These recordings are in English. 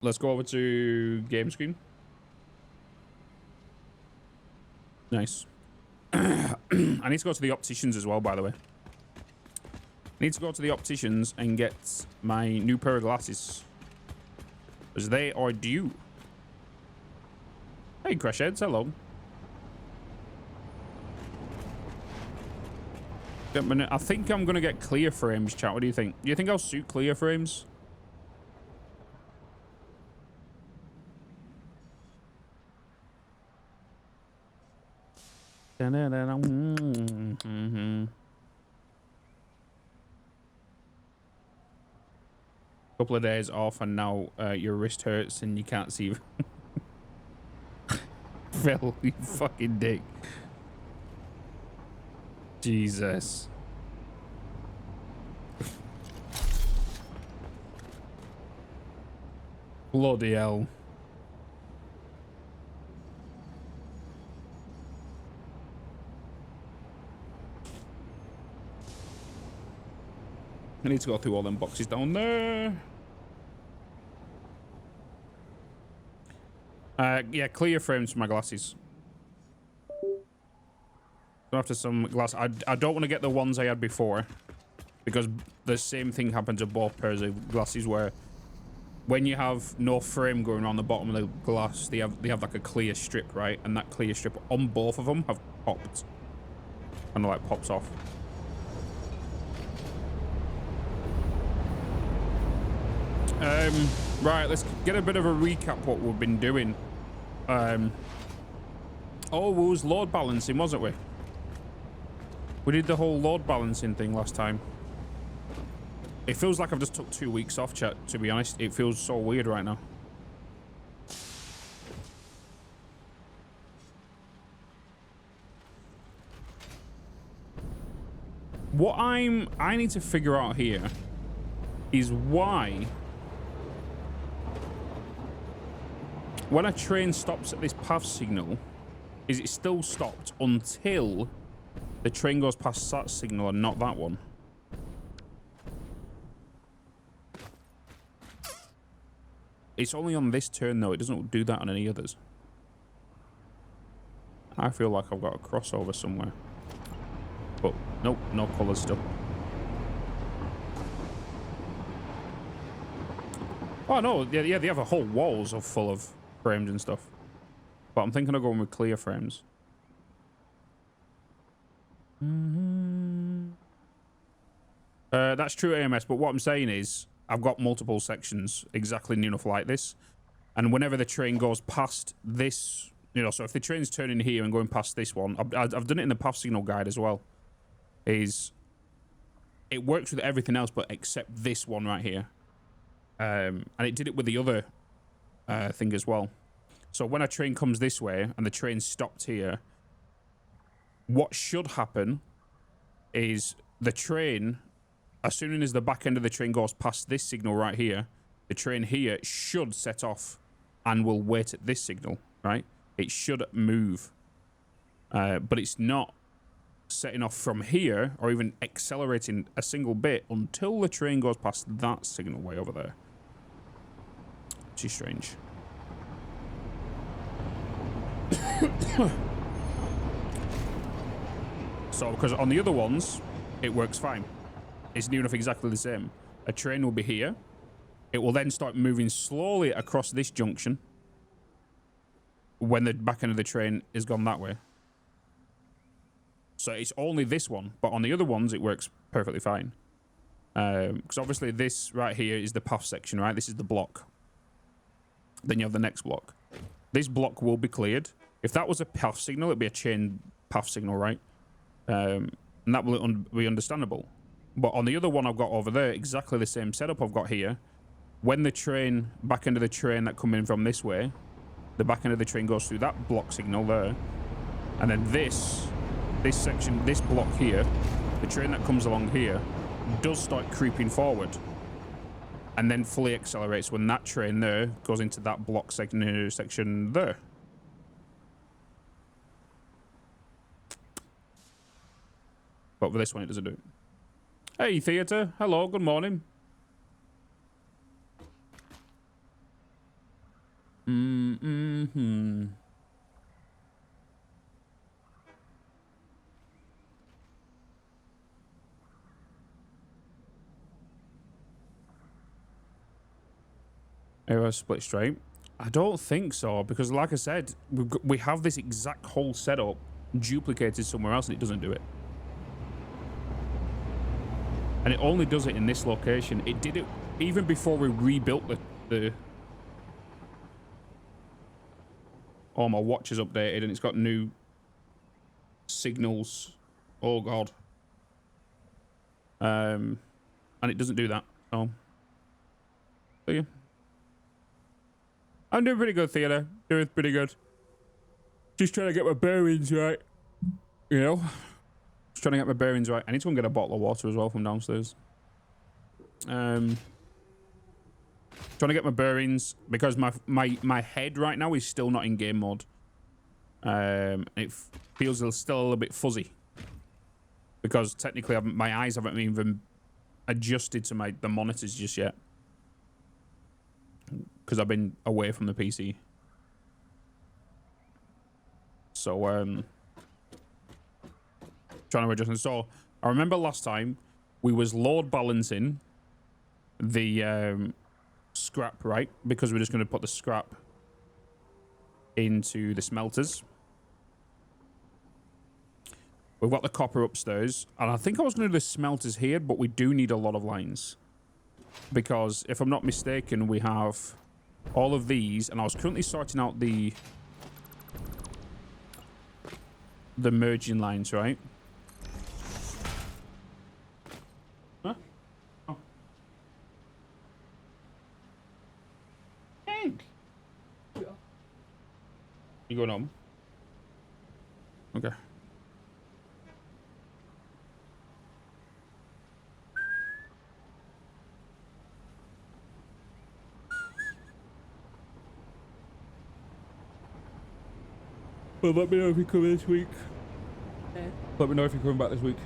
Let's go over to game screen. Nice. I need to go to the opticians as well, by the way. I need to go to the opticians and get my new pair of glasses, because they are due. Hey, Crosshair, hello. I think I'm going to get clear frames, chat. What do you think? Do you think I'll suit clear frames? Couple of days off and now your wrist hurts and you can't see. Phil, you fucking dick. Jesus. Bloody hell. I need to go through all them boxes down there. Yeah, clear frames for my glasses. After some glass, I don't want to get the ones I had before, because the same thing happens to both pairs of glasses, where when you have no frame going around the bottom of the glass, they have like a clear strip, right? And that clear strip on both of them have popped, kind of like pops off. Right, let's get a bit of a recap what we've been doing. Oh, it was load balancing, wasn't we? We did the whole load balancing thing last time. It feels like I've just took 2 weeks off, chat, to be honest. It feels so weird right now. What I need to figure out here is why when a train stops at this path signal, is it still stopped until the train goes past that signal and not that one? It's only on this turn though, it doesn't do that on any others. I feel like I've got a crossover somewhere. But nope, no colours still. Oh no, yeah, they have a whole walls of full of frames and stuff. But I'm thinking of going with clear frames. That's true AMS, but what I'm saying is I've got multiple sections exactly near enough like this, and whenever the train goes past this, you know, so if the train's turning here and going past this one, I've done it in the path signal guide as well, is it works with everything else but except this one right here. And it did it with the other thing as well. So when a train comes this way and the train stopped here, what should happen is the train, as soon as the back end of the train goes past this signal right here, the train here should set off and will wait at this signal, right? It should move. But it's not setting off from here or even accelerating a single bit until the train goes past that signal way over there. Which is strange. So, because on the other ones, it works fine. It's near enough exactly the same. A train will be here. It will then start moving slowly across this junction when the back end of the train is gone that way. So it's only this one, but on the other ones, it works perfectly fine. Because obviously this right here is the path section, right? This is the block. Then you have the next block. This block will be cleared. If that was a path signal, it'd be a chain path signal, right? And that will be understandable. But on the other one I've got over there, exactly the same setup I've got here. When the train, back end of the train that come in from this way, the back end of the train goes through that block signal there. And then this section, this block here, the train that comes along here, does start creeping forward. And then fully accelerates when that train there goes into that block section there. But for this one, it doesn't do it. Hey, Theatre. Hello, good morning. Mm-hmm. Aero split straight. I don't think so, because like I said, we have this exact whole setup duplicated somewhere else and it doesn't do it. And it only does it in this location. It did it even before we rebuilt the... Oh, my watch is updated and it's got new signals. Oh, God. And it doesn't do that. So yeah. I'm doing pretty good, Theodore. Doing pretty good. Just trying to get my bearings right. You know? Just trying to get my bearings right. I need to go and get a bottle of water as well from downstairs. Trying to get my bearings because my head right now is still not in game mode. It feels still a little bit fuzzy. Because technically my eyes haven't even adjusted to the monitors just yet. Because I've been away from the PC. So, trying to adjust. So, I remember last time we was load balancing the scrap, right? Because we're just going to put the scrap into the smelters. We've got the copper upstairs. And I think I was going to do the smelters here, but we do need a lot of lines. Because, if I'm not mistaken, we have all of these. And I was currently sorting out the merging lines, right? Huh? Oh. Hank! Yeah. You going home? Okay. Well, let me know if you're coming this week. Okay. Let me know if you're coming back this week.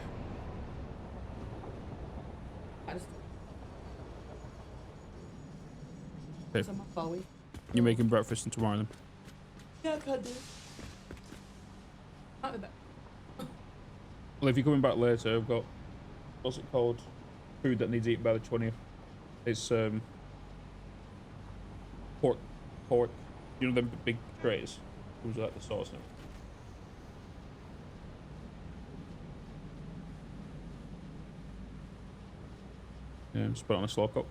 Okay. You're making breakfast and tomorrow then? Yeah, I can do. Not bad. Well, if you're coming back later, I've got, what's it called? Food that needs eaten by the 20th. It's pork. You know them big trays? Who's like the sauce now? Yeah, just put it on a slow cook.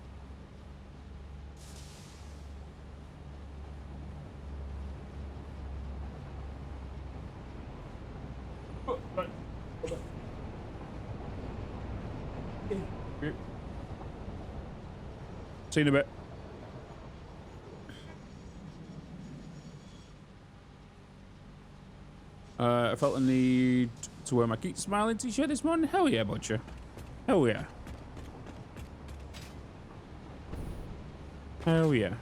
Oh, right. Okay. Yeah. See you in a bit. I felt the need to wear my Keep Smiling t-shirt this morning. Hell yeah, Butcher. Hell yeah. Hell yeah.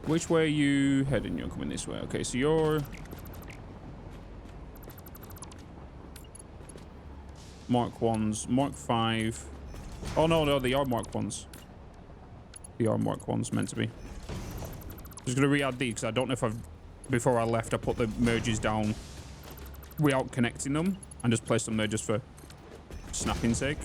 Which way are you heading? You're coming this way. Okay, so you're... Mark 1s. Mark 5. Oh, no, they are Mark 1s. They are Mark 1s, meant to be. Just going to re-add these, because I don't know if I've... Before I left, I put the merges down without connecting them, and just placed them there just for snapping sake.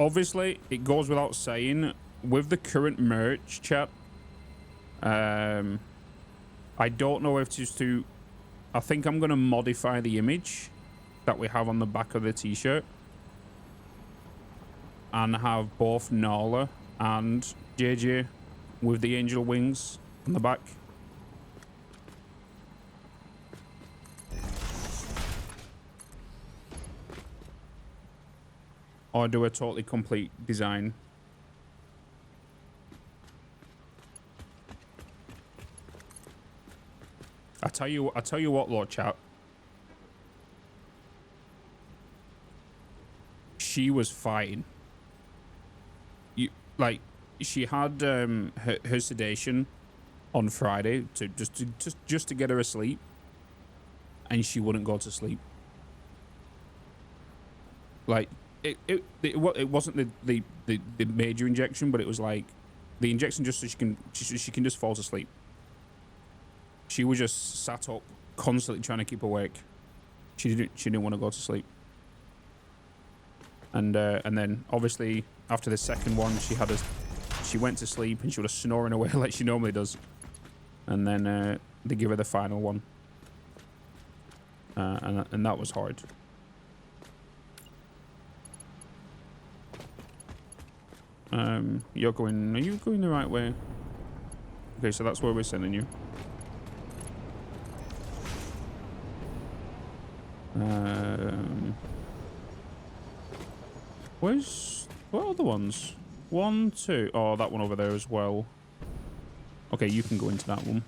Obviously, it goes without saying, with the current merch, chat, I don't know if just to... I think I'm going to modify the image that we have on the back of the t-shirt and have both Nala and JJ with the angel wings on the back. Or do a totally complete design. I tell you what, Lord Chat. She was fighting. You like she had her sedation on Friday to just to get her asleep, and she wouldn't go to sleep. Like it wasn't the major injection, but it was like the injection just so she can just fall to sleep. She was just sat up, constantly trying to keep awake. She didn't want to go to sleep. And then obviously after the second one, she went to sleep and she was snoring away like she normally does. And then they give her the final one, and that was hard. Are you going the right way? Okay, so that's where we're sending you. What other ones? 1, 2. Oh, that one over there as well. Okay, you can go into that one.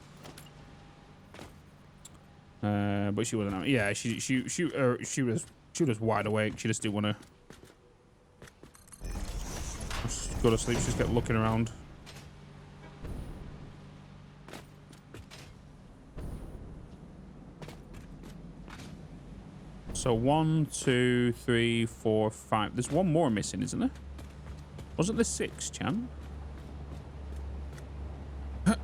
But she wasn't out. Yeah, she was wide awake. She just didn't want to go to sleep. She just kept looking around. So 1, 2, 3, 4, 5. There's one more missing, isn't there? Wasn't there 6, Chan? I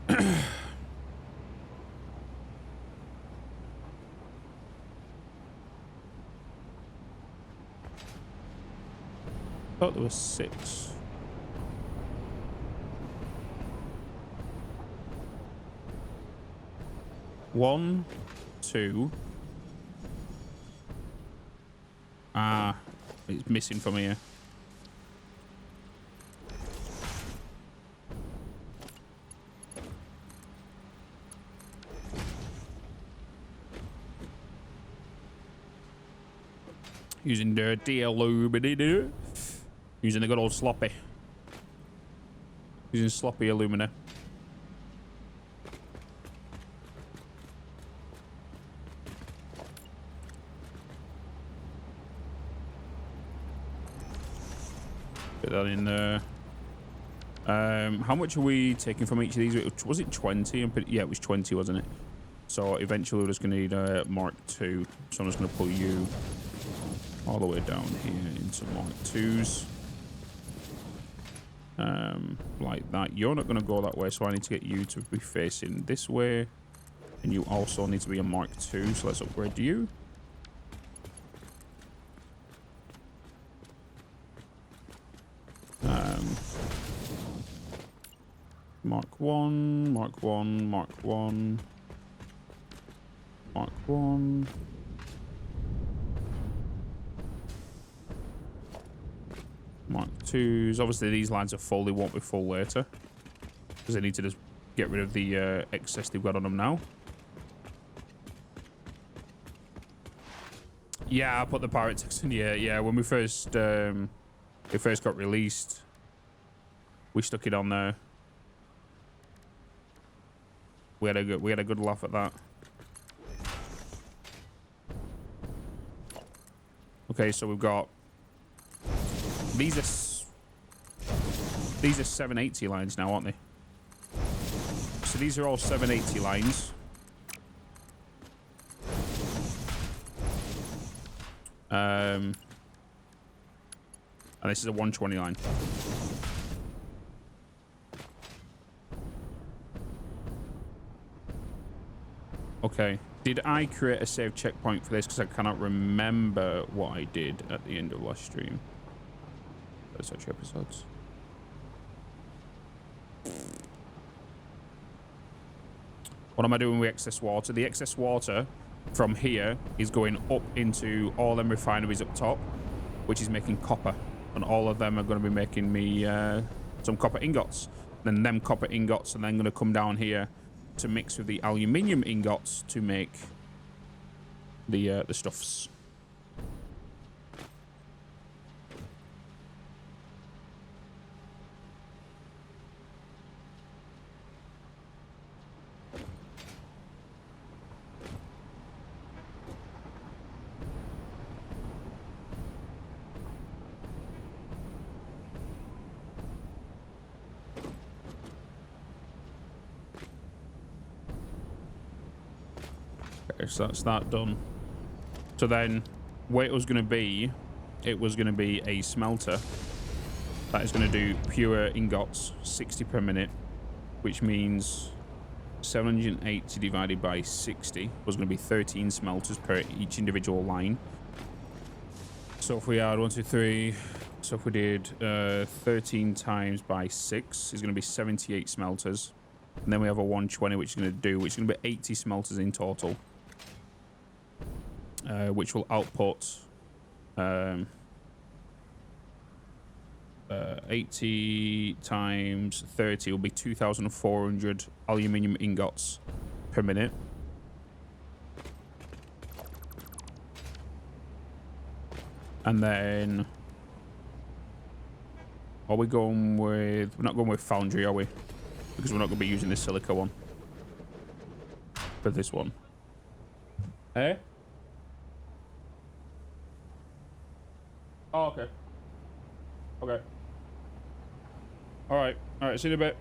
thought there was 6. One, 2. Ah, it's missing from here. Using the illuminator. Using the good old sloppy. Using sloppy illumina. Put that in there. How much are we taking from each of these? Was it 20? Yeah, it was 20, wasn't it? So eventually we're just going to need a Mark II. So I'm just going to pull you all the way down here into Mark IIs. Like that. You're not going to go that way, so I need to get you to be facing this way. And you also need to be a Mark II, so let's upgrade you. Mark 1, Mark 1, Mark 1, Mark 1. Mark 2s. Obviously, these lines are full. They won't be full later because they need to just get rid of the excess they've got on them now. Yeah, I put the pirate text in. Yeah. When we first got released, we stuck it on there. We had a good laugh at that. Okay, so we've got these are 780 lines now, aren't they? So these are all 780 lines. And this is a 120 line. Okay. Did I create a save checkpoint for this? Because I cannot remember what I did at the end of last stream. Such episodes. What am I doing with excess water? The excess water from here is going up into all them refineries up top, which is making copper. And all of them are going to be making me some copper ingots. Then them copper ingots are then going to come down here to mix with the aluminium ingots to make the stuffs. Okay, so that's that done. So then, what it was going to be, it was going to be a smelter that is going to do pure ingots, 60 per minute, which means 780 divided by 60 was going to be 13 smelters per each individual line. So if we had 1, 2, 3, so if we did 13 times by 6 is going to be 78 smelters. And then we have a 120, which is going to be 80 smelters in total, which will output 80 times 30 will be 2,400 aluminium ingots per minute. And then are we going with, we're not going with foundry, are we? Because we're not going to be using this silica one for this one. Eh? Oh, okay. Okay. All right. See you in a bit.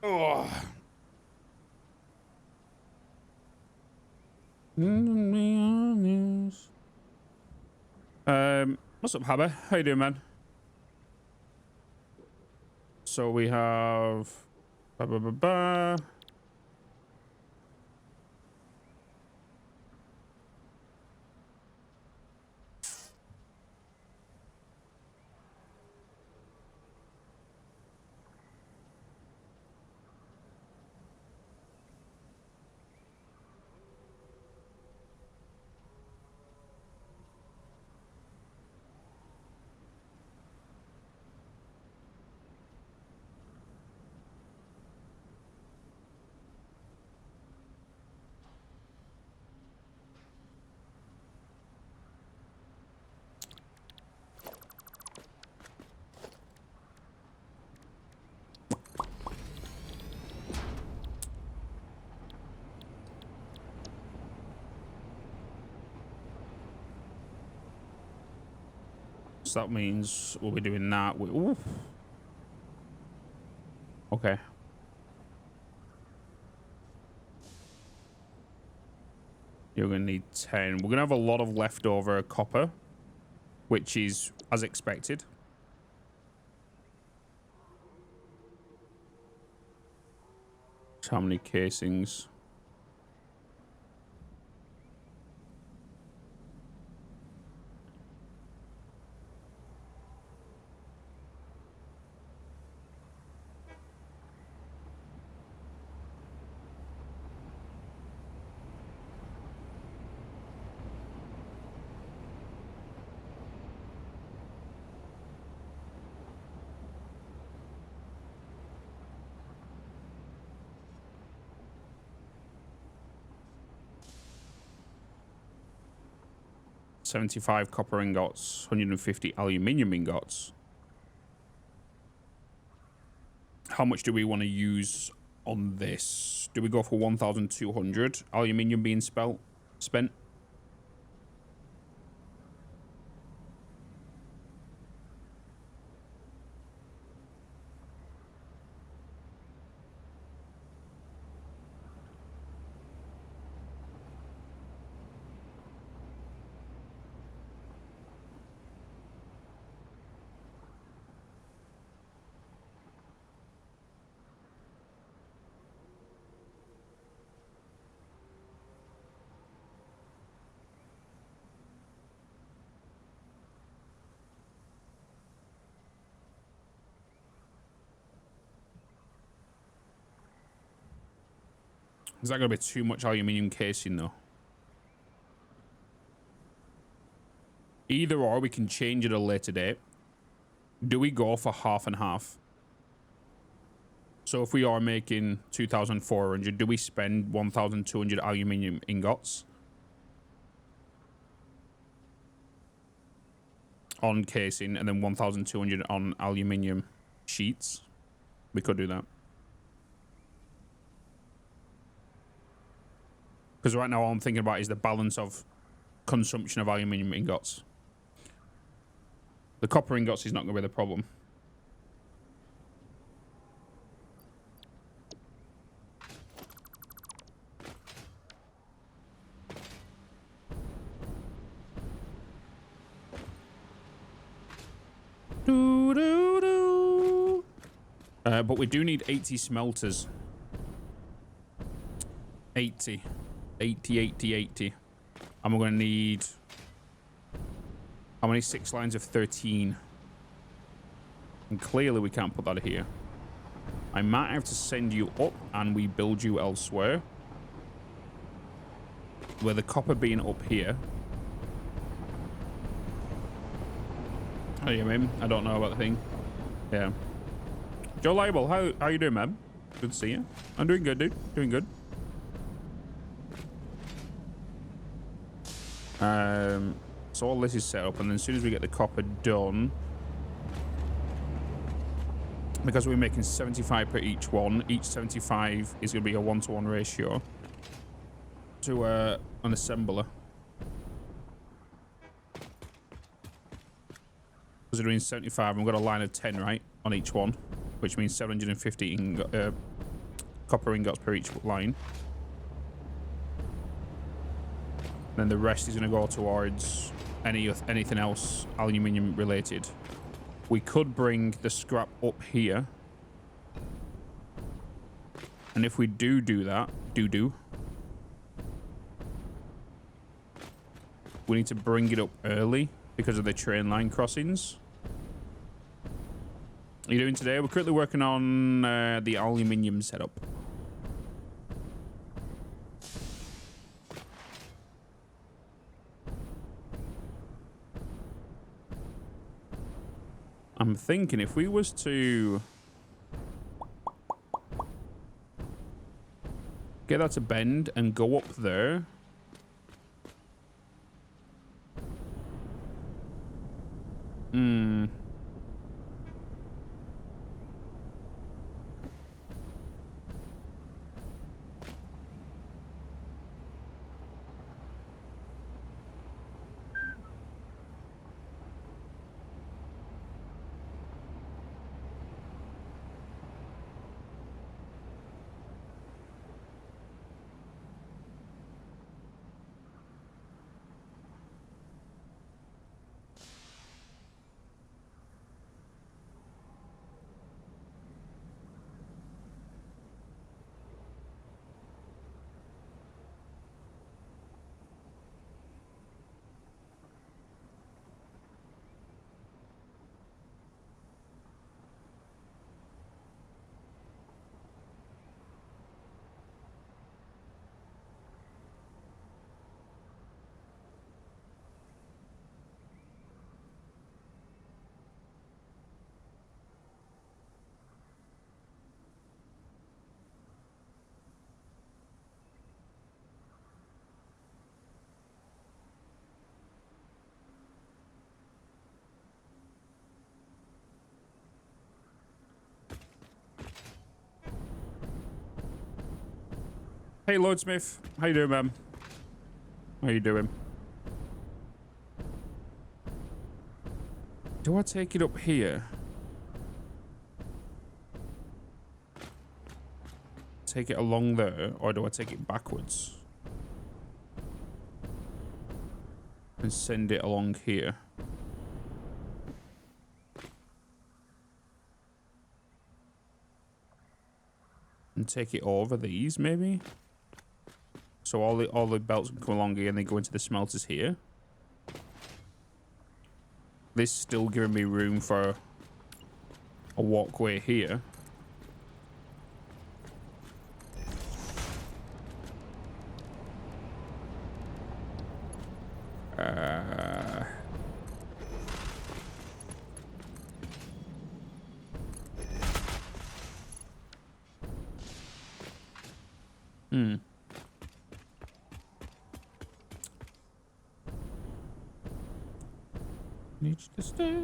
Oh. What's up, Habba? How you doing, man? So we have so that means we'll be doing that. Ooh. Okay. You're going to need 10. We're going to have a lot of leftover copper, which is as expected. So how many casings? $75 copper ingots, 150 aluminium ingots. How much do we want to use on this? Do we go for 1,200 aluminium being spent? Is that going to be too much aluminium casing, though? Either or, we can change it at a later date. Do we go for half and half? So if we are making 2,400, do we spend 1,200 aluminium ingots on casing and then 1,200 on aluminium sheets? We could do that. Because right now all I'm thinking about is the balance of consumption of aluminium ingots. The copper ingots is not going to be the problem. But we do need 80 smelters. 80. 80. And we're going to need... how many? 6 lines of 13. And clearly we can't put that here. I might have to send you up and we build you elsewhere. With the copper being up here. Oh, you mean? I don't know about the thing. Yeah. Joe Label, how you doing, man? Good to see you. I'm doing good, dude. Doing good. So all this is set up, and then as soon as we get the copper done, because we're making 75 per each one, each 75 is going to be a 1-to-1 ratio to an assembler. Because we're doing 75, and we've got a line of 10, right, on each one, which means 750 copper ingots per each line. Then the rest is going to go towards anything else aluminium related. We could bring the scrap up here. And if we do that, we need to bring it up early because of the train line crossings. What are you doing today? We're currently working on the aluminium setup. I'm thinking if we was to get that to bend and go up there. Hey, Lordsmith. How you doing, man? How you doing? Do I take it up here? Take it along there, or do I take it backwards? And send it along here. And take it over these, maybe? So all the belts can come along here and they go into the smelters here. This is still giving me room for a walkway here. Needs to stay.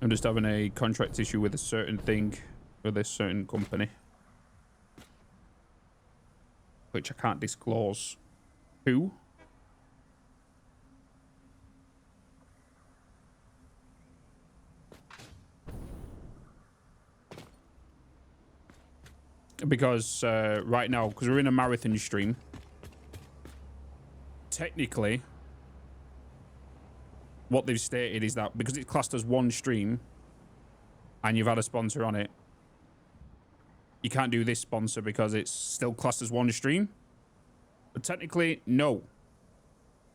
I'm just having a contract issue with a certain thing with a certain company, which I can't disclose who. Because right now, because we're in a marathon stream, technically, what they've stated is that because it's classed as one stream and you've had a sponsor on it, you can't do this sponsor because it's still classed as one stream. But technically, no.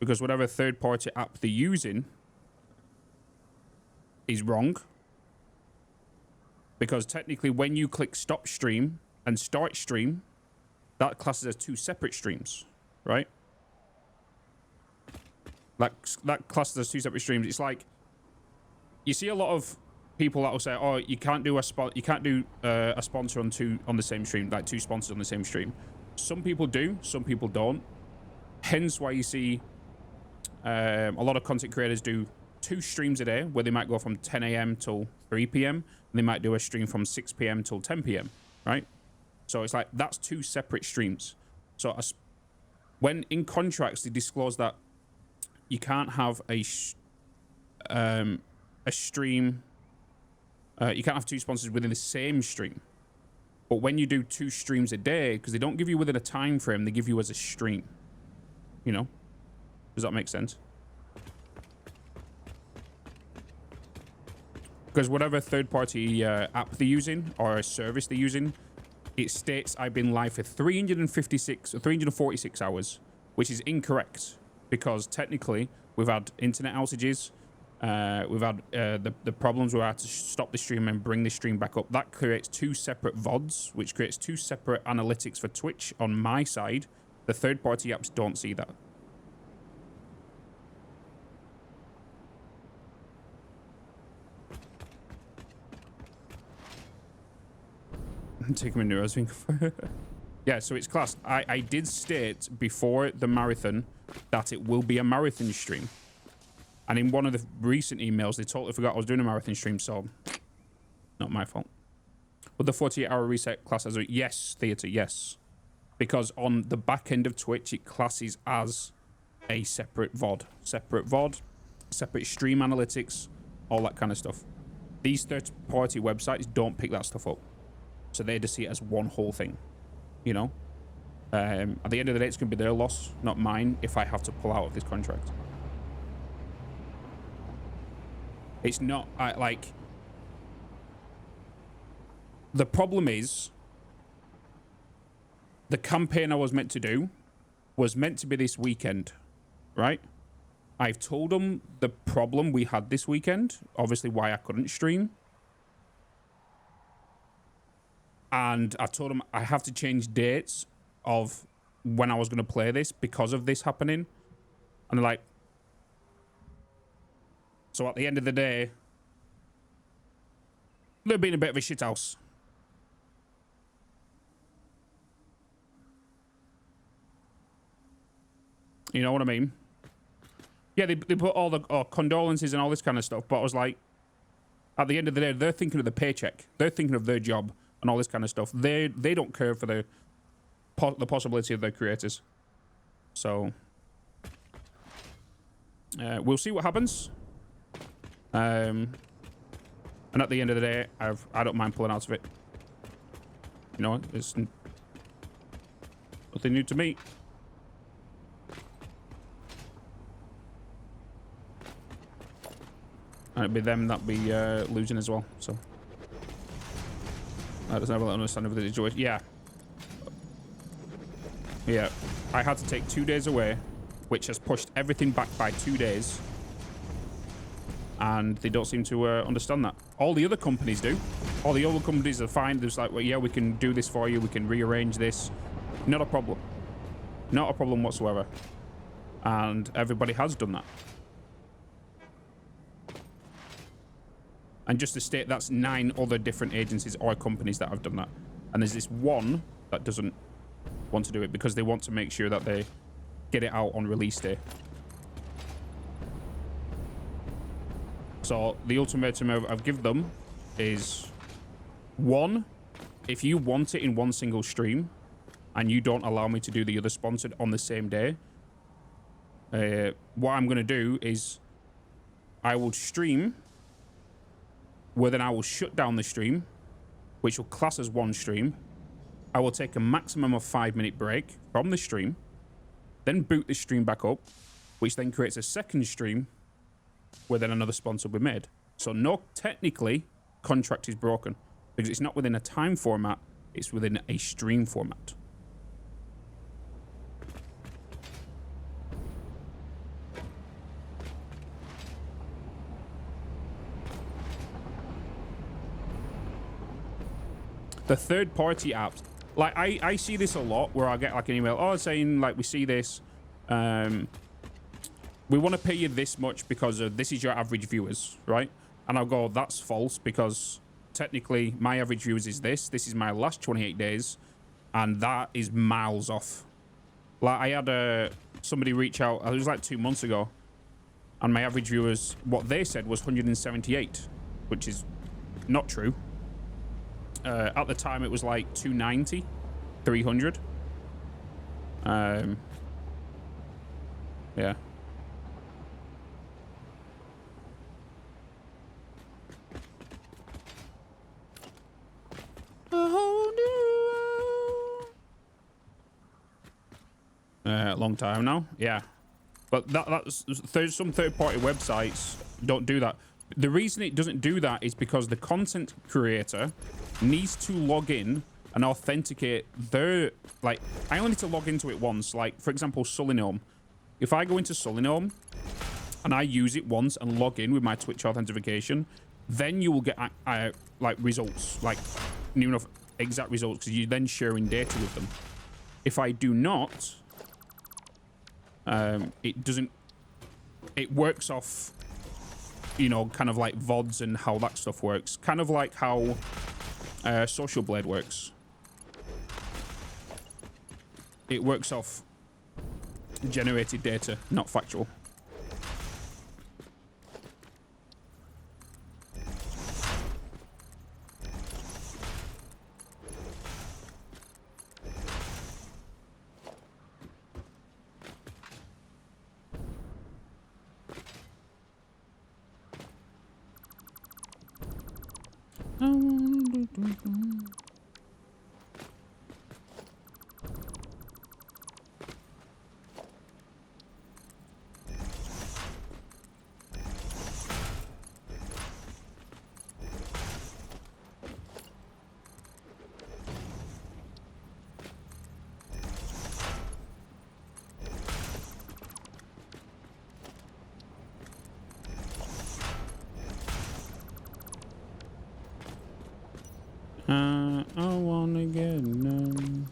Because whatever third-party app they're using is wrong. Because technically, when you click stop stream and start stream, that classes as two separate streams, right? That classes as two separate streams. It's like you see a lot of people that will say, "Oh, you can't do a sponsor on the same stream, like two sponsors on the same stream." Some people do, some people don't. Hence why you see a lot of content creators do 2 streams a day, where they might go from 10 a.m. till 3 p.m. and they might do a stream from 6 p.m. till 10 p.m. Right? So it's like that's 2 separate streams. So when in contracts they disclose that you can't have a stream. You can't have 2 sponsors within the same stream. But when you do 2 streams a day, because they don't give you within a time frame, they give you as a stream. You know? Does that make sense? Because whatever third-party app they're using or a service they're using, it states I've been live for 356 or 346 hours, which is incorrect. Because technically, we've had internet outages, we've had the problems where I had to stop the stream and bring the stream back up. That creates 2 separate VODs, which creates 2 separate analytics for Twitch on my side. The third-party apps don't see that. I'm taking my neurons. Yeah, so it's classed. I did state before the marathon that it will be a marathon stream. And in one of the recent emails, they totally forgot I was doing a marathon stream, so not my fault. But the 48-hour reset class as a yes, theater, yes. Because on the back end of Twitch, it classes as a separate VOD. Separate VOD, separate stream analytics, all that kind of stuff. These third-party websites don't pick that stuff up. So they just see it as one whole thing. You know, at the end of the day, it's going to be their loss, not mine, if I have to pull out of this contract. It's not, like... The problem is, the campaign I was meant to do was meant to be this weekend, right? I've told them the problem we had this weekend, obviously why I couldn't stream. And I told them I have to change dates of when I was going to play this because of this happening. And they're like... So at the end of the day, they're being a bit of a shithouse. You know what I mean? Yeah, they put all the condolences and all this kind of stuff. But I was like, at the end of the day, they're thinking of the paycheck. They're thinking of their job. And all this kind of stuff. They don't care for the possibility of their creators. So We'll see what happens. And at the end of the day, I don't mind pulling out of it. You know, it's nothing new to me. And it'd be them that be losing as well. So that doesn't have a little understanding of the situation. Yeah. Yeah. I had to take 2 days away, which has pushed everything back by 2 days. And they don't seem to understand that. All the other companies do. All the other companies are fine. There's like, well, yeah, we can do this for you. We can rearrange this. Not a problem. Not a problem whatsoever. And everybody has done that. And just to state, that's 9 other different agencies or companies that have done that. And there's this one that doesn't want to do it because they want to make sure that they get it out on release day. So the ultimatum I've given them is, 1, if you want it in one single stream and you don't allow me to do the other sponsored on the same day, what I'm going to do is I will stream, where then I will shut down the stream, which will class as one stream. I will take a maximum of 5-minute break from the stream, then boot the stream back up, which then creates a second stream where then another sponsor will be made. So no, technically, contract is broken because it's not within a time format, it's within a stream format. The third-party apps, like I see this a lot where I get like an email, saying like, we see this, we want to pay you this much because this is your average viewers, right? And I'll go, that's false because technically my average viewers is this is my last 28 days, and that is miles off. Like I had somebody reach out, it was like 2 months ago, and my average viewers, what they said was 178, which is not true. At the time, it was like 290, 300. Yeah. Long time now. Yeah. But there's some third-party websites don't do that. The reason it doesn't do that is because the content creator needs to log in and authenticate their, like, I only need to log into it once. Like, for example, Sulinome. If I go into Sulinome and I use it once and log in with my Twitch authentication, then you will get like results, like new enough exact results, because you're then sharing data with them. If I do not, it doesn't, it works off, you know, kind of like VODs and how that stuff works. Kind of like how Social Blade works. It works off generated data, not factual. I wanna get numb.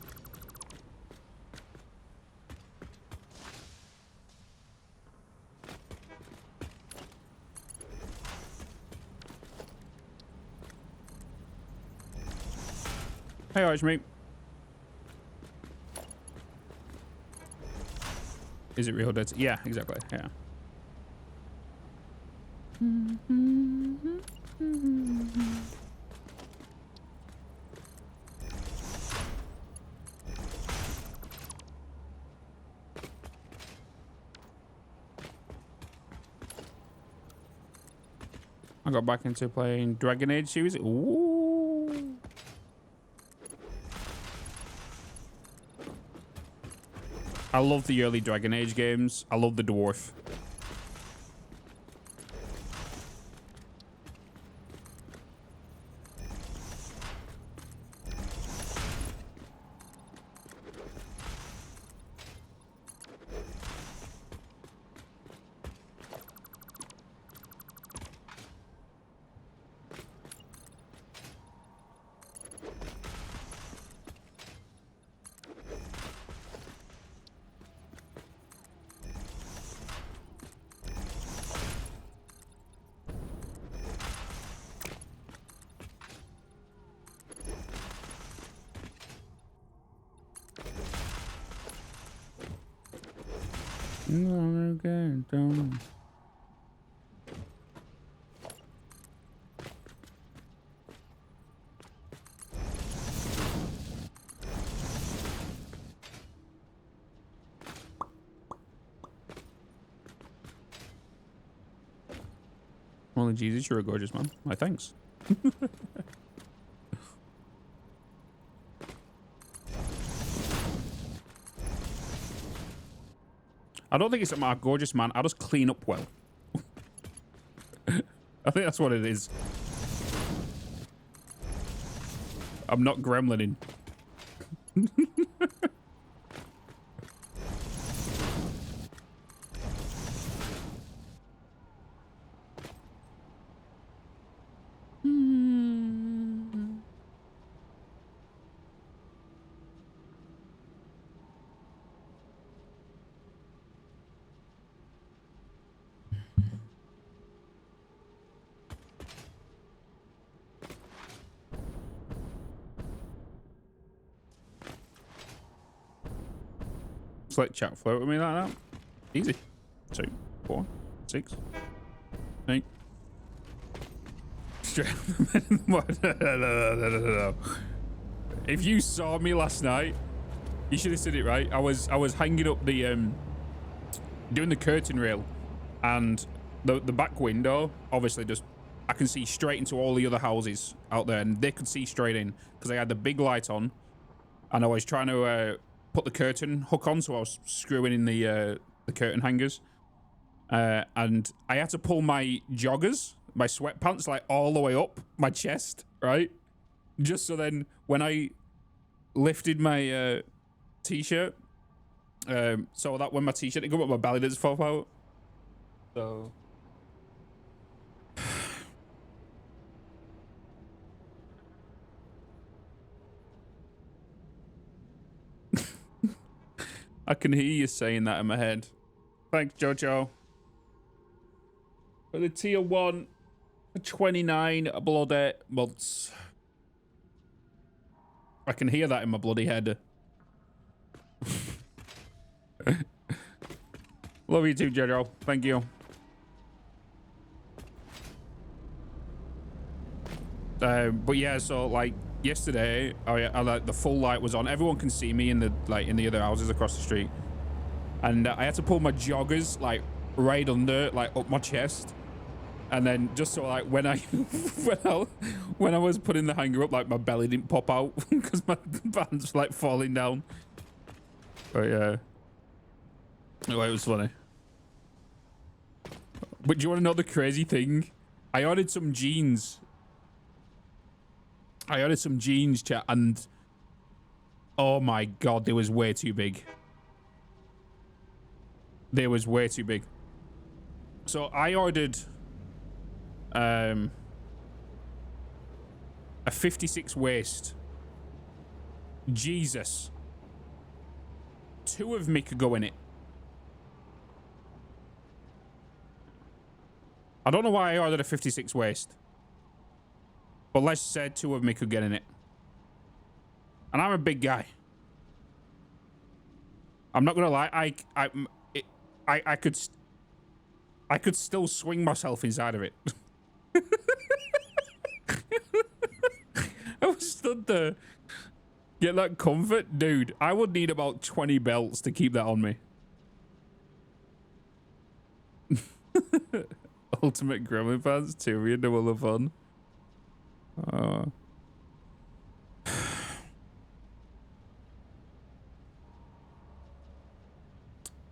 Hey, Arch, mate. Is it real data? Yeah, exactly. Yeah. I got back into playing Dragon Age series. Ooh. I love the early Dragon Age games. I love the dwarf. Well, Jesus, you're a gorgeous man. My thanks. I don't think it's that I'm a gorgeous man. I just clean up well. I think that's what it is. I'm not gremlining. Let chat float with me like that. Easy. 2, 4, 6, 8. If you saw me last night, you should have seen it, right? I was hanging up the doing the curtain rail, and the back window obviously just I can see straight into all the other houses out there, and they could see straight in because I had the big light on, and I was trying to put the curtain hook on, so I was screwing in the curtain hangers, and I had to pull my joggers, my sweatpants, like all the way up my chest, right? Just so then when I lifted my t-shirt, so that when my t-shirt didn't go up, my belly didn't fall out. So I can hear you saying that in my head. Thanks, Jojo. For the tier 1, 29 bloody months. I can hear that in my bloody head. Love you too, Jojo. Thank you. But yeah, so like yesterday, I like the full light was on. Everyone can see me in the other houses across the street, and I had to pull my joggers like right under, like up my chest, and then just so like when I when I was putting the hanger up, like my belly didn't pop out because my pants were like falling down. But yeah, oh, it was funny. But do you want to know the crazy thing? I ordered some jeans. Chat, and oh my god, they was way too big. They was way too big. So I ordered a 56 waist. Jesus. 2 of me could go in it. I don't know why I ordered a 56 waist. But let's say 2 of me could get in it. And I'm a big guy. I'm not gonna lie, I could still swing myself inside of it. I was stood there. Get that comfort? Dude, I would need about 20 belts to keep that on me. Ultimate Gremlin fans, Tyrion, and all the fun.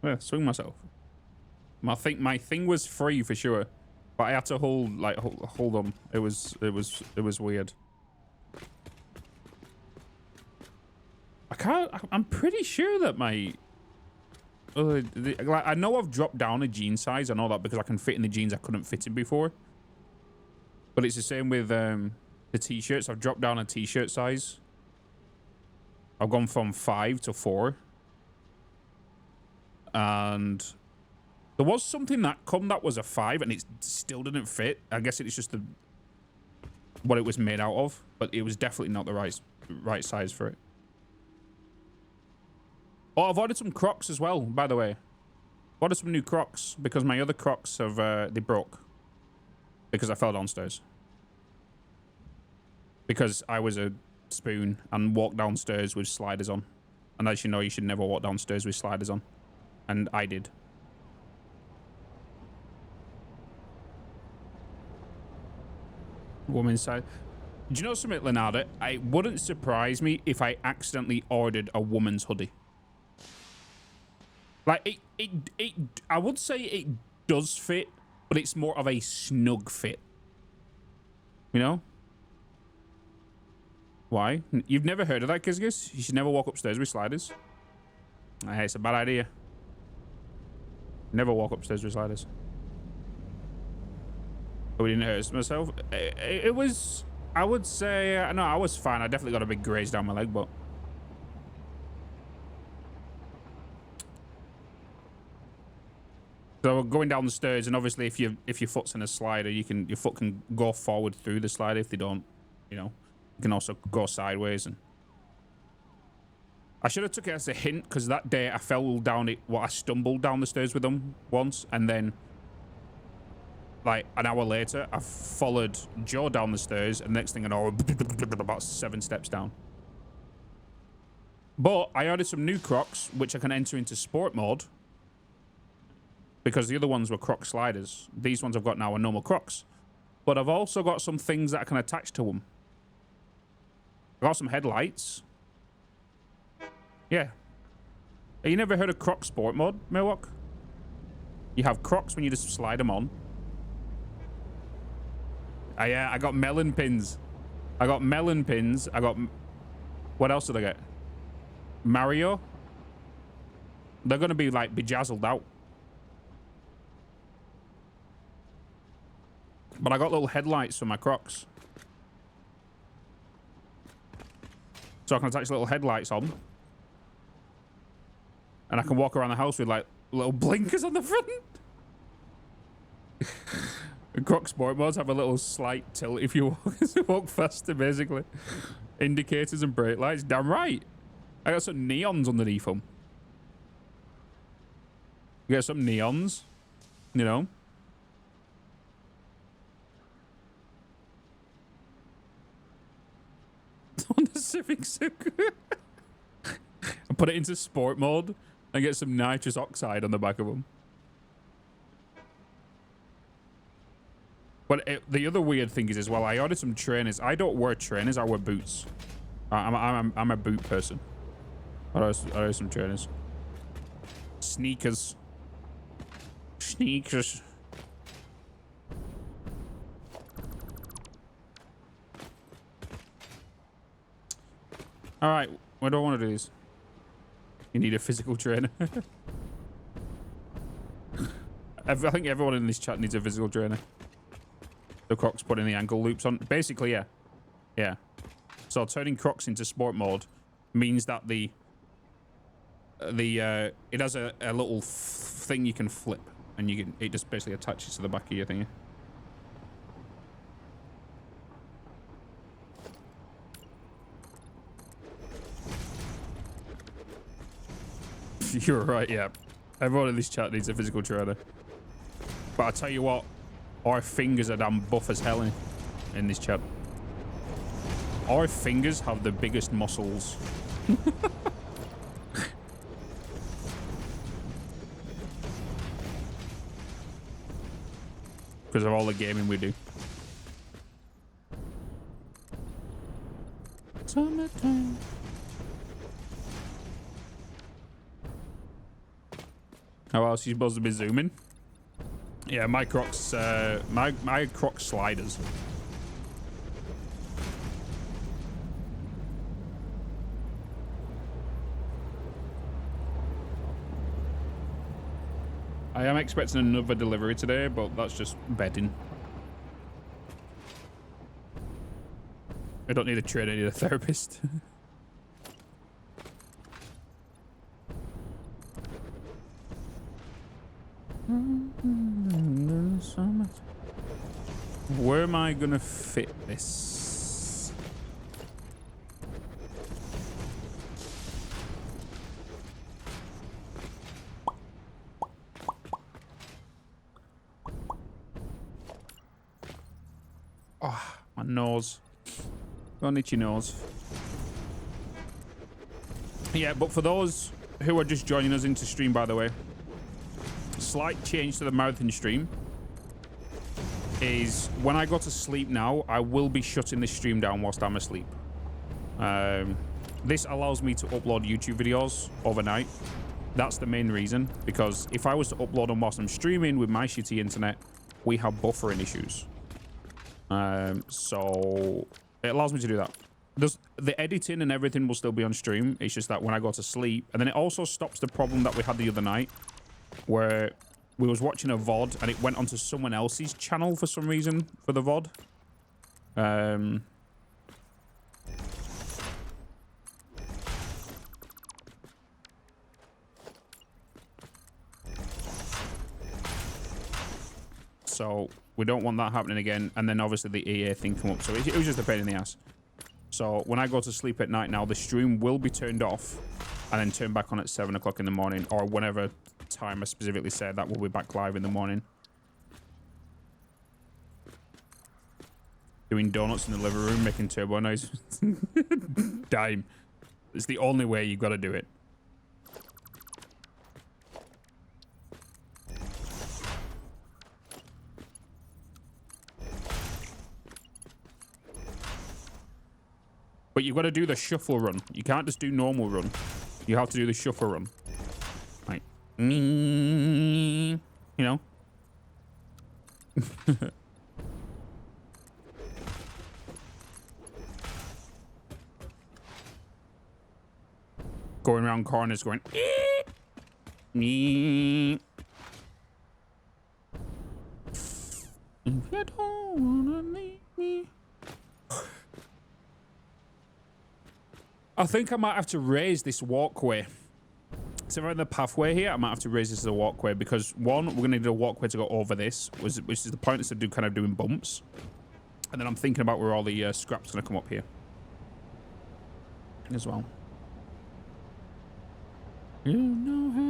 Yeah, swing myself. My thing was free for sure, but I had to hold on. It was weird. I'm pretty sure that my I know I've dropped down a jean size. I know that because I can fit in the jeans I couldn't fit in before. But it's the same with the t-shirts. I've dropped down a t-shirt size. I've gone from 5 to 4. And there was something that was a 5 and it still didn't fit. I guess it's just what it was made out of, but it was definitely not the right size for it. Oh, I've ordered some Crocs as well, by the way. I've ordered some new Crocs because my other Crocs have they broke because I fell downstairs. Because I was a spoon and walked downstairs with sliders on. And as you know, you should never walk downstairs with sliders on. And I did. Woman's side. Do you know something, Leonardo? It wouldn't surprise me if I accidentally ordered a woman's hoodie. Like, I would say it does fit, but it's more of a snug fit. You know? Why? You've never heard of that, Gizgiz? You should never walk upstairs with sliders. Hey, it's a bad idea. Never walk upstairs with sliders. Oh, we didn't hurt myself. It was... I would say... no, I was fine. I definitely got a big graze down my leg, but... So going down the stairs, and obviously if your foot's in a slider, your foot can go forward through the slider. If they don't, you know, you can also go sideways. And I should have took it as a hint because that day I fell down it. Well, I stumbled down the stairs with them once, and then like an hour later, I followed Joe down the stairs, and next thing I know, about 7 steps down. But I ordered some new Crocs, which I can enter into sport mode. Because the other ones were Croc sliders. These ones I've got now are normal Crocs. But I've also got some things that I can attach to them. I've got some headlights. Yeah. Have you never heard of Croc Sport Mode, Milwaukee? You have Crocs when you just slide them on. Yeah, I got melon pins. I got melon pins. I got... What else did I get? Mario. They're going to be like bejazzled out. But I got little headlights for my Crocs. So I can attach little headlights on. And I can walk around the house with like little blinkers on the front. Croc sport modes have a little slight tilt if you walk faster, basically. Indicators and brake lights. Damn right. I got some neons underneath them. You got some neons, you know. On the Civic Super. I put it into sport mode and get some nitrous oxide on the back of them. But the other weird thing is as well, I ordered some trainers. I don't wear trainers, I wear boots. I'm a boot person. I ordered some trainers. Sneakers. Sneakers. All right, what do I want to do this? You need a physical trainer. I think everyone in this chat needs a physical trainer. The Crocs putting the ankle loops on. Basically, yeah. Yeah. So turning Crocs into sport mode means that it has a little thing you can flip, and it just basically attaches to the back of your thingy. You're right, yeah. Everyone in this chat needs a physical trainer. But I tell you what, our fingers are damn buff as hell in this chat. Our fingers have the biggest muscles. because of all the gaming we do. Summertime. How else are you supposed to be zooming? Yeah, my Crocs, my Crocs sliders. I am expecting another delivery today, but that's just bedding. I don't need a trainer, I need a therapist. Where am I gonna fit this? Oh, my nose. Got an itchy nose. Yeah, but for those who are just joining us into stream, by the way, slight change to the marathon stream is when I go to sleep now, I will be shutting this stream down whilst I'm asleep. This allows me to upload YouTube videos overnight. That's the main reason, because if I was to upload them whilst I'm streaming with my shitty internet, we have buffering issues. So it allows me to do that. The editing and everything will still be on stream. It's just that when I go to sleep, and then it also stops the problem that we had the other night where we was watching a VOD and it went onto someone else's channel for some reason for the VOD. So we don't want that happening again. And then obviously the EA thing come up. So it was just a pain in the ass. So when I go to sleep at night now, the stream will be turned off and then turned back on at 7 o'clock in the morning, or whenever time I specifically said that we'll be back live in the morning. Doing donuts in the living room, making turbo noise. Dime. It's the only way you got to do it. But you've got to do the shuffle run. You can't just do normal run. You have to do the shuffle run. Like, you know? Going around corners going, me. If you don't wanna leave me. I think I might have to raise this walkway. So we're in the pathway here. I might have to raise this as a walkway because one, we're gonna need a walkway to go over this, which is the point is to do kind of doing bumps. And then I'm thinking about where all the scrap's gonna come up here as well. You know how.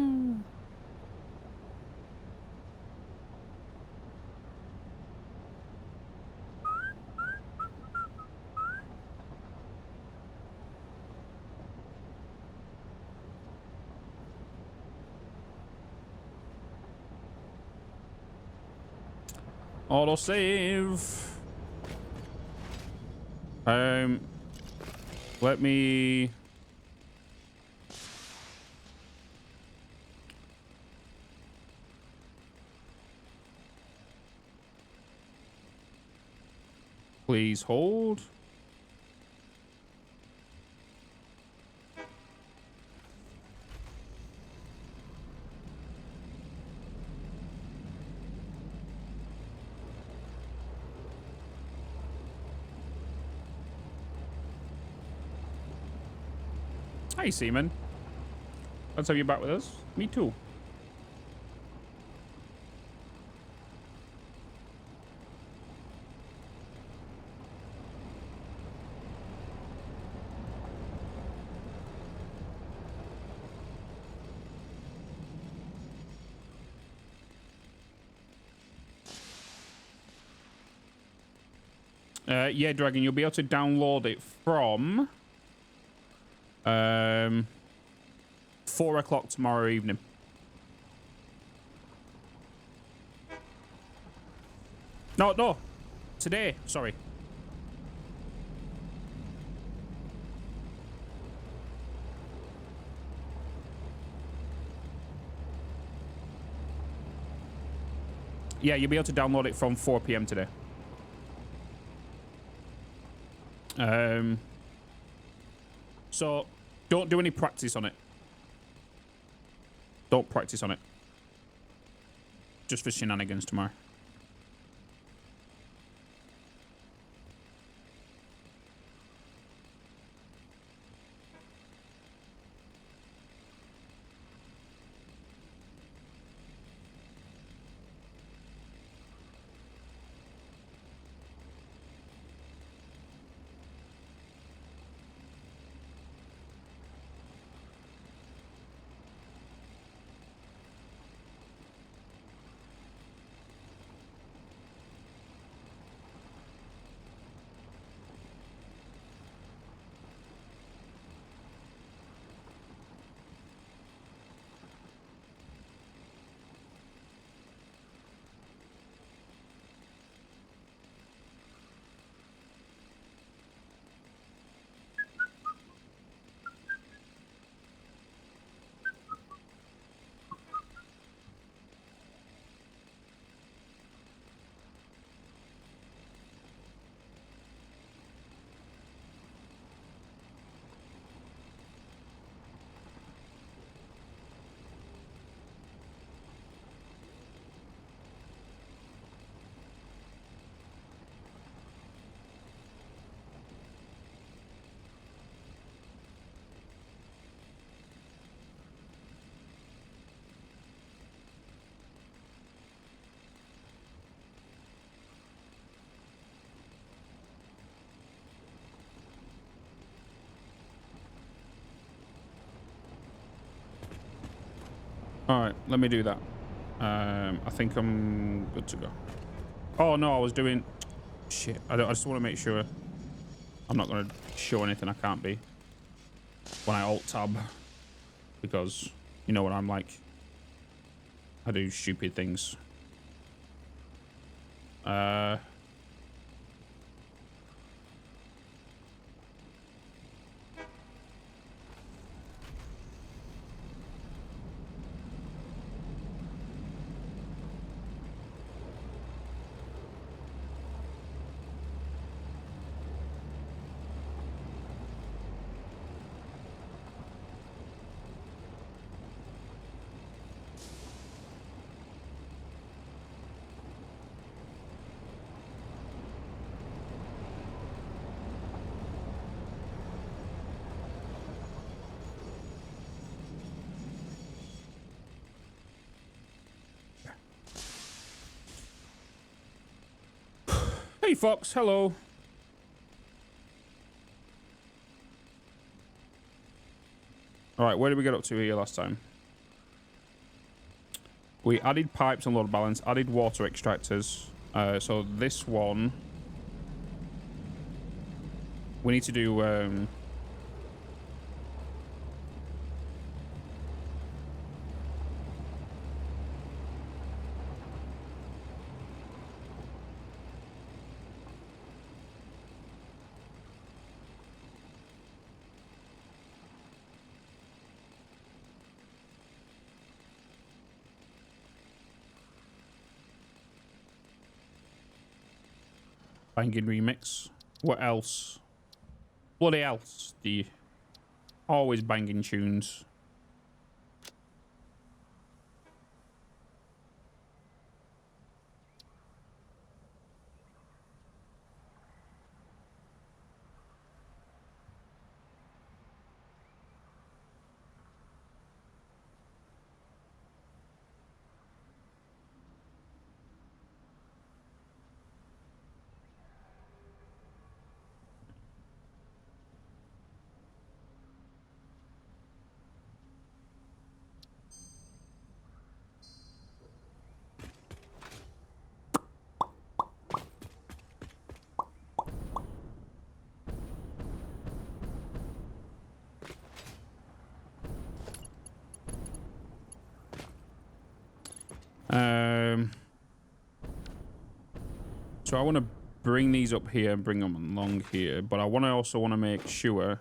Auto save. Let me. Please hold. Hi, Seaman. Let's have you back with us. Me too. Yeah, Dragon, you'll be able to download it from 4 o'clock tomorrow evening. No, no. Today. Sorry. Yeah, you'll be able to download it from 4 p.m. today. So don't do any practice on it. Don't practice on it. Just for shenanigans tomorrow. All right, let me do that. I think I'm good to go. Oh no, I was doing shit. I just want to make sure I'm not going to show anything I can't be when I alt tab, because you know what I'm like. I do stupid things. Hey Fox, hello. All right, where did we get up to here last time? We added pipes and load balance, added water extractors. So this one, we need to do banging remix. What else? Bloody else? The always banging tunes. So I want to bring these up here and bring them along here, but I also want to make sure.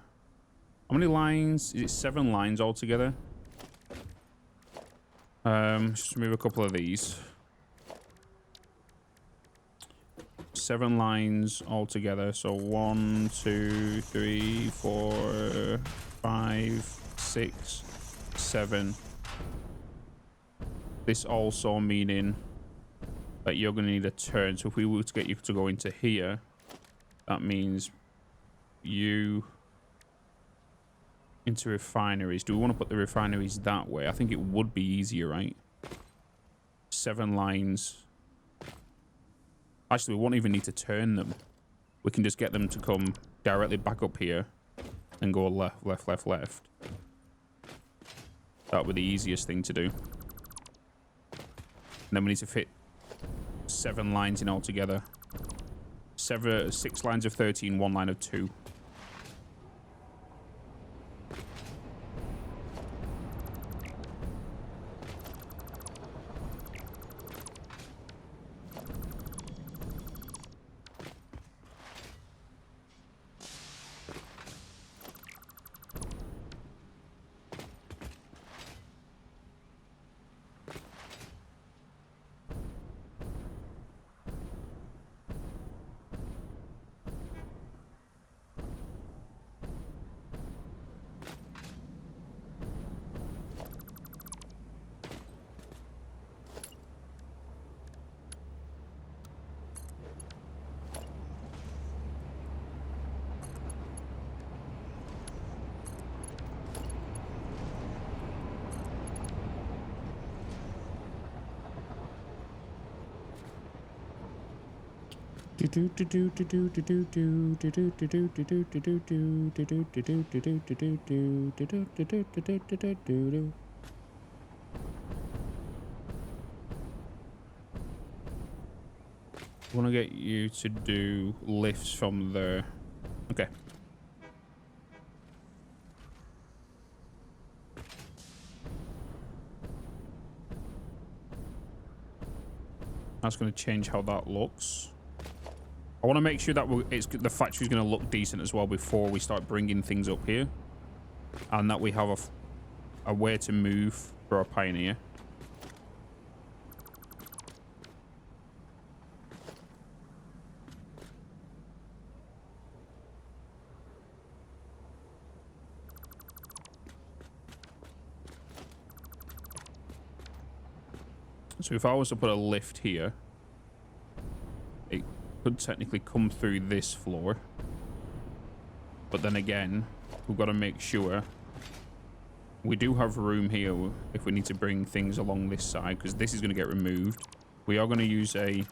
How many lines? Is it 7 lines altogether? Just remove a couple of these. 7 lines altogether. So 1, 2, 3, 4, 5, 6, 7. This also meaning that you're going to need a turn. So if we were to get you to go into here, that means you into refineries. Do we want to put the refineries that way? I think it would be easier, right? 7 lines. Actually, we won't even need to turn them. We can just get them to come directly back up here and go left, left, left, left. That would be the easiest thing to do. And then we need to fit 7 lines in altogether. 6 lines of 13, 1 line of 2. I want to get you to do lifts from there. Okay. That's going to change how that looks. I want to make sure that the factory's going to look decent as well before we start bringing things up here. And that we have a way to move for our Pioneer. So if I was to put a lift here, it could technically come through this floor. But then again, we've got to make sure we do have room here if we need to bring things along this side, because this is going to get removed. We are going to use a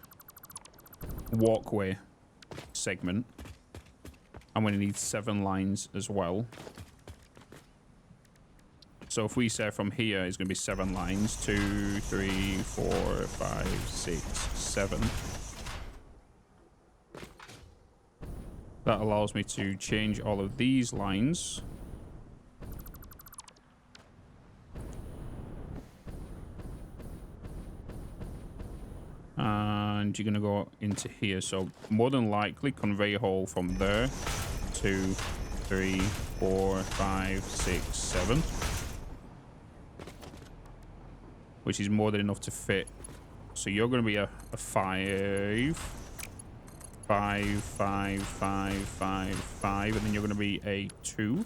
walkway segment. I'm going to need 7 lines as well. So if we say from here, it's going to be 7 lines. 2, 3, 4, 5, 6, 7. That allows me to change all of these lines. And you're going to go into here. So more than likely, conveyor hole from there. 2, 3, 4, 5, 6, 7. Which is more than enough to fit. So you're going to be a 5, 5, 5, 5, 5, 5, and then you're going to be a 2.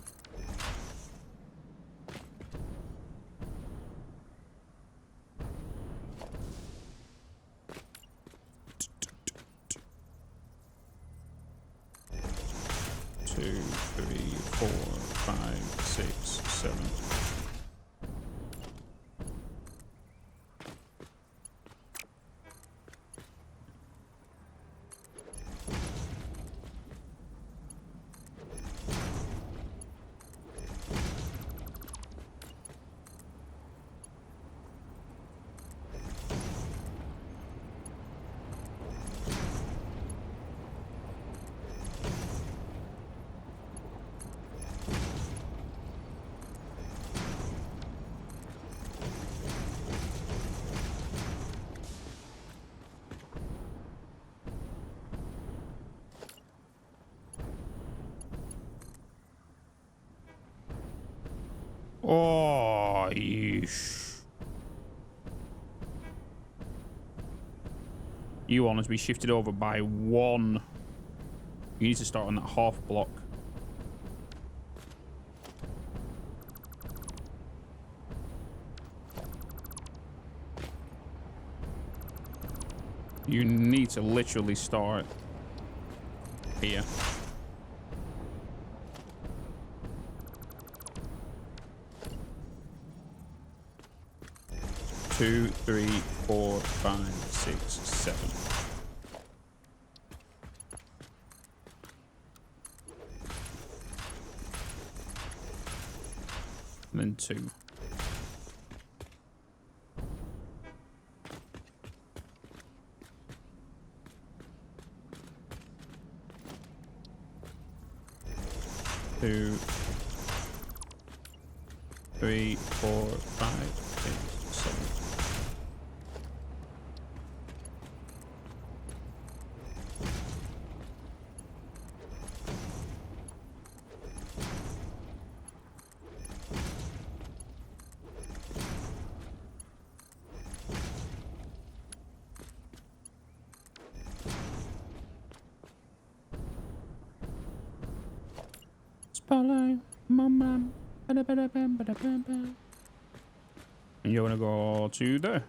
Oh, yeesh. You want to be shifted over by 1. You need to start on that half block. You need to literally start here. Two, 3, 4, 5, 6, 7. And then 2. Two, 3, 4, 5, 6, 7. Spotlight, mama. And you're gonna go to there.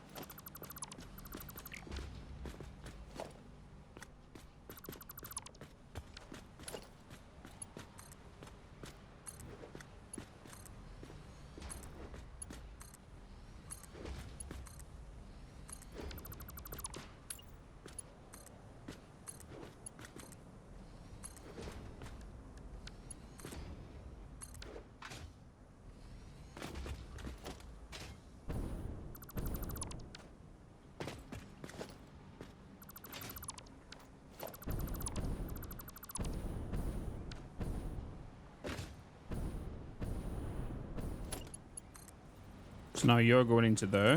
So now you're going into there.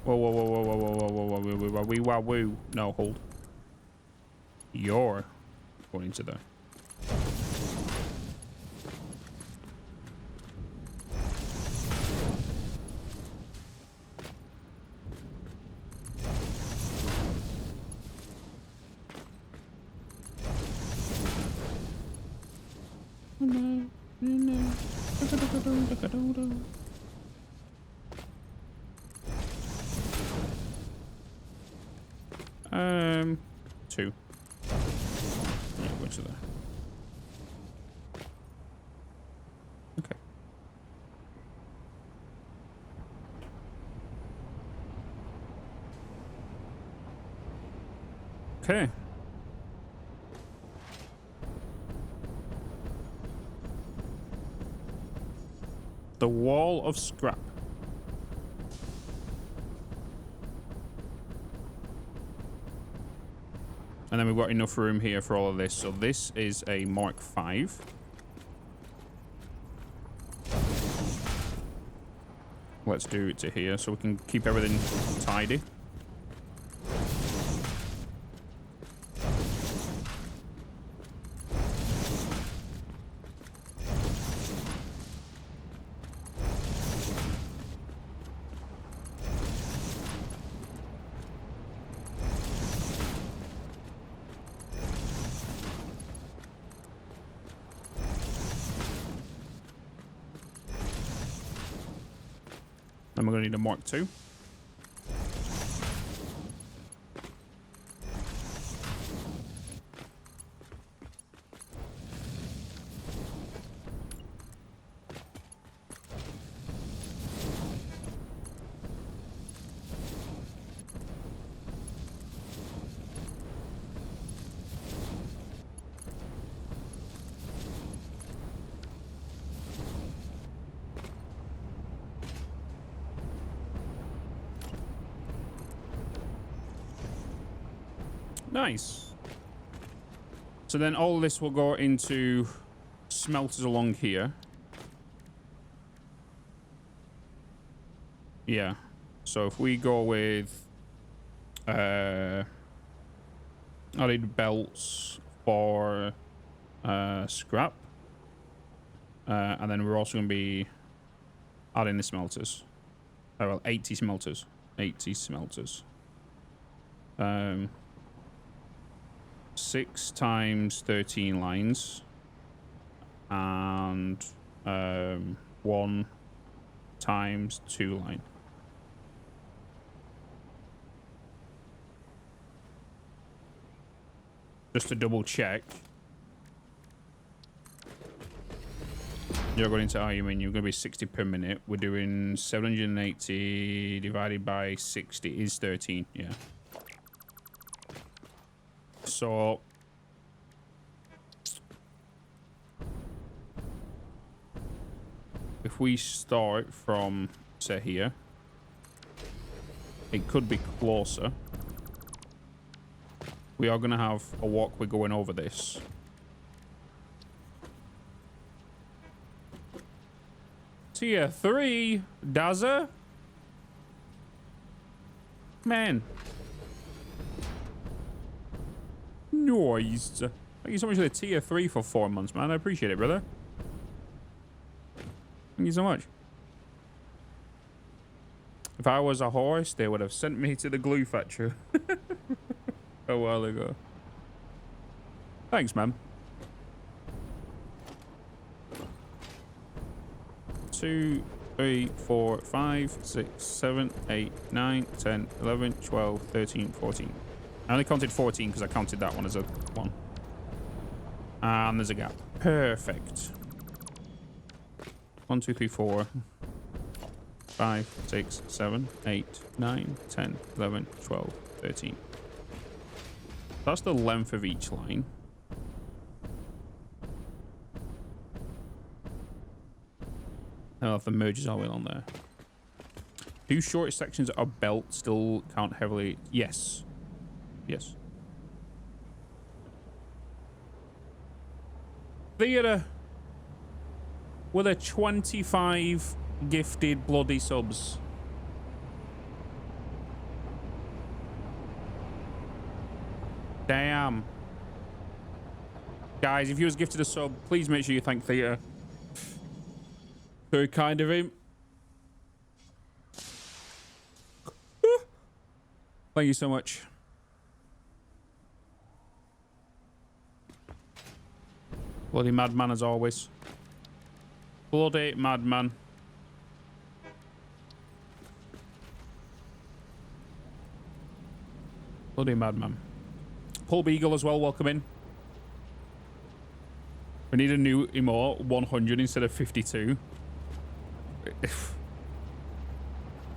Whoa, whoa, whoa, whoa, whoa, whoa, whoa, whoa, whoa, whoa, whoa, whoa, whoa. No, hold. You're going into there. Two. Yeah, go to there. Okay. Okay. The wall of scrap. And then we've got enough room here for all of this. So this is a Mark V. Let's do it to here so we can keep everything tidy. Then we're going to need a Mark II. Nice. So then all this will go into smelters along here. Yeah. So if we go with I need belts for scrap. And then we're also going to be adding the smelters. Oh, well, 80 smelters. 80 smelters. 6 times 13 lines. And 1 times 2 line. Just to double check. You're going to, oh, you mean you're going to be 60 per minute. We're doing 780 divided by 60 is 13, yeah. So if we start from, say, here, it could be closer. We are going to have a walkway going over this. Tier 3, Dazza? Man. Nice. Thank you so much for the tier 3 for 4 months, man. I appreciate it, brother. Thank you so much. If I was a horse, they would have sent me to the glue factory a while ago. Thanks, man. 2, 3, 4, 5, 6, 7, 8, 9, 10, 11, 12, 13, 14. I only counted 14 because I counted that one as a 1. And there's a gap. Perfect. 1, 2, 3, 4, 5, 6, 7, 8, 9, 10, 11, 12, 13. That's the length of each line. I don't know if the merges are on there. Do short sections of belt still count heavily? Yes. Yes. Theatre. With a 25 gifted bloody subs. Damn. Guys, if you was gifted a sub, please make sure you thank Theatre. Very kind of him. Thank you so much. Bloody madman as always. Bloody madman. Bloody madman. Paul Beagle as well, welcome in. We need a new emote, 100 instead of 52.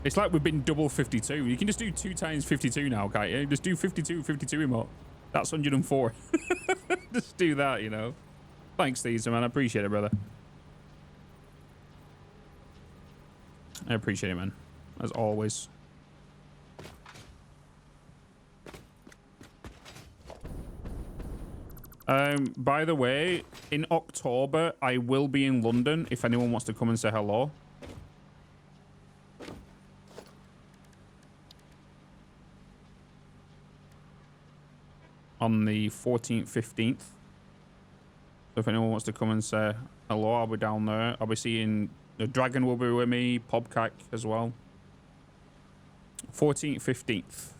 It's like we've been double 52. You can just do 2 times 52 now, can't you? Just do 52 emote. That's 104. Just do that, you know. Thanks, Caesar, man. I appreciate it, brother. I appreciate it, man. As always. By the way, in October, I will be in London if anyone wants to come and say hello. On the 14th, 15th. So if anyone wants to come and say hello, I'll be down there. I'll be seeing the Dragon will be with me, Pobcac as well. 14th, 15th.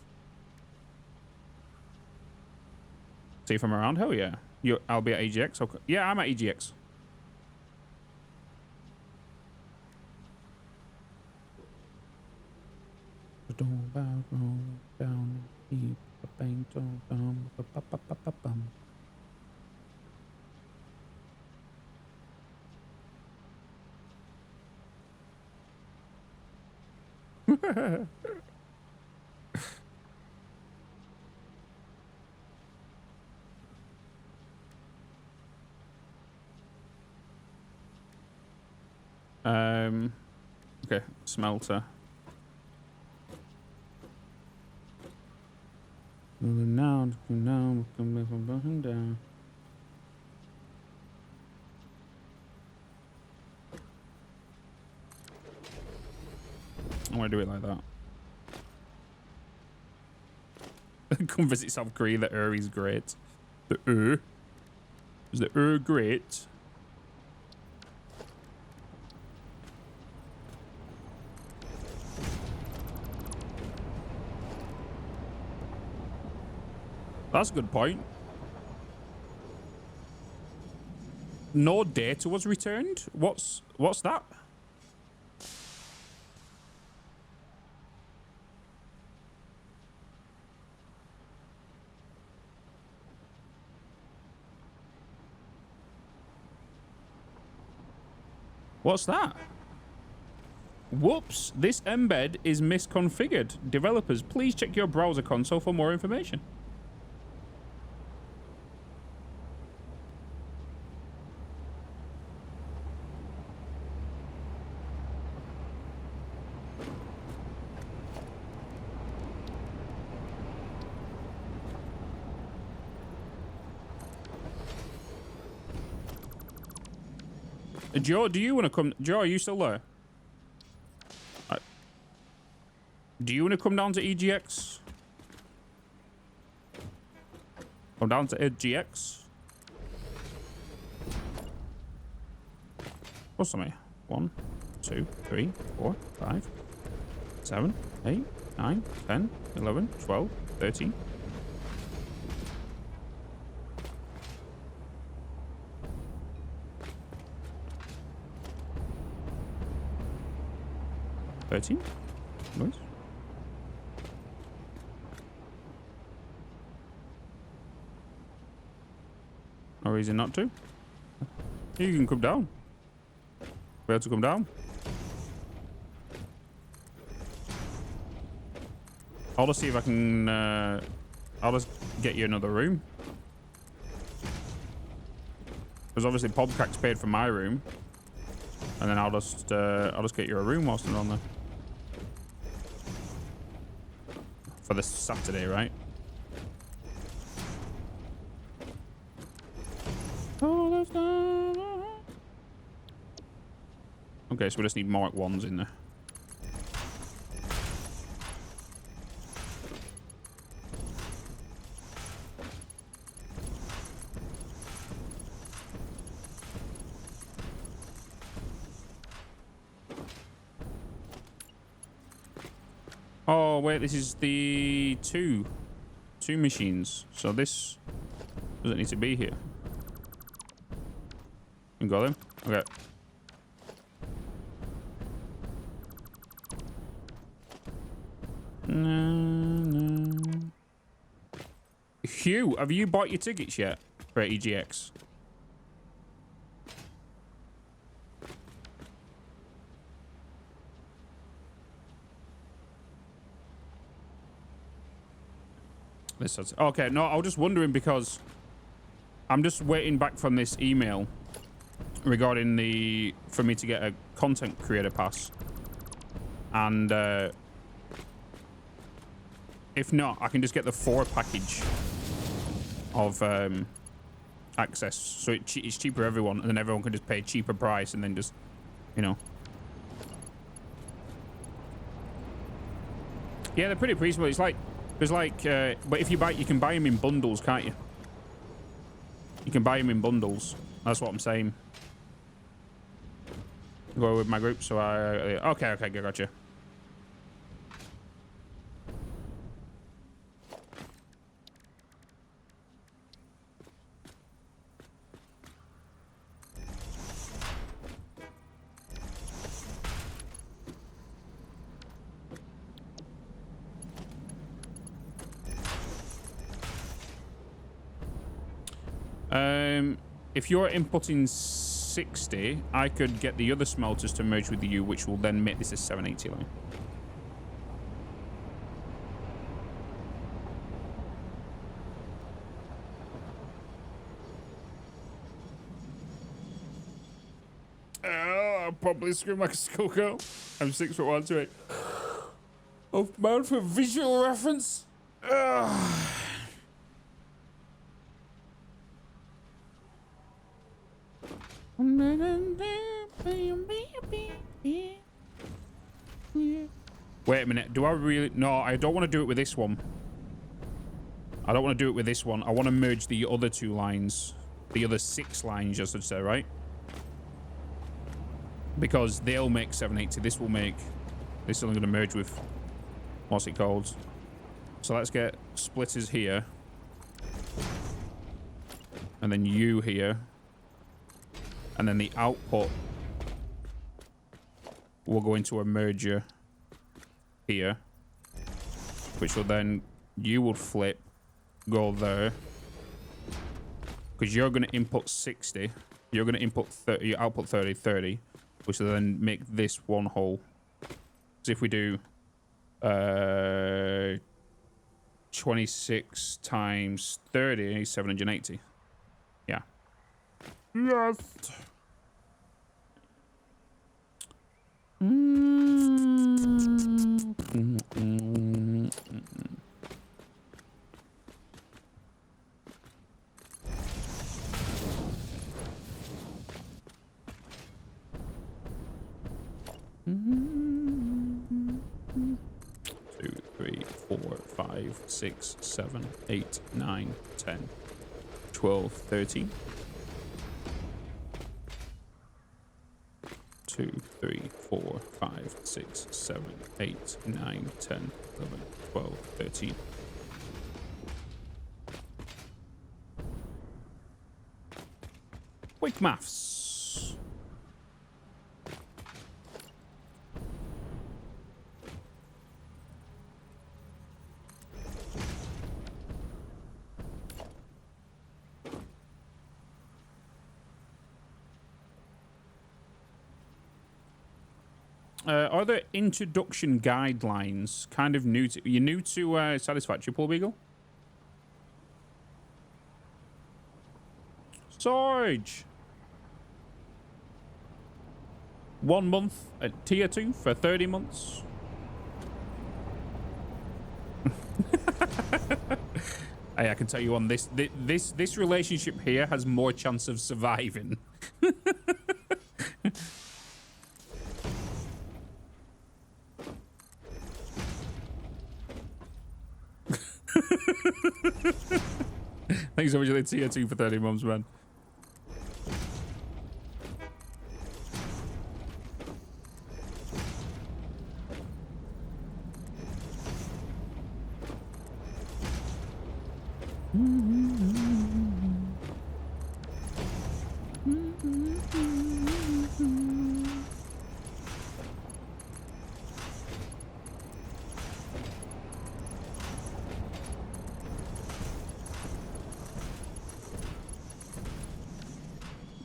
See if I'm around. Hell yeah. I'll be at AGX. Okay. Yeah, I'm at AGX. Okay, smelter. Now, down. I want to do it like that. Come visit South Korea. The is great. The is the great? That's a good point. No data was returned? What's that? What's that? Whoops, this embed is misconfigured. Developers, please check your browser console for more information. Joe, do you want to come? Joe, are you still there? Do you want to come down to EGX? Come down to EGX. What's on here? 1, 2, 3, 4, 5, 7, 8, 9, 10, 11, 12, 13. Nice. No reason not to. You can come down. We have to come down. I'll just see if I can. I'll just get you another room. Because obviously Pobcrack's paid for my room, and then I'll just get you a room whilst I'm on there. For this Saturday, right? Okay, so we just need Mark 1s in there. Oh wait, this is the two machines. So this doesn't need to be here. You got them? Okay. No. Hugh, have you bought your tickets yet for EGX? Okay, no, I was just wondering because I'm just waiting back from this email regarding for me to get a content creator pass, and if not, I can just get the 4 package of access, so it's cheaper for everyone, and then everyone can just pay a cheaper price, and then just, you know. Yeah, they're pretty reasonable. It's like. There's like, but if you can buy them in bundles, can't you? You can buy them in bundles. That's what I'm saying. Go with my group, so okay, gotcha. If you're inputting 60, I could get the other smelters to merge with you, which will then make this a 780 line. I'll probably scream like a schoolgirl. I'm 6'1", of man for visual reference. Wait a minute. Do I really? No, I don't want to do it with this one. I don't want to do it with this one. I want to merge the other 2 lines. The other 6 lines, I should say, right? Because they'll make 780. This will make... This is only going to merge with... What's it called? So let's get splitters here. and then you here. And then the output will go into a merger here, which will then, you would flip, go there. Because you're going to input 60. You're going to input 30, your output 30, 30, which will then make this one whole. So if we do 26 times 30, 780. Yeah. Yes. Two, 3, 4, 5, 6, 7, 8, 9, 10, 12, 13. 2, 3, 4, 5, 6, 7, 8, 9, 10, 11, 12, 13. Quick maths. Are there introduction guidelines kind of new to... You're new to Satisfactory, Paul Beagle? Sarge! 1 month at tier 2 for 30 months. Hey, I can tell you on this relationship here has more chance of surviving. Thanks so much for the tier 2 for 30 months, man.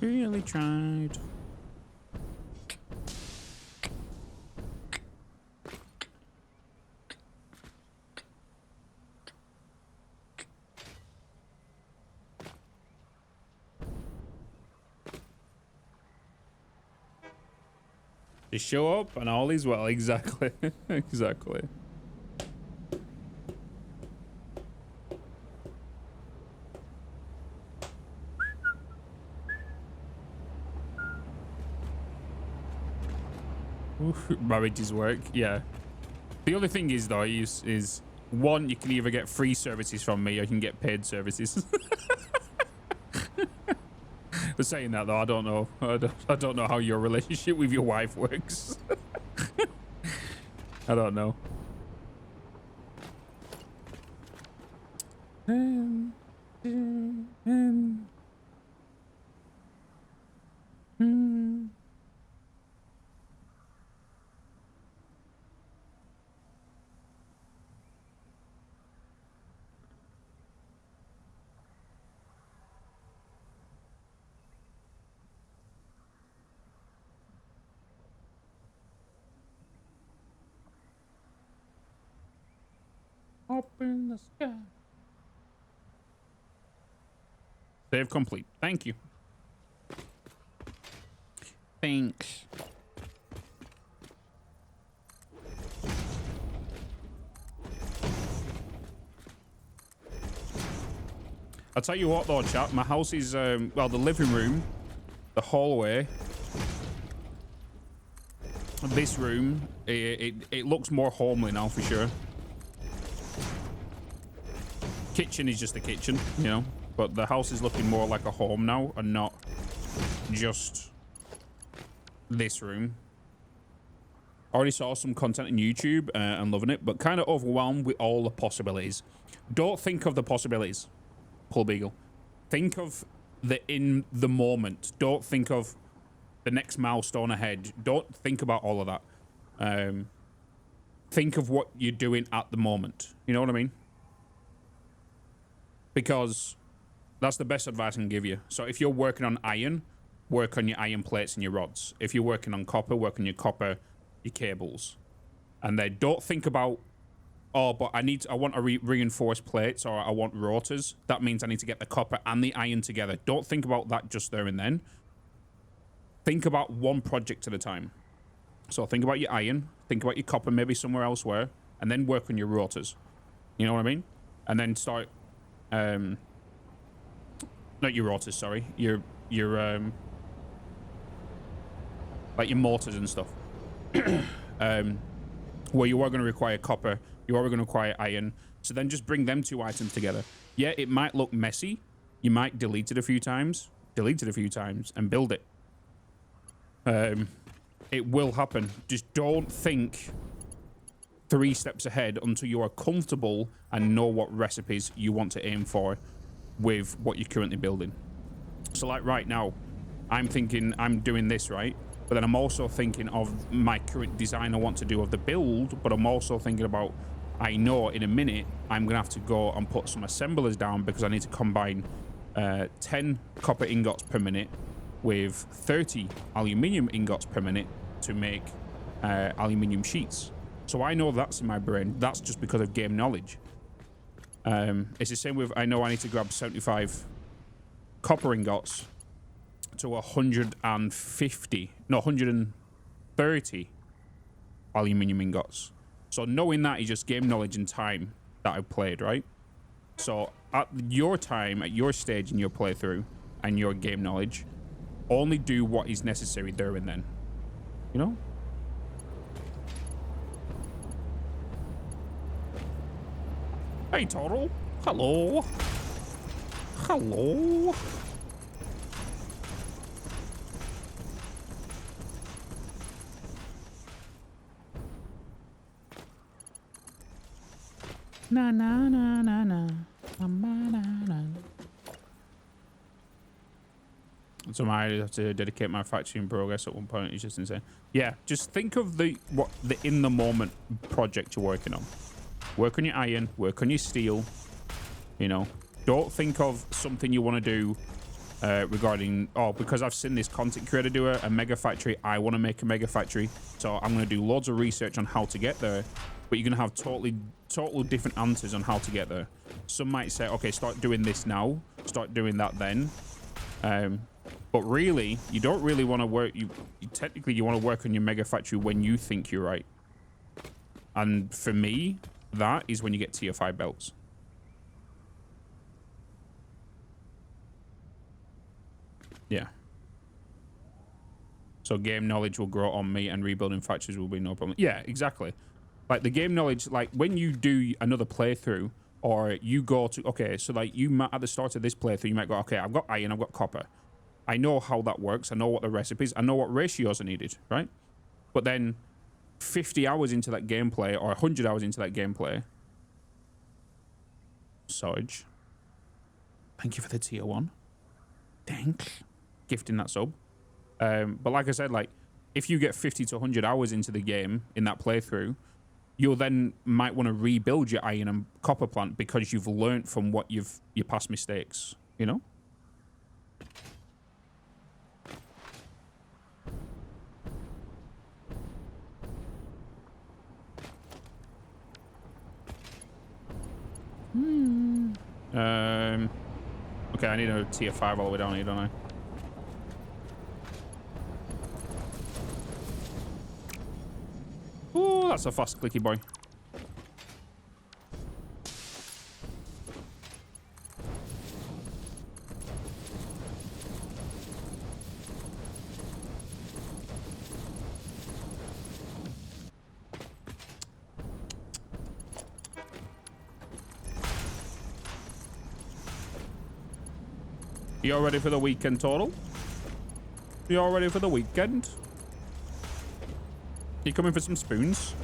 Really tried. Just show up and all is well. Exactly. Exactly. Marriages work, yeah. The other thing is though is one, you can either get free services from me or you can get paid services. But saying that though, I don't know. I don't know how your relationship with your wife works. I don't know. Up in the sky. Save complete. Thank you. Thanks. I'll tell you what though, chat. My house is, well, the living room, the hallway, this room, it looks more homely now for sure. Kitchen is just a kitchen, you know, but the house is looking more like a home now and not just this room. Already saw some content on YouTube and loving it, but kind of overwhelmed with all the possibilities. Don't think of the possibilities, Paul Beagle. Think of in the moment. Don't think of the next milestone ahead. Don't think about all of that. Think of what you're doing at the moment. You know what I mean? Because that's the best advice I can give you. So if you're working on iron, work on your iron plates and your rods. If you're working on copper, work on your copper, your cables. And then don't think about, oh, but I want to reinforce plates, or I want rotors. That means I need to get the copper and the iron together. Don't think about that just there and then. Think about one project at a time. So think about your iron, think about your copper, maybe somewhere elsewhere, and then work on your rotors. You know what I mean? And then start, not your rotors, sorry, your like your motors and stuff. Where you are going to require copper, you are going to require iron. So then just bring them two items together. Yeah, it might look messy. You might delete it a few times, and build it. It will happen. Just don't think 3 steps ahead until you are comfortable and know what recipes you want to aim for with what you're currently building. So like right now, I'm thinking I'm doing this, right? But then I'm also thinking of my current design I want to do of the build, but I'm also thinking about, I know in a minute I'm gonna have to go and put some assemblers down because I need to combine 10 copper ingots per minute with 30 aluminium ingots per minute to make aluminium sheets. So I know that's in my brain. That's just because of game knowledge. It's the same with, I know I need to grab 75 copper ingots to 130 aluminium ingots. So knowing that is just game knowledge and time that I've played, right? So at your time, at your stage in your playthrough and your game knowledge, only do what is necessary there and then. You know? Hey, Total. Hello. Hello. Na na na na na. Na na na. So I have to dedicate my factory in progress at one point. It's just insane. Yeah, just think of the in the moment project you're working on. Work on your iron, work on your steel. You know, don't think of something you want to do regarding, oh, because I've seen this content creator do a mega factory, I want to make a mega factory, so I'm going to do loads of research on how to get there. But you're going to have totally different answers on how to get there. Some might say, okay, start doing this now, start doing that then. But really, you don't really want to work. You technically you want to work on your mega factory when you think you're right. And for me, that is when you get tier 5 belts. Yeah. So game knowledge will grow on me, and rebuilding factories will be no problem. Yeah, exactly. Like the game knowledge, like when you do another playthrough, or you go to, okay, so like you might, at the start of this playthrough, you might go, okay, I've got iron, I've got copper. I know how that works. I know what the recipes, I know what ratios are needed, right? But then 50 hours into that gameplay, or 100 hours into that gameplay, Sarge, thank you for the tier 1. Thanks. Gifting that sub. But like I said, like if you get 50 to 100 hours into the game in that playthrough, you'll then might want to rebuild your iron and copper plant because you've learned from what your past mistakes, you know? Okay, I need a tier 5 all the way down here, don't I? Oh, that's a fast clicky boy. You all ready for the weekend, Total? You all ready for the weekend? You coming for some spoons?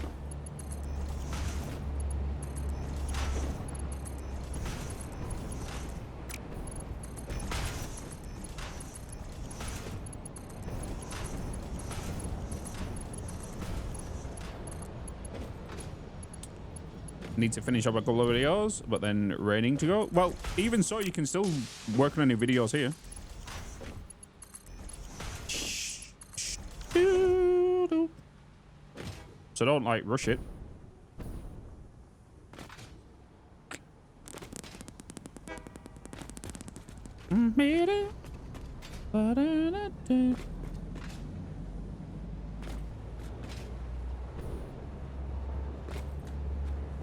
Need to finish up a couple of videos, but then raining to go. Well, even so, you can still work on any videos here. So don't, like, rush it.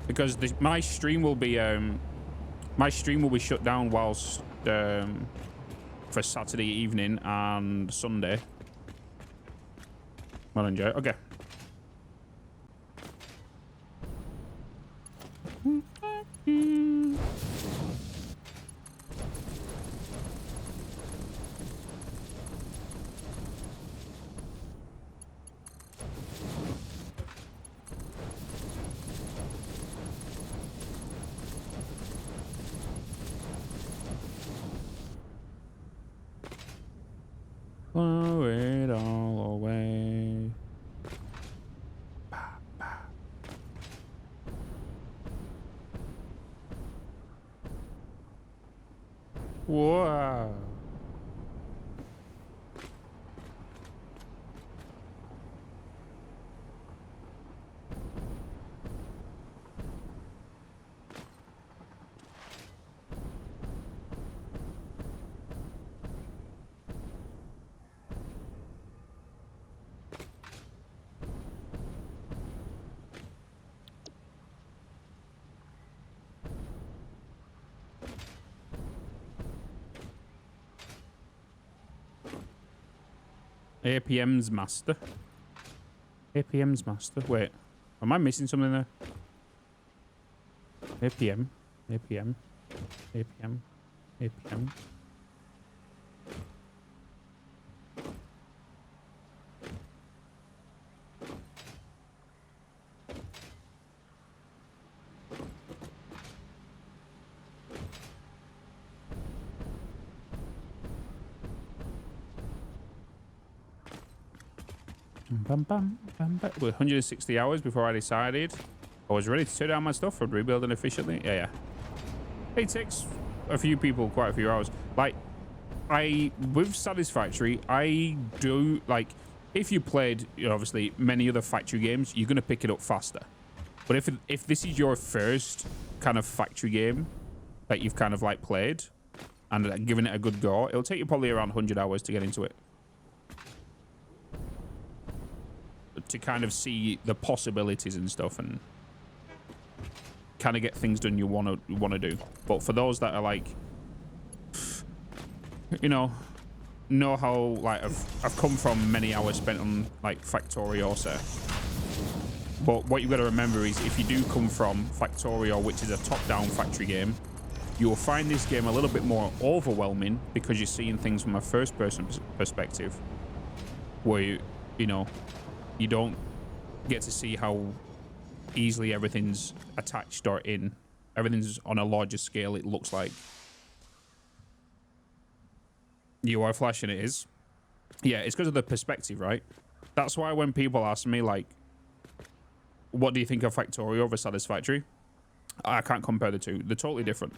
Because my stream will be shut down whilst for Saturday evening and Sunday. Well, enjoy. Okay. Blow it all away. Wow. APM's master. APM's master. Wait, am I missing something there? APM. APM. APM. APM. Bam, bam, bam, bam. 160 hours before I decided I was ready to tear down my stuff for rebuilding efficiently. Yeah. It takes a few people quite a few hours. Like, with Satisfactory, I do, like, if you played, you know, obviously many other factory games, you're going to pick it up faster. But if this is your first kind of factory game that you've kind of like played and given it a good go, it'll take you probably around 100 hours to get into it. To kind of see the possibilities and stuff and kind of get things done you want to do. But for those that are like, you know how like I've come from many hours spent on like Factorio, Corsair. But what you've got to remember is if you do come from Factorio, which is a top-down factory game, you'll find this game a little bit more overwhelming because you're seeing things from a first-person perspective, where you know, you don't get to see how easily everything's attached or in. Everything's on a larger scale, it looks like. You are flashing, it is. Yeah, it's because of the perspective, right? That's why when people ask me, like, what do you think of Factorio over Satisfactory? I can't compare the two. They're totally different.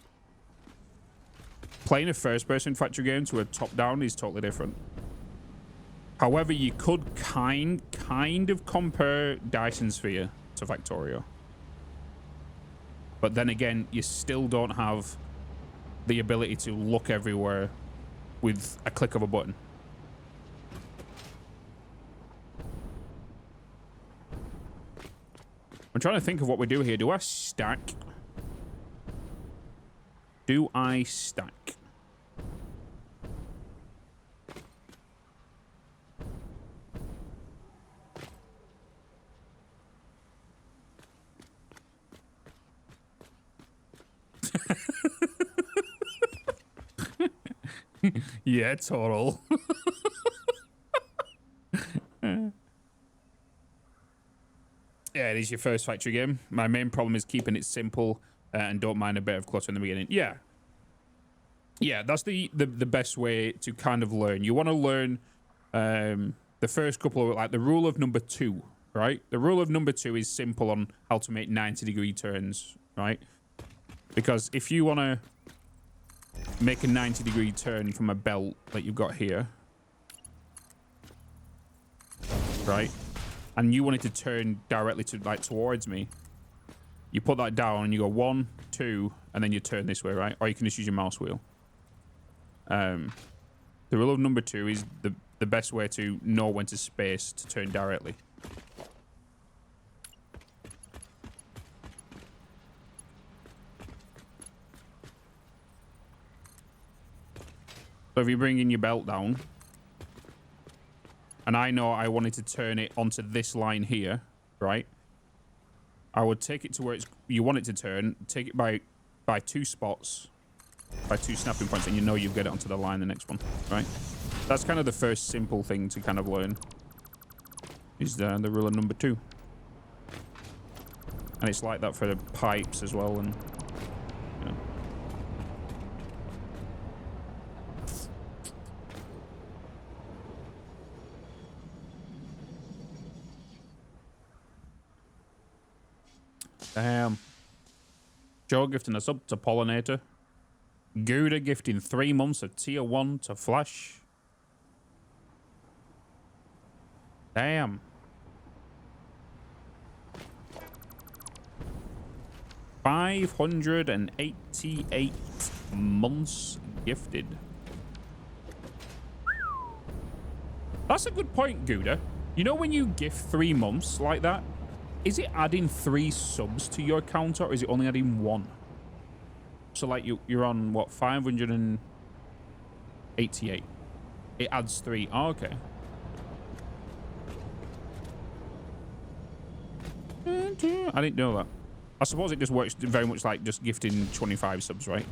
Playing a first-person factory game to a top-down is totally different. However, you could kind of compare Dyson Sphere to Factorio. But then again, you still don't have the ability to look everywhere with a click of a button. I'm trying to think of what we do here. Do I stack? Do I stack? Yeah, total. Yeah, it is your first factory game. My main problem is keeping it simple and don't mind a bit of clutter in the beginning. Yeah. Yeah, that's the best way to kind of learn. You want to learn the first couple of, like, the rule of number 2 right? The rule of number 2 is simple on how to make 90-degree turns, right? Because if you want to make a 90-degree turn from a belt that you've got here, right? And you want it to turn directly to like towards me, you put that down and you go 1, 2, and then you turn this way, right? Or you can just use your mouse wheel. The rule of number 2 is the best way to know when to space to turn directly. So if you bring in your belt down, and I know I wanted to turn it onto this line here, right? I would take it to where you want it to turn, take it by 2 spots, by 2 snapping points, and you know you'll get it onto the line the next one, right? That's kind of the first simple thing to kind of learn, is the rule of number 2. And it's like that for the pipes as well, and you know. Damn. Joe gifting us up to Pollinator. Gouda gifting 3 months of tier 1 to Flash. Damn. 588 months gifted. That's a good point, Gouda. You know when you gift 3 months like that, is it adding 3 subs to your counter, or is it only adding 1? So like you're on what, 588. It adds 3. Oh, okay. I didn't know that. I suppose it just works very much like just gifting 25 subs, right?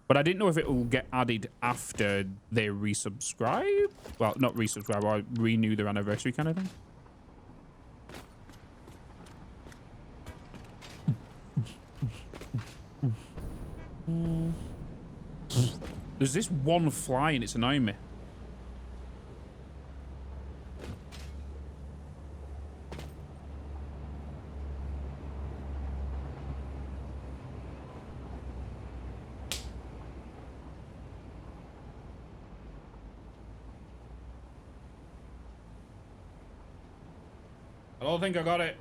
But I didn't know if it will get added after they resubscribe. Well, not resubscribe, or renew their anniversary kind of thing. There's this one fly and it's annoying me. I don't think I got it.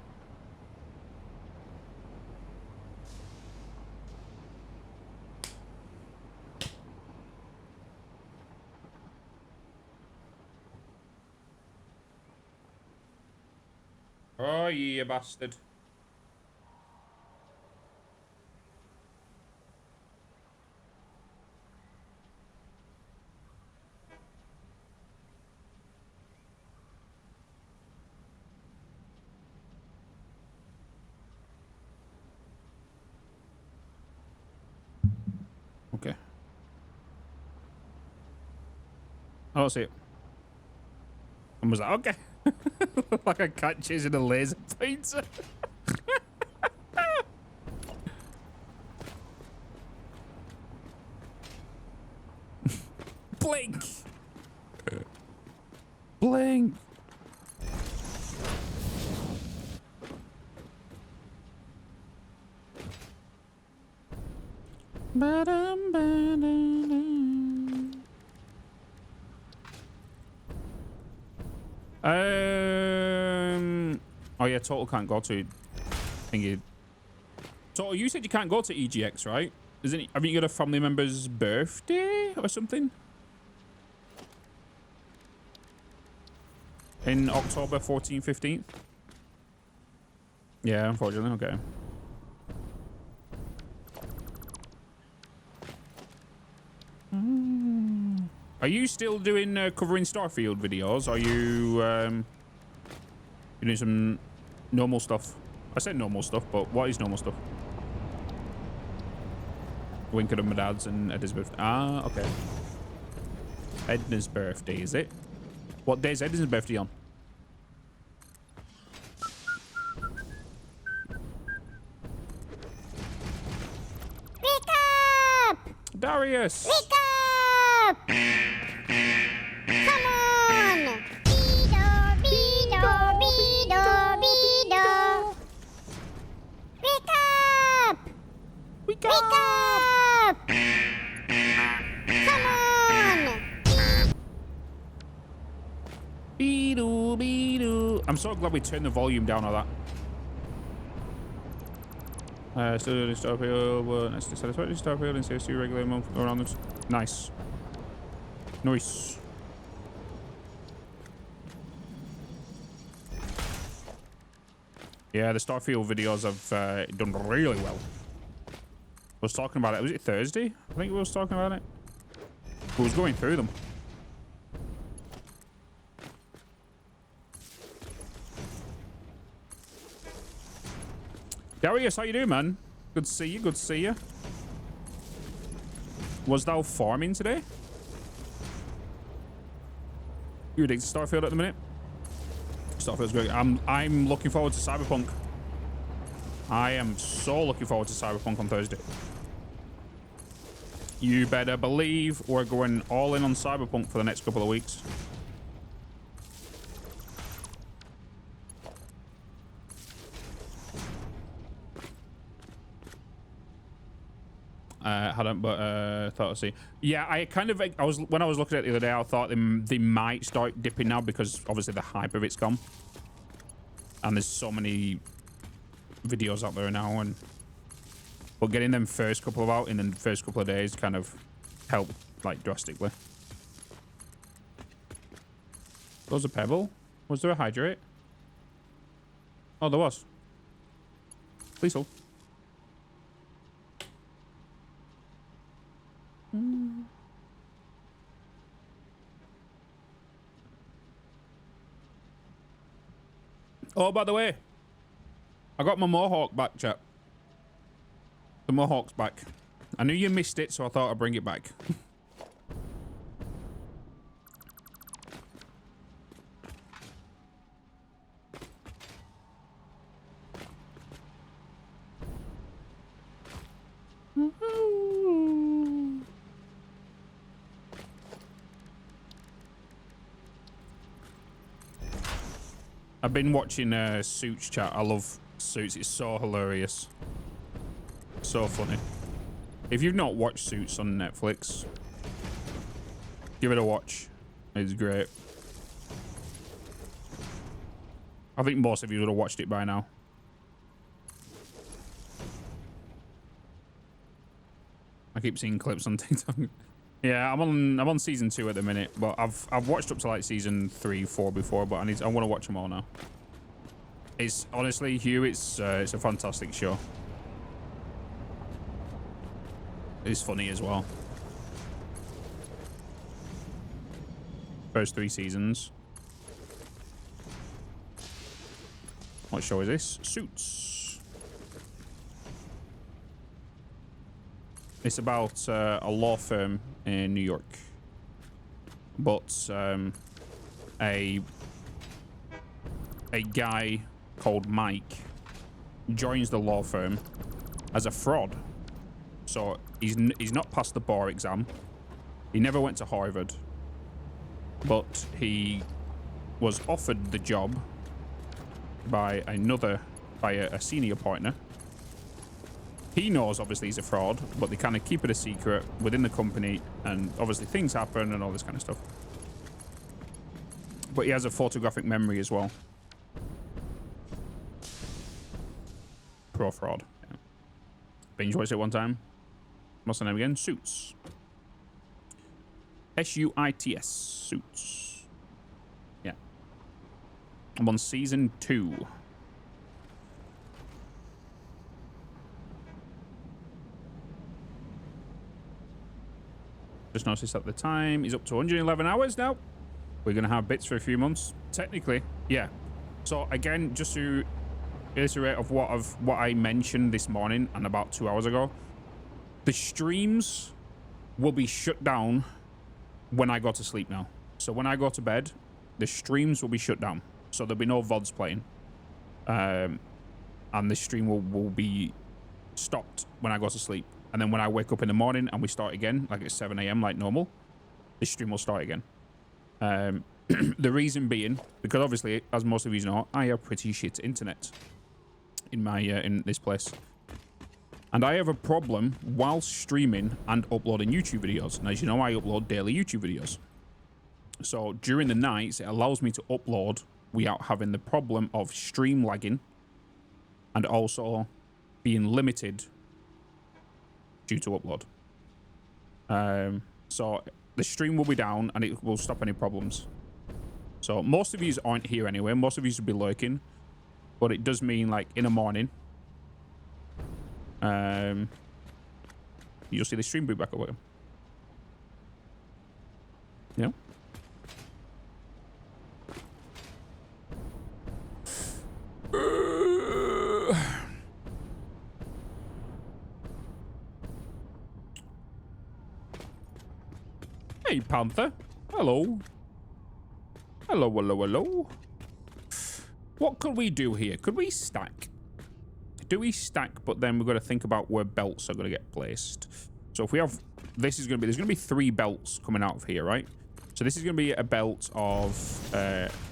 Oh, you bastard. Okay. I don't see it. I was like, okay. Like a cat chasing a laser pointer. Blink. Blink. Oh yeah, Total can't go to thingy. Total, you said you can't go to EGX, right? Isn't it? Haven't you got a family member's birthday or something? In October 14th, 15th? Yeah, unfortunately, okay. Are you still doing covering Starfield videos? Are you doing some normal stuff? I said normal stuff, but what is normal stuff? Winking at my dad's and Edna's birthday. Ah, okay. Edna's birthday, is it? What day is Edna's birthday on? Wake up! Darius! Wake up! Come on! Beedle, I'm so glad we turned the volume down on that. Still doing Starfield, but next to Satisfactory Starfield and CS2 regular month around this. Nice. Nice. Yeah, the Starfield videos have done really well. I was talking about it. Was it Thursday? I think we was talking about it. We was going through them. Darius, how you doing, man? Good to see you. Good to see you. Was thou farming today? You addicted to Starfield at the minute? Starfield's great. I'm looking forward to Cyberpunk. I am so looking forward to Cyberpunk on Thursday. You better believe we're going all in on Cyberpunk for the next couple of weeks. Thought I'd see. Yeah, I was when I was looking at it the other day, I thought they might start dipping now because obviously the hype of it's gone, and there's so many videos out there now, but getting them first couple of out in the first couple of days kind of helped like drastically. Was a pebble? Was there a hydrate? Oh, there was. Please hold. Oh, by the way, I got my Mohawk back, chat. The Mohawk's back. I knew you missed it, so I thought I'd bring it back. I've been watching Suits, chat. I love Suits. It's so hilarious. So funny. If you've not watched Suits on Netflix, give it a watch. It's great. I think most of you would have watched it by now. I keep seeing clips on TikTok. Yeah, I'm on season 2 at the minute, but I've watched up to like season 3, 4 before, but I want to watch them all now. It's honestly, Hugh, it's a fantastic show. It's funny as well. First 3 seasons. What show is this? Suits. It's about a law firm in New York, but a guy called Mike joins the law firm as a fraud. So he's not passed the bar exam. He never went to Harvard, but he was offered the job by a senior partner. He knows obviously he's a fraud, but they kind of keep it a secret within the company, and obviously things happen and all this kind of stuff. But he has a photographic memory as well. Pro fraud. Yeah. Binge watched it one time. What's the name again? Suits. S-U-I-T-S. Suits. Yeah. I'm on season 2. Just noticed at the time he's up to 111 hours now. We're going to have Bitz for a few months. Technically, yeah. So again, just to illustrate of what I mentioned this morning and about 2 hours ago, the streams will be shut down when I go to sleep now. So when I go to bed, the streams will be shut down. So there'll be no VODs playing. And the stream will be stopped when I go to sleep. And then when I wake up in the morning and we start again, like at 7 a.m. like normal, the stream will start again. The reason being, because obviously, as most of you know, I have pretty shit internet in my in this place. And I have a problem while streaming and uploading YouTube videos. And as you know, I upload daily YouTube videos. So during the nights, it allows me to upload without having the problem of stream lagging and also being limited due to upload. So the stream will be down and it will stop any problems. So most of you aren't here anyway. Most of you will be lurking, but it does mean like in the morning, you'll see the stream boot back up. Yeah. Hey, Panther. Hello. Hello, hello, hello. What could we do here? Could we stack? Do we stack, but then we've got to think about where belts are going to get placed. So if we have, this is going to be, there's going to be 3 belts coming out of here, right? So this is going to be a belt of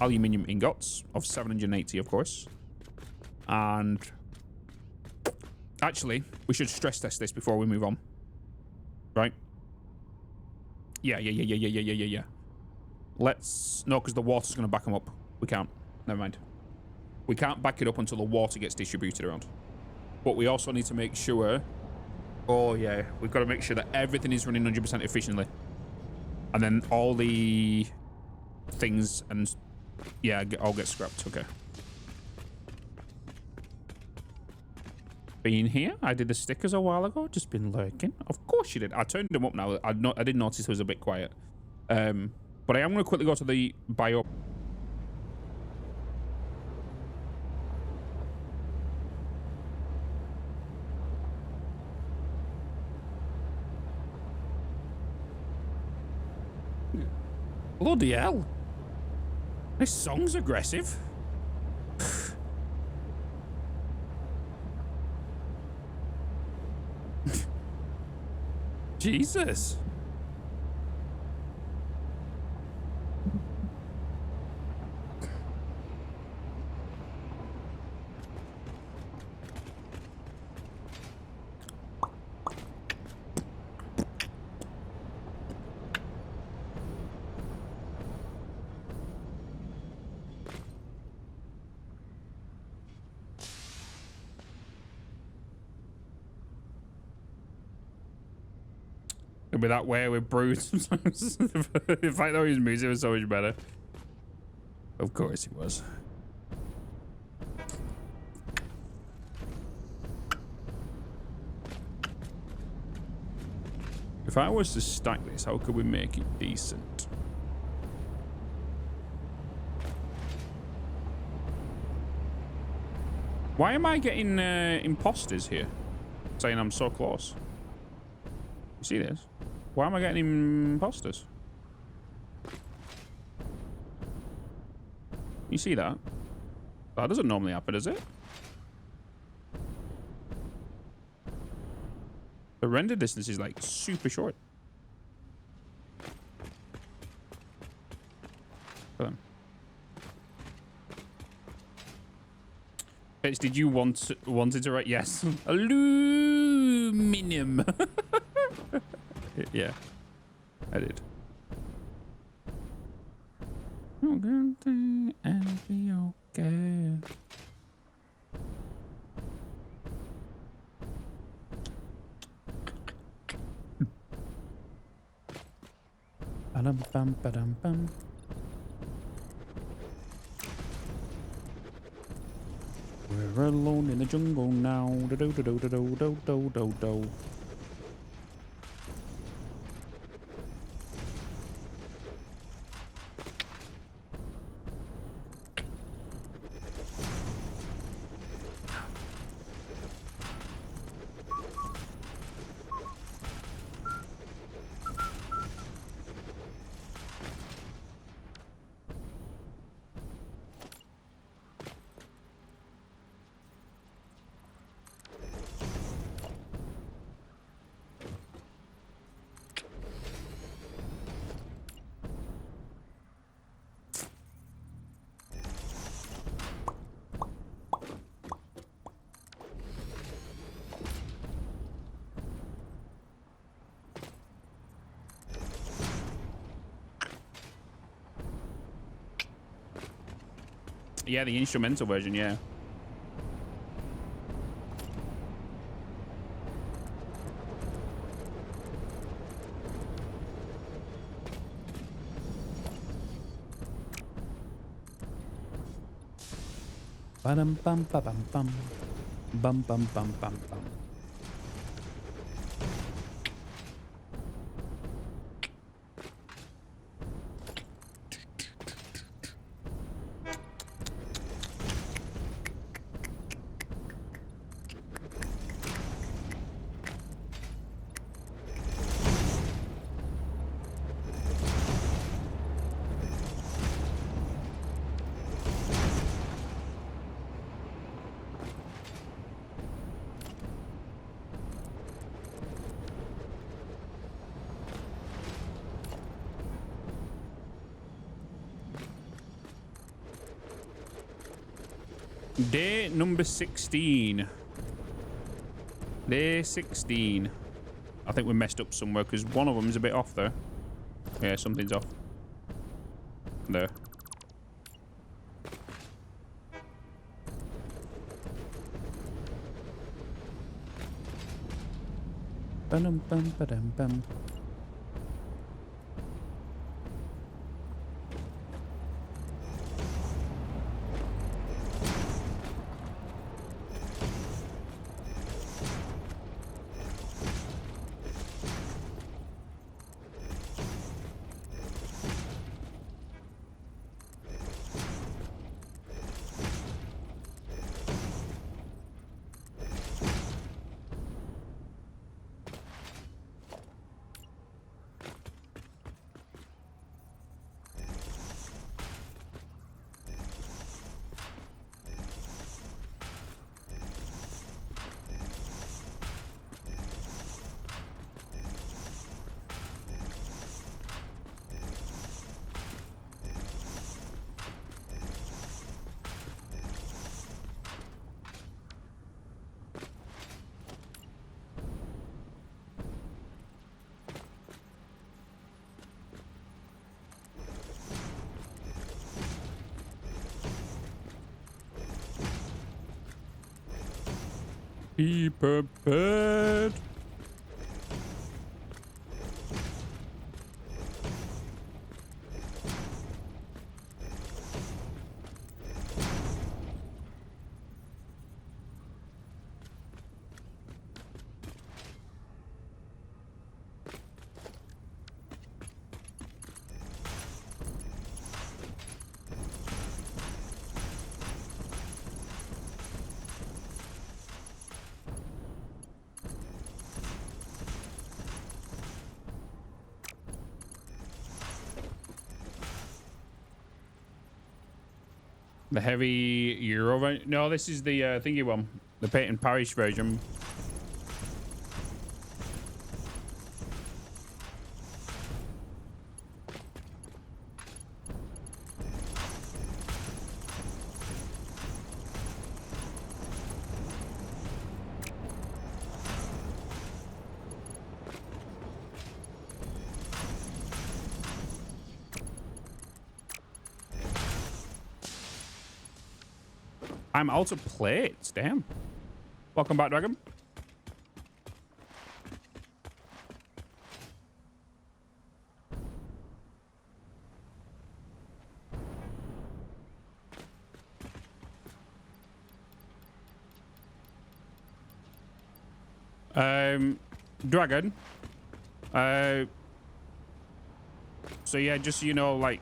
aluminium ingots of 780, of course. And actually, we should stress test this before we move on. Right? Yeah. Let's... No, because the water's going to back them up. We can't. Never mind. We can't back it up until the water gets distributed around. But we also need to make sure... Oh, yeah. We've got to make sure that everything is running 100% efficiently. And then all the things and... Yeah, all get scrapped. Okay. Been here? I did the stickers a while ago. Just been lurking. Of course you did. I turned them up now. I did notice it was a bit quiet. But I am going to quickly go to the bio... Bloody hell. This song's aggressive. Jesus. It'll be that way with Bruce sometimes. If I know his music was so much better. Of course it was. If I was to stack this, how could we make it decent? Why am I getting imposters here? Saying I'm so close. You see this? Why am I getting imposters? You see that? That doesn't normally happen, does it? The render distance is like super short. Bitch, did you wanted to write yes? Aluminum. Yeah, I did. And be okay. Ba-dum-bum. We're alone in the jungle now. Do-do-do-do-do-do-do-do-do. Yeah, the instrumental version, yeah. Bum bum bum bum bum bum bum bum bum. Day number 16. Day 16. I think we messed up somewhere because one of them is a bit off there. Yeah, something's off. There. Bum bum bum bum. Be prepared. The heavy Euro. No, this is the thingy one. The Peyton Parish version. I'm out of plates. Damn. Welcome back, Dragon. Dragon. So yeah, just so you know, like,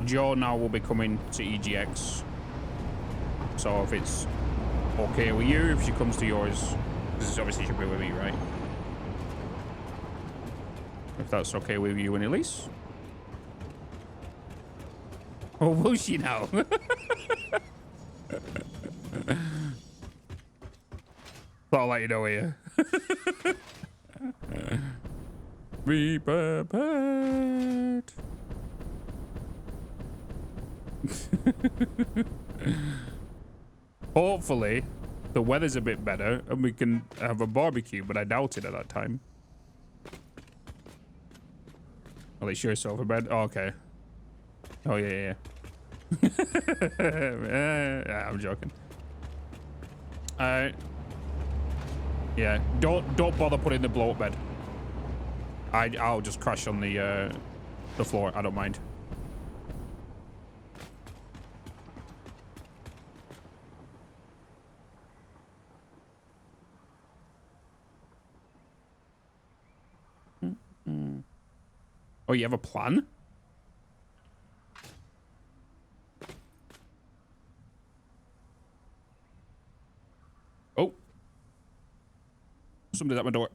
Joe now will be coming to EGX. So if it's okay with you, if she comes to yours, this obviously should be with me, right? If that's okay with you and Elise. Oh, will she now? Thought I'll let you know here. Be prepared. Hopefully, the weather's a bit better and we can have a barbecue, but I doubt it at that time. At least you're yourself a bed. Oh, okay. Oh, yeah, yeah. Yeah, I'm joking. Yeah, don't bother putting the blow up bed. I'll just crash on the floor. I don't mind. Oh, you have a plan? Oh. Somebody's at my door.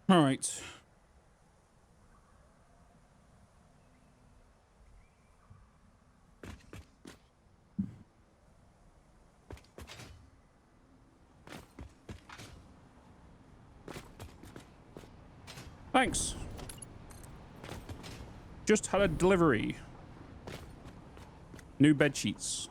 All right. Thanks. Just had a delivery. New bed sheets.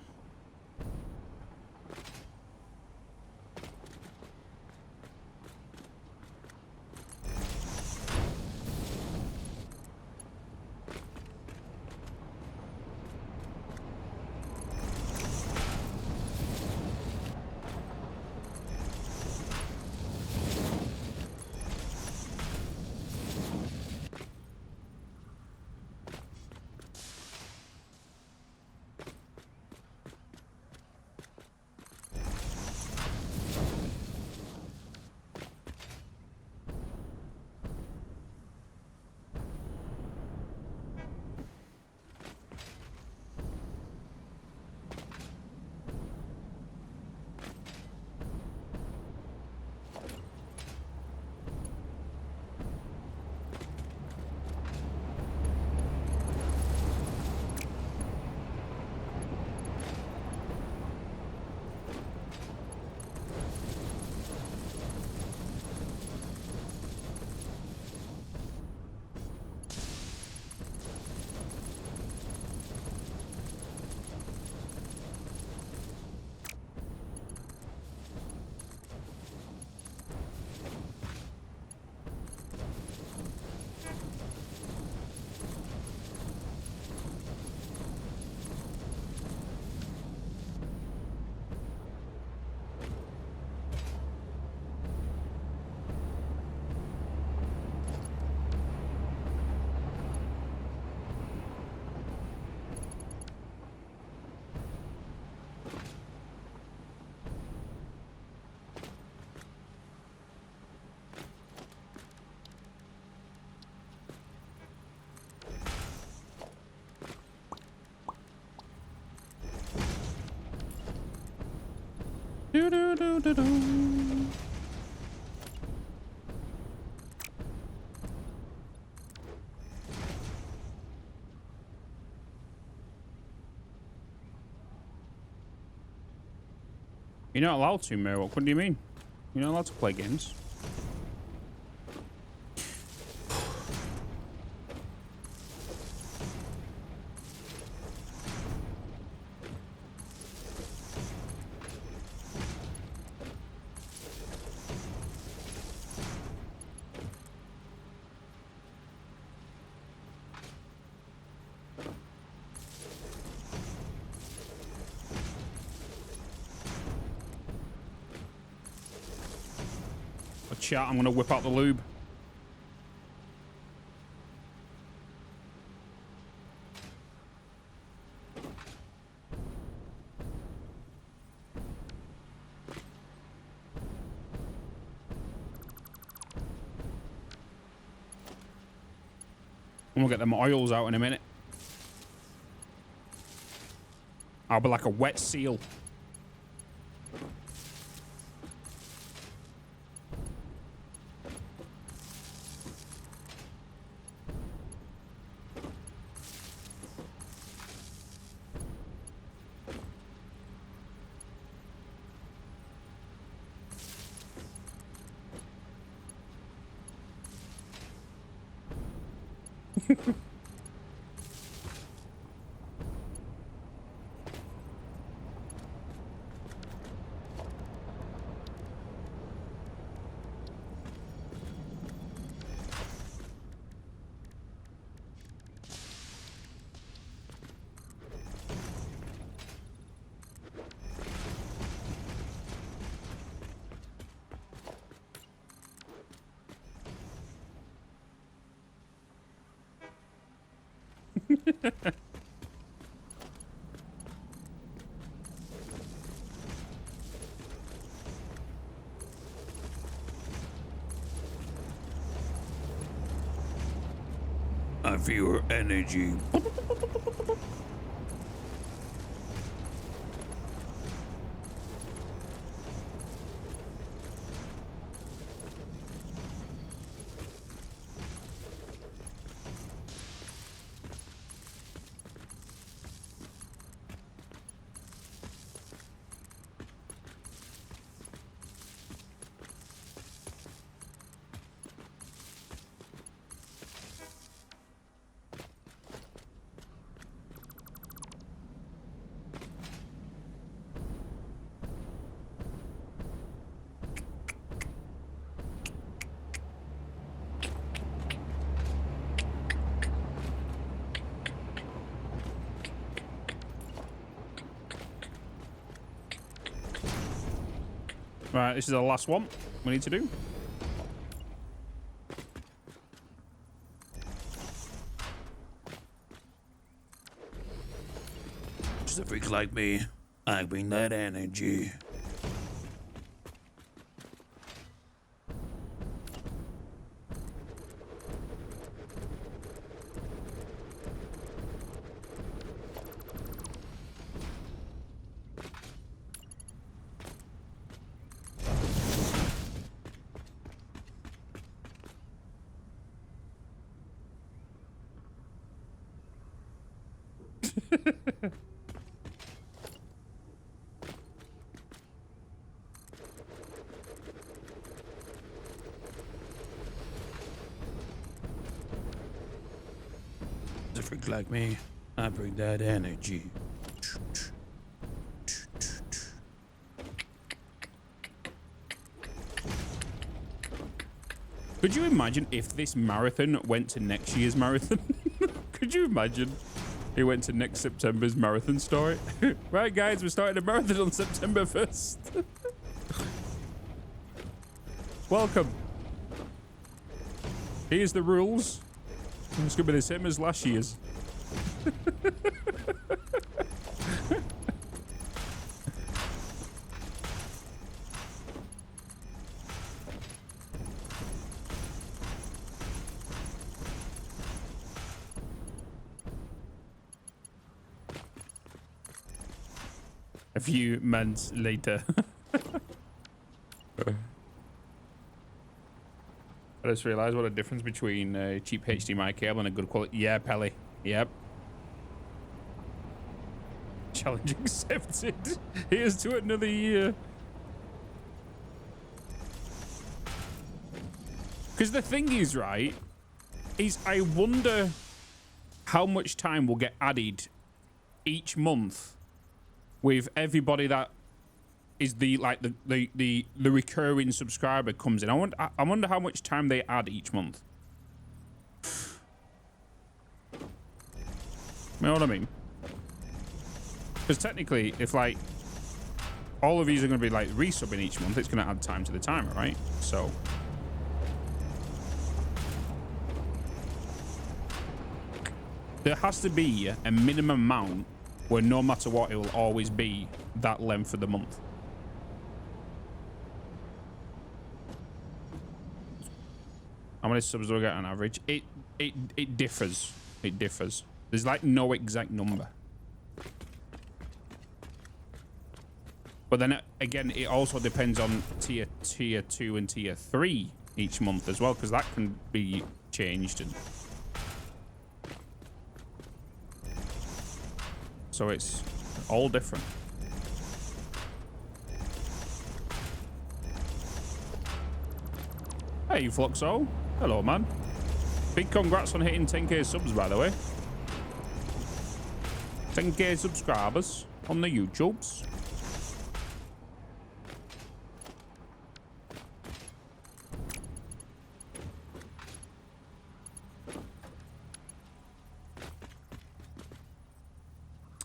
Do do do do do. You're not allowed to, Miro. What do you mean? You're not allowed to play games. Chat, I'm gonna whip out the lube. And we'll get them oils out in a minute. I'll be like a wet seal. I feel your energy. Right, this is the last one we need to do. Just a freak like me, I bring that energy. A freak like me, I bring that energy. Could you imagine if this marathon went to next year's marathon? Could you imagine it went to next September's marathon start? Right, guys, we're starting a marathon on September 1st. Welcome. Here's the rules. It's going to be the same as last year's. A few months later. I just realised what a difference between a cheap HDMI cable and a good quality. Yeah, Pelly. Yep. Challenge accepted. Here's to another year. Because the thing is, right, is I wonder how much time will get added each month with everybody that is the recurring subscriber comes in. I wonder how much time they add each month. You know what I mean? Because technically, if like all of these are going to be like resubbing each month, it's going to add time to the timer, right? So there has to be a minimum amount where no matter what, it will always be that length of the month. How many subs do I get on average? It differs. It differs. There's like no exact number. But then again, it also depends on tier 2 and tier 3 each month as well, because that can be changed. And so it's all different. Hey, Fluxo. Hello, man. Big congrats on hitting 10k subs, by the way. 10k subscribers on the YouTubes.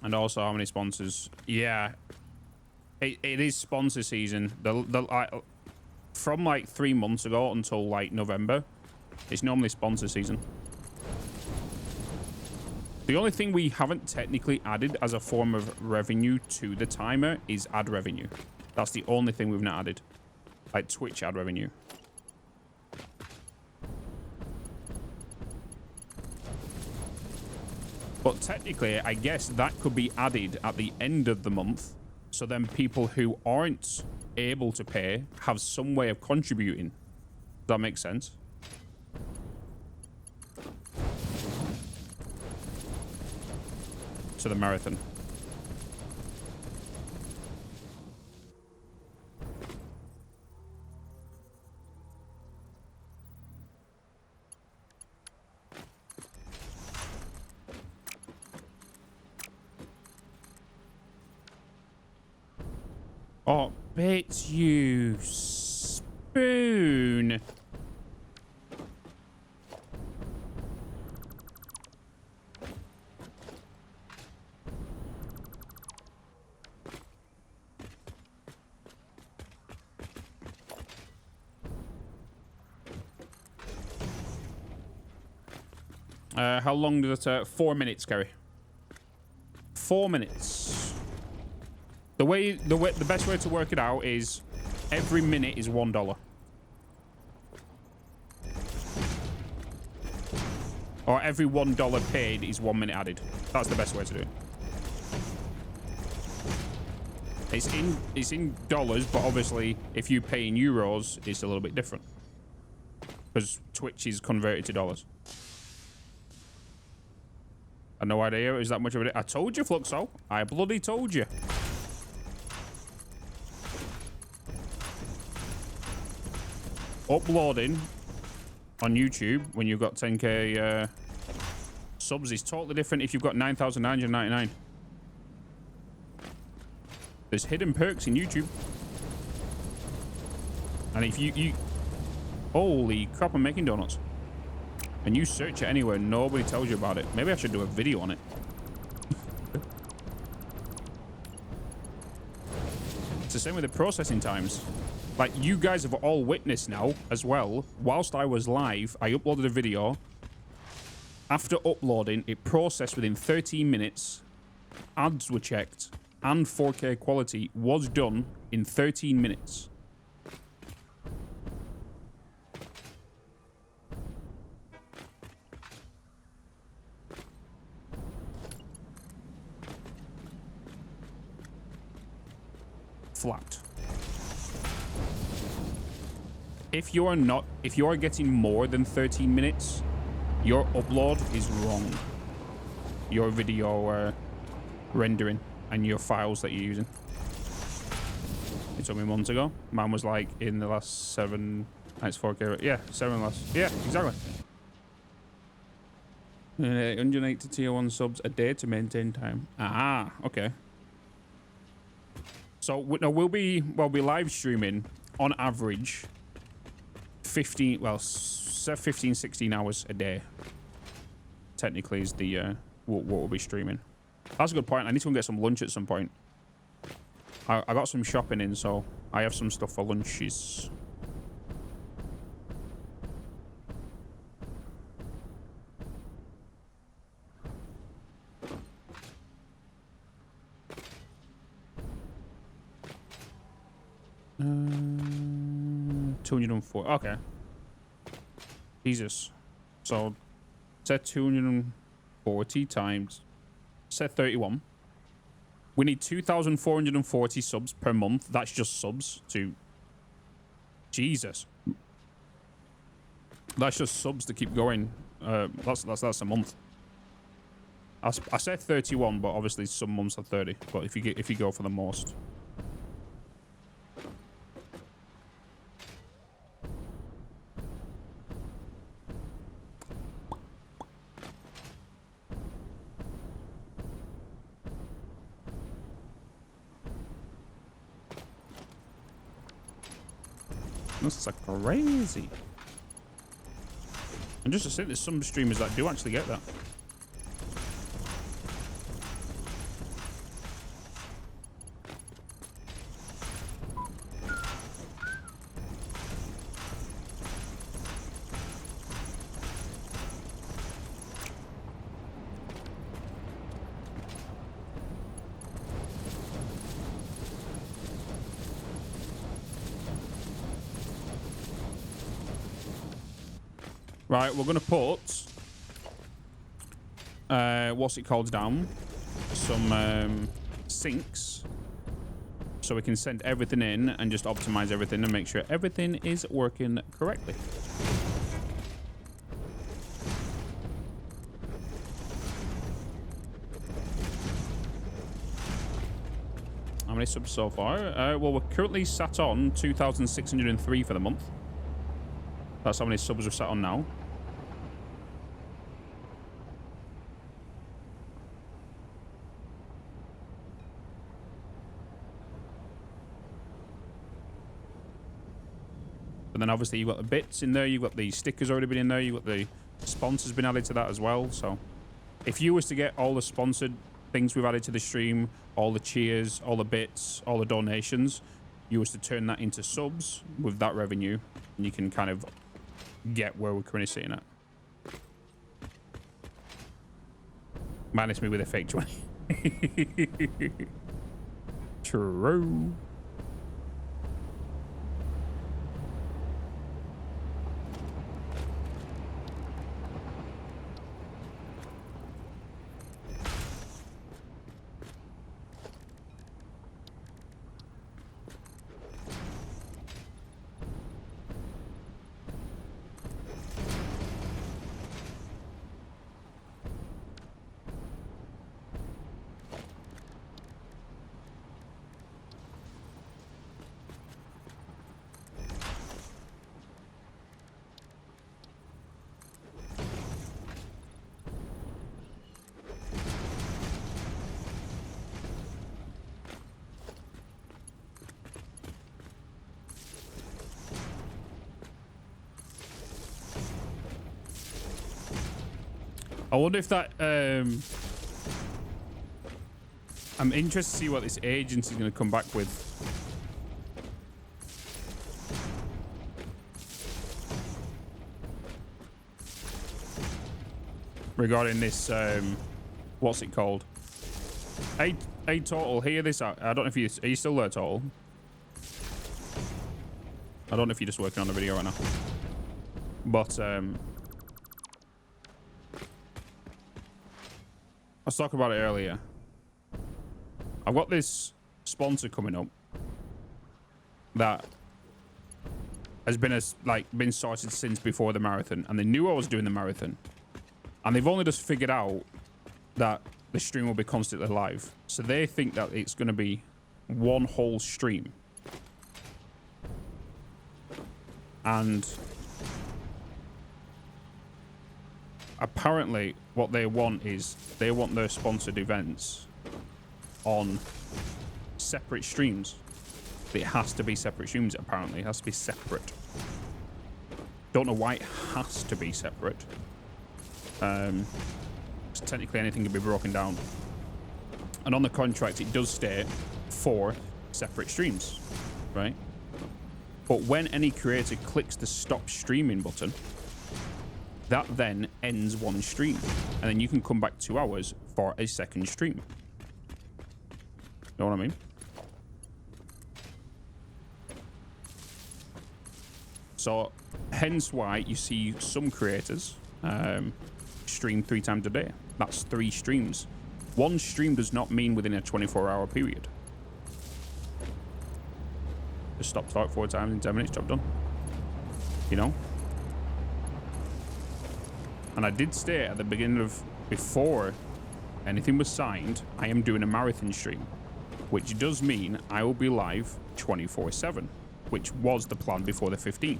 And also, how many sponsors? Yeah, it is sponsor season. From like 3 months ago until like November, it's normally sponsor season. The only thing we haven't technically added as a form of revenue to the timer is ad revenue. That's the only thing we've not added, like Twitch ad revenue. But technically, I guess that could be added at the end of the month, so then people who aren't able to pay have some way of contributing. Does that make sense? To the marathon. Oh, Bitz, you spoon. How long does it? 4 minutes, Kerry. 4 minutes. The best way to work it out is every minute is $1. Or every $1 paid is 1 minute added. That's the best way to do it. It's in dollars, but obviously if you pay in euros, it's a little bit different. Because Twitch is converted to dollars. I had no idea it was that much of it. I told you, Fluxo. I bloody told you. Uploading on YouTube when you've got 10k subs is totally different if you've got 9,999. There's hidden perks in YouTube. And if you holy crap, I'm making donuts. And you search it anywhere, nobody tells you about it. Maybe I should do a video on it. It's the same with the processing times. Like, you guys have all witnessed now as well. Whilst I was live, I uploaded a video. After uploading, it processed within 13 minutes. Ads were checked. And 4K quality was done in 13 minutes. Flat. If you are getting more than 13 minutes, your upload is wrong. Your video rendering and your files that you're using. It took me months ago. Mine was like in the last 7. It's 4K. Yeah, 7 last. Yeah, exactly. 180 tier 1 subs a day to maintain time. Ah, okay. So no, we'll be live streaming on average 15, 16 hours a day. Technically is the what we'll be streaming. That's a good point. I need to go and get some lunch at some point. I got some shopping in, so I have some stuff for lunches. $204. Okay. Jesus. So set 240 times set 31. We need 2,440 subs per month. That's just subs to Jesus. That's just subs to keep going. That's a month. I said 31, but obviously some months are 30. But if you go for the most. That's like crazy. And just to say, there's some streamers that do actually get that. Right, we're going to put, what's it called down? Some sinks. So we can send everything in and just optimize everything and make sure everything is working correctly. How many subs so far? Well, we're currently sat on 2,603 for the month. That's how many subs we're sat on now. And then obviously you've got the bits in there, you've got the stickers already been in there, you've got the sponsors been added to that as well. So if you was to get all the sponsored things we've added to the stream, all the cheers, all the bits, all the donations, you was to turn that into subs with that revenue, and you can kind of get where we're currently sitting at. Minus me with a fake 20. True. I wonder if that I'm interested to see what this agency is going to come back with. Regarding this what's it called? Hey Total, hear this out. I don't know if you are you still there, Total? I don't know if you're just working on the video right now. But I was talking about it earlier. I've got this sponsor coming up that has been been sorted since before the marathon, and they knew I was doing the marathon, and they've only just figured out that the stream will be constantly live, so they think that it's going to be one whole stream. And apparently what they want is they want their sponsored events on separate streams. It has to be separate streams, apparently. It has to be separate. Don't know why it has to be separate. Technically anything can be broken down. And on the contract it does state 4 separate streams, right? But when any creator clicks the stop streaming button, that then ends one stream, and then you can come back 2 hours for a second stream. Know what I mean? So hence why you see some creators stream 3 times a day. That's 3 streams. 1 stream does not mean within a 24-hour period. Just stop start 4 times in 10 minutes, job done. You know? And I did state at the beginning of, before anything was signed, I am doing a marathon stream, which does mean I will be live 24/7, which was the plan before the 15th.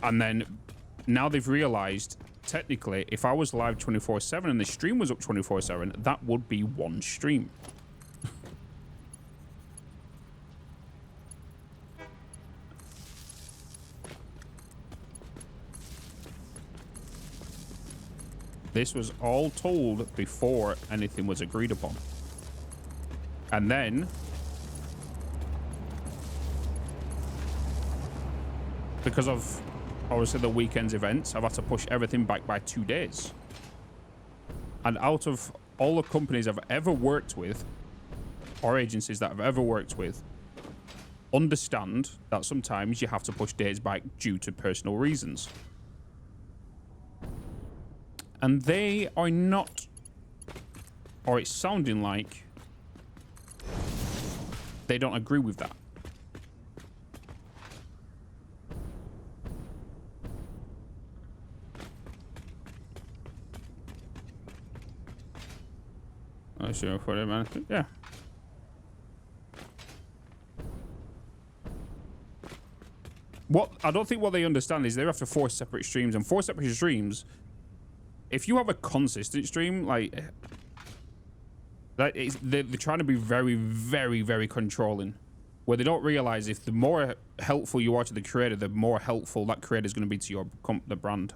And then now they've realized, technically, if I was live 24/7 and the stream was up 24/7, that would be 1 stream. This was all told before anything was agreed upon. And then, because of obviously the weekend's events, I've had to push everything back by 2 days. And out of all the companies I've ever worked with, or agencies that I've ever worked with, understand that sometimes you have to push days back due to personal reasons. And they are not, or it's sounding like they don't agree with that. I sure for it, man. Yeah. What I don't think what they understand is they're after 4 separate streams, and 4 separate streams. If you have a consistent stream, like that, they're trying to be very, very, very controlling. Where they don't realize if the more helpful you are to the creator, the more helpful that creator is going to be to the brand.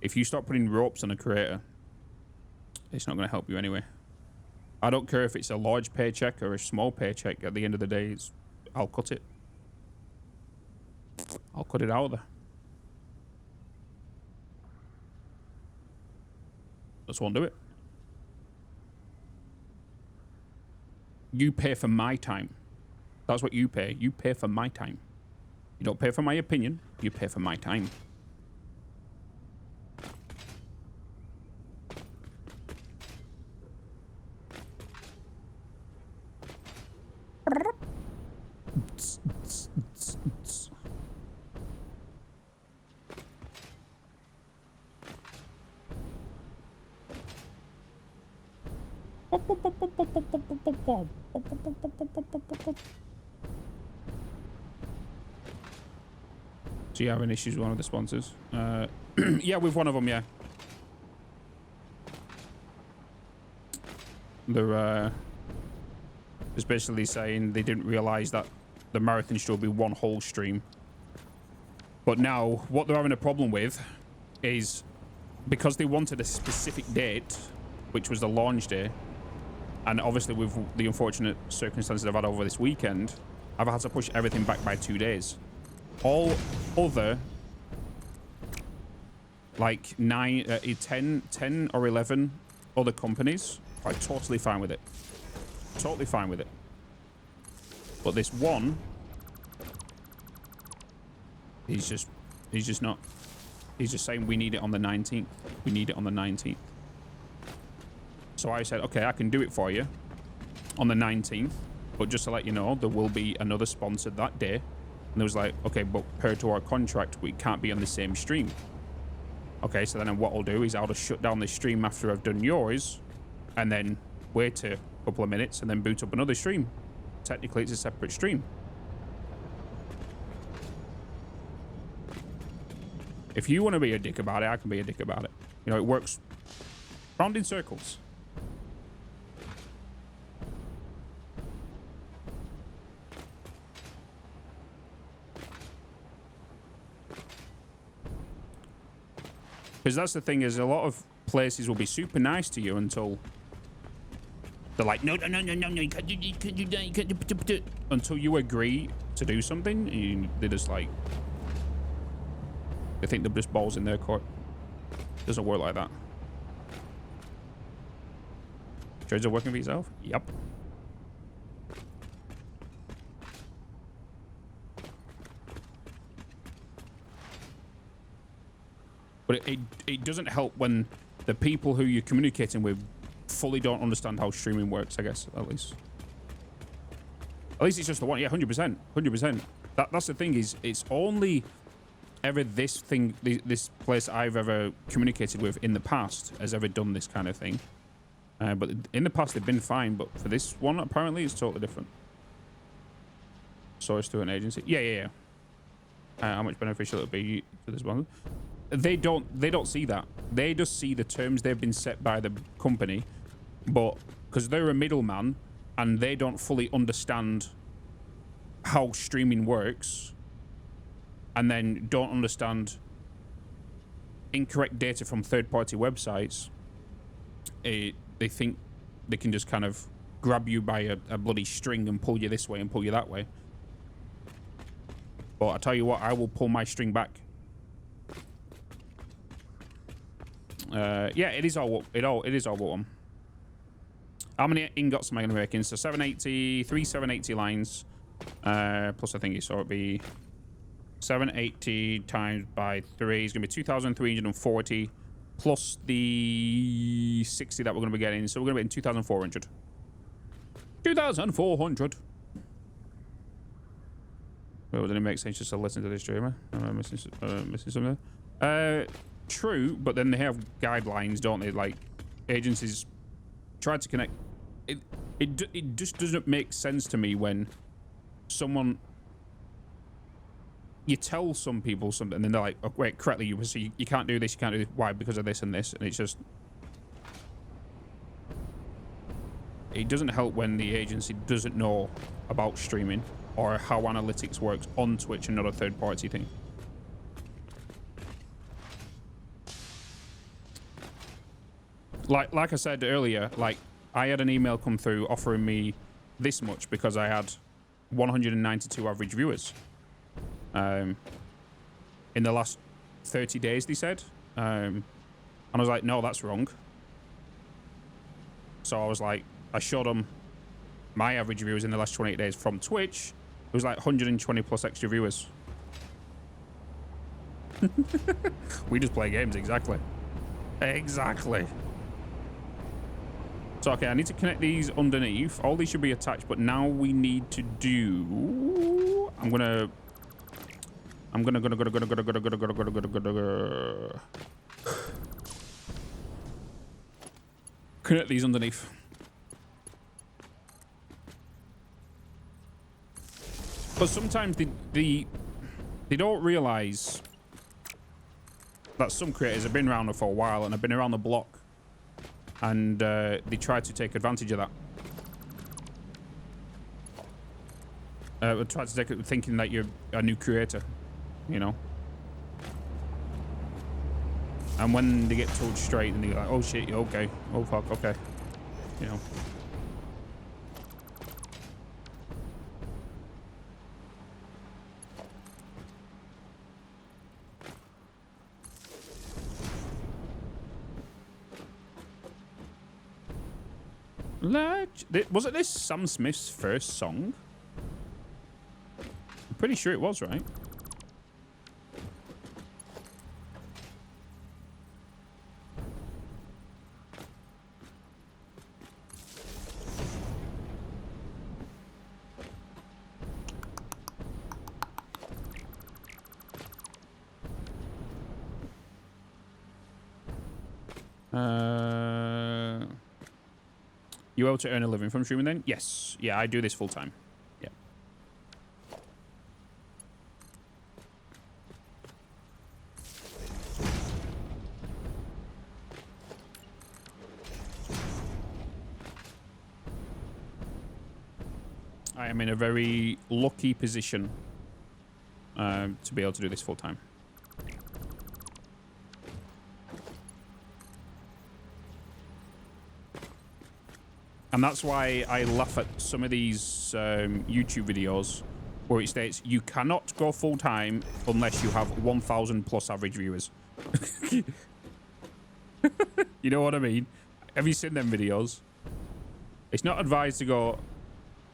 If you start putting ropes on a creator, it's not going to help you anyway. I don't care if it's a large paycheck or a small paycheck. At the end of the day, I'll cut it. I'll cut it out of there. Just won't do it. You pay for my time. That's what you pay. You pay for my time. You don't pay for my opinion. You pay for my time. Do you have any issues with one of the sponsors? Yeah, with one of them, yeah. They're just basically saying they didn't realize that the marathon should be 1 whole stream. But now, what they're having a problem with is because they wanted a specific date, which was the launch day, and obviously with the unfortunate circumstances I've had over this weekend, I've had to push everything back by 2 days. All other, like 10 or 11 other companies are totally fine with it. Totally fine with it. But this one, he's just not. He's just saying we need it on the 19th. We need it on the 19th. So I said, okay, I can do it for you on the 19th, but just to let you know, there will be another sponsor that day. And it was like, okay, but per to our contract, we can't be on the same stream. Okay, so then what I'll do is I'll just shut down the stream after I've done yours, and then wait a couple of minutes and then boot up another stream. Technically, it's a separate stream. If you want to be a dick about it, I can be a dick about it. You know, it works round in circles. Because that's the thing, is a lot of places will be super nice to you until they're like, no, you can't do that, you can't do. Until you agree to do something, they're just like, they think they're just balls in their court. Doesn't work like that. Trades are working for yourself? Yep. But it doesn't help when the people who you're communicating with fully don't understand how streaming works, I guess, at least. At least it's just the one. Yeah, 100%. 100%. That's the thing, is it's only ever this place I've ever communicated with in the past has ever done this kind of thing. But in the past, they've been fine. But for this one, apparently, it's totally different. Source to an agency. Yeah. How much beneficial it'll be to this one? They don't see that. They just see the terms they've been set by the company, but because they're a middleman and they don't fully understand how streaming works, and then don't understand incorrect data from third-party websites, they think they can just kind of grab you by a bloody string and pull you this way and pull you that way. But I tell you what, I will pull my string back. Yeah, it is all one. How many ingots am I going to make in? So 780, 780 lines, plus I think so it'd be 780 times by 3 is going to be 2,340 plus the 60 that we're going to be getting. So we're going to be in 2,400. 2,400. Well, doesn't it make sense just to listen to this streamer? Am I missing something? True, but then they have guidelines, don't they? Like, agencies try to connect. It just doesn't make sense to me when someone, you tell some people something and then they're like, oh, wait, correctly, you can't do this, you can't do this. Why? Because of this and this. And it's just, it doesn't help when the agency doesn't know about streaming or how analytics works on Twitch and not a third-party thing. Like I said earlier, like, I had an email come through offering me this much because I had 192 average viewers in the last 30 days, they said. And I was like, no, that's wrong. So I was like, I showed them my average viewers in the last 28 days from Twitch. It was like 120 plus extra viewers. We just play games, exactly. Exactly. So, okay, I need to connect these underneath. All these should be attached, but now we need to do... I'm gonna connect these underneath. But sometimes they don't realize that some creators have been around for a while and have been around the block, and they try to take advantage of that. Try to take it thinking that you're a new creator, you know. And when they get told straight, and they're like, "Oh shit, okay, oh fuck, okay," you know. Wasn't this Sam Smith's first song? I'm pretty sure it was, right? You able to earn a living from streaming then? Yes. Yeah, I do this full time. Yeah. I am in a very lucky position to be able to do this full time. And that's why I laugh at some of these YouTube videos where it states you cannot go full time unless you have 1,000 plus average viewers. You know what I mean? Have you seen them videos? It's not advised to go.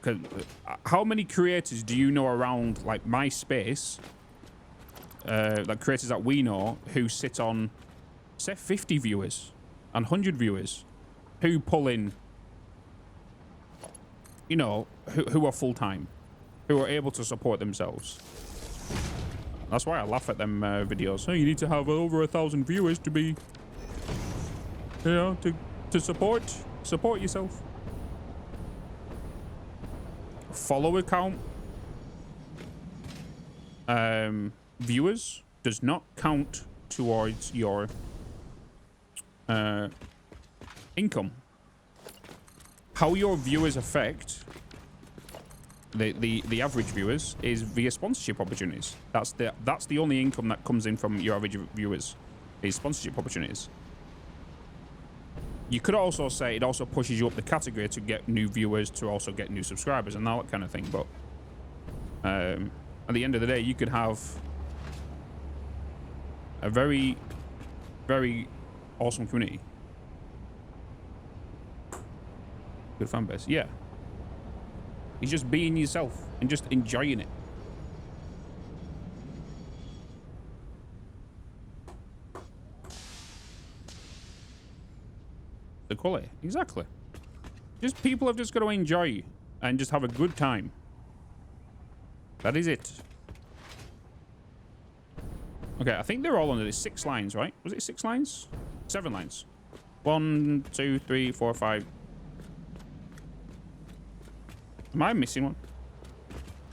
Cause how many creators do you know around like MySpace, like creators that we know who sit on say 50 viewers and 100 viewers who pull in, you know, who are full-time, who are able to support themselves. That's why I laugh at them videos. Oh, you need to have over 1,000 viewers to be, you know, to support yourself. Follower count, viewers does not count towards your income. How your viewers affect the average viewers is via sponsorship opportunities. That's the only income that comes in from your average viewers is sponsorship opportunities. You could also say it also pushes you up the category to get new viewers, to also get new subscribers and all that kind of thing. But at the end of the day, you could have a very, very awesome community. Good fan base. Yeah. It's just being yourself and just enjoying it. The quality. Exactly. Just people have just got to enjoy and just have a good time. That is it. Okay, I think they're all under the 6 lines, right? Was it 6 lines? 7 lines. 1, 2, 3, 4, 5. Am I missing one?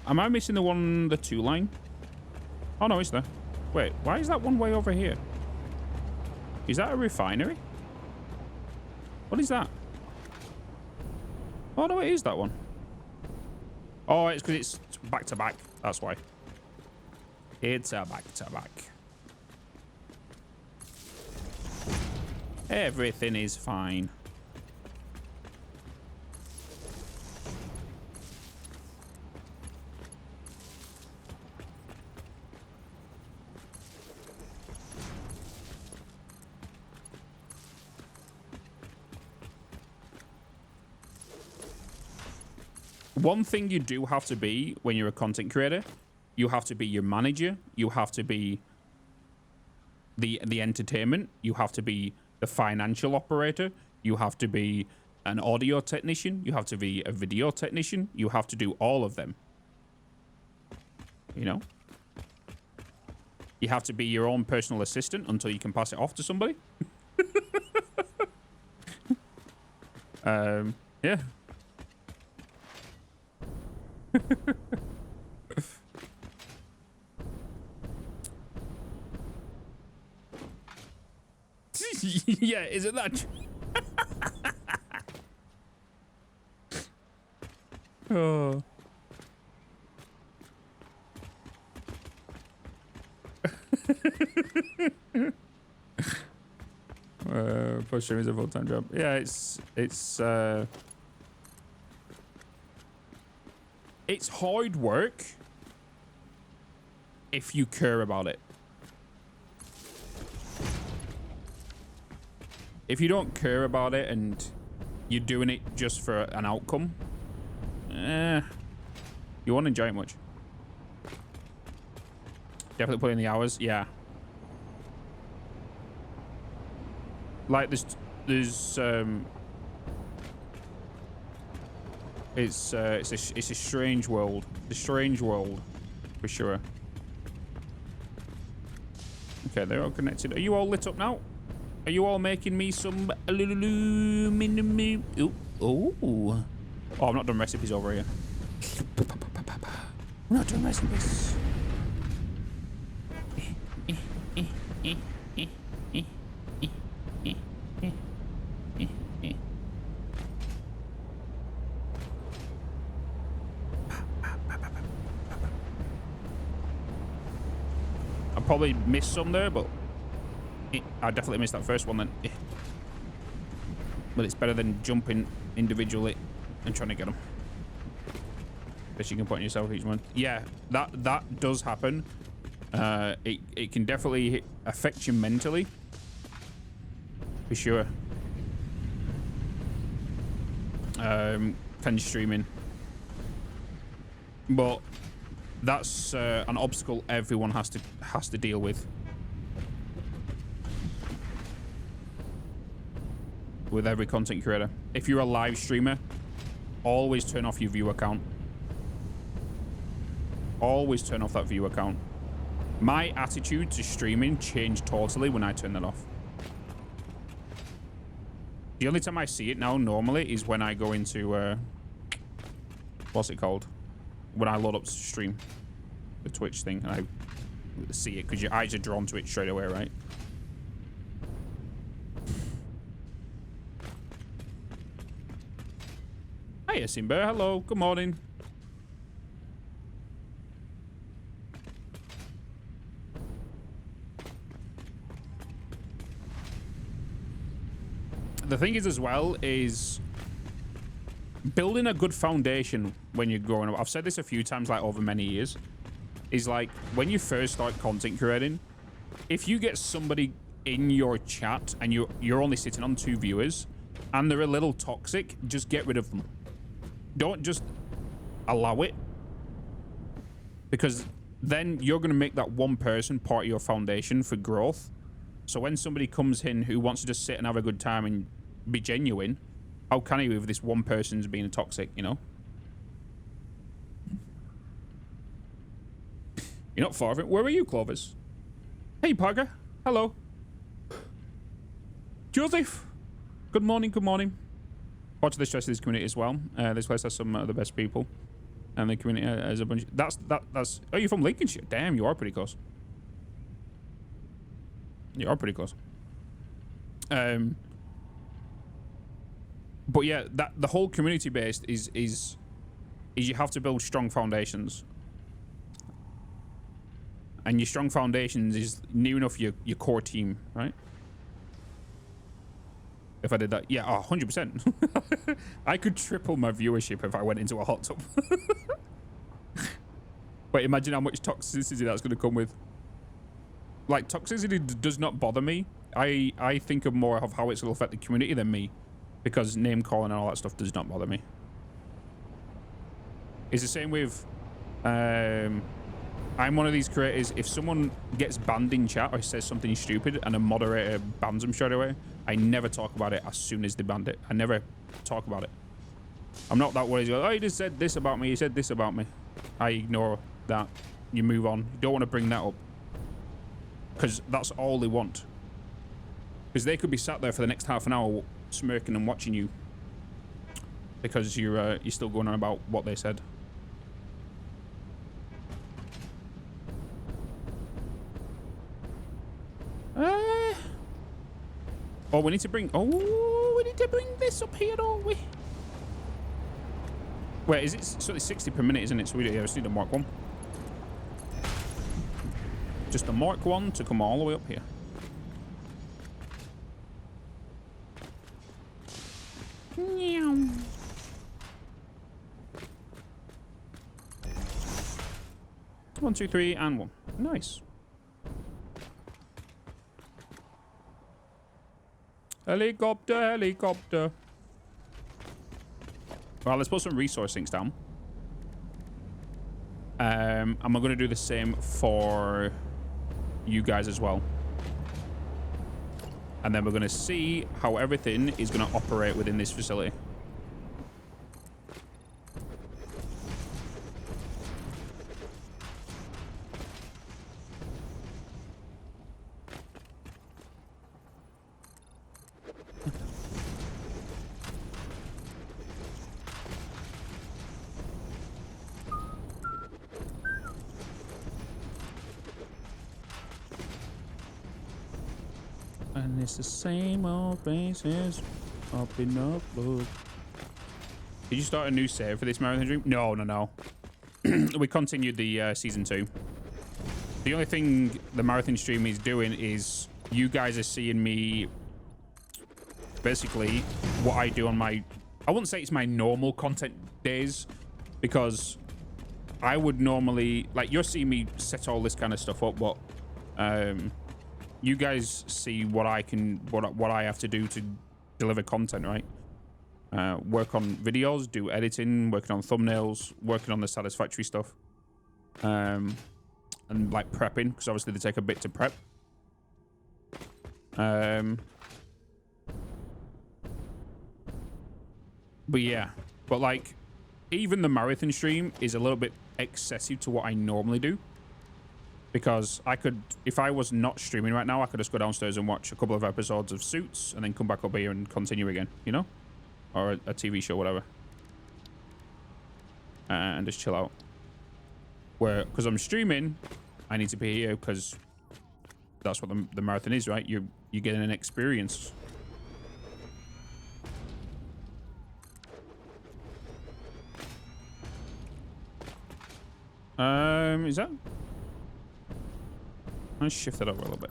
Am I missing the 2 line? Oh no, it's there. Wait, why is that one way over here? Is that a refinery? What is that? Oh no, it is that one. Oh, it's because it's back to back. That's why. It's a back to back. Everything is fine. One thing you do have to be when you're a content creator, you have to be your manager, you have to be the entertainment, you have to be the financial operator, you have to be an audio technician, you have to be a video technician, you have to do all of them. You know? You have to be your own personal assistant until you can pass it off to somebody. Yeah. Yeah, is it that true? Oh. Push stream is a full-time job. Yeah, it's hard work if you care about it. If you don't care about it and you're doing it just for an outcome, you won't enjoy it much. Definitely put in the hours, yeah. Like there's it's a strange world. The strange world, for sure. Okay, they're all connected. Are you all lit up now? Are you all making me some aluminum? Oh, I'm not done recipes over here. I'm not done recipes. I probably missed some there, but I definitely missed that first one then. But it's better than jumping individually and trying to get them. Guess you can put on yourself each one. Yeah, that does happen. It can definitely affect you mentally. For sure. Fan streaming. But that's an obstacle everyone has to deal with. with every content creator. If you're a live streamer, always turn off your view account. Always turn off that view account. My attitude to streaming changed totally when I turned that off. The only time I see it now normally is when I go into what's it called? When I load up stream, the Twitch thing, and I see it because your eyes are drawn to it straight away, right? Hiya, Simba. Hello. Good morning. The thing is as well is building a good foundation when you're growing up. I've said this a few times, like over many years, is like when you first start content creating, if you get somebody in your chat and you're only sitting on 2 viewers and they're a little toxic, just get rid of them. Don't just allow it, because then you're going to make that one person part of your foundation for growth. So when somebody comes in who wants to just sit and have a good time and be genuine, how can he if this one person's being toxic, you know? You're not far of it. Where are you, Clovis? Hey, Parker. Hello. Joseph. Good morning, good morning. Watch the stress of this community as well. This place has some of the best people. And the community has a bunch... That's... Oh, you're from Lincolnshire? Damn, you are pretty close. You are pretty close. But yeah, the whole community based is you have to build strong foundations. And your strong foundations is near enough your core team, right? If I did that, yeah, 100%. I could triple my viewership if I went into a hot tub. But imagine how much toxicity that's going to come with. Like, toxicity does not bother me. I think of more of how it's going to affect the community than me, because name calling and all that stuff does not bother me. It's the same with I'm one of these creators. If someone gets banned in chat or says something stupid and a moderator bans them straight away, I never talk about it as soon as they banned it. I never talk about it. I'm not that worried. Oh, you just said this about me. You said this about me. I ignore that. You move on. You don't want to bring that up, because that's all they want. Because they could be sat there for the next half an hour smirking and watching you because you're still going on about what they said. Oh, we need to bring... Oh, we need to bring this up here, don't we? Wait, is it... So it's 60 per minute, isn't it? So we just need a Mark 1. Just a Mark 1 to come all the way up here. Meow. One, two, three, and 1. Nice. Helicopter, helicopter. Well, let's put some resource sinks down. And we're going to do the same for you guys as well. And then we're going to see how everything is going to operate within this facility. And it's the same old faces up in the blood. Did you start a new save for this marathon stream? No. We continued the season 2. The only thing the marathon stream is doing is you guys are seeing me basically what I do on my... I wouldn't say it's my normal content days, because I would normally... Like, you're seeing me set all this kind of stuff up, but... you guys see what I can, what I have to do to deliver content, right? Work on videos, do editing, working on thumbnails, working on the Satisfactory stuff, and like prepping, because obviously they take a bit to prep. But yeah, but like, even the marathon stream is a little bit excessive to what I normally do. Because I could, if I was not streaming right now, I could just go downstairs and watch a couple of episodes of Suits and then come back up here and continue again, you know? Or a TV show, whatever. And just chill out. Where, because I'm streaming, I need to be here because that's what the marathon is, right? You're getting an experience. Is that? Let's shift that over a little bit.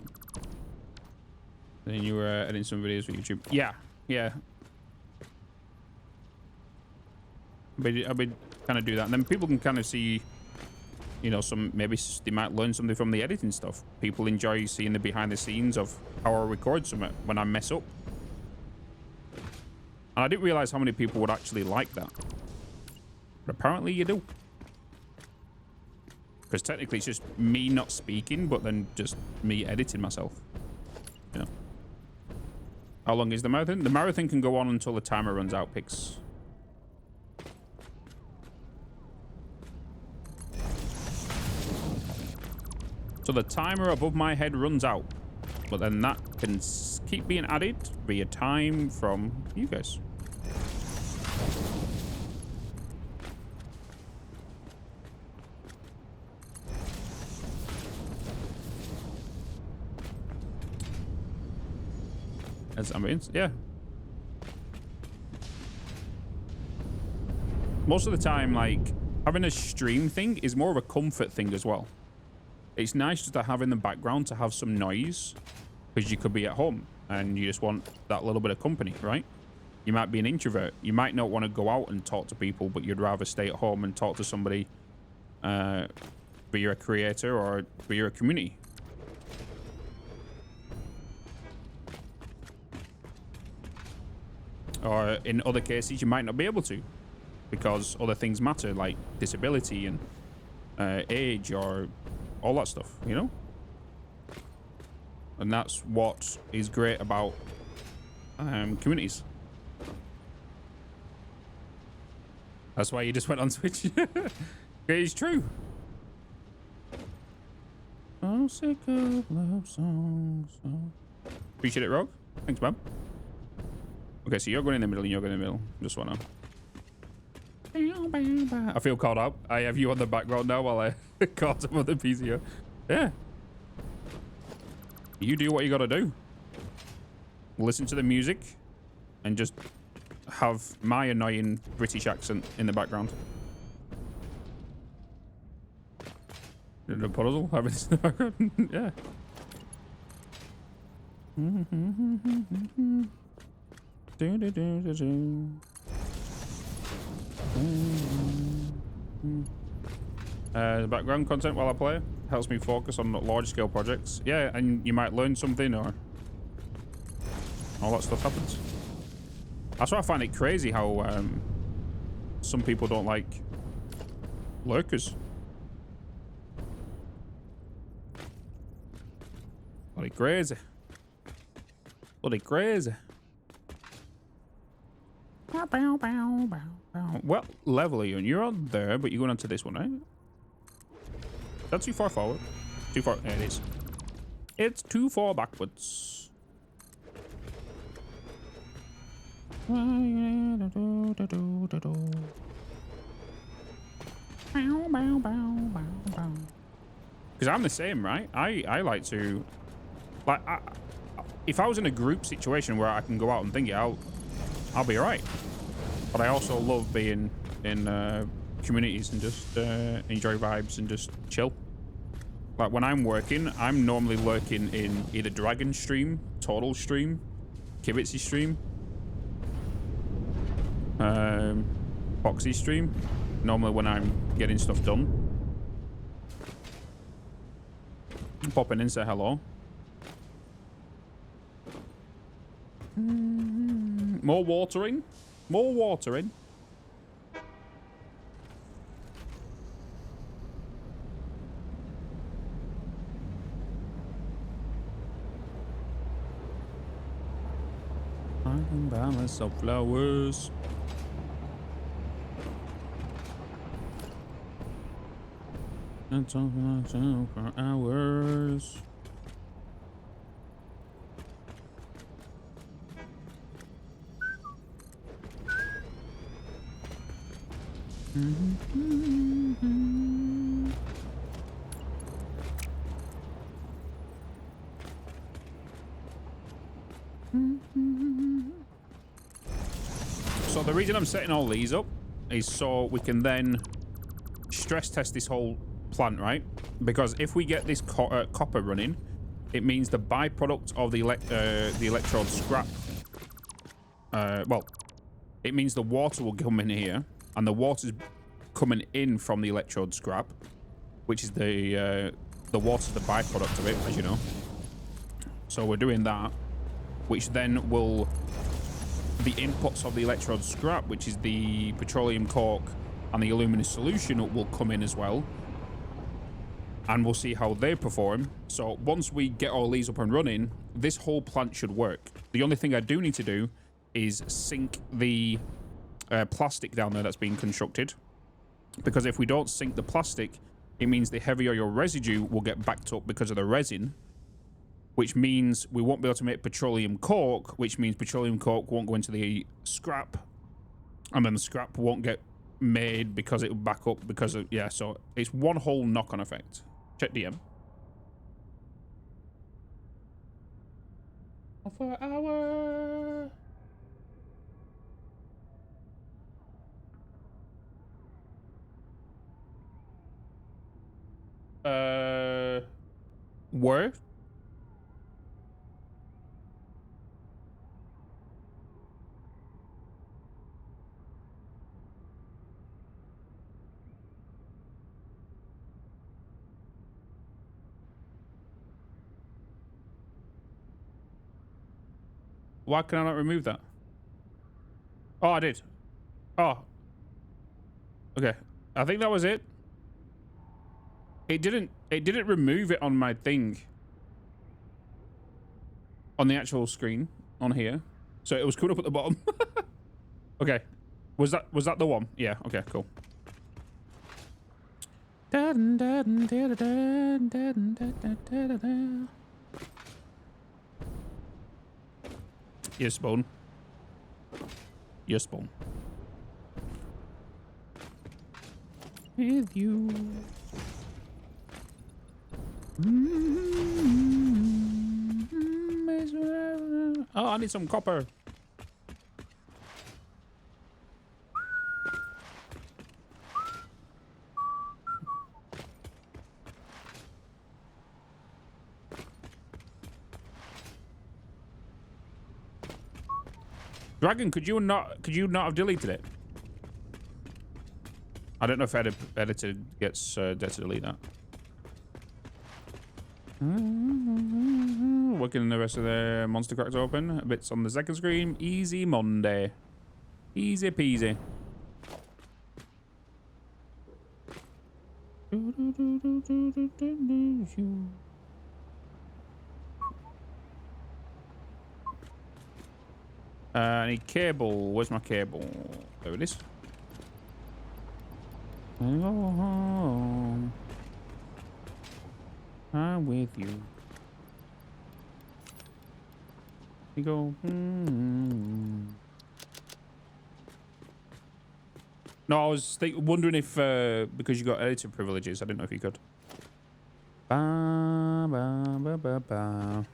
Then you were editing some videos for YouTube. Yeah, yeah. I'll be kind of do that, and then people can kind of see, you know, maybe they might learn something from the editing stuff. People enjoy seeing the behind the scenes of how I record something when I mess up. And I didn't realize how many people would actually like that, but apparently you do. Because technically it's just me not speaking, but then just me editing myself. You know. How long is the marathon? The marathon can go on until the timer runs out, Pix. So the timer above my head runs out. But then that can keep being added via time from you guys. As ambience, yeah. Most of the time, like, having a stream thing is more of a comfort thing as well. It's nice just to have in the background to have some noise, because you could be at home and you just want that little bit of company, right? You might be an introvert. You might not want to go out and talk to people, but you'd rather stay at home and talk to somebody, but you're a creator or but you're a community. Or in other cases, you might not be able to because other things matter, like disability and age or all that stuff, you know? And that's what is great about communities. That's why you just went on Twitch. It's true. I'm sick of love songs. Appreciate it, Rogue. Thanks, man. Okay, so you're going in the middle and you're going in the middle. Just wanna. I feel caught up. I have you on the background now while I caught up on the PC. Yeah. You do what you gotta do. Listen to the music and just have my annoying British accent in the background. The puzzle, have it in the background. Yeah. The background content while I play helps me focus on large scale projects. Yeah, and you might learn something or all that stuff happens. That's why I find it crazy how some people don't like lurkers. Bloody crazy. Bloody crazy. What level are you on? You're on there, but you're going on to this one, right? That's too far forward. Too far. There it is. It's too far backwards. Because I'm the same, right? I like to, like, if I was in a group situation where I can go out and think it out, I'll be alright. But I also love being in communities and just enjoy vibes and just chill. Like when I'm working, I'm normally lurking in either Dragon stream, Total stream, Kibitzy stream, Foxy stream. Normally when I'm getting stuff done. Pop in and say hello. More watering. More watering. I can buy myself flowers. It's all for hours. So the reason I'm setting all these up is so we can then stress test this whole plant, right? Because if we get this copper running, it means the byproduct of the electrode scrap. Well, it means the water will come in here, and the water's coming in from the electrode scrap, which is the water's the byproduct of it, as you know. So we're doing that, which then will the inputs of the electrode scrap, which is the petroleum coke and the aluminum solution, will come in as well, and we'll see how they perform. So once we get all these up and running, this whole plant should work. The only thing I do need to do is sink the plastic down there that's being constructed, because if we don't sink the plastic, it means the heavy oil residue will get backed up because of the resin, which means we won't be able to make petroleum coke, which means petroleum coke won't go into the scrap, and then the scrap won't get made because it will back up because of, yeah, so it's one whole knock-on effect. Check DM. For hour. Where? Why can I not remove that? Oh, I did. Oh. Okay. I think that was it. It didn't remove it on my thing. On the actual screen on here. So it was coming up at the bottom. Okay. Was that the one? Yeah, okay, cool. Yes, Bone. Yes, Bone. With you. Oh, I need some copper. Dragon, could you not have deleted it? I don't know if editor gets to delete that. Working the rest of the monster cracks open. Bits on the second screen. Easy Monday. Easy peasy. I need cable. Where's my cable? There it is. I'm with you. You go. No, I was wondering if because you got editor privileges, I didn't know if you could. Ba, ba, ba, ba, ba.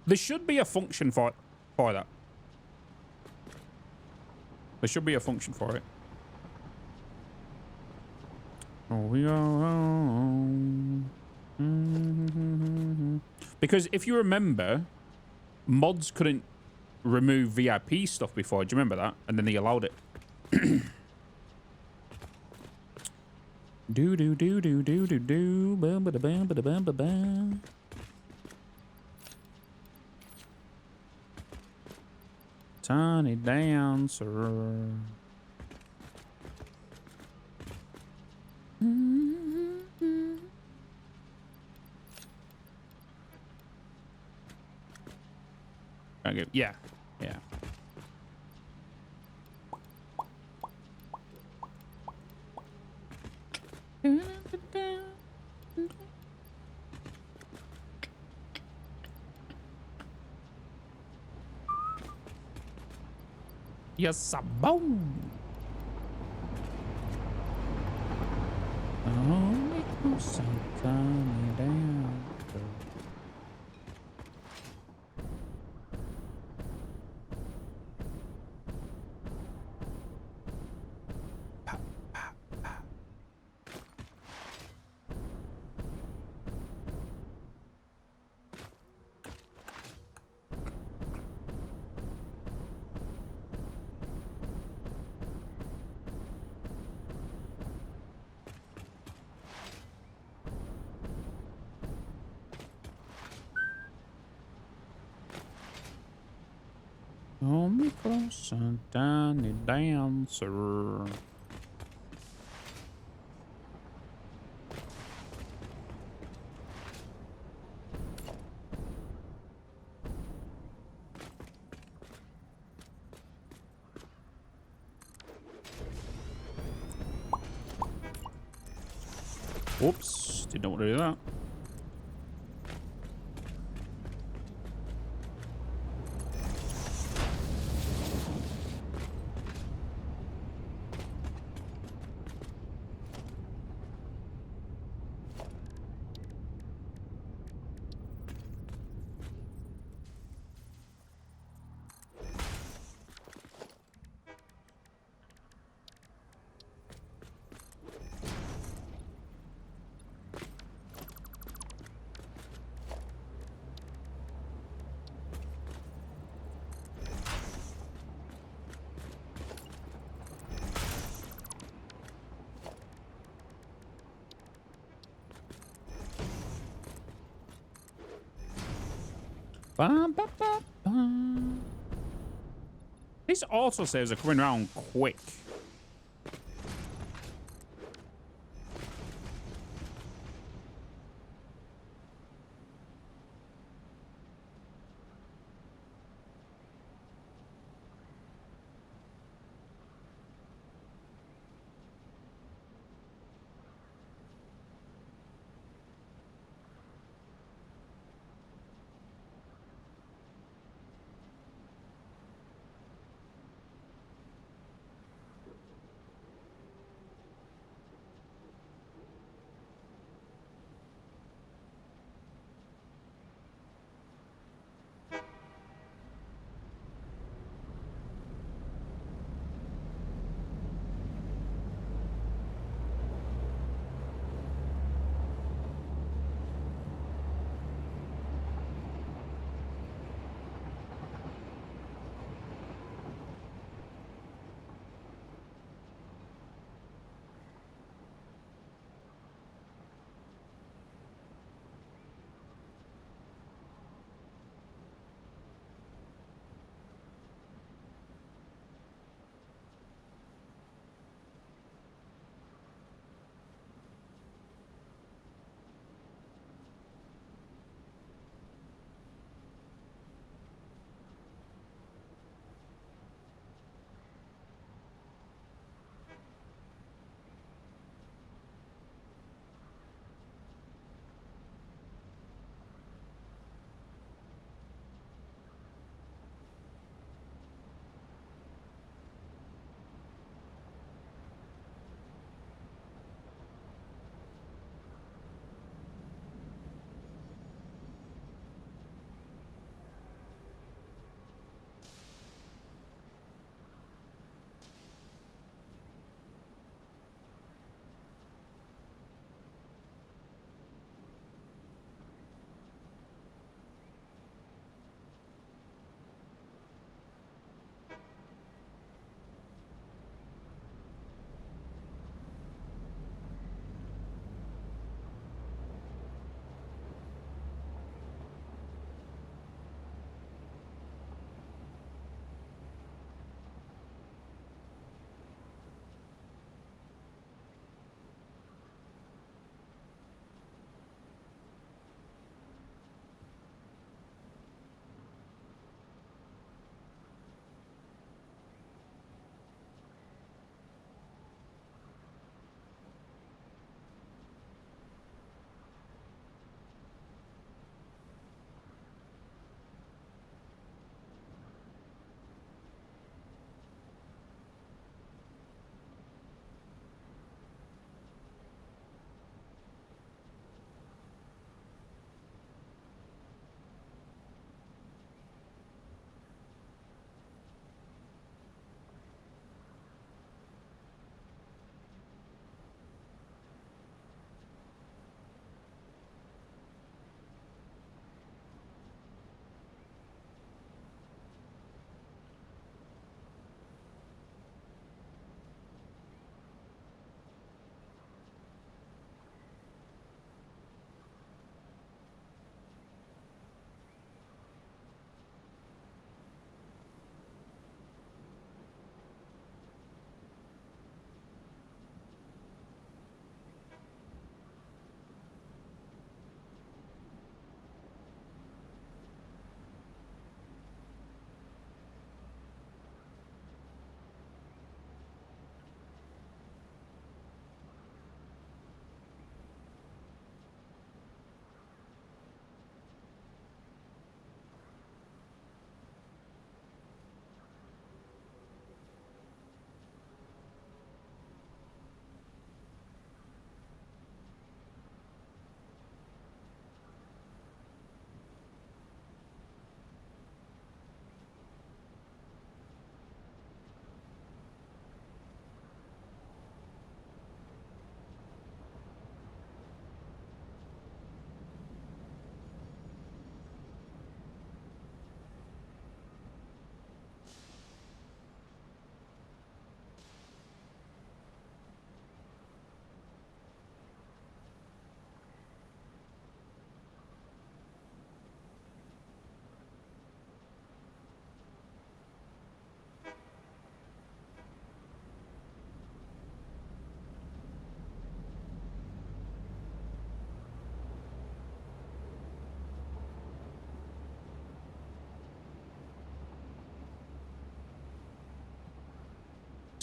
There should be a function for that. There should be a function for it. Oh, we are. Because if you remember, mods couldn't remove VIP stuff before. Do you remember that? And then they allowed it. Do do do do do do do. Bum ba da bum ba da bum ba bum. Tiny dancer. Okay. Yeah. Yeah. Yes, a boom. Oh, sometimes down. Hold me closer, tiny dancer. Oops, didn't want to do that. Ba, ba, ba, ba. These autosaves are coming around quick.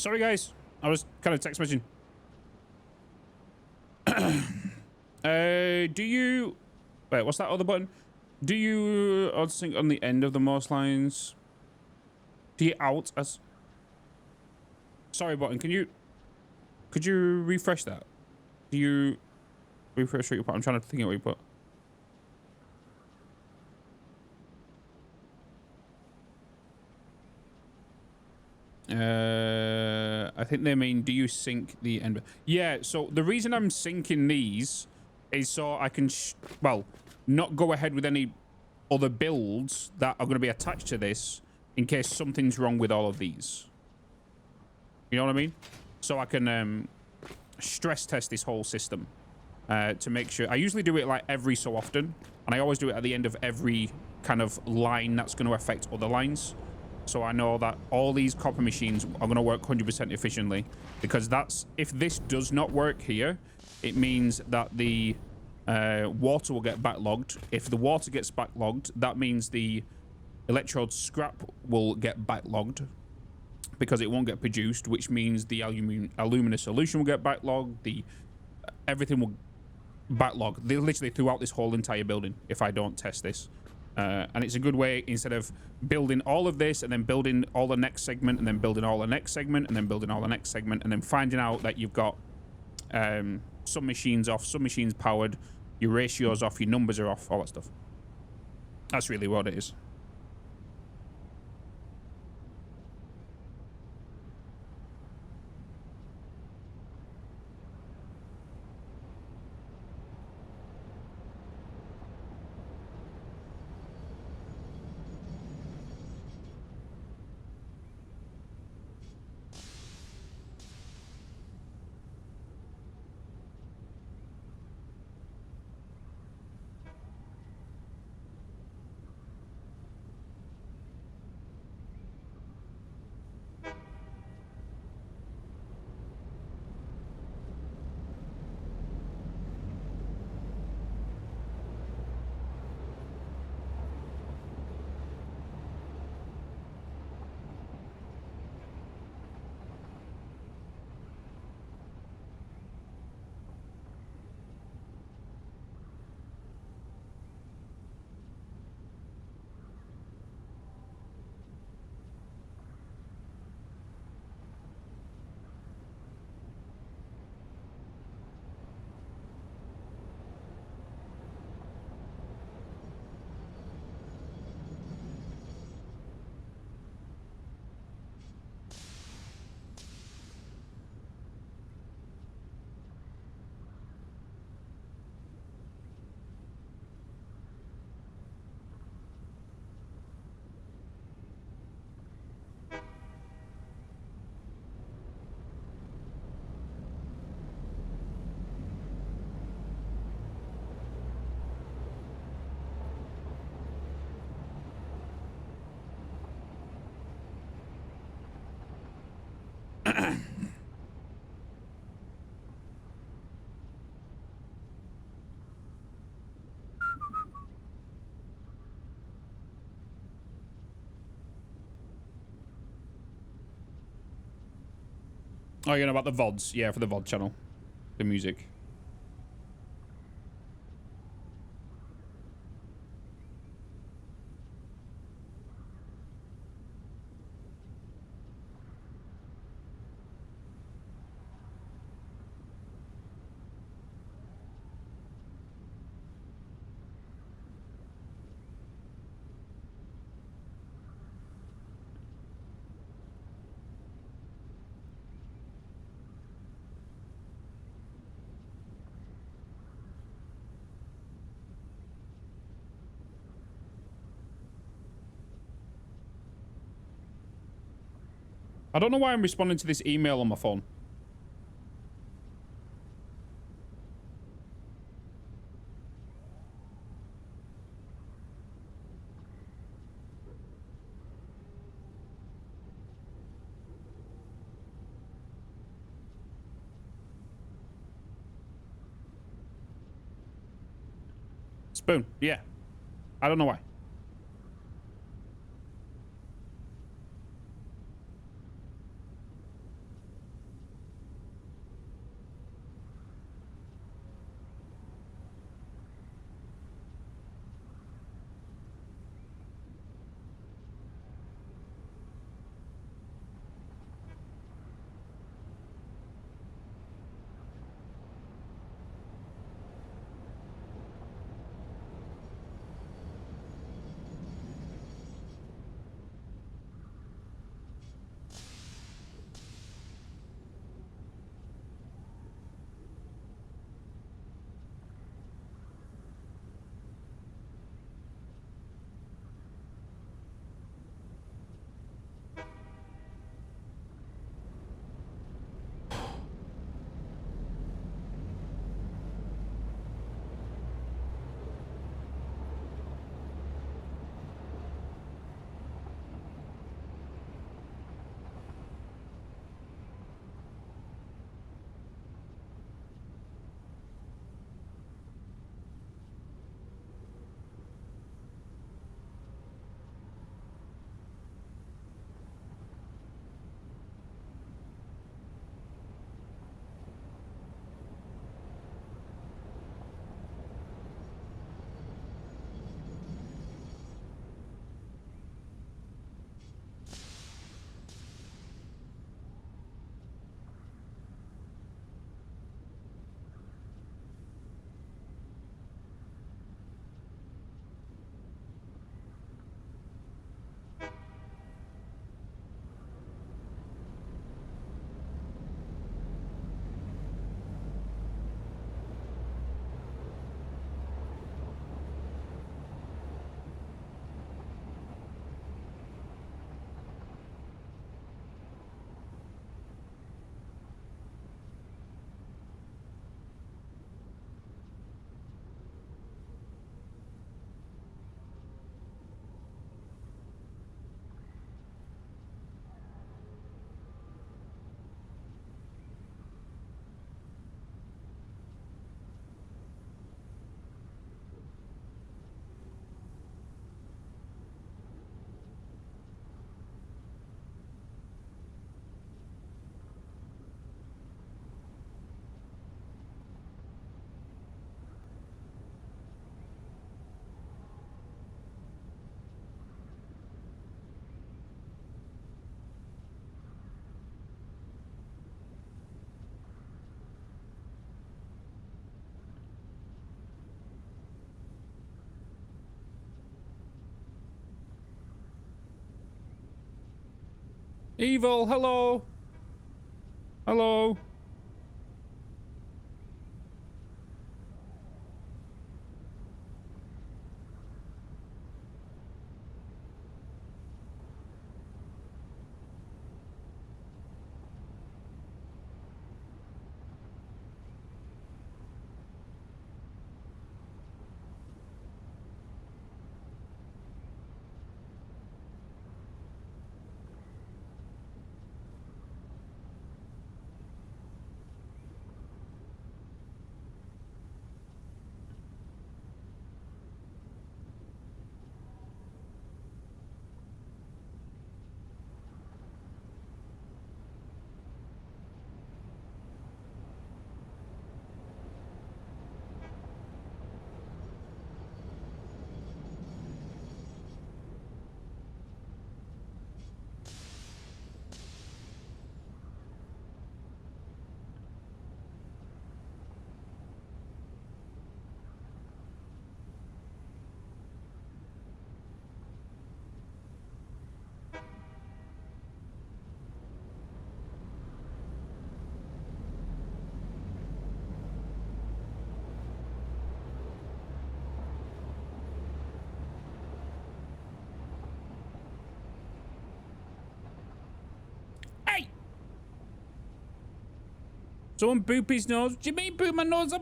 Sorry, guys. I was kind of text messaging. Do you... Wait, what's that other button? Do you auto-sync on the end of the most lines? Do you out as... Sorry, button. Could you refresh that? Do you refresh what you put? I'm trying to think of what you put. I think they mean, do you sync the end? Yeah, so the reason I'm syncing these is so I can, well, not go ahead with any other builds that are going to be attached to this in case something's wrong with all of these. You know what I mean? So I can stress test this whole system to make sure. I usually do it like every so often, and I always do it at the end of every kind of line that's going to affect other lines. So I know that all these copper machines are going to work 100% efficiently, because that's, if this does not work here, it means that the water will get backlogged. If the water gets backlogged, that means the electrode scrap will get backlogged because it won't get produced, which means the alumina solution will get backlogged. Everything will backlog literally throughout this whole entire building if I don't test this. And it's a good way, instead of building all of this and then building all the next segment and then building all the next segment and then building all the next segment and then finding out that you've got some machines off, some machines powered, your ratios off, your numbers are off, all that stuff. That's really what it is. Oh, you know about the VODs? Yeah, for the VOD channel. The music. I don't know why I'm responding to this email on my phone. Spoon, yeah. I don't know why. Evil, hello. Hello. Someone boop his nose. What do you mean boop my nose?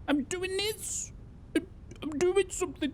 I'm doing this. I'm doing something.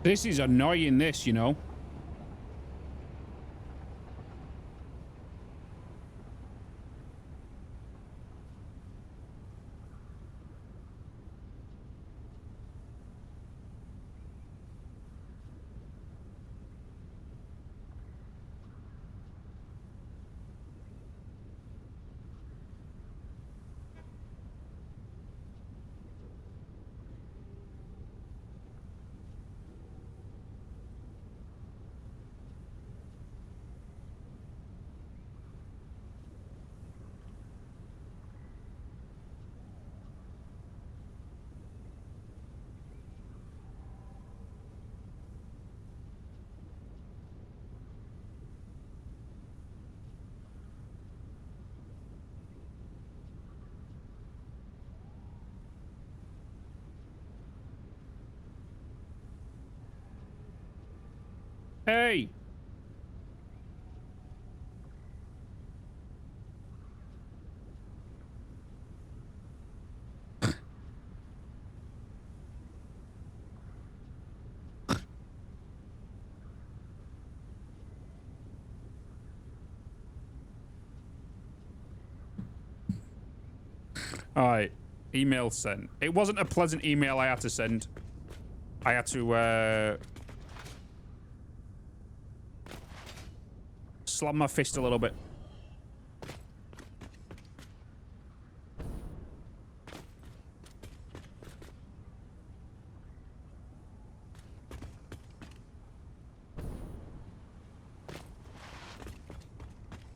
This is annoying, this, you know. Hey. All right, email sent. It wasn't a pleasant email I had to send. I had to slam my fist a little bit.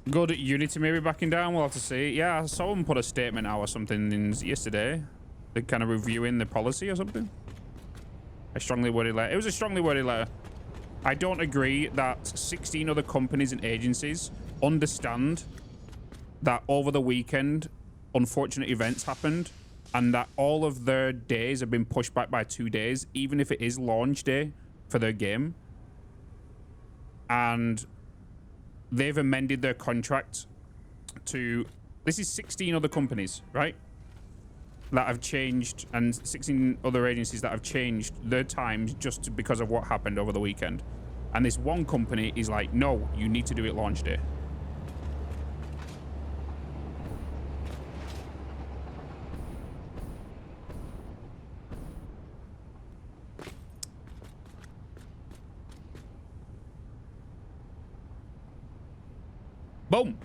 Good Unity maybe backing down. We'll have to see. Yeah, someone put a statement out or something in yesterday. They're kind of reviewing the policy or something. A strongly worded letter. It was a strongly worded letter. I don't agree that 16 other companies and agencies understand that over the weekend, unfortunate events happened and that all of their days have been pushed back by 2 days, even if it is launch day for their game. And they've amended their contract to, this is 16 other companies, right? That have changed, and 16 other agencies that have changed their times just because of what happened over the weekend. And this one company is like, no, you need to do it launch day. Boom.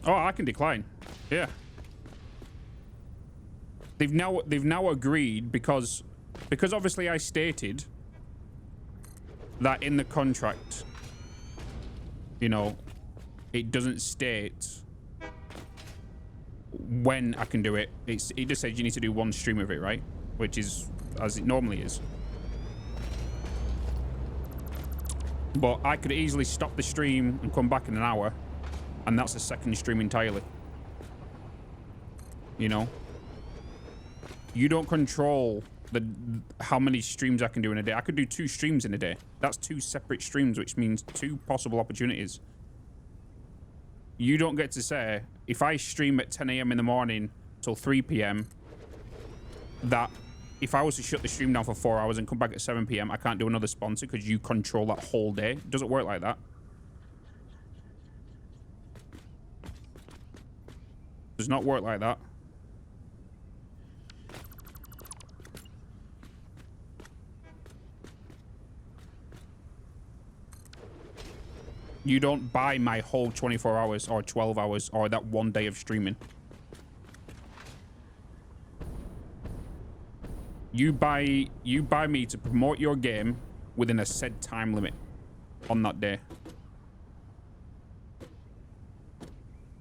Oh, I can decline. Yeah. They've now agreed because obviously I stated that in the contract, you know, it doesn't state when I can do it. It just says you need to do one stream of it, right? Which is as it normally is. But I could easily stop the stream and come back in an hour, and that's a second stream entirely. You know? You don't control how many streams I can do in a day. I could do 2 streams in a day. That's 2 separate streams, which means 2 possible opportunities. You don't get to say, if I stream at 10 a.m. in the morning till 3 p.m., that if I was to shut the stream down for 4 hours and come back at 7 p.m., I can't do another sponsor because you control that whole day. It doesn't work like that. It does not work like that. You don't buy my whole 24 hours or 12 hours or that one day of streaming. You buy me to promote your game within a set time limit on that day.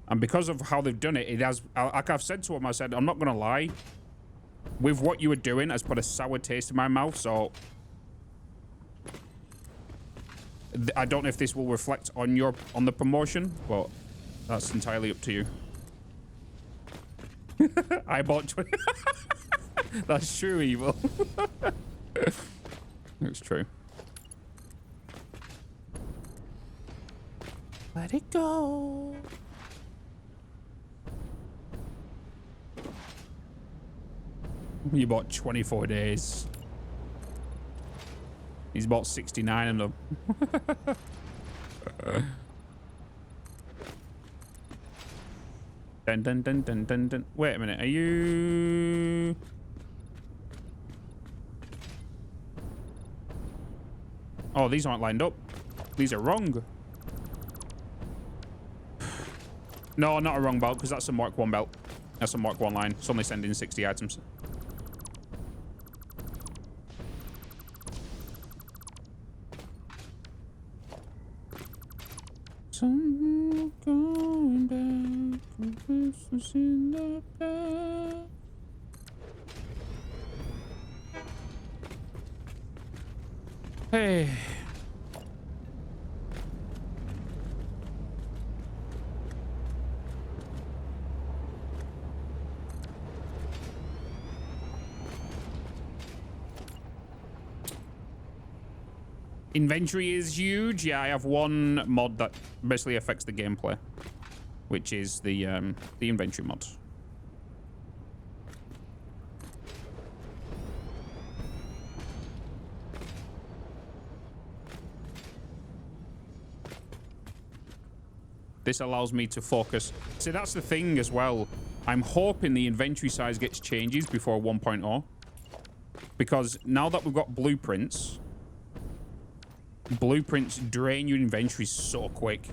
And because of how they've done it, it has, like I've said to them, I said, I'm not going to lie. With what you were doing has put a sour taste in my mouth, so I don't know if this will reflect on the promotion, but that's entirely up to you. I bought 20. That's true, evil. It's true. Let it go. You bought 24 days. He's bought 69 of them. Dun, dun, dun, dun, dun, dun. Wait a minute. Are you... Oh, these aren't lined up. These are wrong. No, not a wrong belt, because that's a Mark 1 belt. That's a Mark 1 line. It's only sending 60 items. Some going back from Christmas in the past. Hey. Inventory is huge. Yeah, I have one mod that basically affects the gameplay, which is the inventory mod. This allows me to focus. See, that's the thing as well. I'm hoping the inventory size gets changes before 1.0, because now that we've got blueprints drain your inventory so quick.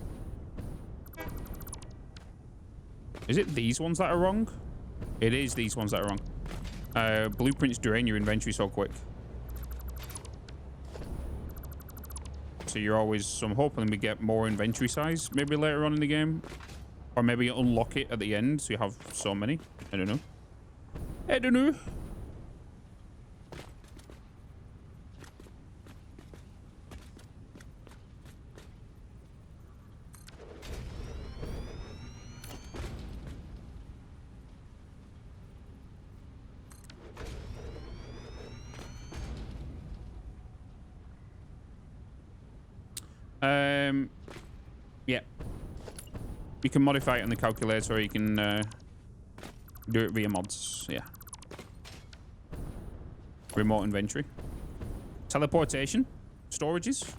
Is it these ones that are wrong? It is these ones that are wrong. Blueprints drain your inventory so quick. So you're always... So I'm hoping we get more inventory size maybe later on in the game. Or maybe unlock it at the end so you have so many. I don't know. I don't know. Yeah. You can modify it on the calculator, or you can do it via mods. Yeah. Remote inventory. Teleportation. Storages.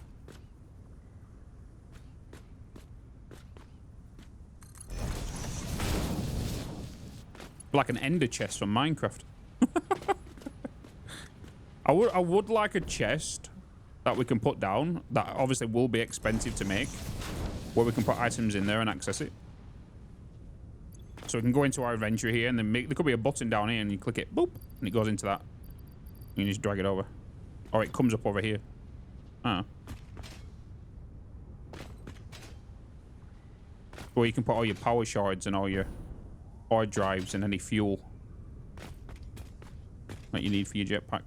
Like an ender chest from Minecraft. I would like a chest that we can put down. That obviously will be expensive to make. Where we can put items in there and access it. So we can go into our inventory here and then make... There could be a button down here and you click it. Boop. And it goes into that. You just drag it over. Or it comes up over here. Ah. Where you can put all your power shards and all your hard drives and any fuel that you need for your jetpack.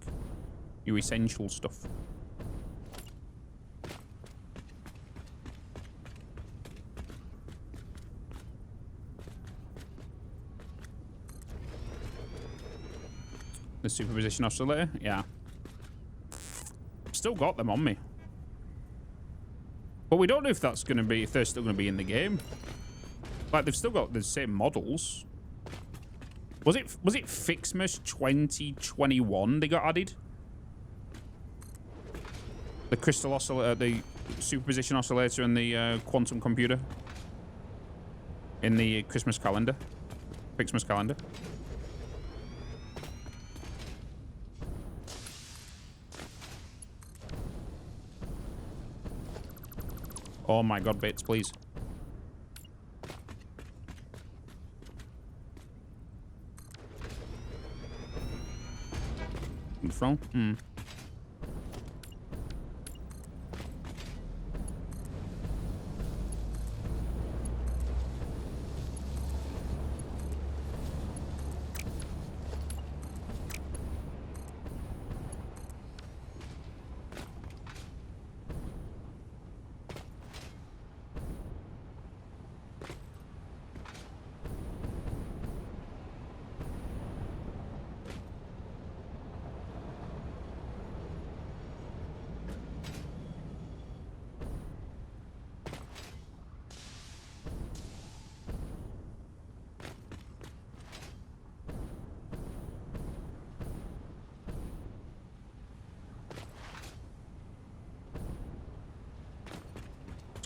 Your essential stuff. The superposition oscillator? Yeah. Still got them on me. But we don't know if that's going to be, if they're still going to be in the game. Like, they've still got the same models. Was it Fixmas 2021 they got added? The crystal oscillator, the superposition oscillator and the quantum computer. In the Christmas calendar. Fixmas calendar. Oh my god, Bitz, please. In front? Hmm.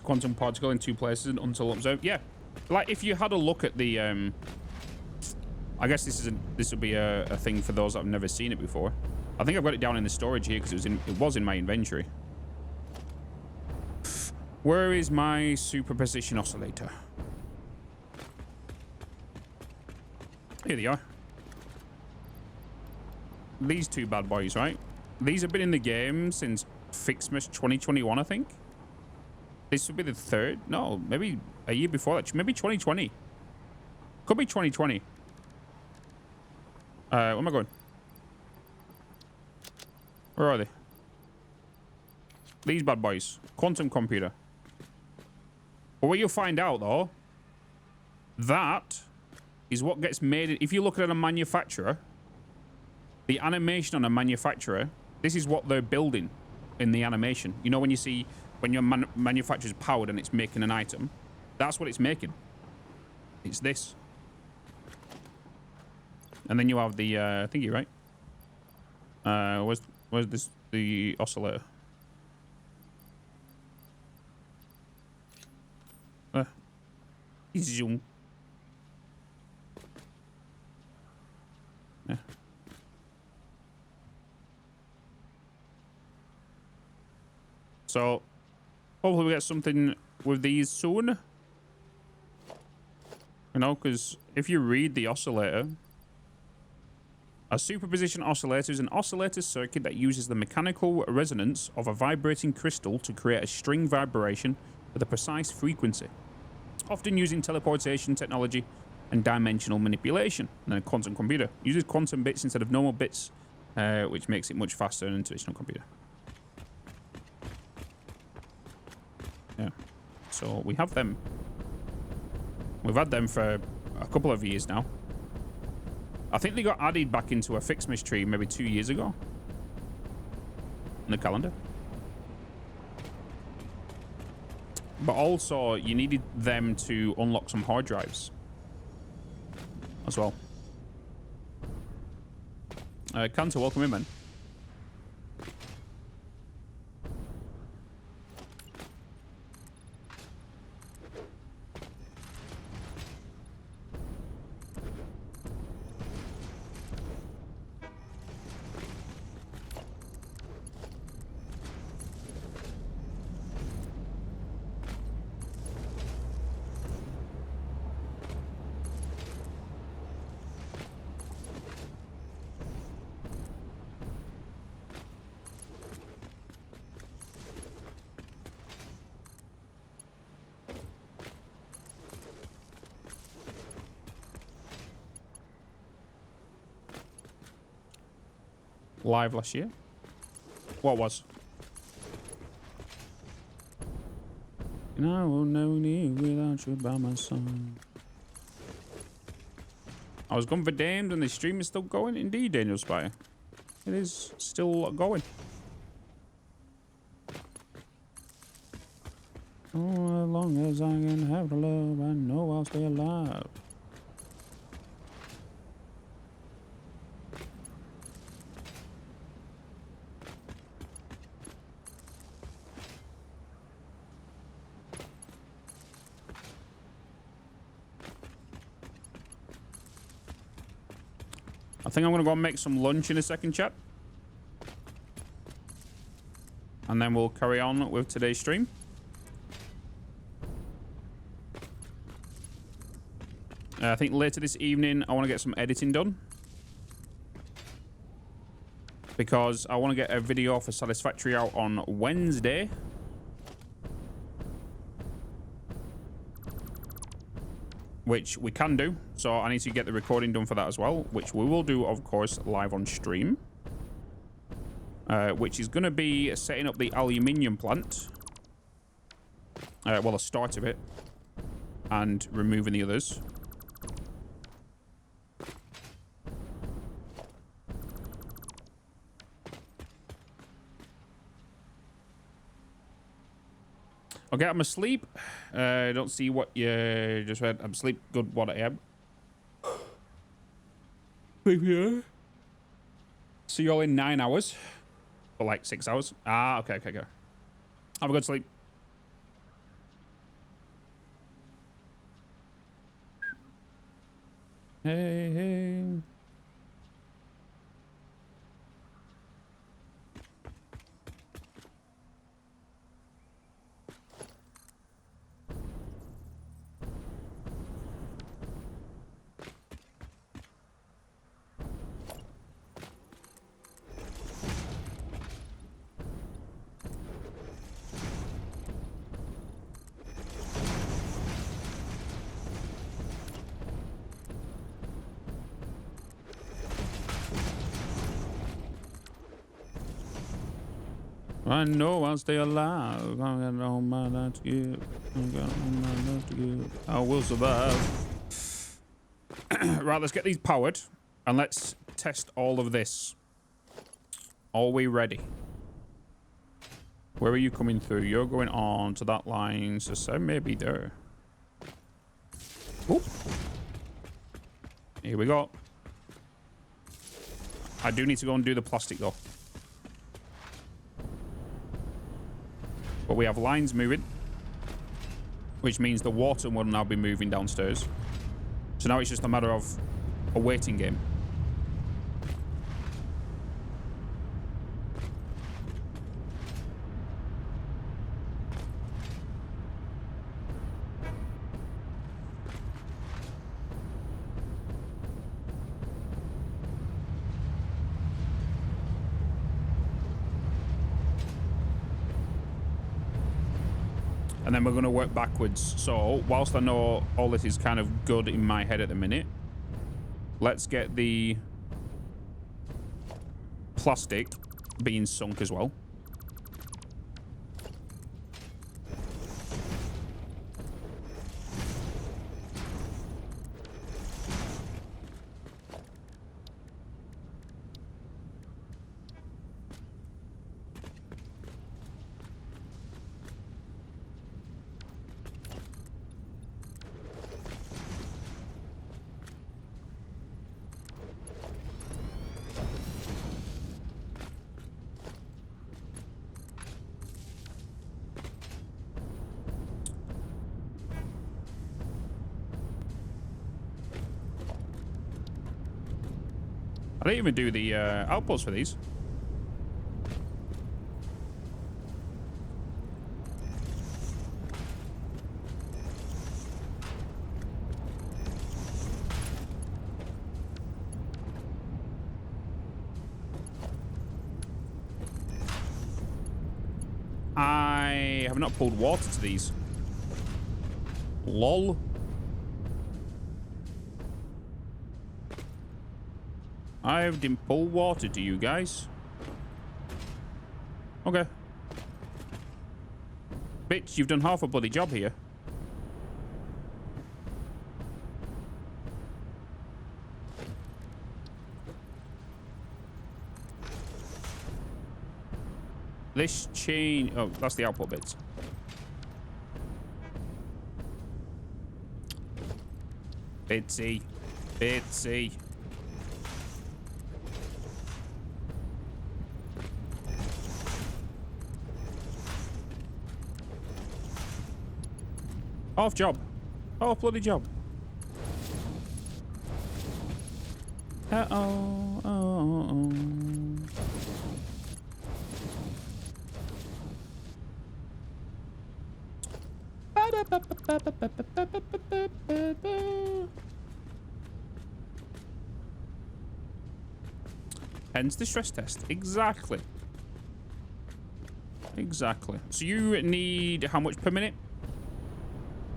Quantum particle in two places until observed. Yeah, like if you had a look at the I guess this would be a thing for those that have never seen it before. I think I've got it down in the storage here because it was in my inventory. Where is my superposition oscillator? Here they are. These two bad boys, right? These have been in the game since Fixmas 2021, I think. This would be the third. No, maybe a year before that. Maybe 2020. Could be 2020. Where am I going? Where are they? These bad boys. Quantum computer. But what you'll find out, though, that is what gets made. If you look at a manufacturer, the animation on a manufacturer, this is what they're building in the animation. You know, when you see... When your manufacturer's powered and it's making an item, that's what it's making. It's this. And then you have the, I think you're right. Where's this, the oscillator? Zoom. Yeah. So... Hopefully we get something with these soon. You know, because if you read the oscillator, a superposition oscillator is an oscillator circuit that uses the mechanical resonance of a vibrating crystal to create a string vibration with a precise frequency, often using teleportation technology and dimensional manipulation. And then a quantum computer uses quantum bits instead of normal bits, which makes it much faster than a traditional computer. Yeah, so we have them. We've had them for a couple of years now. I think they got added back into a Fixmas tree maybe 2 years ago. In the calendar. But also, you needed them to unlock some hard drives. As well. Cantor, welcome in, man. live last year. What was? And I will never live without you by my side. I was going for damned and the stream is still going. Indeed, Daniel Spire. It is still going. Oh, as long as I can have the love, I know I'll stay alive. I think I'm going to go and make some lunch in a second, chat. And then we'll carry on with today's stream. I think later this evening, I want to get some editing done. Because I want to get a video for Satisfactory out on Wednesday. Which we can do. So I need to get the recording done for that as well. Which we will do, of course, live on stream. Which is going to be setting up the aluminium plant. Well, the start of it. And removing the others. Okay, I'm asleep. I don't see what you just read. I'm asleep. Good, what I am. See you all in 9 hours. For like 6 hours. Ah, okay. Have a good sleep. Hey. I know I'll stay alive. I got all my life to give. I got all my love to give. I will survive. Right, let's get these powered. And let's test all of this. Are we ready? Where are you coming through? You're going on to that line. So say maybe there. Oop. Here we go. I do need to go and do the plastic though. But we have lines moving, which means the water will now be moving downstairs. So now it's just a matter of a waiting game. And then we're going to work backwards. So, whilst I know all this is kind of good in my head at the minute, let's get the plastic being sunk as well. I didn't even do the outputs for these. I have not pulled water to these. Lol. I didn't pull water to you guys. Okay. Bitch, you've done half a bloody job here. This chain... Oh, that's the output bits. Bitsy. Bitsy. Half job. Half bloody job. Uh-oh. Uh-oh. Hence the stress test. Exactly. Exactly. So you need how much per minute?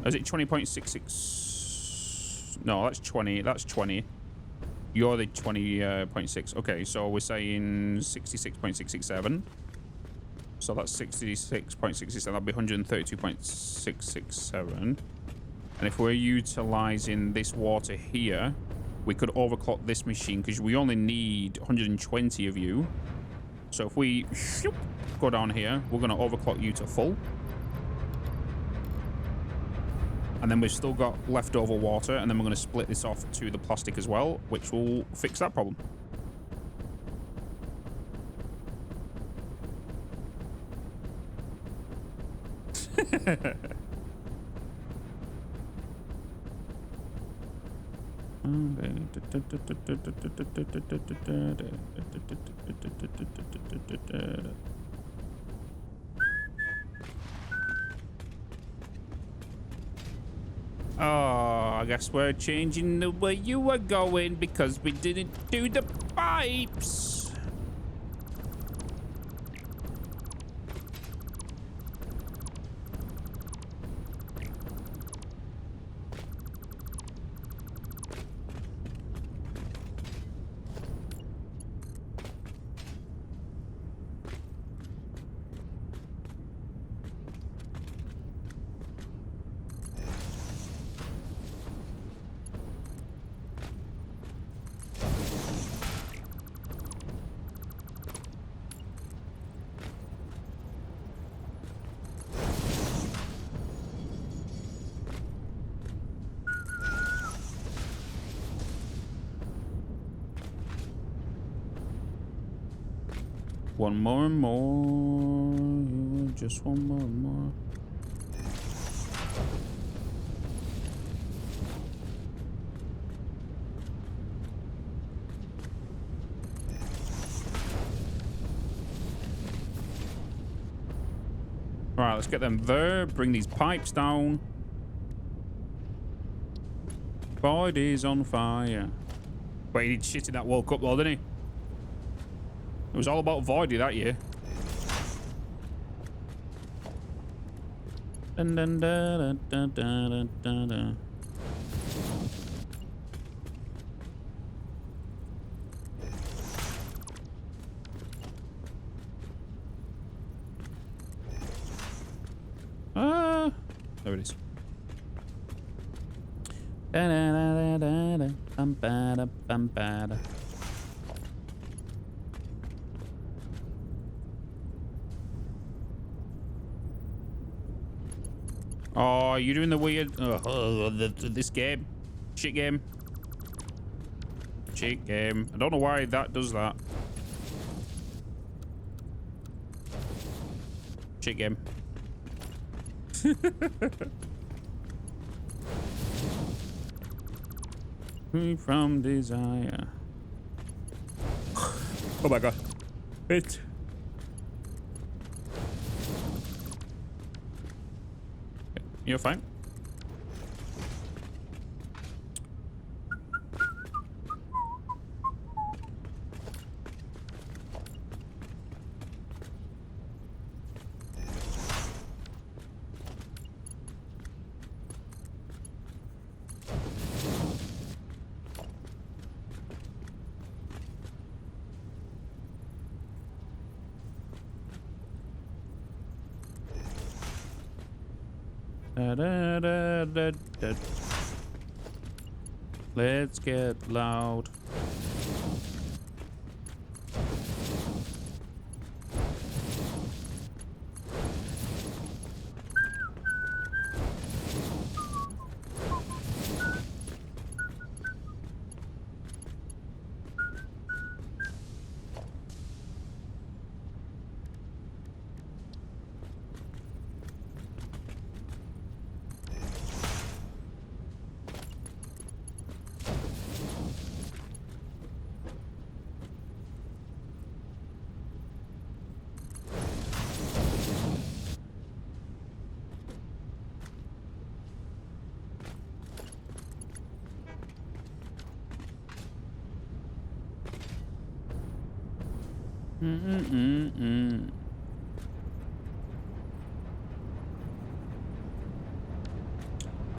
Is it 20.66? No, that's 20. That's 20. You're the 20.6. Okay, so we're saying 66.667. So that's 66.67. That'll be 132.667. And if we're utilizing this water here, we could overclock this machine because we only need 120 of you. So if we go down here, we're going to overclock you to full. And then we've still got leftover water, and then we're going to split this off to the plastic as well, which will fix that problem. Oh, I guess we're changing the way you were going because we didn't do the pipes. One more and more. Just one more and more. All right, let's get them there. Bring these pipes down. Body's on fire. But he did shit in that World Cup though, didn't he? It was all about Voidy that year. Dun, dun, dun, dun, dun, dun, dun. Ah, there it is. Da, da, da, da, da, bum, ba, da, bum, ba, da. Oh, you're doing the weird... this game. Shit game. Shit game. I don't know why that does that. Shit game. Free from desire. Oh my god. It. You're fine. Da, da, da, da, da. Let's get loud.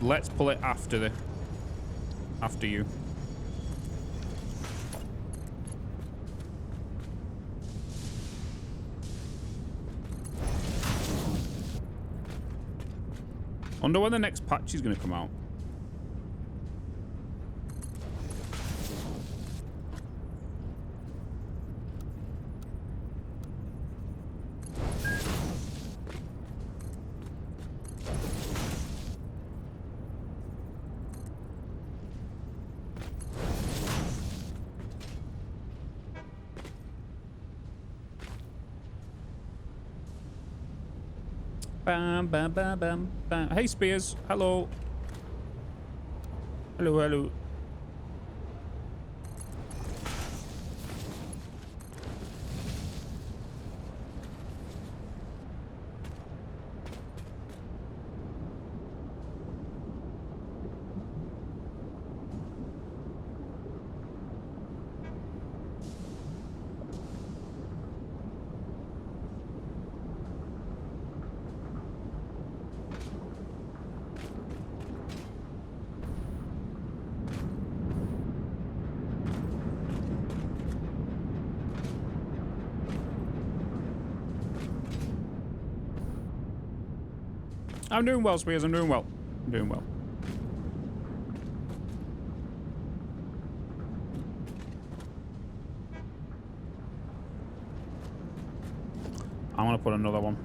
Let's pull it after you. Wonder when the next patch is going to come out. Bam, bam, bam, bam, bam. Hey, Spears. Hello. Hello, hello. I'm doing well, Spears. I'm doing well. I'm doing well. I want to put another one.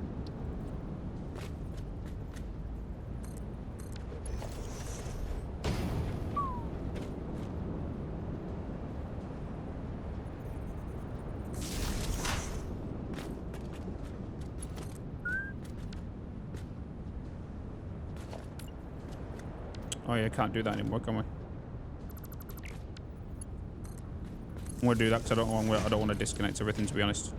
Oh yeah, can't do that anymore, can we? I'm gonna do that because I don't want to disconnect everything, to be honest.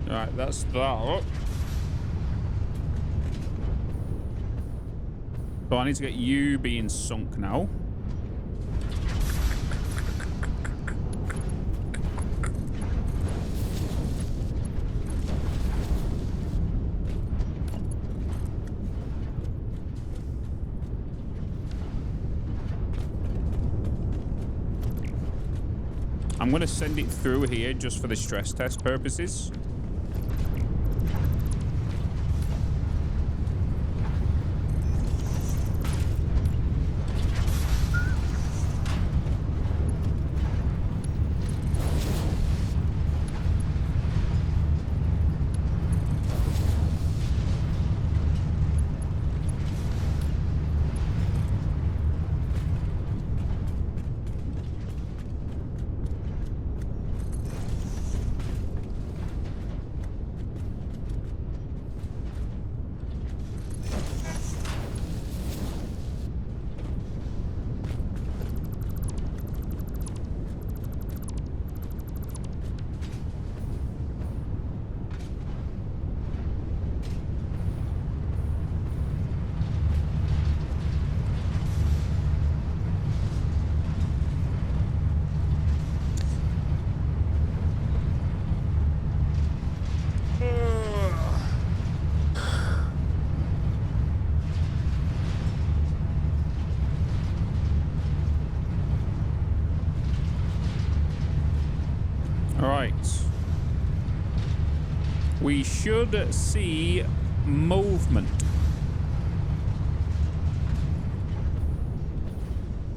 Alright, that's that. So I need to get you being sunk now. I'm going to send it through here just for the stress test purposes. All right. We should see movement.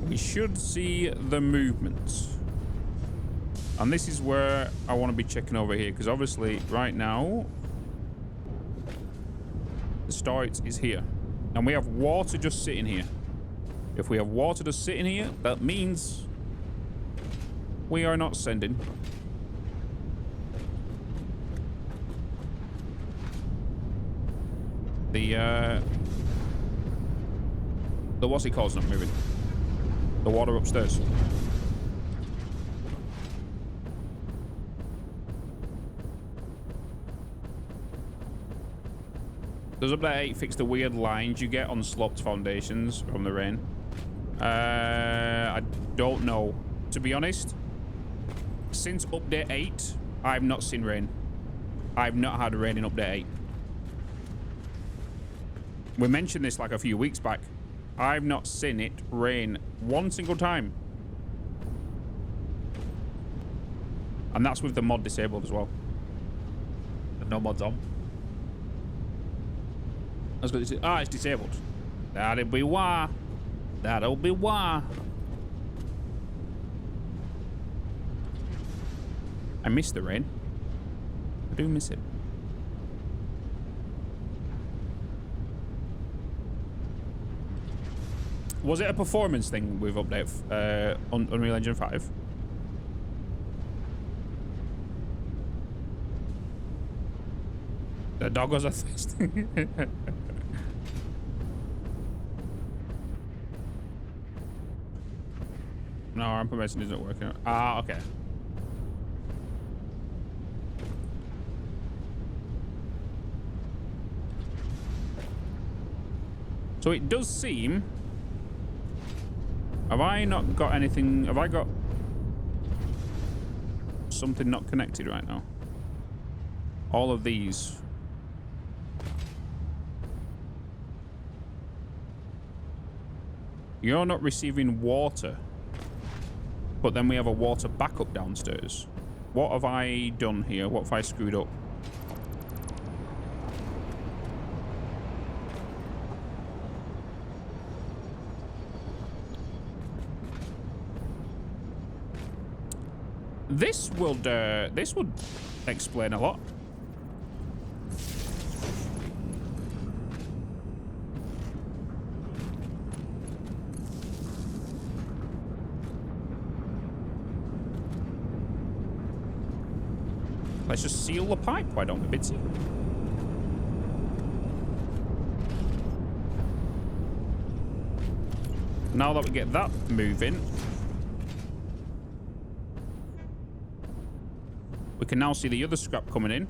We should see the movement. And this is where I want to be checking over here, because obviously right now the storage is here. And we have water just sitting here. If we have water just sitting here, that means we are not sending. The what's it called is not moving. The water upstairs. Does update 8 fix the weird lines you get on sloped foundations from the rain? I don't know. To be honest, since update 8, I've not seen rain. I've not had rain in update 8. We mentioned this like a few weeks back. I've not seen it rain one single time. And that's with the mod disabled as well. And no mods on. I was going to say, ah, it's disabled. That'll be why. That'll be why. I miss the rain. I do miss it. Was it a performance thing with update Unreal Engine 5? The doggos are thirsty. No, our information isn't working. Ah, okay. So it does seem... Have I not got anything... Have I got... something not connected right now? All of these... You're not receiving water. But then we have a water backup downstairs. What have I done here? What have I screwed up? This would explain a lot. Let's just seal the pipe, why don't we, Bitz? Now that we get that moving, we can now see the other scrap coming in.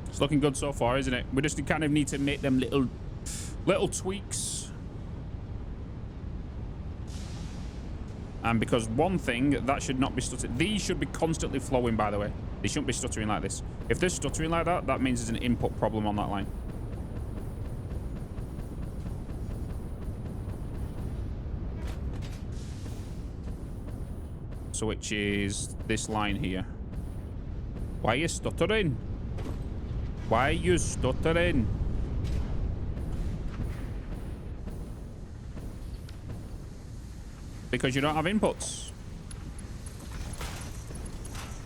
It's looking good so far, isn't it? We just kind of need to make them little tweaks. And because one thing, that should not be stuttering. These should be constantly flowing, by the way. They shouldn't be stuttering like this. If they're stuttering like that, that means there's an input problem on that line. So which is this line here. Why are you stuttering? Why are you stuttering? Because you don't have inputs.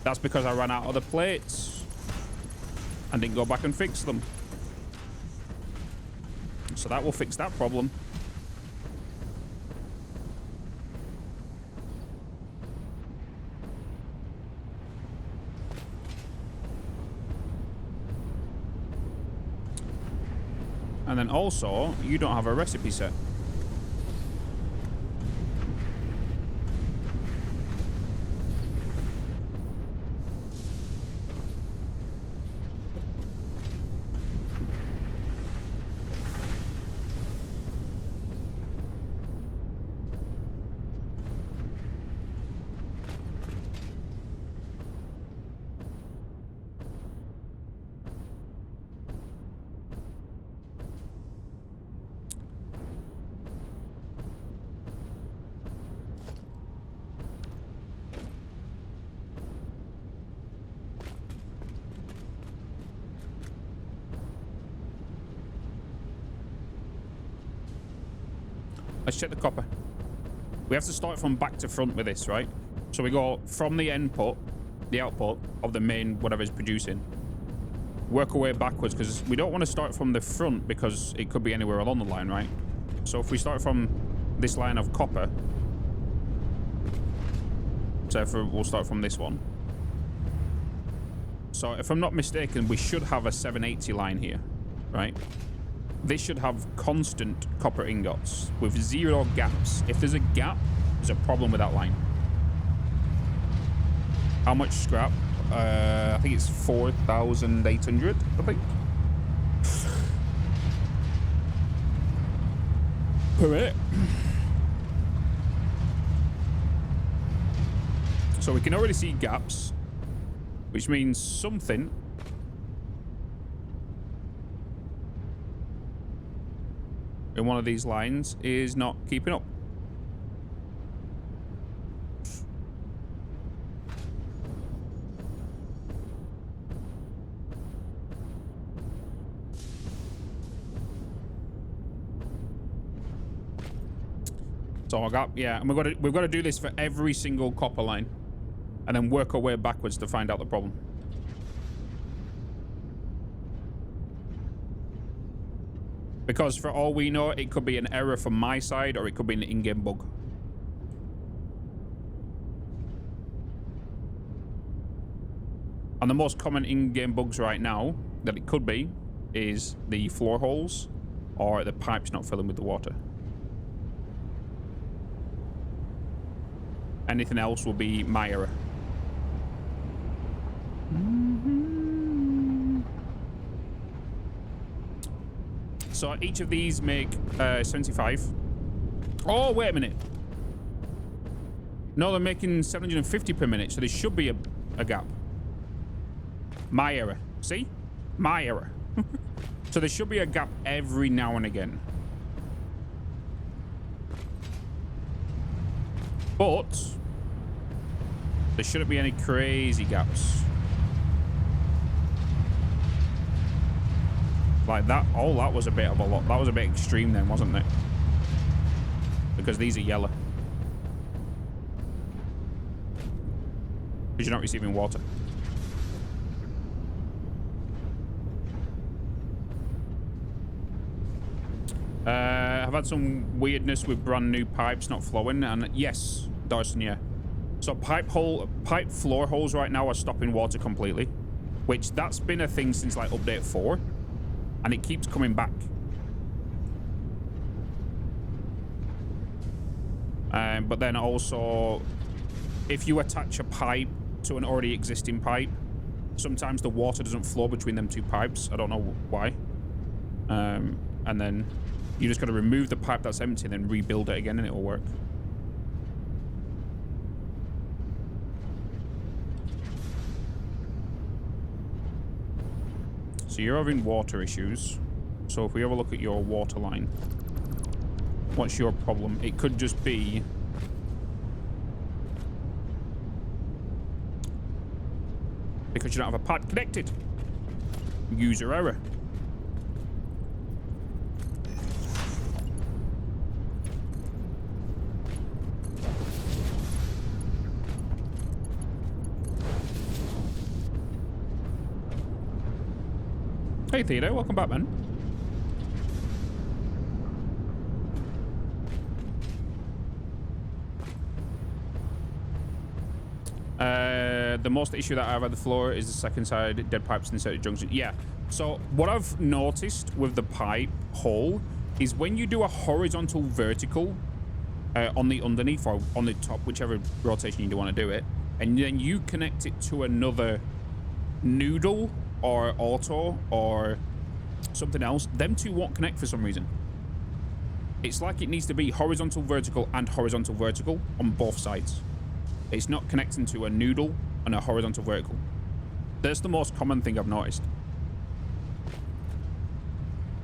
That's because I ran out of the plates and didn't go back and fix them. So that will fix that problem. And then also, you don't have a recipe set. Let's check the copper. We have to start from back to front with this, right? So we go from the input, the output of the main whatever is producing, work our way backwards, because we don't want to start from the front because it could be anywhere along the line, right? So if we start from this line of copper, so we'll start from this one. So if I'm not mistaken, we should have a 780 line here, right? This should have constant copper ingots with 0 gaps. If there's a gap, there's a problem with that line. How much scrap? I think it's 4,800, I think. Per minute. So we can already see gaps, which means something in one of these lines is not keeping up. So I got, yeah, and we've got to do this for every single copper line, and then work our way backwards to find out the problem. Because for all we know, it could be an error from my side, or it could be an in-game bug. And the most common in-game bugs right now that it could be is the floor holes or the pipes not filling with the water. Anything else will be my error. So each of these make 75. Oh, wait a minute. No, they're making 750 per minute, so there should be a gap. My error. See? My error. So there should be a gap every now and again. But there shouldn't be any crazy gaps. Like that. Oh, that was a bit of a lot. That was a bit extreme then, wasn't it? Because these are yellow. Because you're not receiving water. I've had some weirdness with brand new pipes not flowing, and yes, Darson, yeah. So pipe floor holes right now are stopping water completely, which that's been a thing since like update 4, and it keeps coming back. But then also, if you attach a pipe to an already existing pipe, sometimes the water doesn't flow between them two pipes. I don't know why. And then you just got to remove the pipe that's empty and then rebuild it again and it will work. So you're having water issues. So if we have a look at your water line, what's your problem? It could just be because you don't have a pad connected. User error. Hey Theodore, welcome back, man. The most issue that I have at the floor is the second side dead pipes inserted junction. Yeah. So what I've noticed with the pipe hole is when you do a horizontal vertical on the underneath or on the top, whichever rotation you do want to do it, and then you connect it to another noodle or auto or something else, them two won't connect for some reason. It's like it needs to be horizontal vertical and horizontal vertical on both sides. It's not connecting to a noodle and a horizontal vertical. That's the most common thing I've noticed.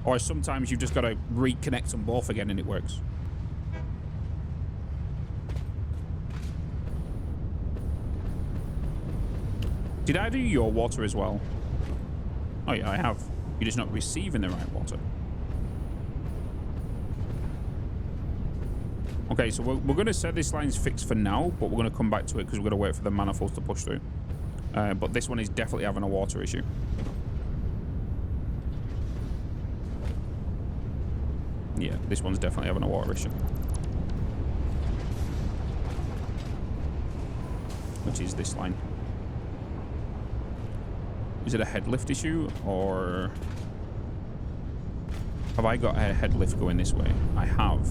Or sometimes you've just got to reconnect them both again and it works. Did I do your water as well? Oh yeah, I have. You're just not receiving the right water. Okay, so we're going to say this line's fixed for now, but we're going to come back to it because we're going to wait for the manifolds to push through. But this one is definitely having a water issue. Yeah, this one's definitely having a water issue. Which is this line. Is it a head lift issue, or have I got a head lift going this way? I have.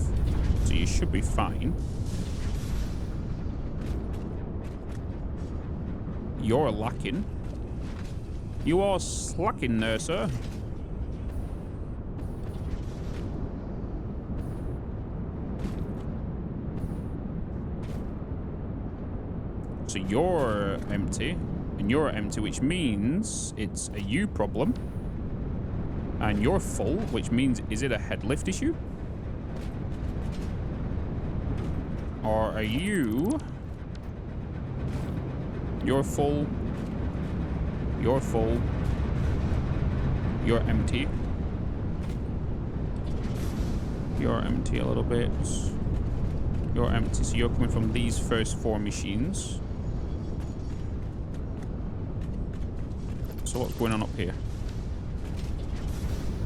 So you should be fine. You're lacking. You are slacking there, sir. So you're empty, and you're empty, which means it's a you problem. And you're full, which means, is it a head lift issue? Or are you... You're full. You're full. You're empty. You're empty a little bit. You're empty, so you're coming from these first 4 machines. So what's going on up here?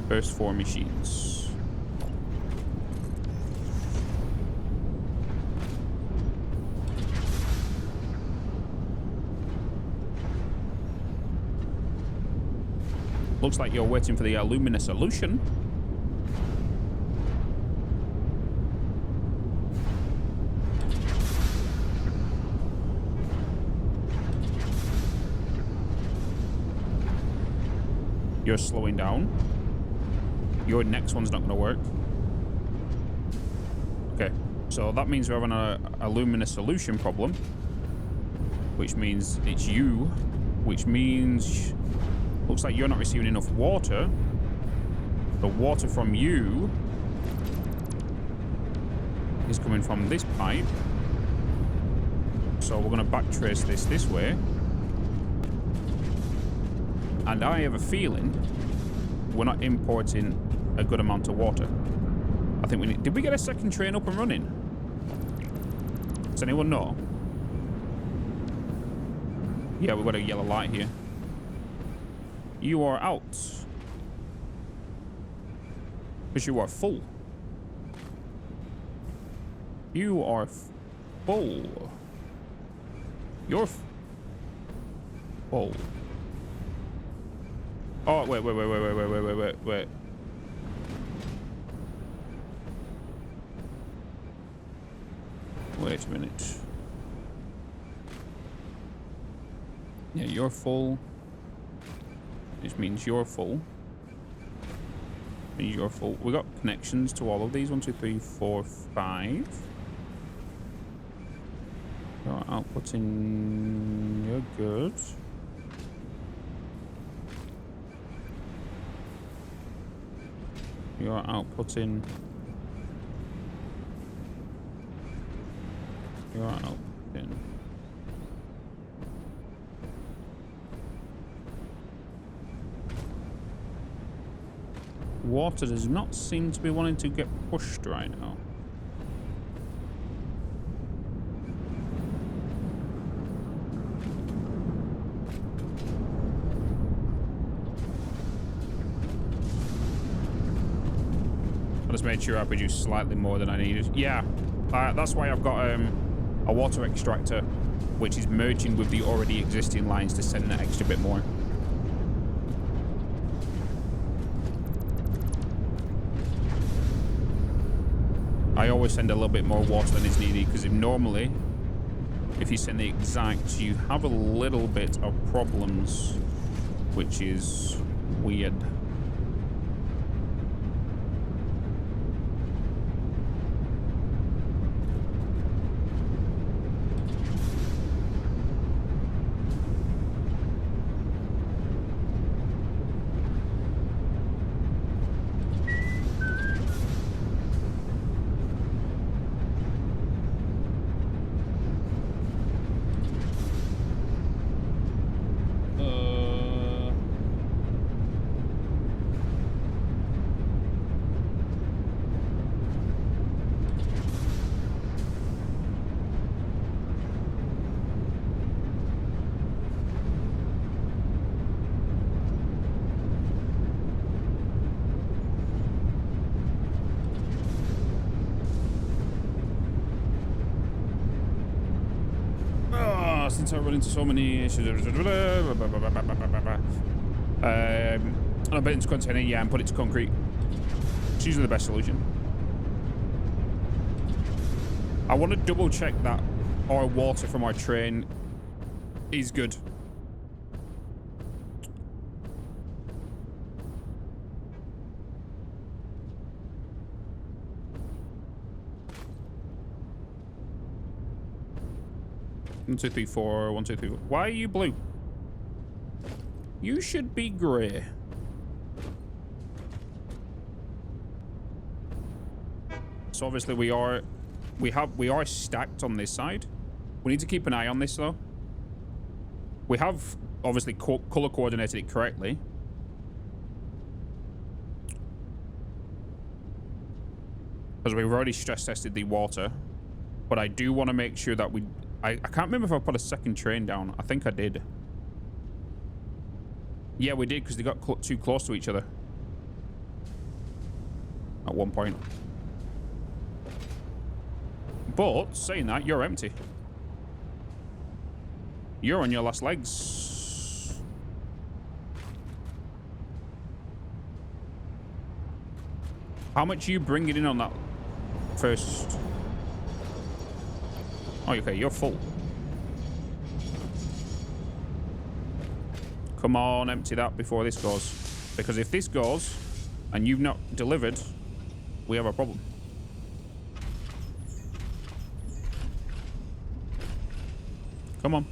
First 4 machines. Looks like you're waiting for the alumina solution. You're slowing down. Your next one's not going to work. Okay, so that means we're having a alumina solution problem, which means it's you, which means looks like you're not receiving enough water. The water from you is coming from this pipe. So we're going to backtrace this way. And I have a feeling we're not importing a good amount of water. I think we need... Did we get a second train up and running? Does anyone know? Yeah, we've got a yellow light here. You are out. Because you are full. You are full. You're full. Oh, wait. Wait a minute. Yeah, you're full. Which means you're full. Means you're full. We got connections to all of these. 1, 2, 3, 4, 5. You're outputting. You're good. You're outputting. You're outputting. Water does not seem to be wanting to get pushed right now. I just made sure I produced slightly more than I needed. Yeah, that's why I've got a water extractor, which is merging with the already existing lines to send that extra bit more. I always send a little bit more water than is needed, because normally, if you send the exact, you have a little bit of problems, which is weird. since I run into so many issues. I bet into container, yeah, and put it to concrete. It's usually the best solution. I want to double check that our water from our train is good. One, two, three, four. 1, 2, 3, 4. Why are you blue? You should be grey. So obviously we are stacked on this side. We need to keep an eye on this though. We have obviously color coordinated it correctly. Because we've already stress tested the water. But I do want to make sure that I can't remember if I put a second train down. I think I did. Yeah, we did because they got too close to each other. At one point. But, saying that, you're empty. You're on your last legs. How much are you bringing in on that first? Oh, okay, you're full. Come on, empty that before this goes. Because if this goes, and you've not delivered, we have a problem. Come on.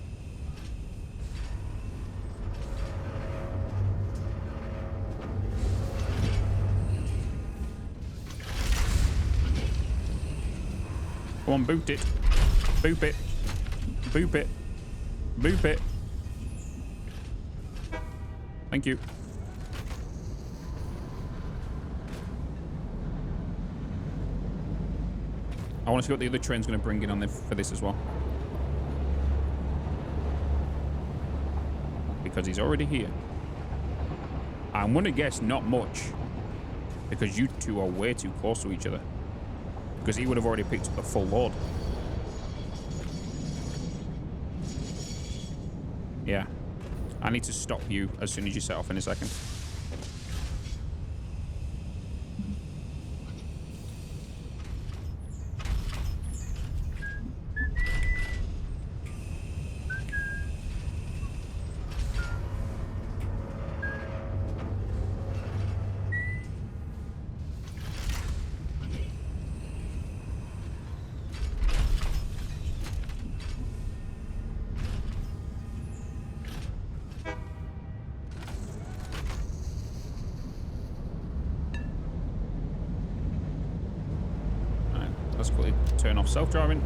Come on, boot it. Boop it. Boop it. Boop it. Thank you. I want to see what the other train's going to bring in on for this as well. Because he's already here. I'm going to guess not much. Because you two are way too close to each other. Because he would have already picked up the full load. Yeah. I need to stop you as soon as you set off in a second. Turn off self-driving.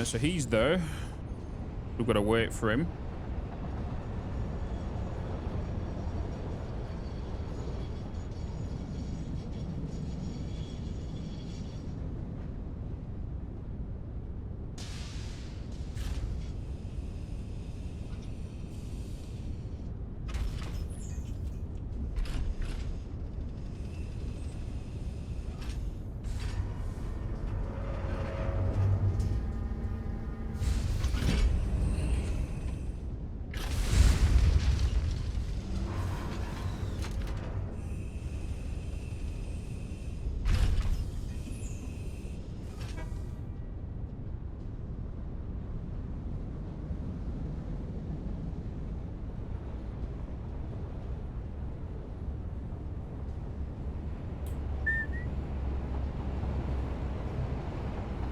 So he's there. We've got to wait for him.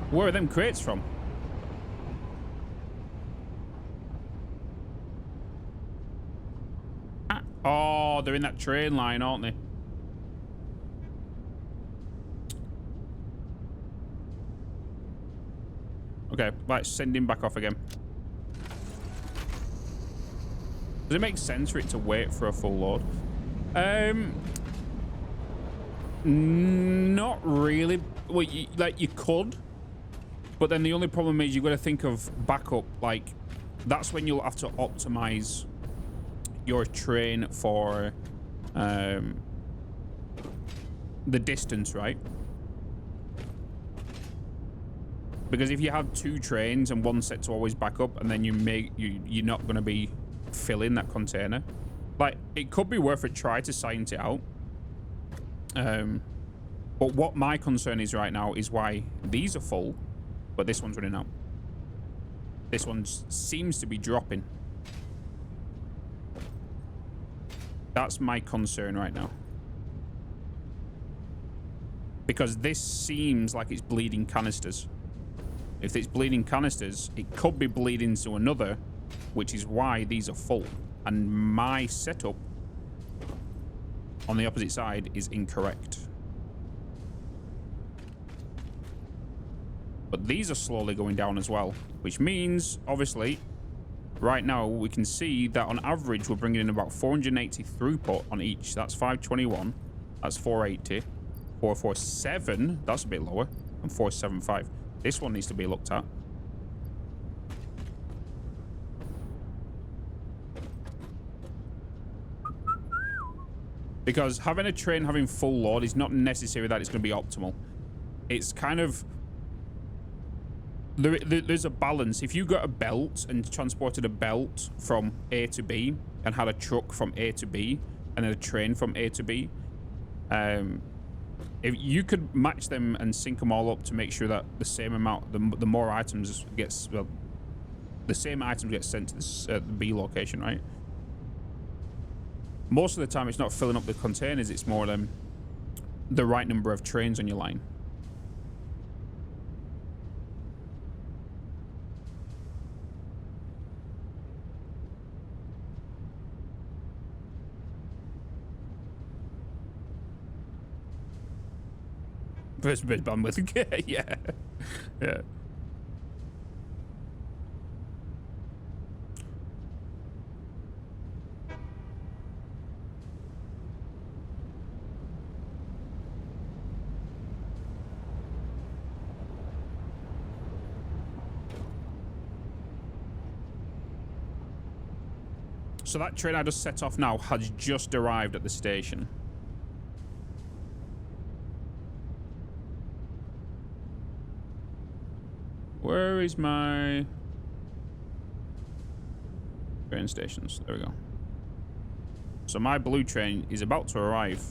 Where are them crates from? Ah. Oh, they're in that train line, aren't they? Okay, let's send him back off again. Does it make sense for it to wait for a full load? Not really. Well, you could. But then the only problem is you've got to think of backup, like that's when you'll have to optimize your train for the distance, right? Because if you have two trains and one set to always back up, and then you're not going to be filling that container, like, it could be worth a try to science it out. But what my concern is right now is why these are full, but this one's running out. This one seems to be dropping. That's my concern right now. Because this seems like it's bleeding canisters. If it's bleeding canisters, it could be bleeding to another, which is why these are full. And my setup on the opposite side is incorrect. But these are slowly going down as well, which means, obviously, right now we can see that on average we're bringing in about 480 throughput on each. That's 521. That's 480. 447. That's a bit lower. And 475. This one needs to be looked at. Because having a train having full load is not necessarily that it's going to be optimal. It's kind of... There's a balance. If you got a belt and transported a belt from A to B and had a truck from A to B and then a train from A to B, if you could match them and sync them all up to make sure that the same amount, the more items gets, well, the same items get sent to the B location, right? Most of the time, it's not filling up the containers. It's more the right number of trains on your line. First bit bandwidth. Yeah. Yeah. So that train I just set off now has just arrived at the station. Where is my train stations? There we go. So my blue train is about to arrive.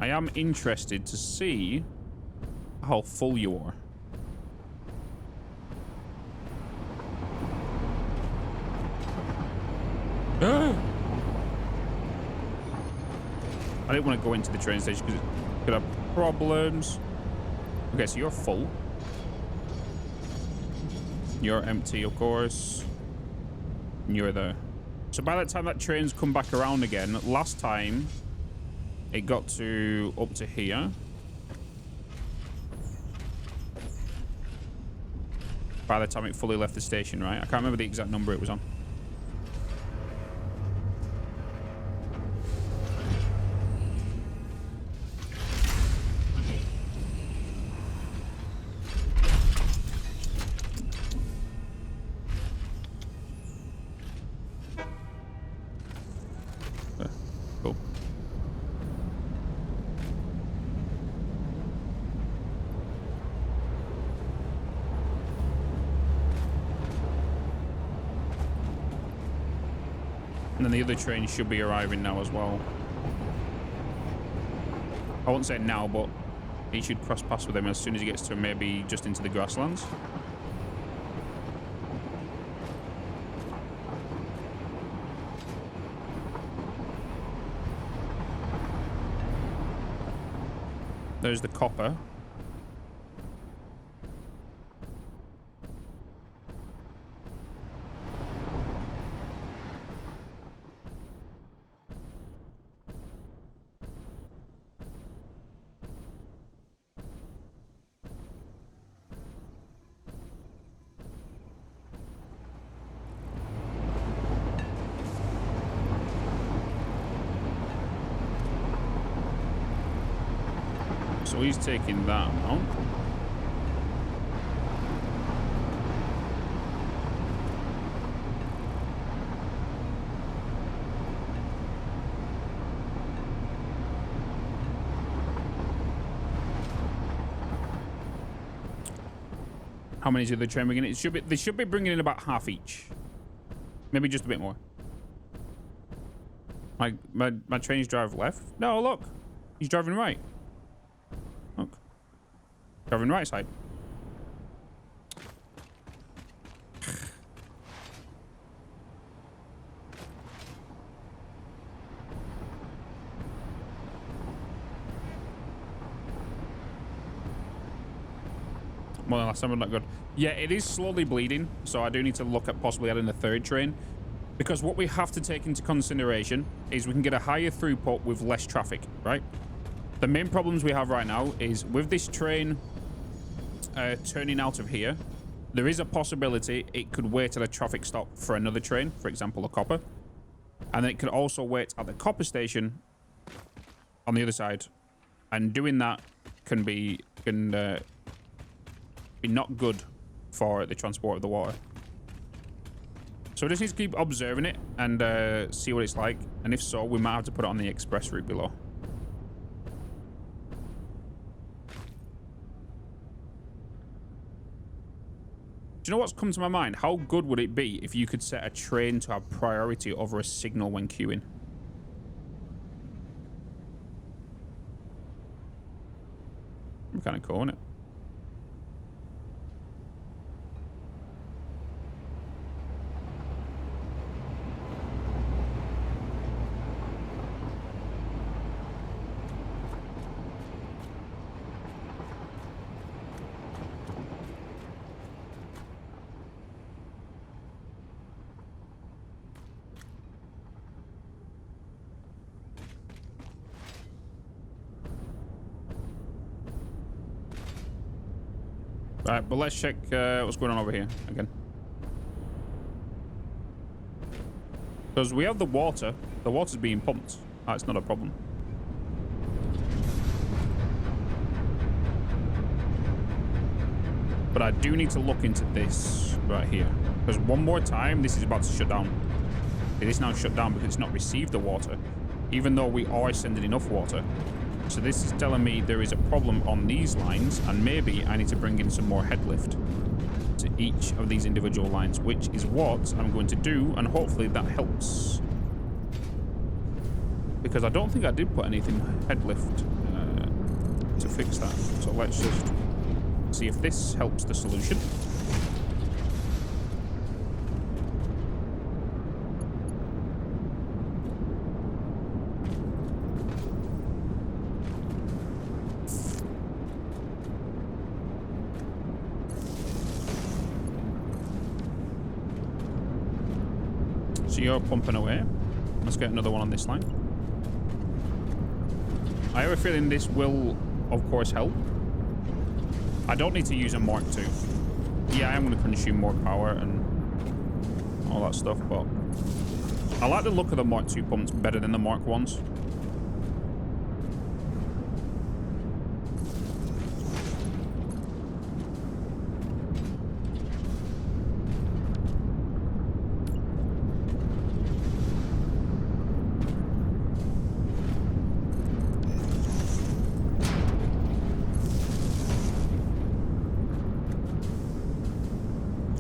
I am interested to see how full you are. I didn't want to go into the train station because it could have problems. Okay, so you're full. You're empty, of course. And you're there. So by the time that train's come back around again, last time it got to up to here. By the time it fully left the station, right? I can't remember the exact number it was on. Cool. And then the other train should be arriving now as well. I won't say now, but he should cross paths with him as soon as he gets to maybe just into the grasslands. There's the copper. So he's taking that amount. How many is the train bringing in? They should be bringing in about half each. Maybe just a bit more. My train's drive left. No, look. He's driving right. Look. Driving right side. More than last time, but not good. Yeah, it is slowly bleeding, so I do need to look at possibly adding a third train. Because what we have to take into consideration is we can get a higher throughput with less traffic, right? The main problems we have right now is with this train turning out of here, there is a possibility it could wait at a traffic stop for another train, for example, a copper. And then it could also wait at the copper station on the other side. And doing that can be not good for the transport of the water. So we just need to keep observing it and see what it's like. And if so, we might have to put it on the express route below. Do you know what's come to my mind? How good would it be if you could set a train to have priority over a signal when queuing? Kind of cool, isn't it? Right, but let's check what's going on over here again. Because we have the water. The water's being pumped. That's not a problem. But I do need to look into this right here. Because one more time, this is about to shut down. It is now shut down because it's not received the water. Even though we are sending enough water. So this is telling me there is a problem on these lines, and maybe I need to bring in some more head lift to each of these individual lines, which is what I'm going to do, and hopefully that helps. Because I don't think I did put anything head lift to fix that. So let's just see if this helps the solution. So you're pumping away. Let's get another one on this line. I have a feeling this will, of course, help. I don't need to use a Mark II. Yeah, I am going to consume more power and all that stuff, but I like the look of the Mark II pumps better than the Mark Is.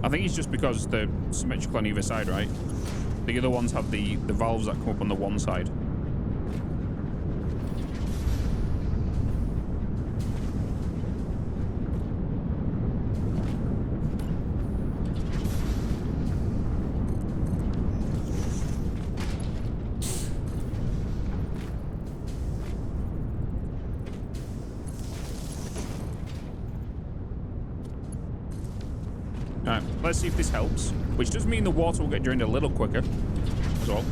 I think it's just because they're symmetrical on either side, right? The other ones have the valves that come up on the one side. Alright, let's see if this helps. Which does mean the water will get drained a little quicker as well.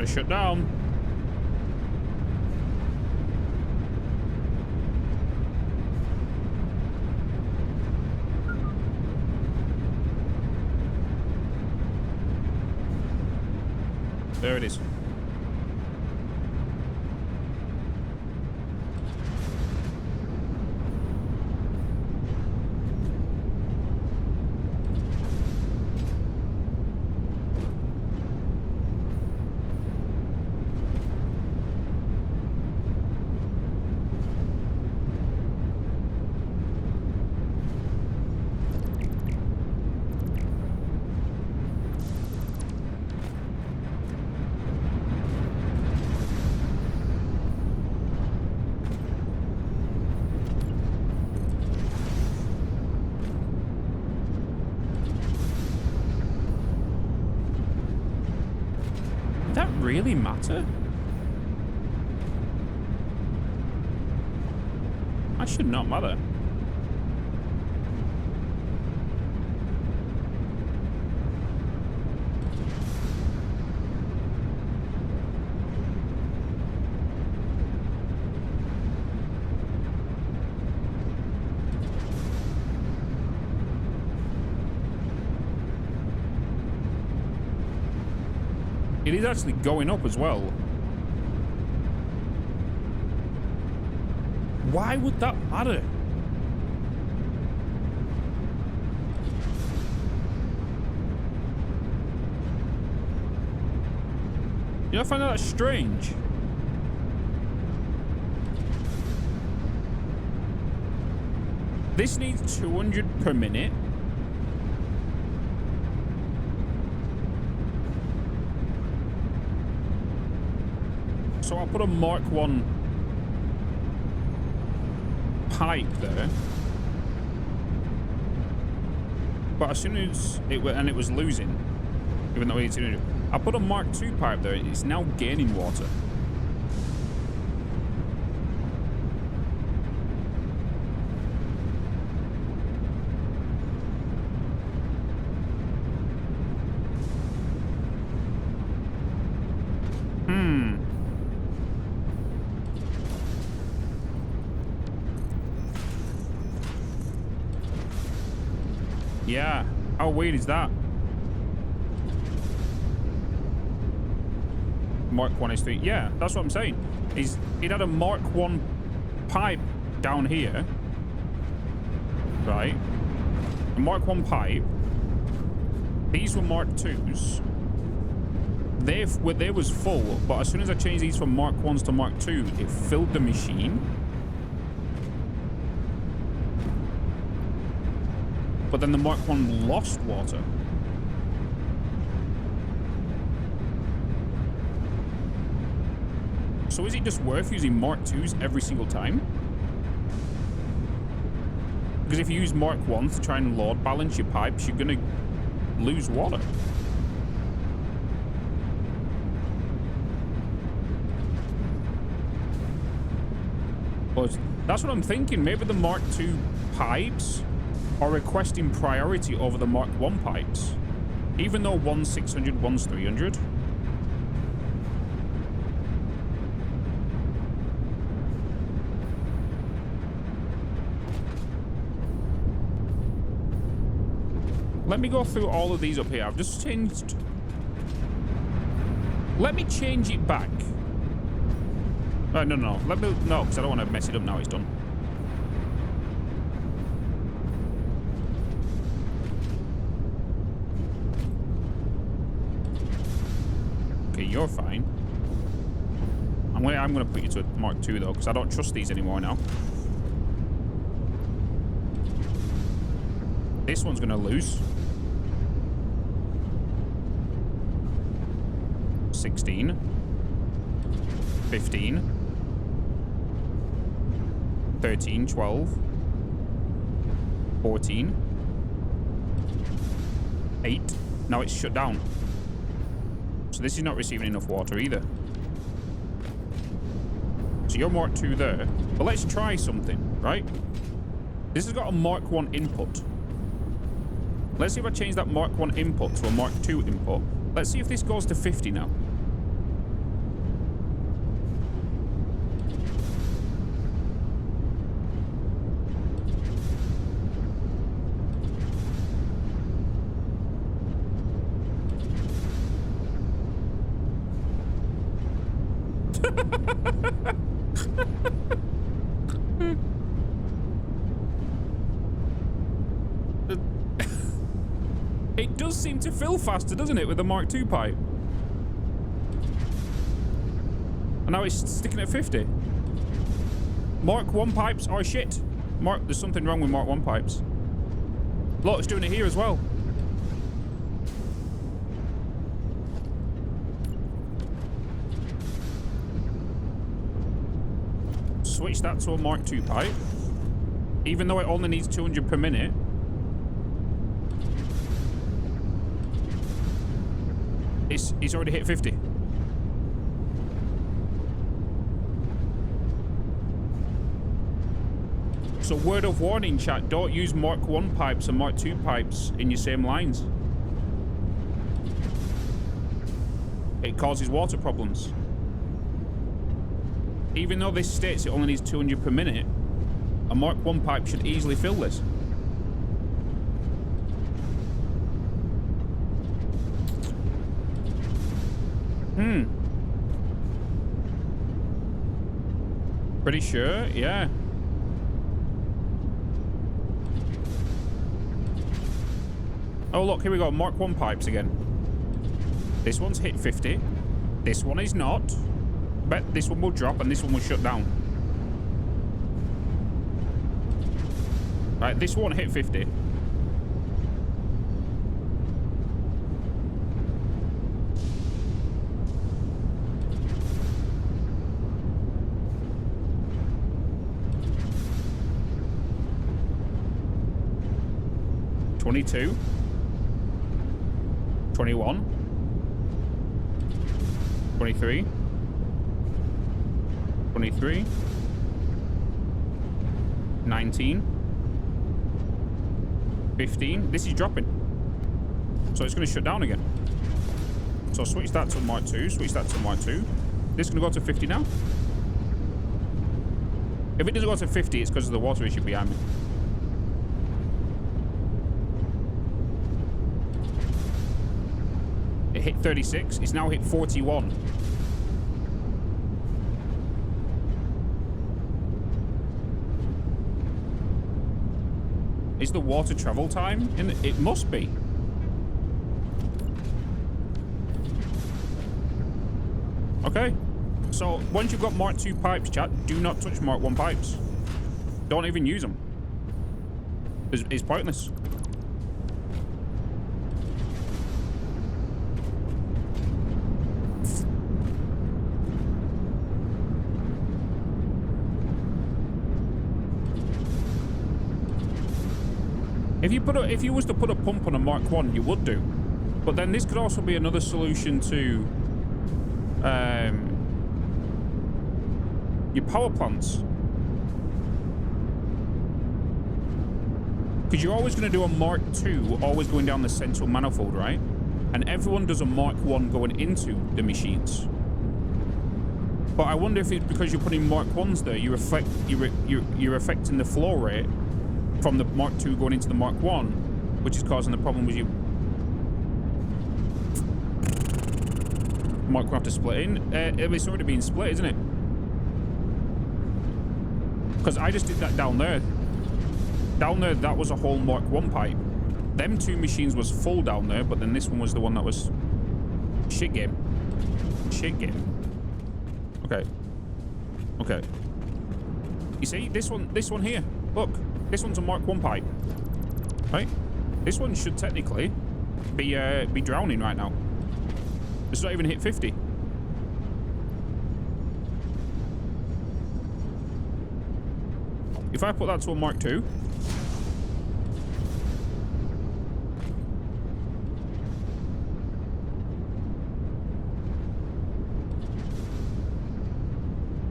Just shut down. There it is. Really matter? That should not matter. It is actually going up as well. Why would that matter? You don't find that strange? This needs 200 per minute. So I'll put a Mark 1 pipe there. But as soon as it was losing, even though it's I put a Mark 2 pipe there, it's now gaining water. Yeah. How weird is that? Mark 1 is 3. Yeah, that's what I'm saying. It had a Mark 1 pipe down here. Right? A Mark 1 pipe. These were Mark 2s. They was full, but as soon as I changed these from Mark 1s to Mark 2, it filled the machine. But then the Mark 1 lost water. So is it just worth using Mark 2s every single time? Because if you use Mark 1s to try and load balance your pipes, you're going to lose water. But that's what I'm thinking. Maybe the Mark 2 pipes are requesting priority over the Mark 1 pipes, even though one's 600, one's 300. Let me go through all of these up here. I've just changed. Let me change it back. No. Let me, no, because I don't want to mess it up now. It's done. Okay, you're fine. I'm gonna put you to a Mark 2 though, because I don't trust these anymore now. This one's gonna lose. 16. 15. 13, 12. 14. 8. Now it's shut down. So this is not receiving enough water either. So you're Mark 2 there. But let's try something, right? This has got a Mark 1 input. Let's see if I change that Mark 1 input to a Mark 2 input. Let's see if this goes to 50 now. It does seem to fill faster, doesn't it, with the Mark II pipe? And now it's sticking at 50. Mark 1 pipes are shit. There's something wrong with Mark 1 pipes. Look, it's doing it here as well. Switch that to a Mark II pipe. Even though it only needs 200 per minute. It's already hit 50. So word of warning, chat, don't use Mark 1 pipes and Mark 2 pipes in your same lines. It causes water problems. Even though this states it only needs 200 per minute, a Mark 1 pipe should easily fill this. Pretty sure, yeah. Oh, look, here we go. Mark 1 pipes again. This one's hit 50. This one is not. Bet this one will drop and this one will shut down. Right, this one hit 50. $22. 21. 23. 23. 19. 15. This is dropping. So it's going to shut down again. So switch that to Mark 2. Switch that to Mark 2. This is going to go to 50 now. If it doesn't go to 50, it's because of the water issue behind me. It hit 36. It's now hit 41. Is the water travel time? It must be. Okay. So once you've got Mark 2 pipes, chat, do not touch Mark 1 pipes. Don't even use them. It's pointless. If you was to put a pump on a Mark 1, you would do. But then this could also be another solution to your power plants. Because you're always going to do a Mark 2 always going down the central manifold, right? And everyone does a Mark 1 going into the machines. But I wonder if it's because you're putting Mark 1s there, you're affecting the flow rate from the Mark 2 going into the Mark 1, which is causing the problem with you. Mark 1 have to split in. It's already been split, isn't it? Because I just did that down there. Down there, that was a whole Mark 1 pipe. Them two machines was full down there, but then this one was the one that was shit game. Shit game. Okay. Okay. You see, this one here. Look. This one's a Mark 1 pipe, right? This one should technically be drowning right now. It's not even hit 50. If I put that to a Mark 2,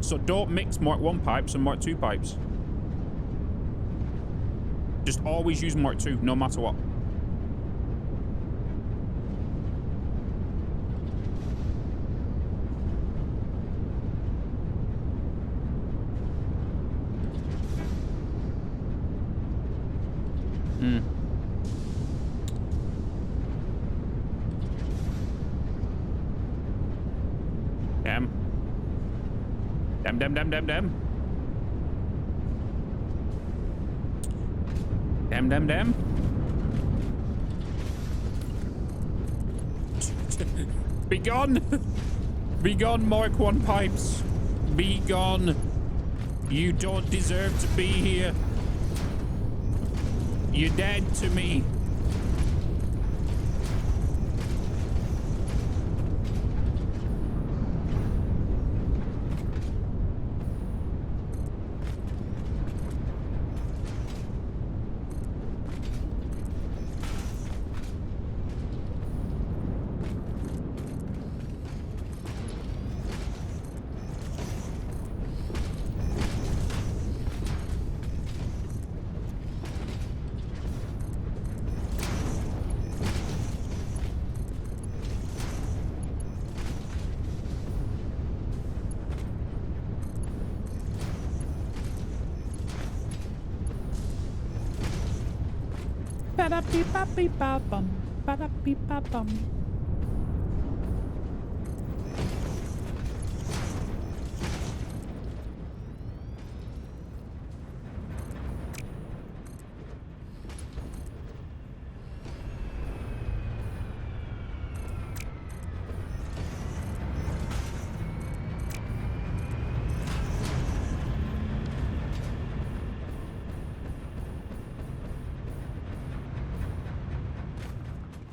so don't mix Mark 1 pipes and Mark 2 pipes. Just always use Mark 2, no matter what. Damn. Damn, damn, damn, damn, damn. Damn, damn, damn. Be gone. Be gone, Mark 1 pipes. Be gone. You don't deserve to be here. You're dead to me. Ba-da-beep-ba-beep-ba-bum. Ba-da-beep-ba-bum.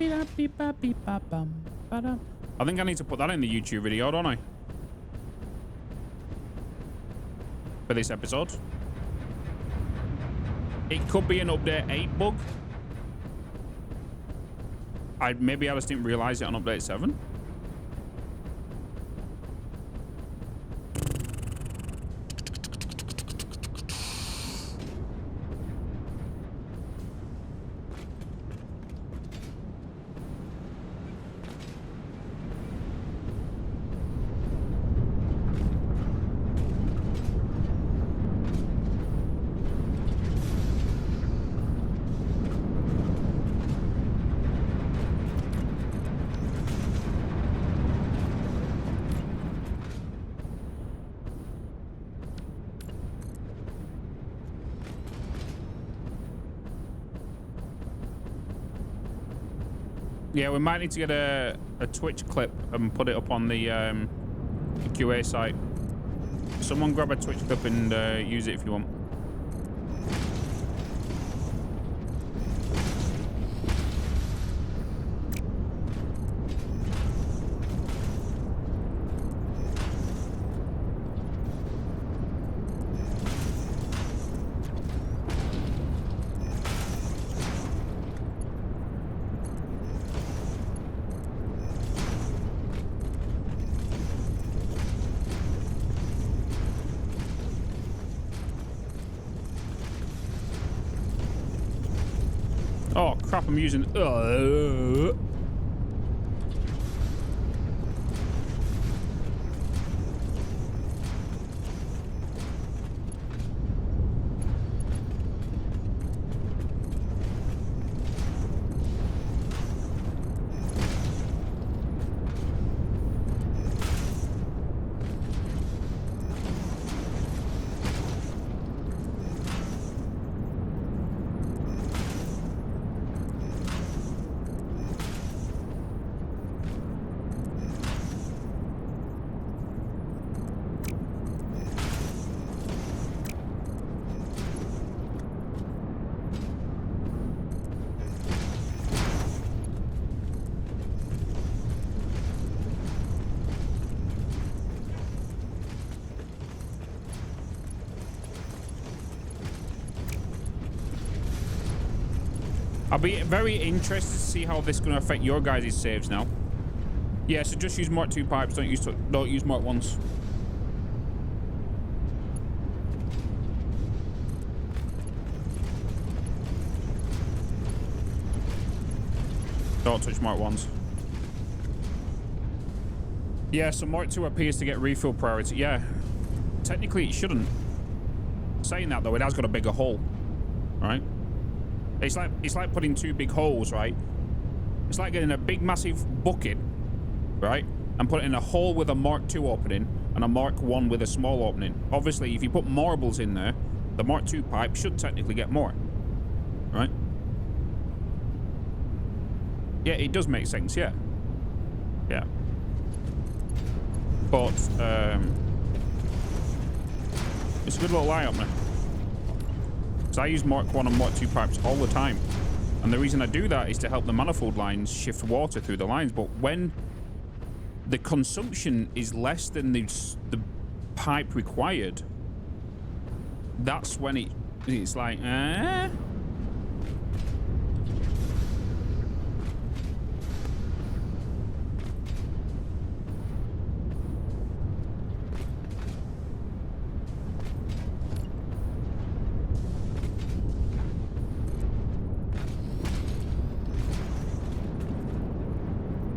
Beep-ba-beep-ba-beep-ba-bum. Ba-da. I think I need to put that in the YouTube video, don't I? For this episode. It could be an update 8 bug. Maybe I just didn't realize it on update 7. Yeah, we might need to get a Twitch clip and put it up on the QA site. Someone grab a Twitch clip and use it if you want. Oh crap, I'm using I'll be very interested to see how this is going to affect your guys' saves now. Yeah, so just use Mark 2 pipes. Don't use Mark 1s. Don't touch Mark 1s. Yeah, so Mark 2 appears to get refill priority. Yeah, technically it shouldn't. Saying that though, it has got a bigger hole, right? It's like putting 2 big holes, right? It's like getting a big massive bucket, right? And putting in a hole with a Mark II opening and a Mark 1 with a small opening. Obviously, if you put marbles in there, the Mark 2 pipe should technically get more, right? Yeah, it does make sense, yeah. Yeah. But, it's a good little eye opener. Because I use Mark 1 and Mark 2 pipes all the time. And the reason I do that is to help the manifold lines shift water through the lines. But when the consumption is less than the pipe required, that's when it's like,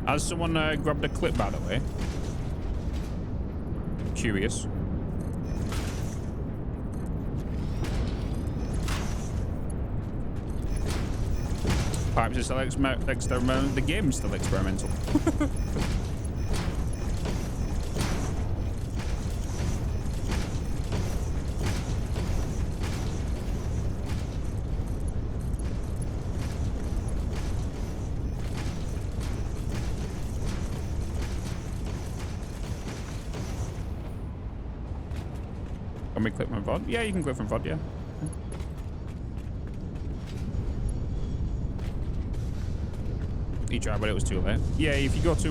Has someone grabbed a clip, by the way? Curious. Pipes are still experimental. The game's still experimental. Can we clip my VOD? Yeah, you can clip from VOD, yeah. He tried, but it was too late. Yeah, if you go to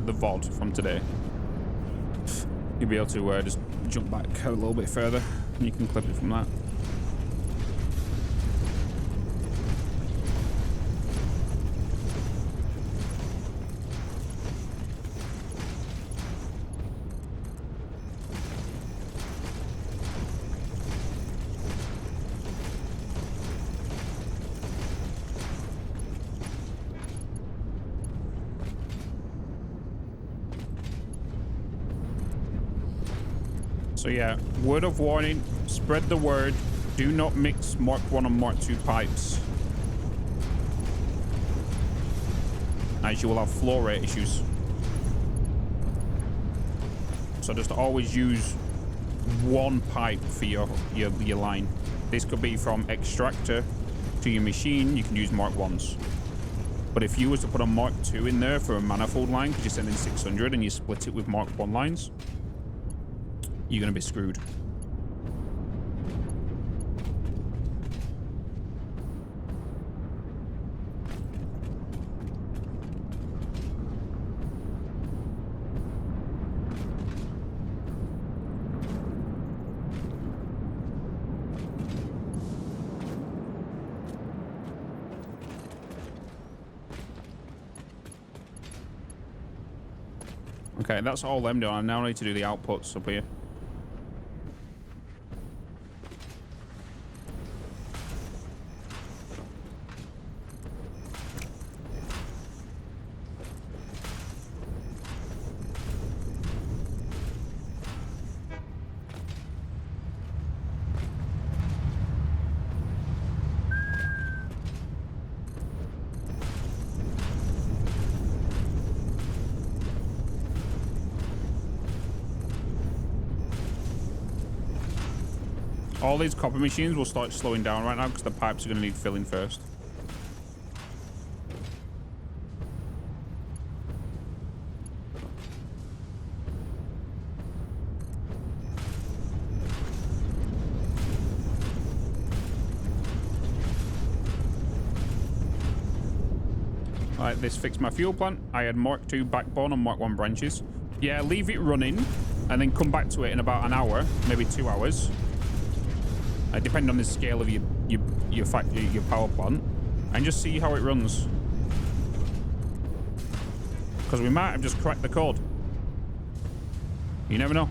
the VOD from today, you'll be able to just jump back a little bit further, and you can clip it from that. So yeah, word of warning, spread the word, do not mix Mark 1 and Mark 2 pipes, as you will have flow rate issues. So just always use one pipe for your line. This could be from extractor to your machine, you can use Mark 1s. But if you was to put a Mark 2 in there for a manifold line, because you're sending 600 and you split it with Mark 1 lines, you're going to be screwed. Okay, that's all them doing. I now need to do the outputs up here. All these copper machines will start slowing down right now because the pipes are going to need filling first. Alright, this fixed my fuel plant. I had Mark 2 backbone and Mark 1 branches. Yeah, leave it running and then come back to it in about an hour, maybe 2 hours. Depending on the scale of your factory, your power plant, and just see how it runs. Because we might have just cracked the code. You never know.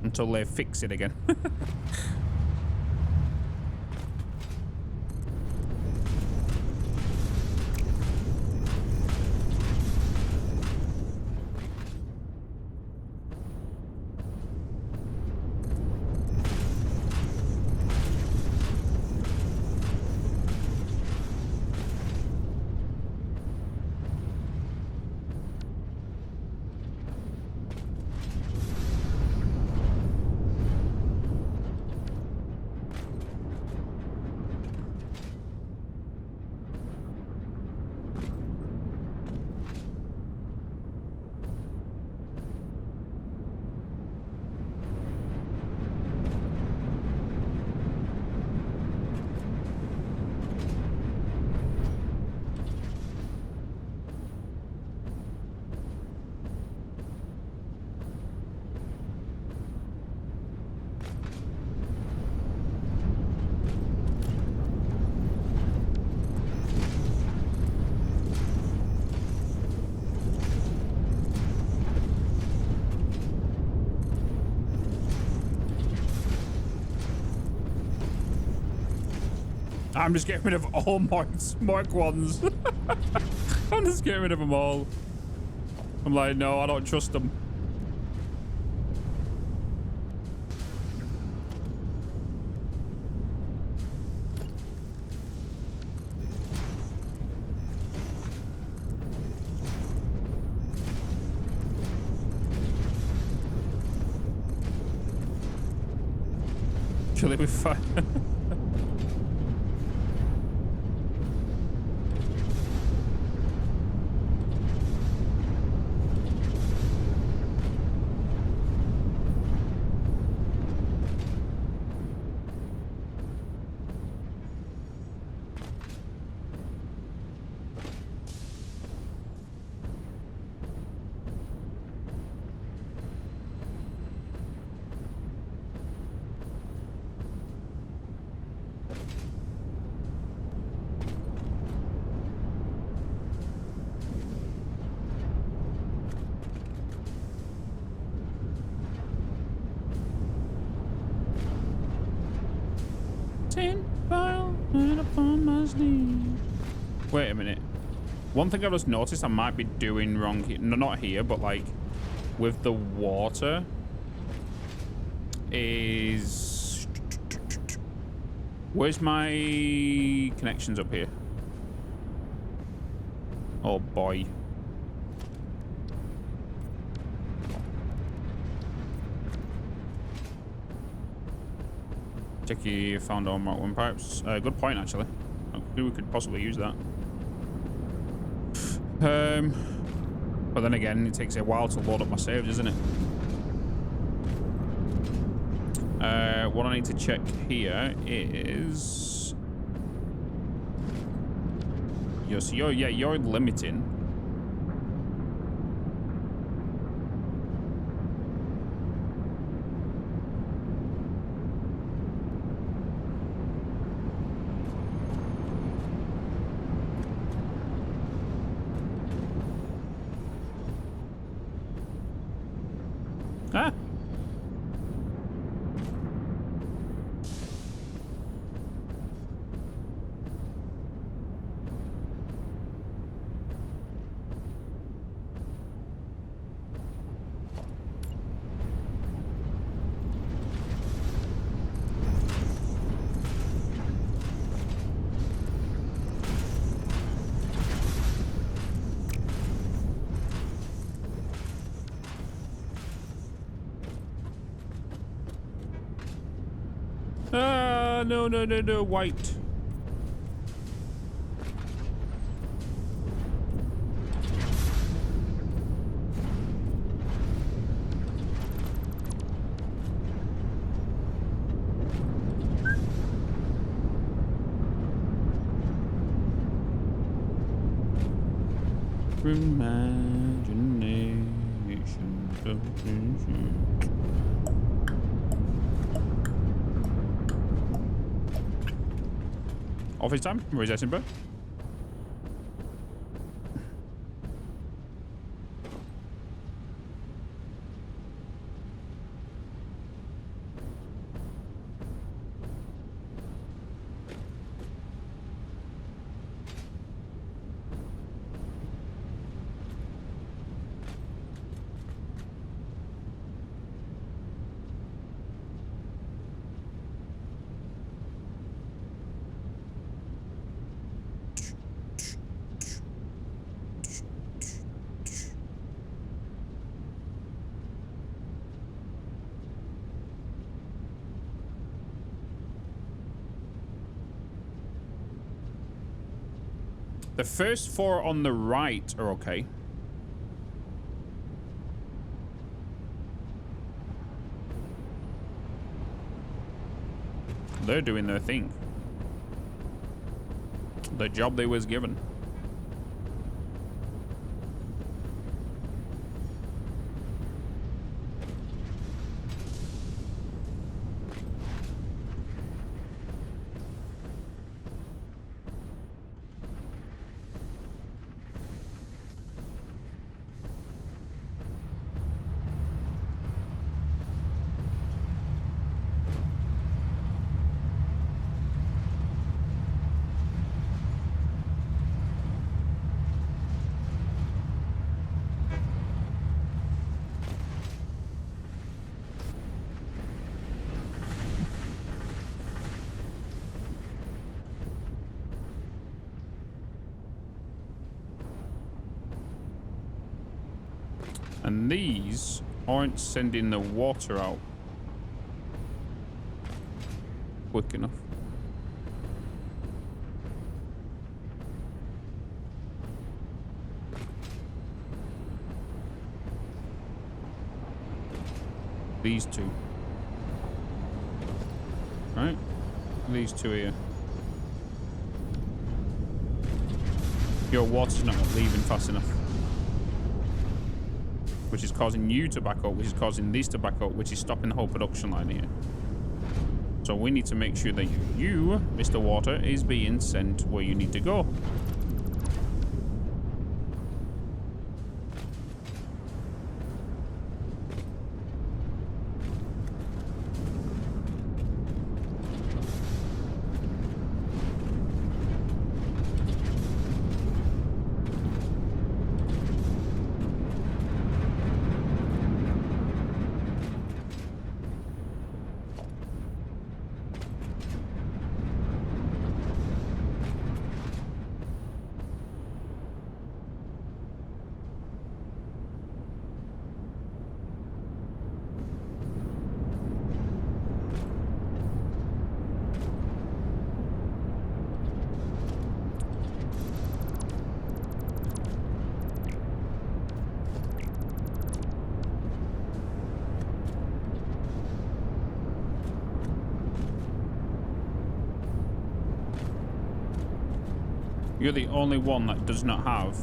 Until they fix it again. I'm just getting rid of all Mark ones. I'm just getting rid of them all. I'm like, no, I don't trust them. Kill it with fire. Wait a minute. One thing I've just noticed I might be doing wrong here. No, not here, but like with the water is... Where's my connections up here? Oh boy. Check you found all Mark 1 pipes. Good point, actually. We could possibly use that. But then again, it takes a while to load up my saves, doesn't it? What I need to check here is... You're limiting. Ah. No, white. Imagination. Office time? Where's Edinburgh? The first 4 on the right are okay. They're doing their thing. The job they was given. And these aren't sending the water out quick enough. These two. Right? These two here. Your water's not leaving fast enough. Which is causing you to back up, which is causing these to back up, which is stopping the whole production line here. So we need to make sure that you, Mr. Water, is being sent where you need to go. You're the only one that does not have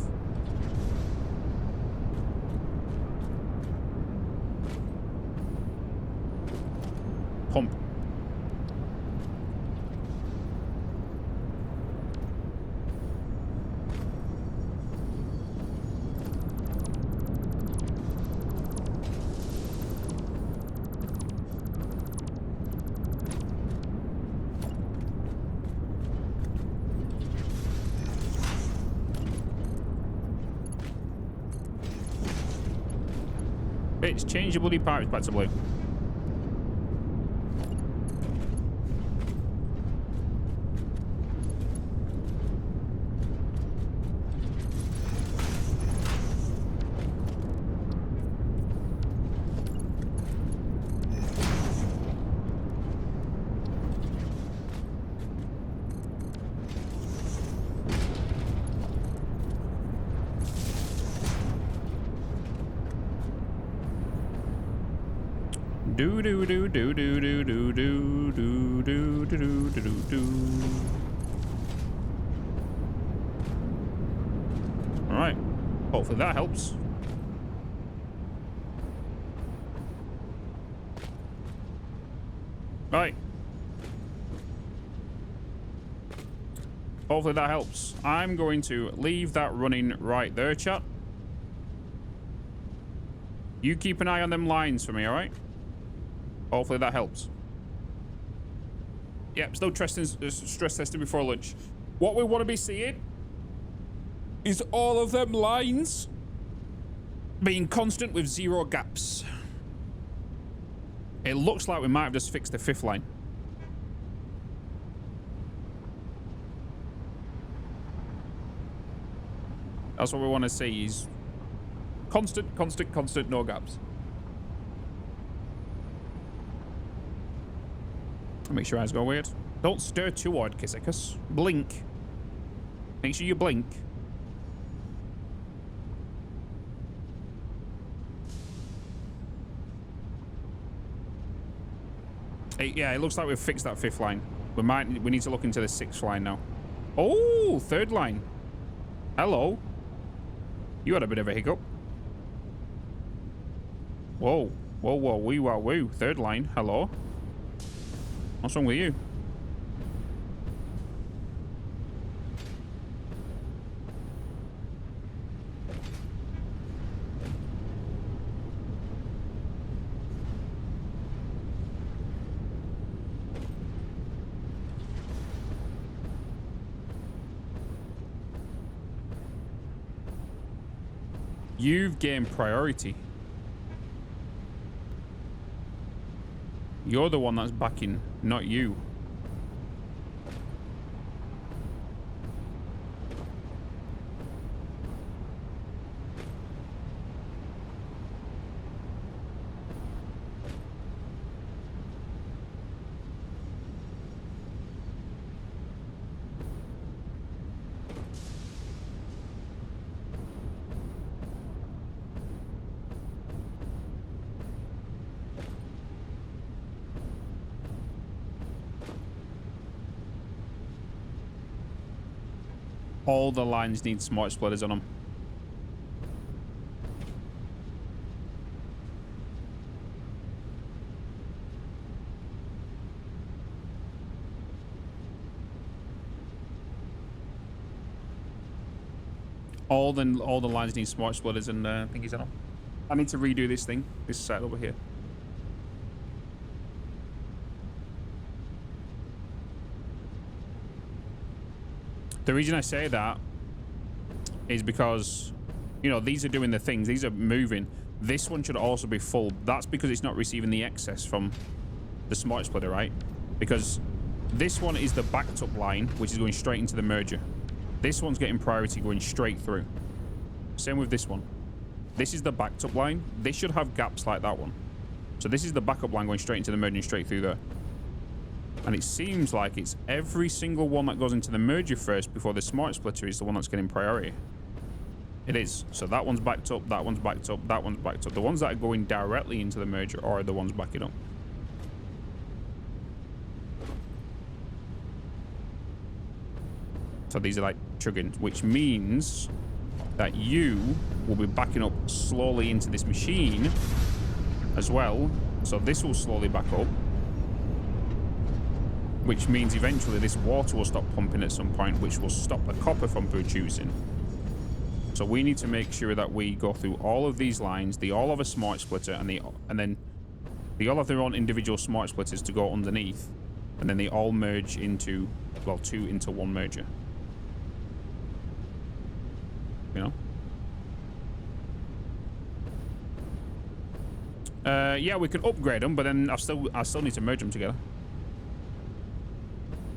pump. Bitz, change your bloody pipes back to blue. Do do do do do do do do do do do do do. All right. Hopefully that helps. Right. Hopefully that helps. I'm going to leave that running right there, chat. You keep an eye on them lines for me, all right? Hopefully that helps. Yep, still stress testing before lunch. What we want to be seeing is all of them lines being constant with 0 gaps. It looks like we might have just fixed the 5th line. That's what we want to see is constant, constant, constant, no gaps. Make sure your eyes go weird. Don't stir too hard, Kissicus. Blink. Make sure you blink. Hey, yeah, it looks like we've fixed that 5th line. We need to look into the 6th line now. Oh, 3rd line. Hello. You had a bit of a hiccup. Whoa. Whoa, whoa, wee, wow, woo. 3rd line. Hello. What's wrong with you? You've gained priority. You're the one that's backing, not you. All the lines need smart splitters on them. All the lines need smart splitters and thingies on them. I need to redo this thing, this set over here. The reason I say that is because, you know, these are doing the things. These are moving. This one should also be full. That's because it's not receiving the excess from the smart splitter, right? Because this one is the backed up line, which is going straight into the merger. This one's getting priority going straight through. Same with this one. This is the backed up line. This should have gaps like that one. So this is the backup line going straight into the merger and straight through there. And it seems like it's every single one that goes into the merger first before the smart splitter is the one that's getting priority. It is. So that one's backed up, that one's backed up, that one's backed up. The ones that are going directly into the merger are the ones backing up. So these are like chugging, which means that you will be backing up slowly into this machine as well. So this will slowly back up, which means eventually this water will stop pumping at some point, which will stop the copper from producing. So we need to make sure that we go through all of these lines. They all have a smart splitter, and then they all have their own individual smart splitters to go underneath, and then they all merge into, well, two into one merger. You know? Yeah, we can upgrade them, but then I still need to merge them together.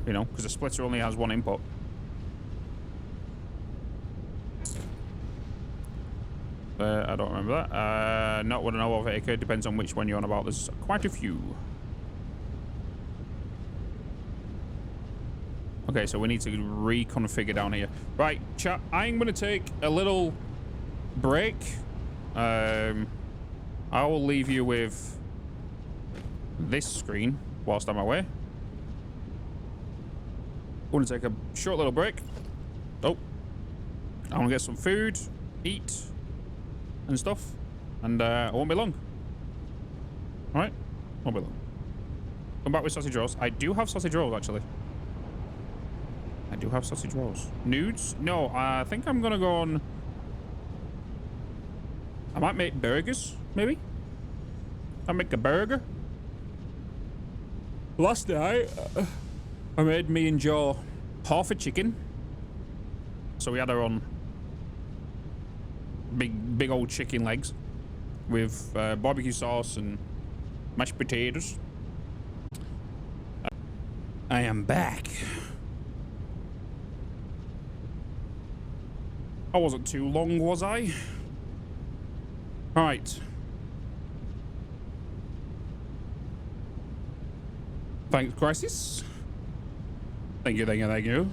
You know, because the splitter only has one input. I don't remember that. Not what I know of. It depends on which one you're on about. There's quite a few. Okay, so we need to reconfigure down here. Right, chat, I'm going to take a little break. I will leave you with this screen whilst I'm away. I'm going to take a short little break. Oh. I want to get some food, eat, and stuff. And it won't be long. Alright? Won't be long. Come back with sausage rolls. I do have sausage rolls, actually. I do have sausage rolls. Nudes? No, I think I'm gonna go on... I might make burgers, maybe? I'll make a burger. Last night, I made me and Joe half a chicken. So we had our own big old chicken legs with barbecue sauce and mashed potatoes. I am back. I wasn't too long, was I? All right. Thanks, Crisis. Thank you, thank you, thank you.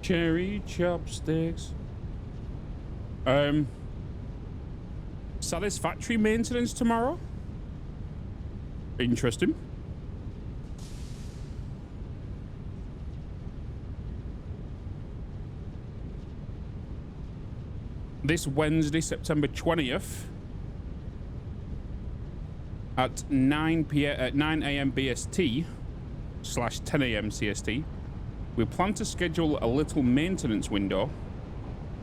Cherry chopsticks. Satisfactory maintenance tomorrow. Interesting. This Wednesday, September 20th at 9 a.m. BST / 10 a.m. CST, we plan to schedule a little maintenance window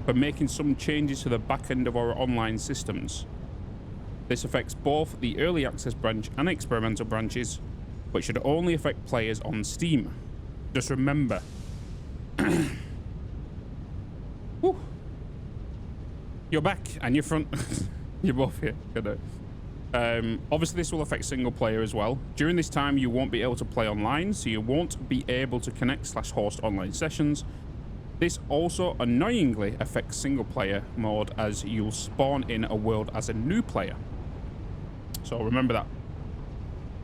for making some changes to the back end of our online systems. This affects both the early access branch and experimental branches, but should only affect players on Steam. Just remember. Whew. You're back and you're front. You're both here. Good. Obviously, this will affect single player as well. During this time, you won't be able to play online, so you won't be able to connect / host online sessions. This also annoyingly affects single player mode, as you'll spawn in a world as a new player. So remember that.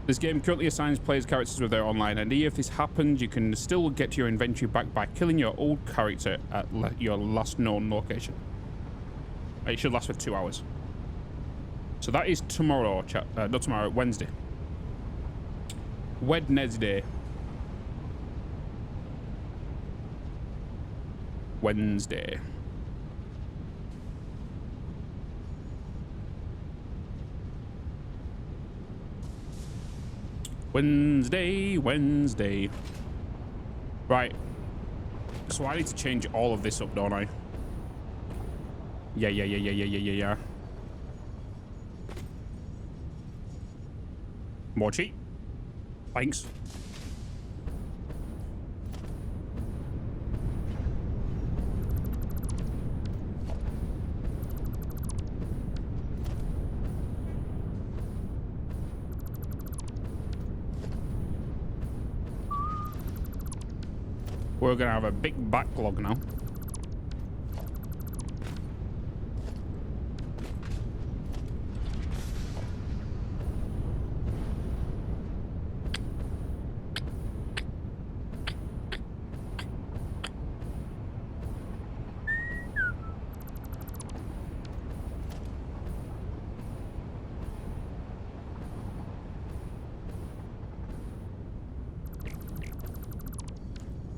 This game currently assigns players characters with their online ID. If this happens, you can still get your inventory back by killing your old character at your last known location. It should last for 2 hours. So that is tomorrow, not tomorrow, Wednesday. Wednesday. Wednesday. Wednesday. Right. So I need to change all of this up, don't I? Yeah. Mochi. Thanks. We're gonna have a big backlog now.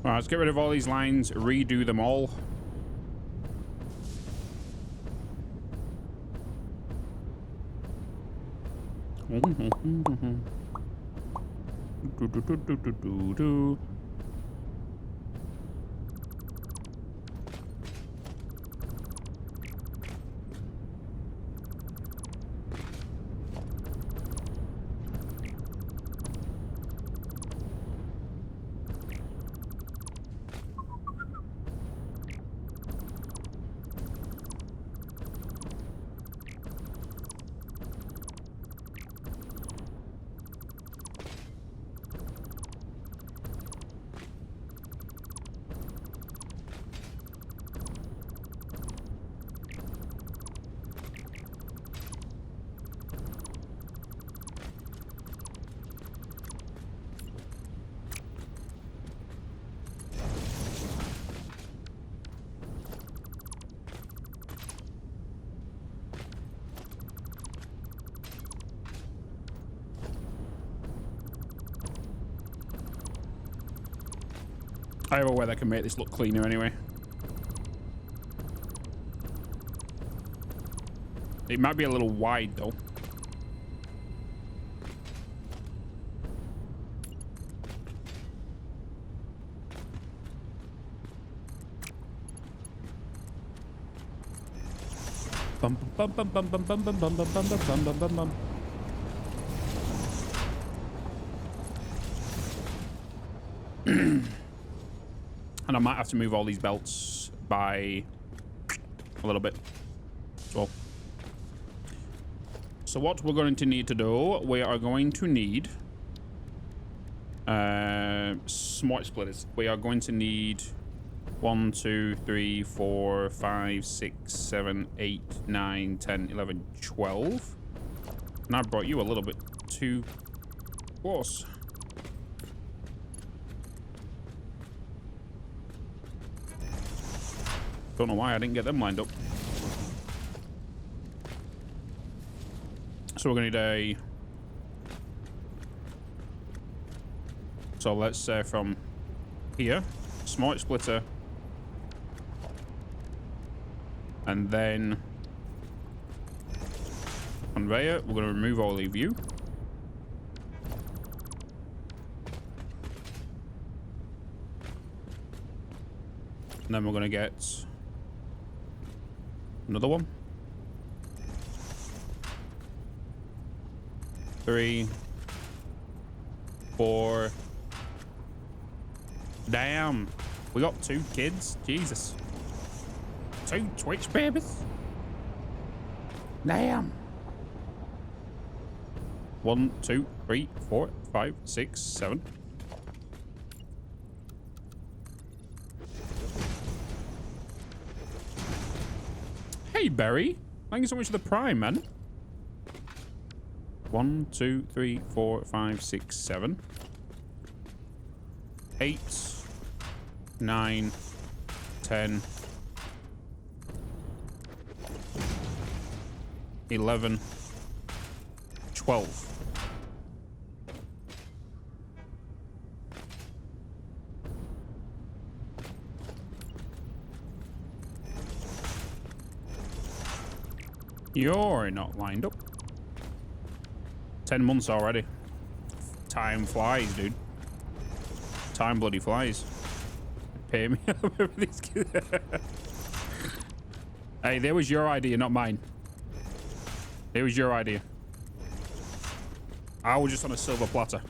All right, let's get rid of all these lines, redo them all. I have a way that can make this look cleaner anyway. It might be a little wide though. Bum bum bum bum bum bum bum bum bum bum bum bum bum bum. And I might have to move all these belts by a little bit as well. So what we're going to need to do, we are going to need smart splitters. We are going to need 1, 2, 3, 4, 5, 6, 7, 8, 9, 10, 11, 12. And I brought you a little bit too close. Don't know why I didn't get them lined up. So we're gonna need a... So let's say from here, smart splitter. And then conveyor, we're gonna remove all of you. And then we're gonna get another one. 3, 4. Damn. We got 2 kids. Jesus. 2 Twitch babies. Damn. 1, 2, 3, 4, 5, 6, 7. Hey, Barry. Thank you so much for the prime, man. 1, 2, 3, 4, 5, 6, 7. 8, 9, 10, 11, 12. You're not lined up. 10 months already. Time flies, dude. Time bloody flies. Pay me. Hey, there was your idea, not mine. It was your idea. I was just on a silver platter.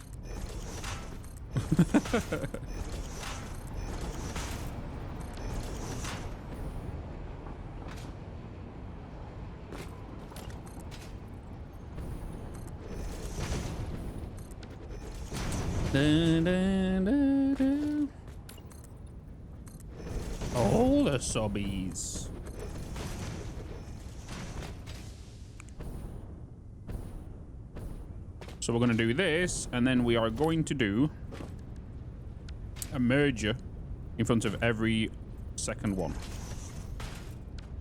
All the subbies. So we're going to do this, and then we are going to do a merger in front of every second one.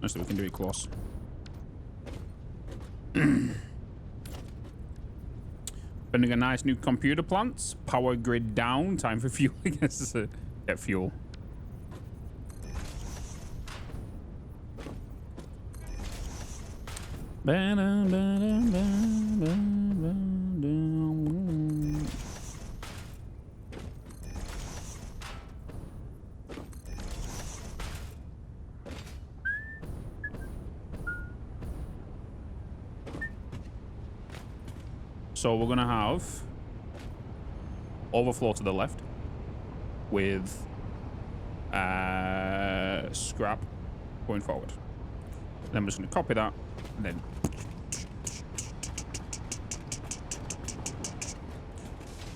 So we can do it close. Building a nice new computer plant. Power grid down. Time for fuel. Get fuel. So we're gonna have overflow to the left with scrap going forward. Then I'm just gonna copy that and then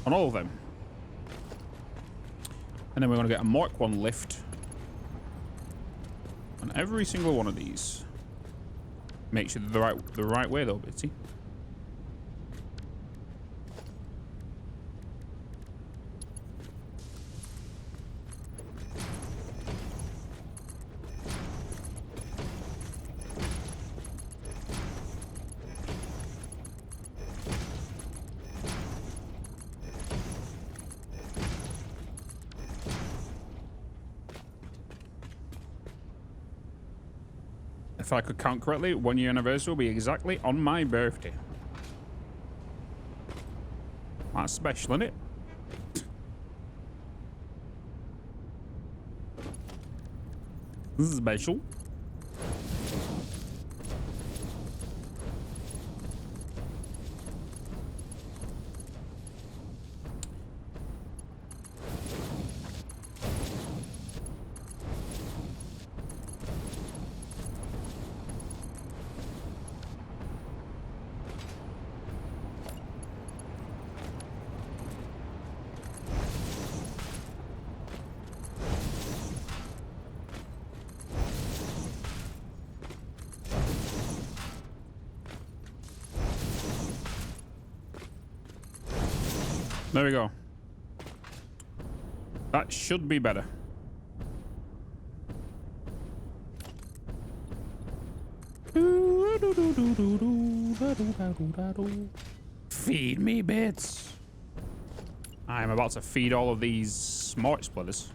on all of them. And then we're gonna get a Mark 1 lift on every single one of these. Make sure they're the right way though, Bitzy. If I could count correctly, 1 year anniversary will be exactly on my birthday. That's special, isn't it? This is special. There we go. That should be better. Feed me bits. I'm about to feed all of these smart splitters.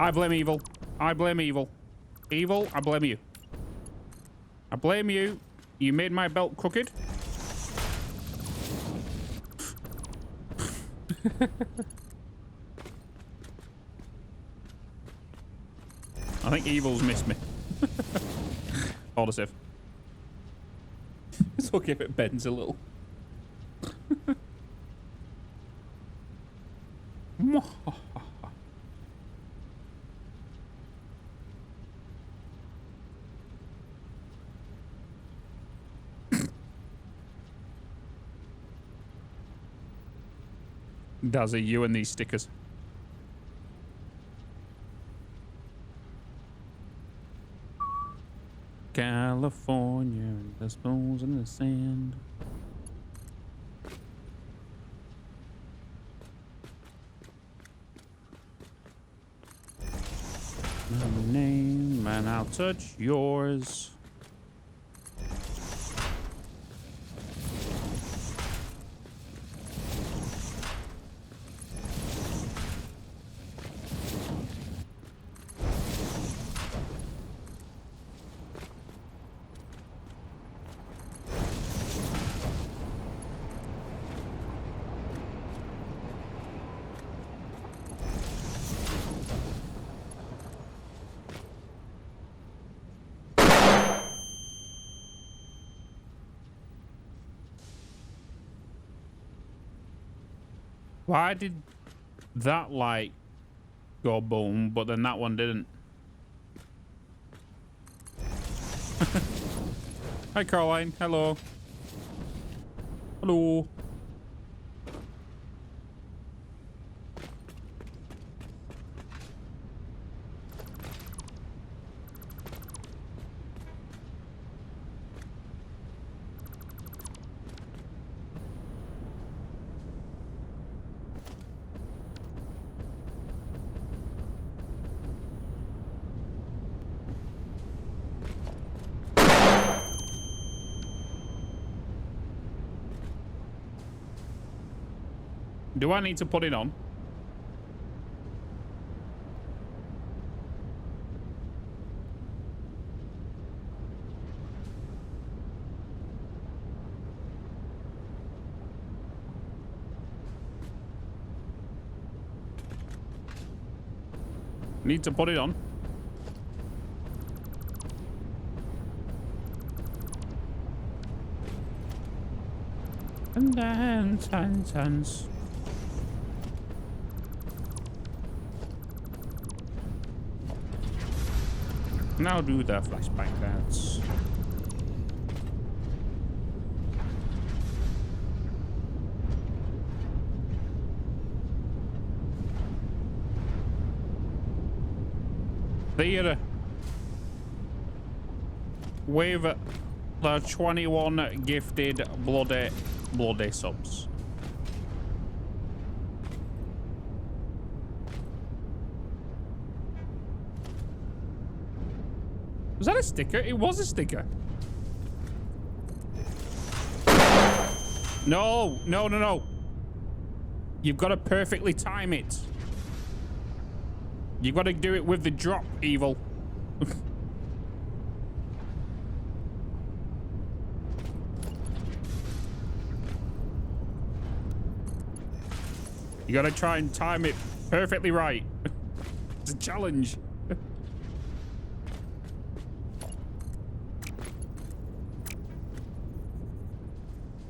I blame evil. I blame evil. Evil, I blame you. I blame you. You made my belt crooked. I think evil's missed me. Autosave. It's okay if it bends a little. Dazzy, you and these stickers. California, the spoons in the sand. My name, and I'll touch yours. Why did that light go boom, but then that one didn't? Hi, Caroline. Hello. Hello. Do I need to put it on? Need to put it on. And dance. Now do the flashbang dance. Theater. With the 21 gifted bloody subs. Was that a sticker? It was a sticker. No. You've got to perfectly time it. You've got to do it with the drop, Evil. You got to try and time it perfectly right. It's a challenge.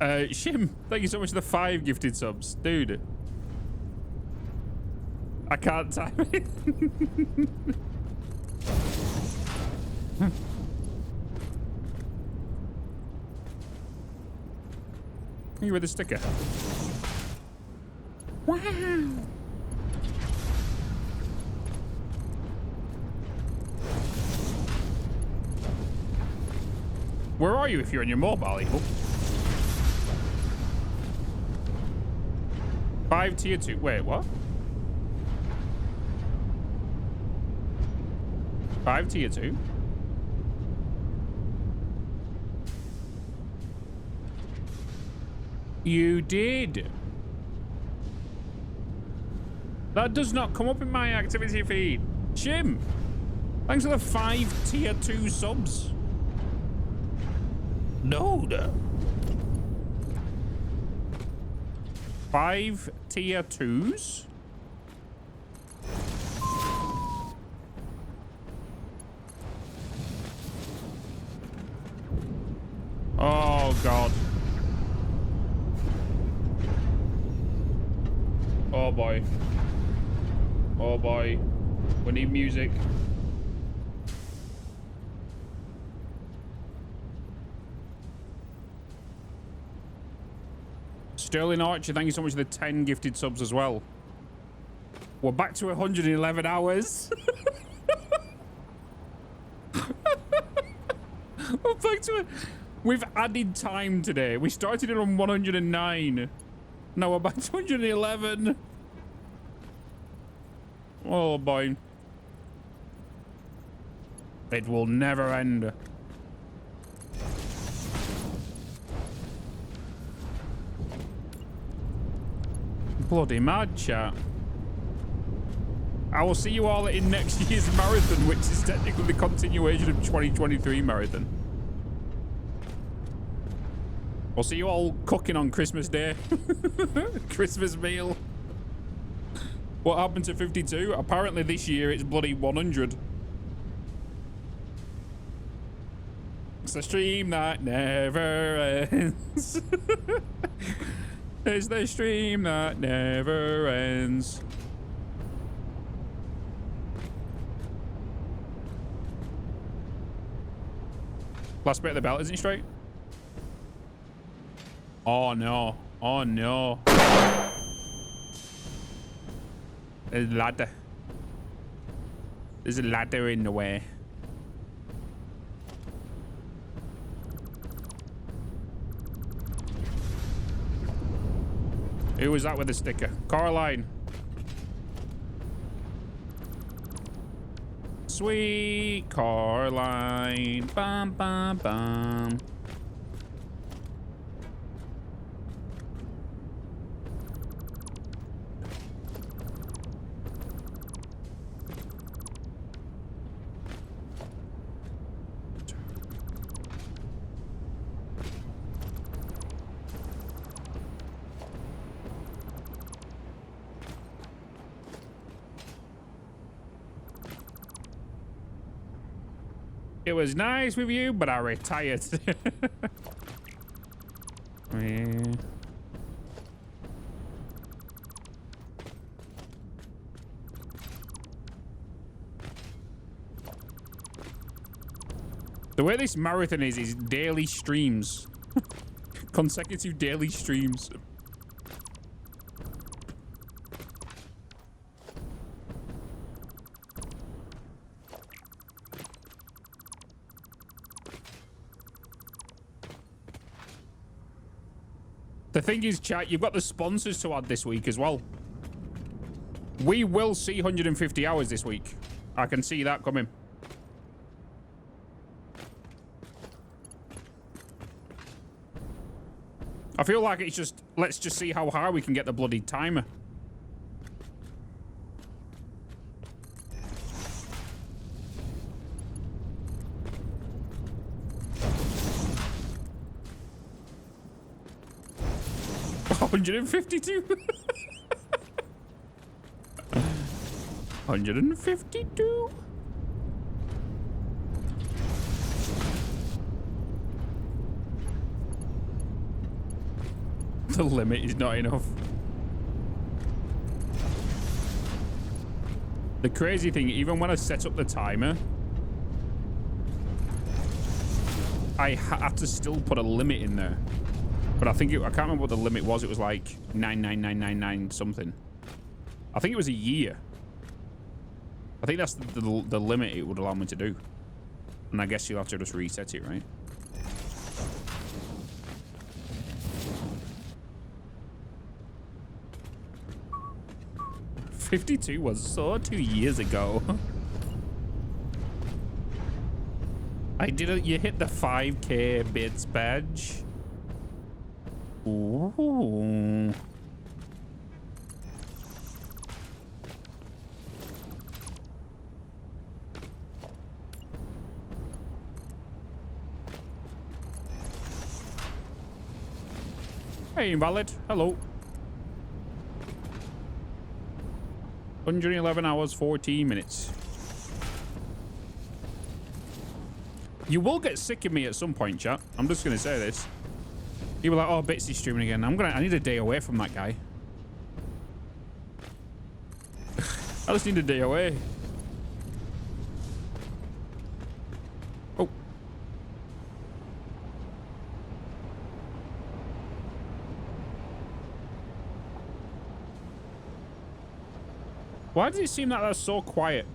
Shim, thank you so much for the 5 gifted subs. Dude. I can't time it. You with a sticker. Wow. Where are you if you're on your mobile, Evil? 5 tier 2. Wait, what? 5 tier 2. You did. That does not come up in my activity feed. Shim, thanks for the 5 tier 2 subs. No. 5 tier 2s? boy. Oh boy. We need music. Sterling Archer, thank you so much for the 10 gifted subs as well. We're back to 111 hours. We're back to it. We've added time today. We started it on 109. Now we're back to 111. Oh boy. It will never end. Bloody mad, chat. I will see you all in next year's marathon, which is technically the continuation of 2023 marathon. We'll see you all cooking on Christmas Day. Christmas meal. What happened to 52? Apparently this year it's bloody 100. It's a stream that never ends. It's the stream that never ends. Last bit of the belt isn't straight. Oh no. Oh no. There's a ladder. There's a ladder in the way. Who was that with the sticker? Caroline. Sweet Caroline. Bum, bum, bum. It was nice with you, but I retired. Yeah. The way this marathon is daily streams. Consecutive daily streams. The thing is, chat, you've got the sponsors to add this week as well. We will see 150 hours this week. I can see that coming. I feel like it's just, let's just see how high we can get the bloody timer. $152. 152. The limit is not enough. The crazy thing, even when I set up the timer, I had to still put a limit in there. But I think I can't remember what the limit was. It was like 99999 something. I think it was a year. I think that's the limit it would allow me to do. And I guess you'll have to just reset it, right? $52 was so 2 years ago. I didn't. You hit the 5K Bitz badge. Ooh. Hey, invalid. Hello. 111 hours, 14 minutes. You will get sick of me at some point, chat. I'm just going to say this. You were like, oh, Bitz is streaming again. I need a day away from that guy. I just need a DOA. Oh. Why does it seem like that's so quiet?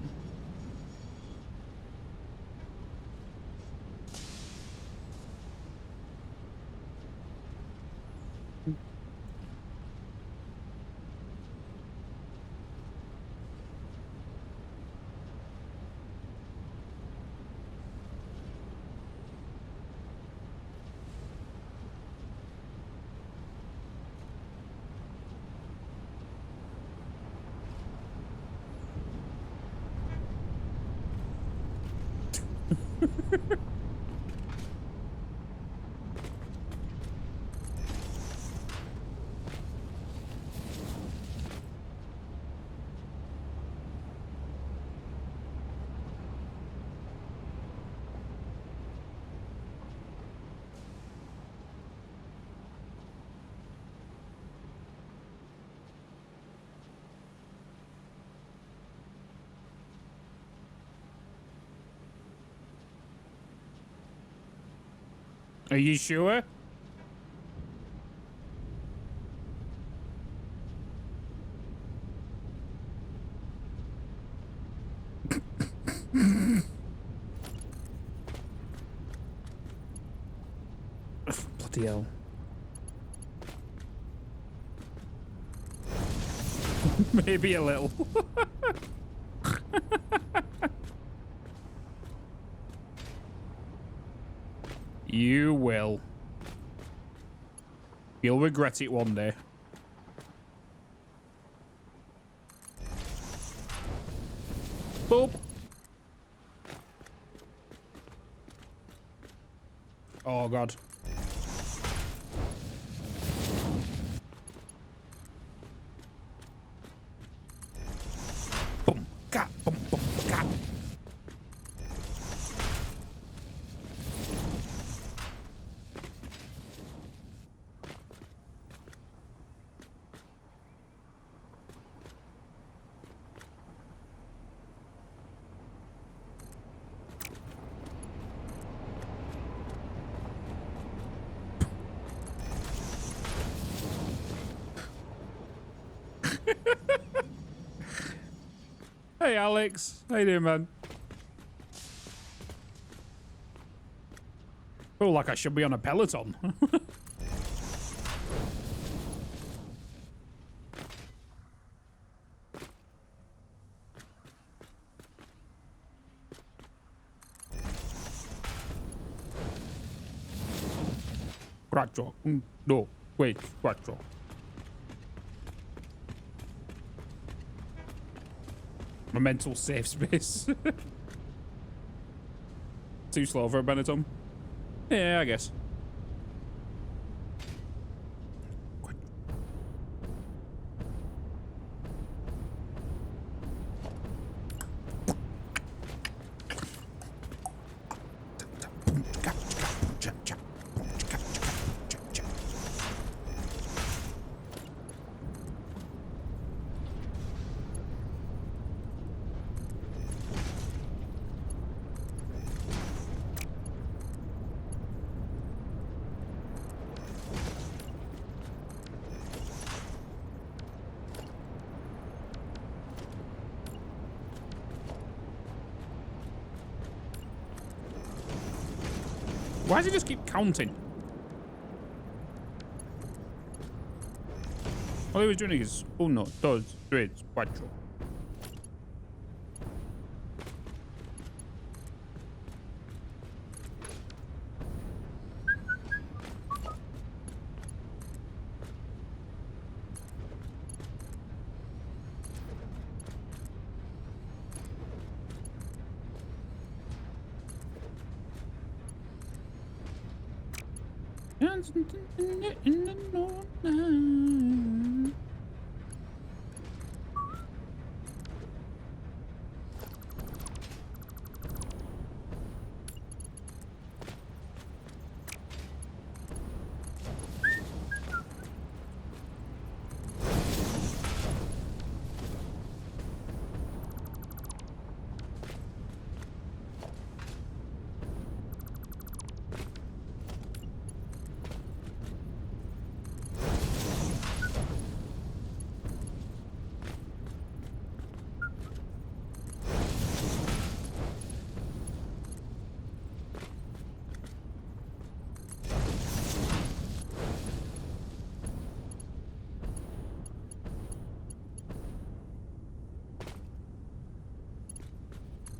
Are you sure? Bloody hell. Maybe a little. You will. You'll regret it one day. Boop. Oh, God. Boom. Got. Boom. Boom. Got. Hey, Alex. How you doing, man? Oh, like I should be on a Peloton. Quattro. No, wait, quattro. My mental safe space. Too slow for a Benetton? Yeah, I guess. Why does it just keep counting? All he was doing is uno, dos, tres, cuatro.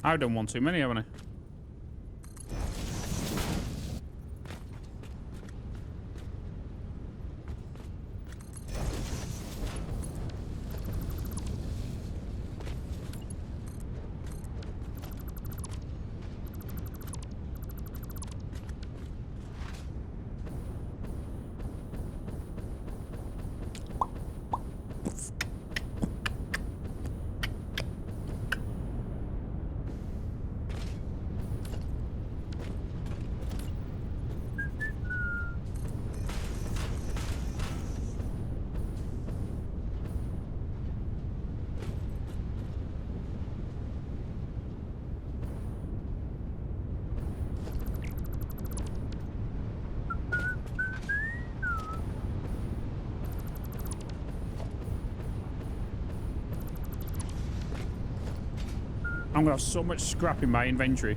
I've done one too many, haven't I? I'm gonna have so much scrap in my inventory.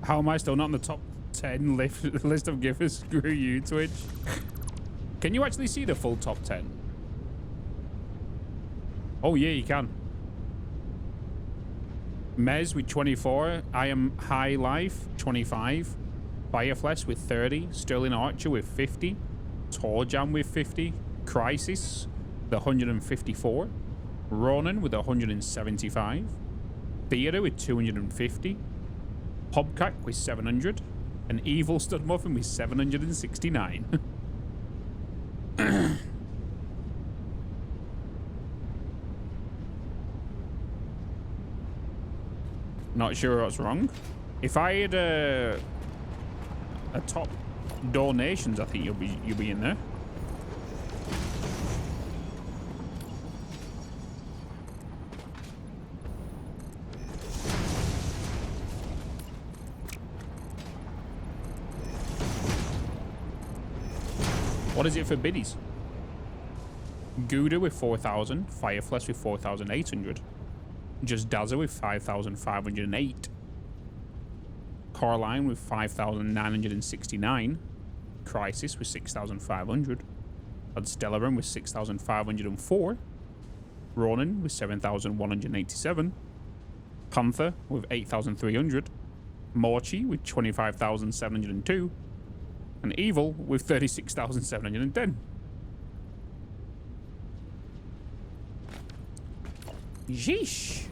How am I still not in the top 10 list of givers? Screw you, Twitch. Can you actually see the full top 10? Oh yeah, you can. Mez with 24, I Am High Life 25, Fireflesh with 30, Sterling Archer with 50, Torjam with 50, Crisis with 154, Ronan with 175, Theater with 250, Hobcat with 700, and Evil Stud Muffin with 769. Not sure what's wrong. If I had a top donations, I think you'll be in there. What is it for biddies? Gouda with 4,000, Fireflesh with 4,800. Just Dazza with 5,508. Carline with 5,969. Crisis with 6,500. Had Stellarum with 6,504. Ronin with 7,187. Panther with 8,300. Morchi with 25,702. And Evil with 36,710. Yeesh.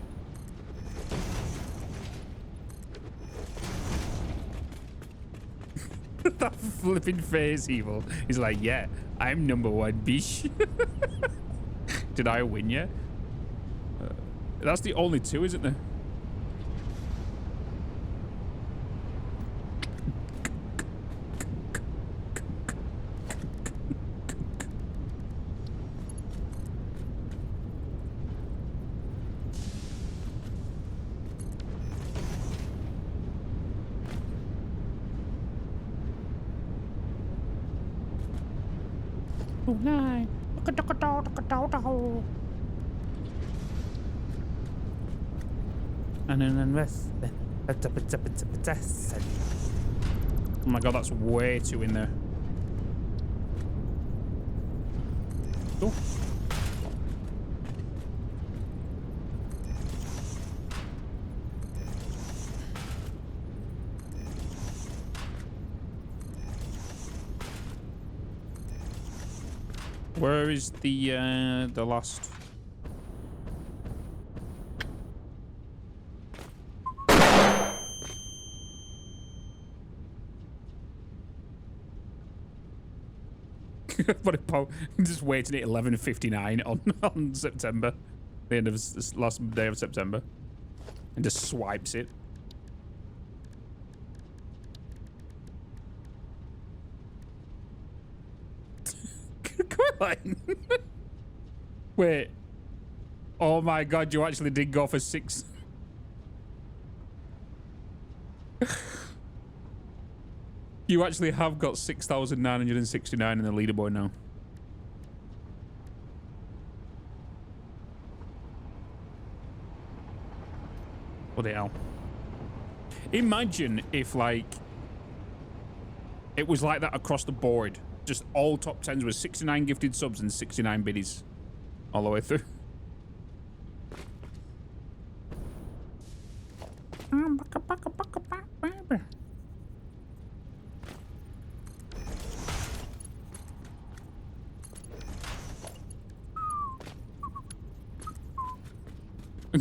That flipping face, Evil. He's like, yeah, I'm number one, bish. Did I win yet? That's the only two, isn't there? Nine. And then this. Oh my god, that's way too in there. Cool. Where is the last? But just waiting at 11:59 on September, the end of this last day of September, and just swipes it. Come on. Wait. Oh my god, you actually did go for 6. You actually have got 6,969 in the leaderboard now. Bloody hell. Imagine if, like, it was like that across the board. Just all top 10s with 69 gifted subs and 69 biddies all the way through.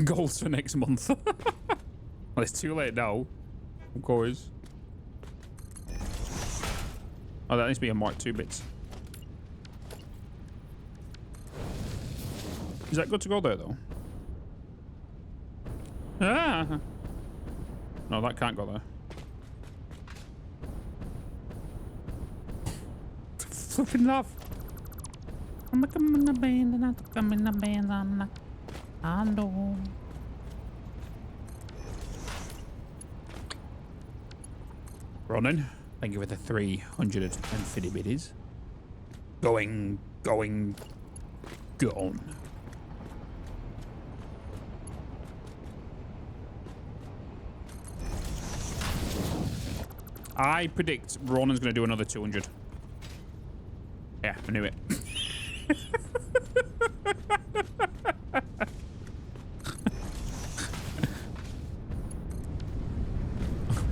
Goals for next month. Well, it's too late now, of course. Oh, that needs to be a Mark 2 bits. Is that good to go there, though? Ah! No, that can't go there. Flipping love. I'm a come in the band and I come in the band on the ando. Ronan, thank you for the 350 biddies. Going. Gone. I predict Ronan's going to do another 200. Yeah, I knew it.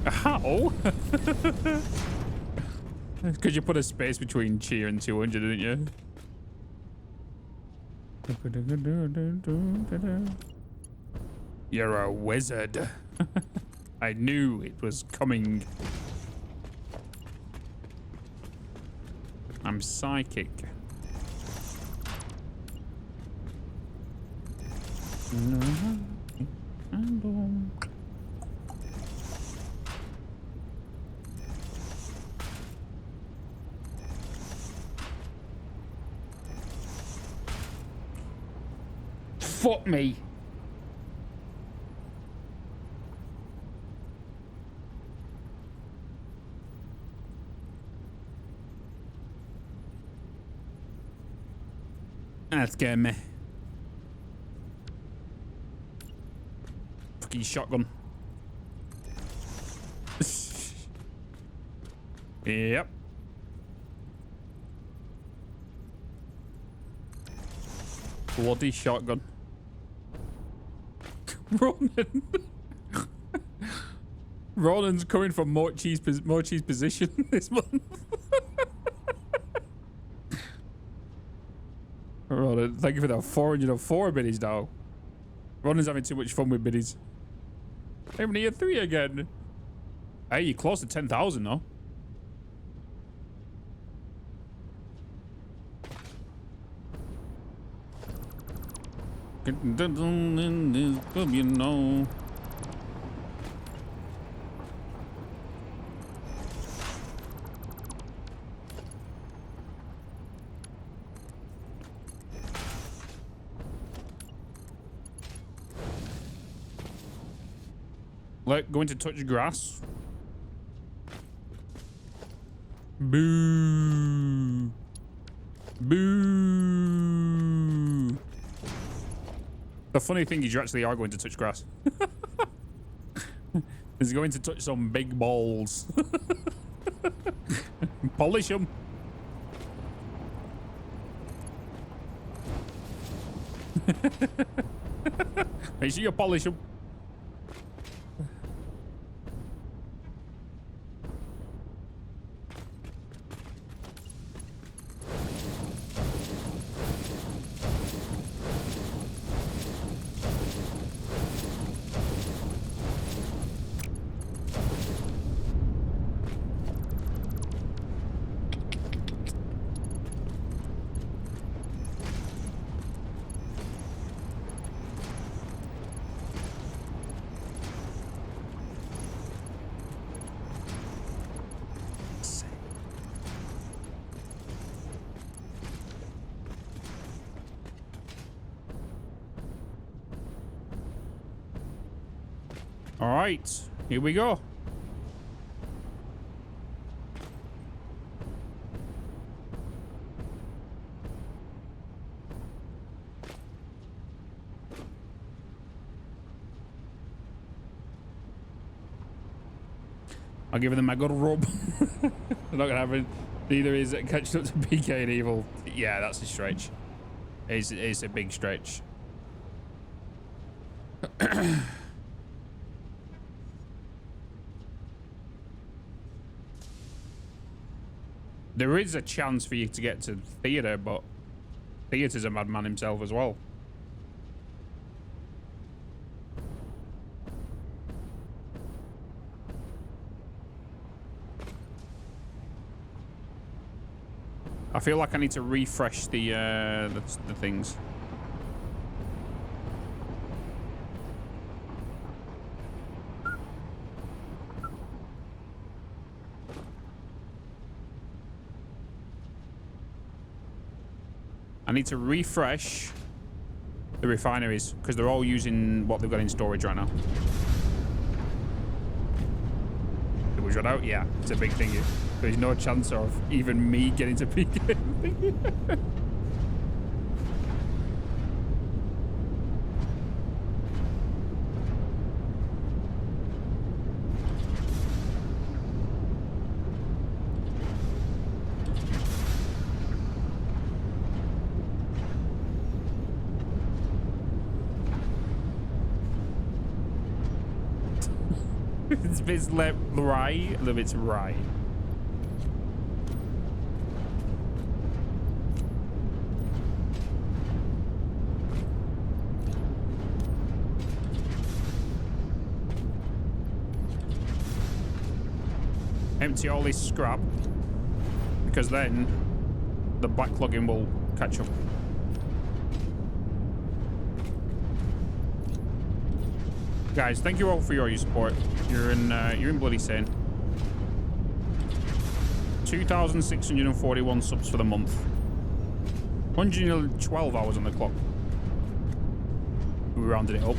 How? Because you put a space between cheer and 200, didn't you? You're a wizard. I knew it was coming. I'm psychic. Fuck me. That scared me. Fucking shotgun. Yep. Bloody shotgun. Ronan. Ronan's coming from Mochi's position this month. Ronan, thank you for that 404 biddies now. Ronan's having too much fun with biddies. I'm near 3 again. Hey, you're close to 10,000 though. Getting down in this club, you know. Like going to touch grass. Boo. Boo. The funny thing is you actually are going to touch grass. He's going to touch some big balls. Polish them. Make sure you polish them. All right, here we go. I'll give them a good rub. They're not gonna have it. Neither is catching up to PK and Evil. Yeah, that's a stretch. It's a big stretch. There is a chance for you to get to theatre, but Theatre's a madman himself as well. I feel like I need to refresh the things. I need to refresh the refineries because they're all using what they've got in storage right now. It was run out? Yeah, it's a big thing. There's no chance of even me getting to peak. It's right, a little bit right. Empty all this scrap because then the backlogging will catch up. Guys, thank you all for your support. You're in bloody sane. 2,641 subs for the month. 112 hours on the clock. We rounded it up.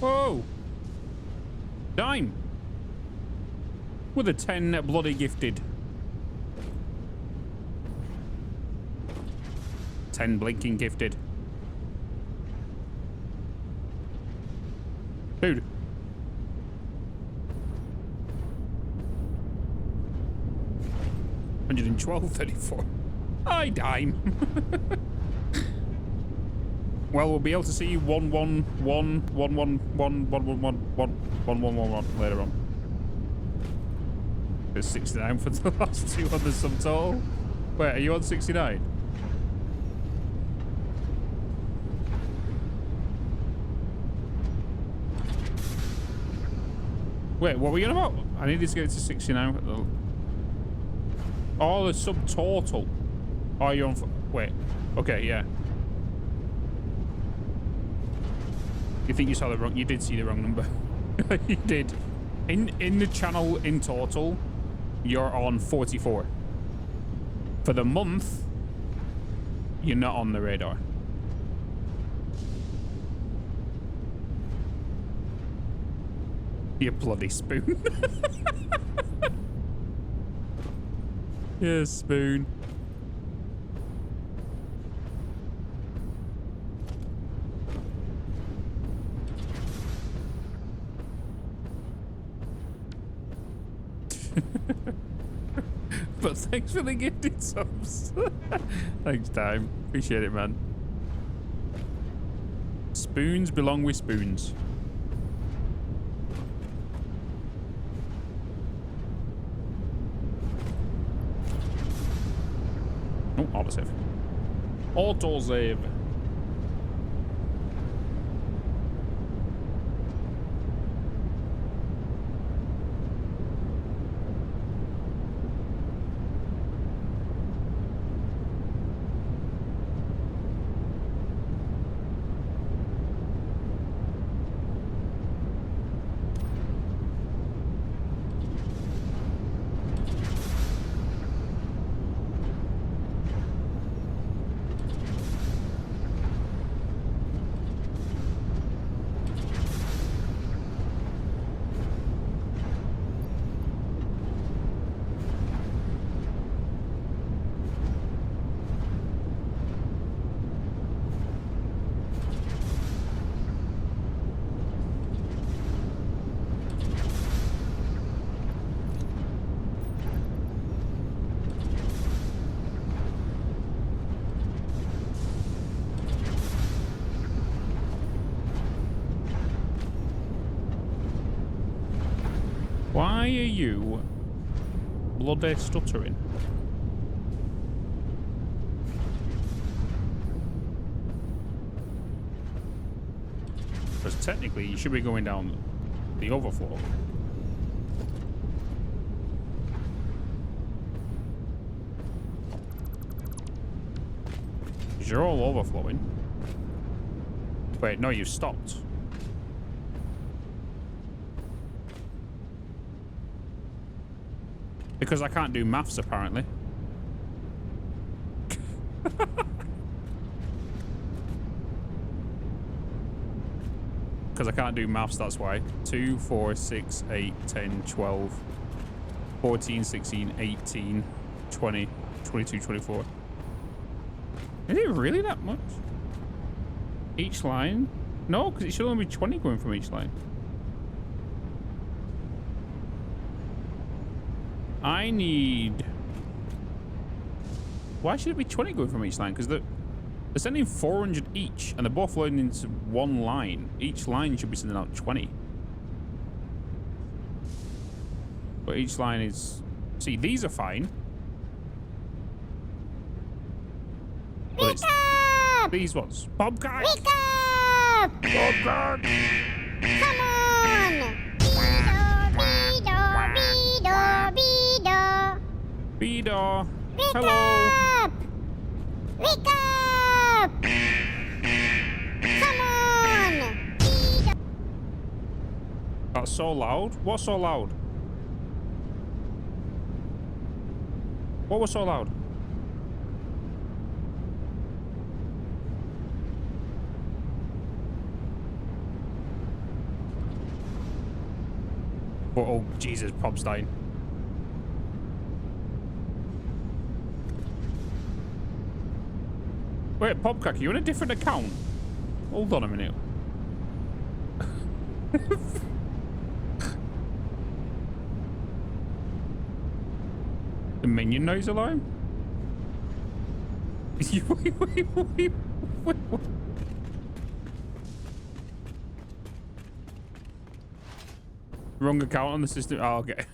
Whoa! Dime! With a 10 bloody gifted. 10 blinking gifted. Dude. $112.34. Hi, Dime. Well, we'll be able to see 11111111111 later on. There's 69 for the last two on the subtotal. Wait, are you on 69? Wait, what were you on about? I needed to get it to 69. Oh, the subtotal. Oh, you're on. Wait. Okay, yeah. You think you saw the wrong? You did see the wrong number. You did. In the channel in total, you're on 44. For the month, you're not on the radar. You bloody spoon. Yeah, spoon. But thanks for the gifted subs. Thanks, Time. Appreciate it, man. Spoons belong with spoons. Oh, autosave. Autosave. Why are you bloody stuttering? Because technically you should be going down the overflow. You're all overflowing. Wait, no, you've stopped. Because I can't do maths, apparently. Because I can't do maths, that's why. 2, 4, 6, 8, 10, 12, 14, 16, 18, 20, 22, 24. Is it really that much? Each line? No, because it should only be 20 going from each line. I need... Why should it be 20 going from each line? Because they're sending 400 each, and they're both loading into one line. Each line should be sending out 20. But each line is... See, these are fine. But it's these ones. Bobcat! Wake up! Bobcat! Come on! Beedor. Wake Hello. up! Wake up! Come on! That's so loud. What's so loud? What was so loud? Oh, Jesus, Pop's dying. Wait, Popcrack, are you on a different account? Hold on a minute. The minion noise alarm? wait. Wrong account on the system. Oh, okay.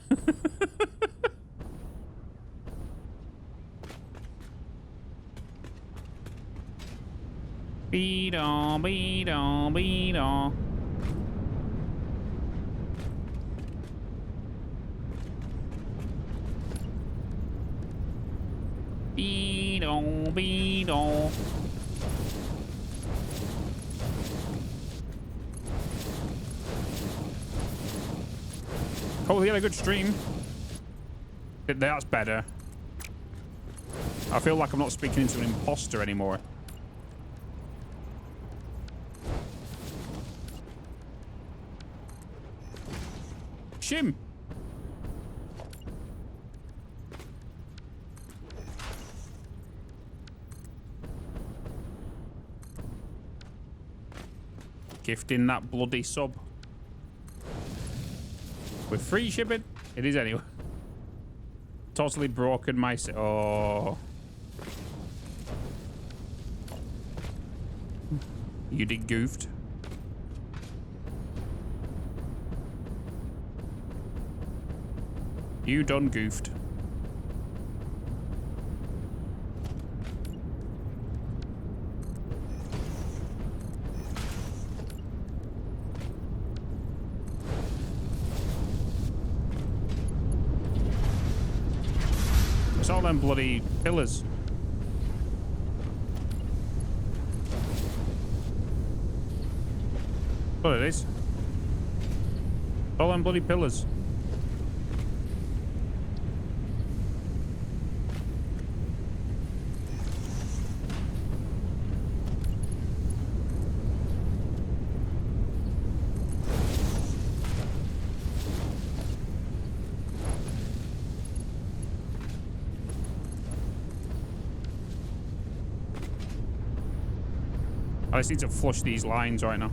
Beedor, beedor, beedor. Beedor, beedor. Oh, he had a good stream. That's better. I feel like I'm not speaking into an imposter anymore. Shim. Gifting that bloody sub. With free shipping? It is anyway. Totally broken my... Oh. You did goofed. You done goofed. It's all them bloody pillars. What it is. All them bloody pillars. I just need to flush these lines right now.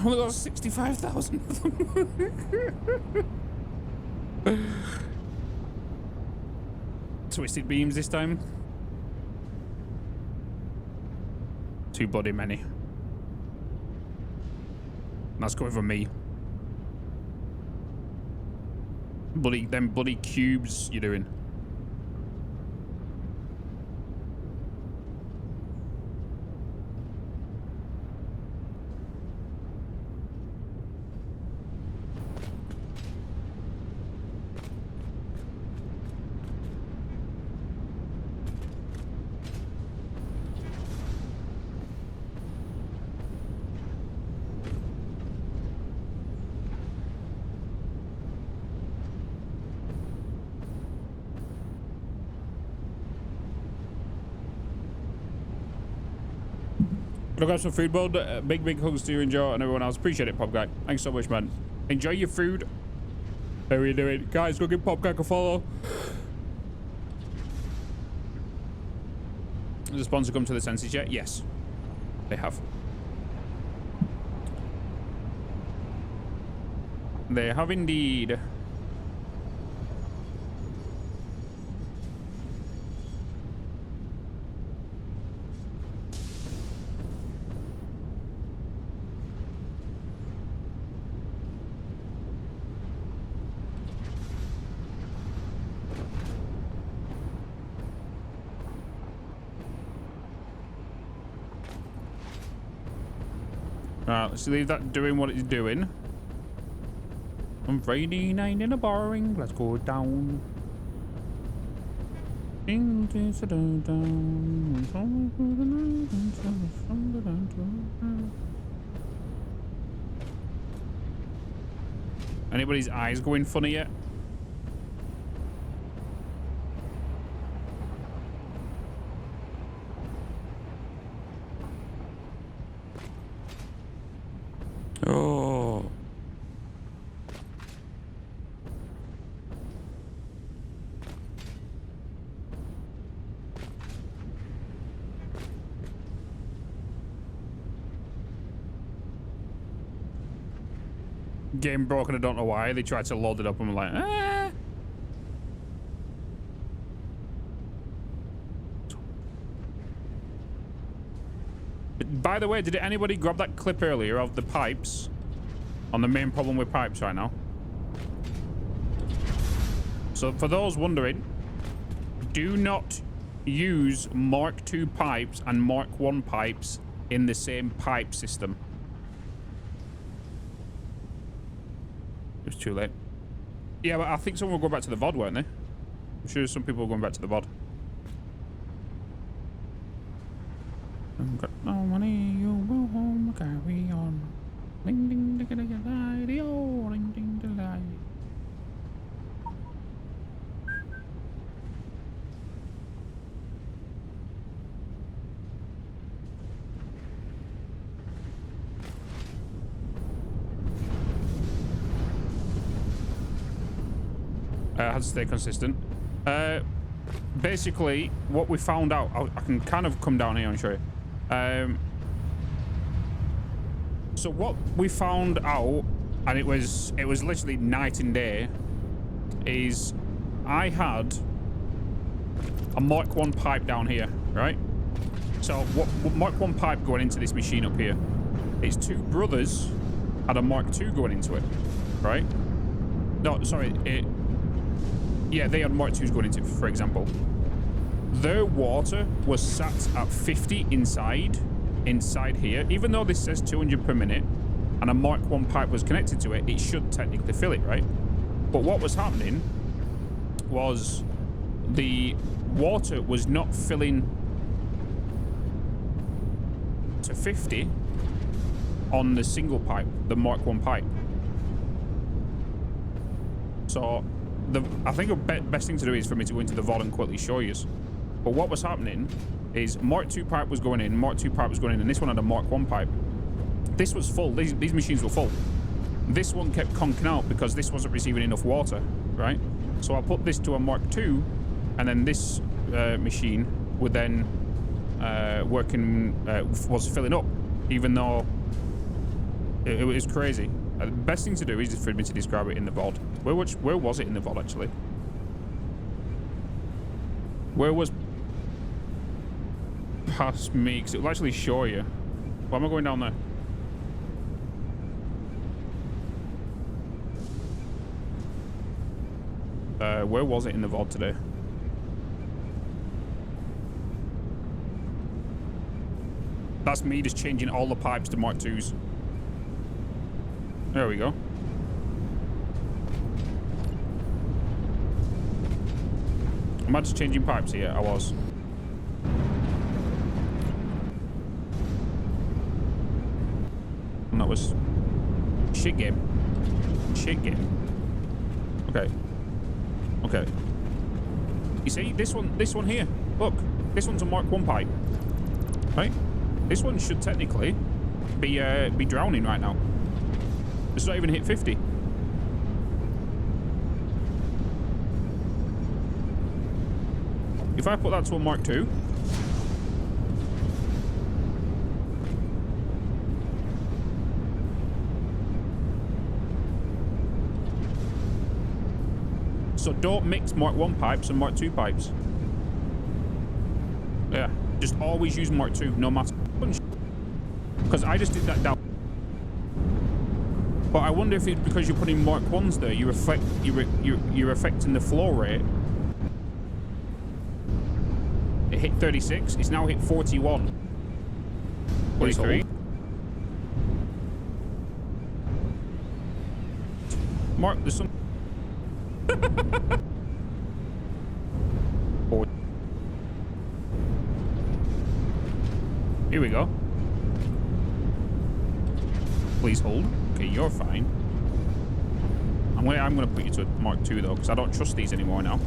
Only got 65,000 of them. Twisted beams this time. Too bloody many. That's coming from me. Them bloody cubes you're doing. Look at some food, bud. Big hugs to you and Joe and everyone else. Appreciate it, Pop Guy. Thanks so much, man. Enjoy your food. How are you doing? Guys, go give Pop Guy a follow. Has the sponsor come to the senses yet? Yes. They have. They have indeed. Alright, let's leave that doing what it's doing. On Friday night in a boring, let's go down. Anybody's eyes going funny yet? Oh. Game broken, I don't know why. They tried to load it up and I'm like, ah. By the way, did anybody grab that clip earlier of the pipes on the main problem with pipes right now? So for those wondering, do not use Mark II pipes and Mark I pipes in the same pipe system. It was too late. Yeah, but I think someone will go back to the VOD, weren't they? I'm sure some people are going back to the VOD. Got no money, you go home, carry on. Ding ding ding ding ding ding ding ding ding. Had to stay consistent. Basically, what we found out, I can kind of come down here and show you. So what we found out, and it was literally night and day, is I had a Mark I pipe down here, right? So what Mark I pipe going into this machine up here, its two brothers had a Mark II going into it, right? No, sorry, yeah, they had Mark IIs going into it, for example. Their water was sat at 50 inside here. Even though this says 200 per minute and a Mark I pipe was connected to it, it should technically fill it, right? But what was happening was the water was not filling to 50 on the single pipe, the Mark I pipe. So I think the best thing to do is for me to go into the VOD and quickly show you. But what was happening is Mark II pipe was going in, Mark II pipe was going in, and this one had a Mark I pipe. This was full. These machines were full. This one kept conking out because this wasn't receiving enough water, right? So I put this to a Mark II, and then this machine would then was filling up, even though it was crazy. The best thing to do is for me to describe it in the VOD. Where was it in the VOD, actually? Where was past me because it will actually show you. Why am I going down there? Where was it in the VOD today? That's me just changing all the pipes to Mark IIs. There we go. Am I just changing pipes here? I was. And that was shit game. Shit game. Okay. Okay. You see this one here. Look, this one's a Mark 1 pipe, right? This one should technically be drowning right now. It's not even hit 50. If I put that to a Mark II, so don't mix Mark 1 pipes and Mark 2 pipes. Yeah, just always use Mark 2, no matter. Because I just did that down. But I wonder if it's because you're putting Mark 1s there, you're affecting the flow rate. It hit 36. It's now hit 41. 43. Mark, there's some. Here we go. Please hold. Okay, you're fine. I'm gonna put you to Mark II though, because I don't trust these anymore now.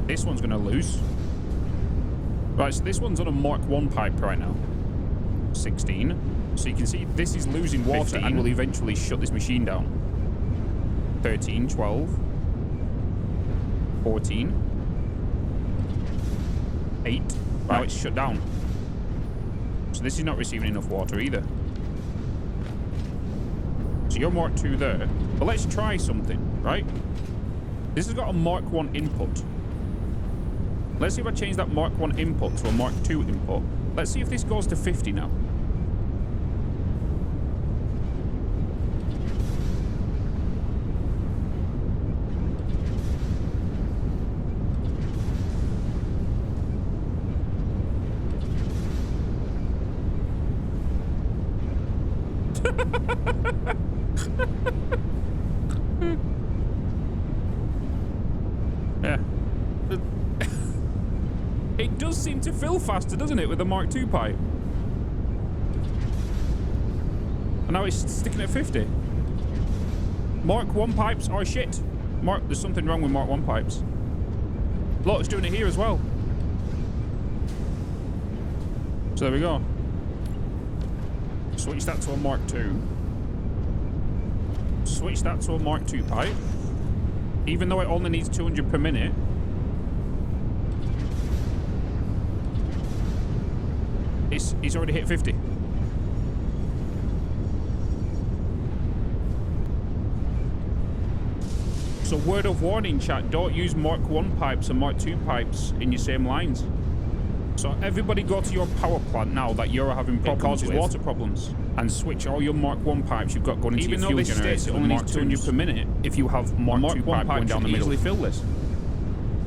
This one's gonna lose. Right, so this one's on a Mark 1 pipe right now. 16. So you can see this is losing water 15. And will eventually shut this machine down. 13, 12, 14, 8. Right. Now it's shut down. So this is not receiving enough water either. So you're Mark 2 there. But let's try something, right? This has got a Mark 1 input. Let's see if I change that Mark 1 input to a Mark 2 input. Let's see if this goes to 50 now. Yeah. It does seem to fill faster, doesn't it, with the Mark II pipe? And now it's sticking at 50. Mark 1 pipes are shit. There's something wrong with Mark 1 pipes. Look, it's doing it here as well. So there we go. Switch that to a Mark II. Switch that to a Mark II pipe. Even though it only needs 200 per minute. It's already hit 50. So word of warning, chat, don't use Mark 1 pipes and Mark 2 pipes in your same lines. So everybody go to your power plant now that you're having problems with water problems and switch all your Mark 1 pipes you've got going into your fuel generator. It only needs 200 per minute. If you have Mark 2 pipe going down the middle, fill this.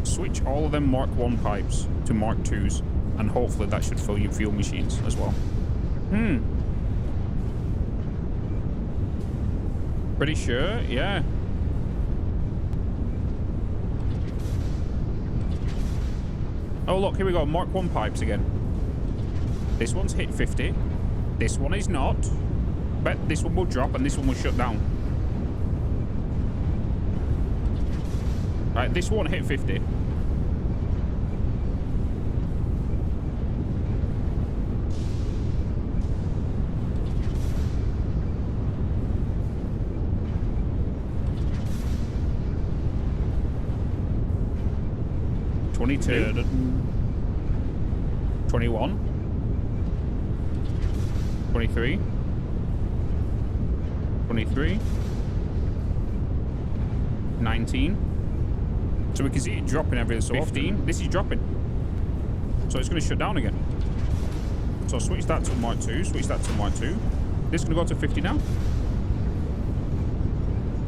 Switch all of them Mark 1 pipes to Mark 2s, and hopefully that should fill your fuel machines as well. Pretty sure, yeah. Oh look, here we go, Mark 1 pipes again. This one's hit 50. This one is not. But this one will drop and this one will shut down. Right, this one hit 50. $22, 21, 23, 23, 19, So we can see it dropping every so 15. This is dropping. So it's going to shut down again. So switch that to Mark 2, switch that to Mark 2. This is going to go to 50 now.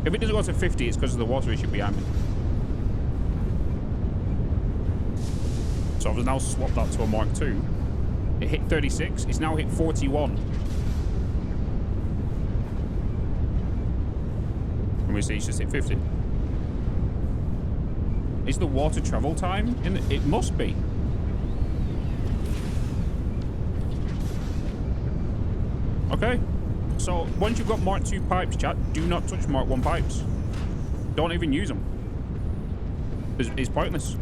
If it doesn't go to 50, it's because of the water issue behind me. So I've now swapped that to a Mark 2. It hit 36, it's now hit 41. And we see it's just hit 50. Is the water travel time? It must be. Okay. So once you've got Mark 2 pipes, chat, do not touch Mark 1 pipes. Don't even use them. It's pointless.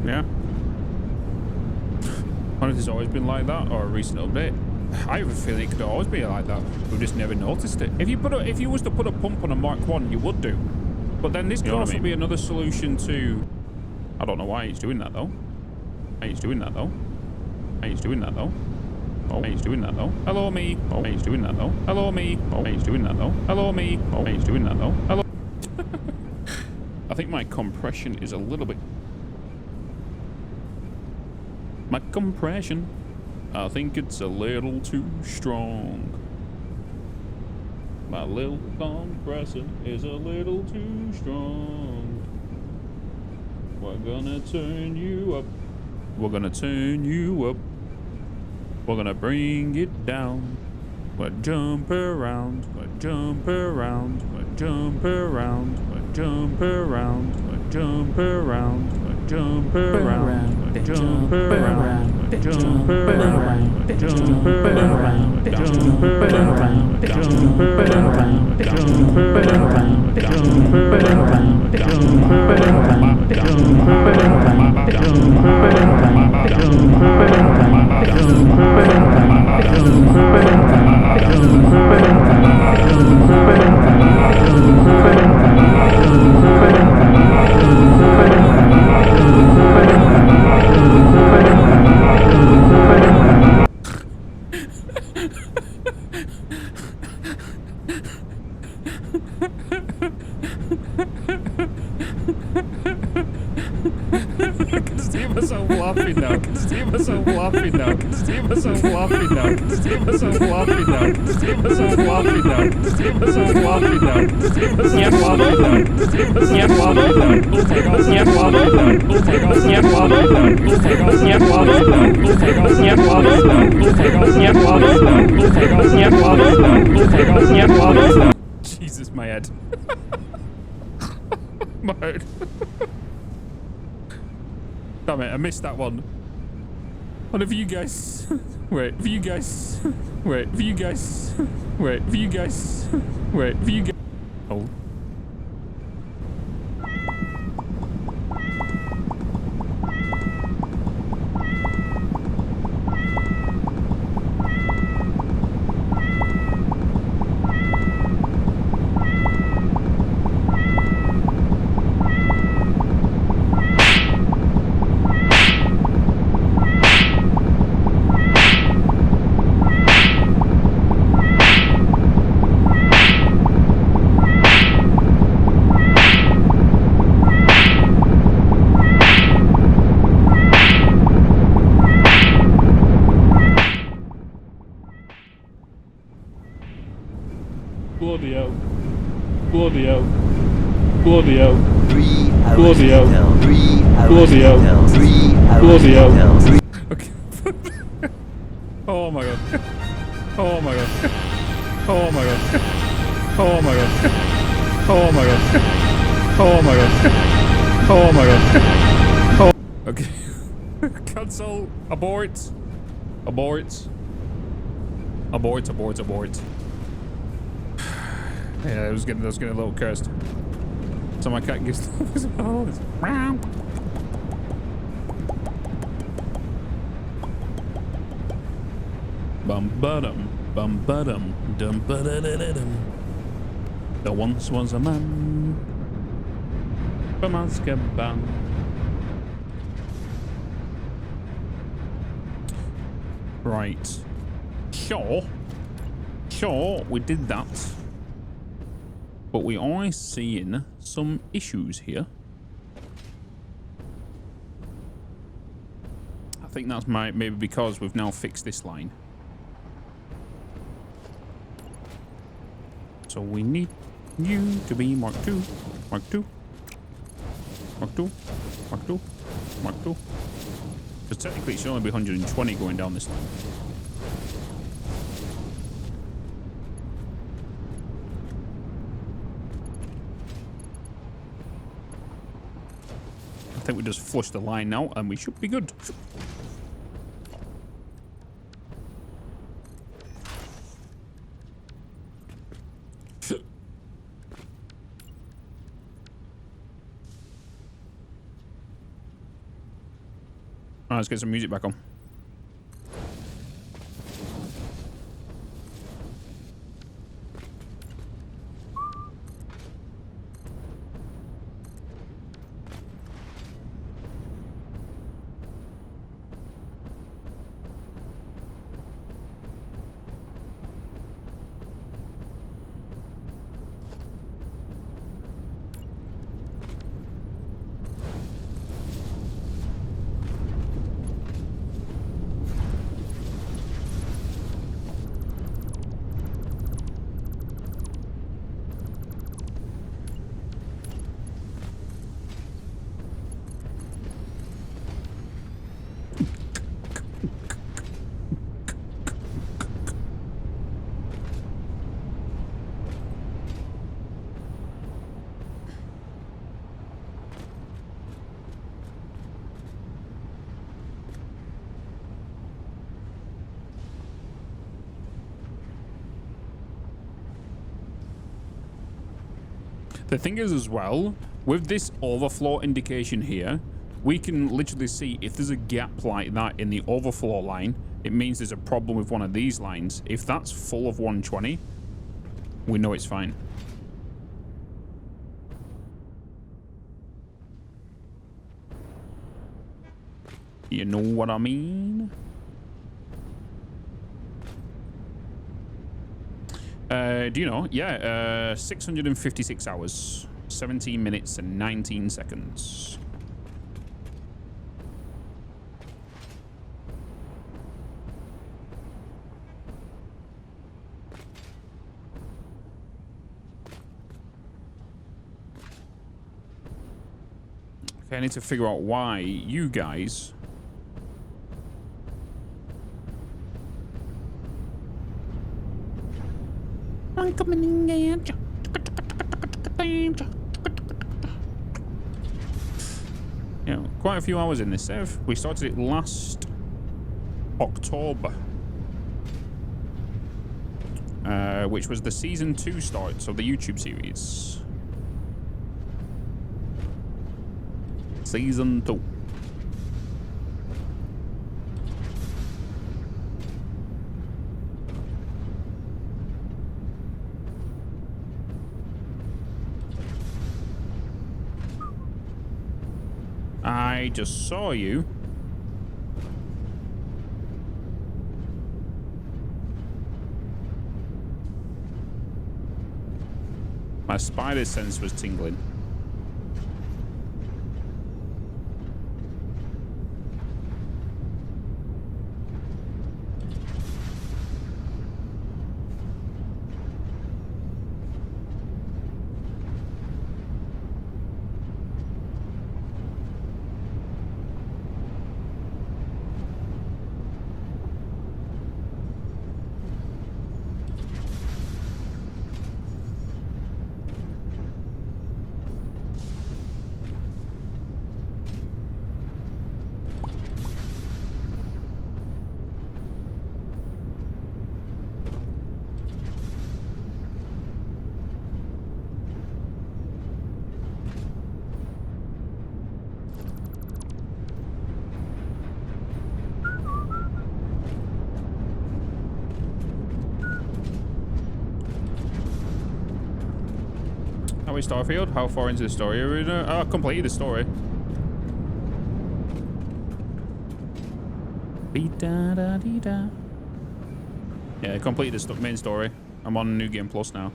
Yeah. Honestly, it's always been like that, or a recent update. I have a feeling it could always be like that. We've just never noticed it. If you was to put a pump on a Mark 1, you would do. But then this could also be another solution to. I don't know why he's doing that though. He's doing that though. He's doing that though. Oh, he's doing that though. Hello me. Oh, he's doing that though. Hello me. Oh, he's doing that though. Hello me. Oh, he's doing that though. Hello. I think my compression is a little bit. My compression. I think it's a little too strong. My little compressor is a little too strong. We're gonna turn you up. We're gonna turn you up. We're gonna bring it down. We'll jump around. We'll jump around. We'll jump around. We'll jump around. We'll jump around. We'll jump around. We'll jump around. We'll jump around. We'll jump around. We'll jump around. We'll jump around. We'll jump around. We'll jump around. We'll jump around. We'll jump I can see myself laughing now. I can see myself laughing now. I can see myself laughing now. I can see myself laughing now. I can see myself laughing now. I can see myself laughing now. I can see myself laughing now. I can see myself laughing now. Oh my god, yeah, laughing now. Oh my god, yeah, laughing now. Oh my god, yeah, laughing now. Oh my god, yeah, laughing now. Oh my god, yeah, laughing now. Oh my god, yeah, laughing now. Oh my god, yeah, laughing now. Jesus, my head. My head. Damn it, I missed that one. What if you guys... Wait, if you guys... Wait, if you guys... Wait, if you guys... Wait, if you guys... Oh. Bloody hell. Bloody hell. Bloody hell. 3 hours Bloody hell. later. 3 hours Bloody hell. later. 3 hours Bloody hell. later. Okay. Oh my god. Oh my god. Oh my god. Oh my god. Oh my god. Oh my god. Oh my god. Oh. Okay. Cancel. Abort. Abort. Abort. Abort. Abort. Yeah, it was getting a little cursed. So my cat gets bum bum bum bum dum ba da da da dum. There once was a man from Azkaban. Right. Sure. sure we did that. But we are seeing some issues here. I think that's maybe because we've now fixed this line. So we need you to be Mark 2, Mark 2, Mark 2, Mark 2, Mark 2. Because technically it should only be 120 going down this line. I think we just flush the line now and we should be good. Alright, let's get some music back on. The thing is as well, with this overflow indication here, we can literally see if there's a gap like that in the overflow line, it means there's a problem with one of these lines. If that's full of 120, we know it's fine. You know what I mean? Do you know? Yeah, 656 hours, 17 minutes and 19 seconds. Okay, I need to figure out why you guys... I'm coming in again. Yeah, quite a few hours in this save. We started it last October, which was the season 2 start, so the YouTube series. Season 2. I just saw you. My spider sense was tingling. How is Starfield? How far into the story are we? Oh, I completed the story. Yeah, I completed the main story. I'm on New Game Plus now.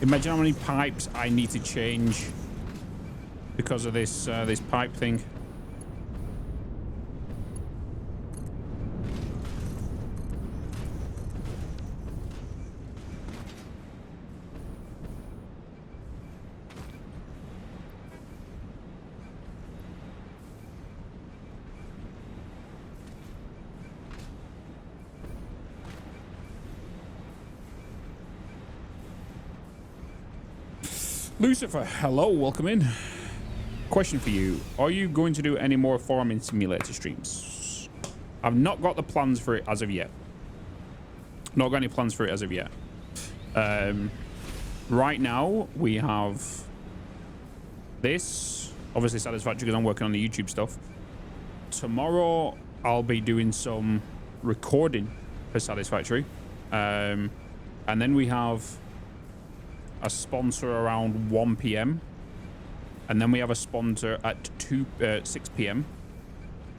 Imagine how many pipes I need to change because of this this pipe thing. Lucifer, hello, welcome in. Question for you. Are you going to do any more farming simulator streams? I've not got the plans for it as of yet. Not got any plans for it as of yet. Right now, we have this. Obviously, Satisfactory because I'm working on the YouTube stuff. Tomorrow, I'll be doing some recording for Satisfactory. And then we have a sponsor around 1 p.m. and then we have a sponsor at 6 p.m.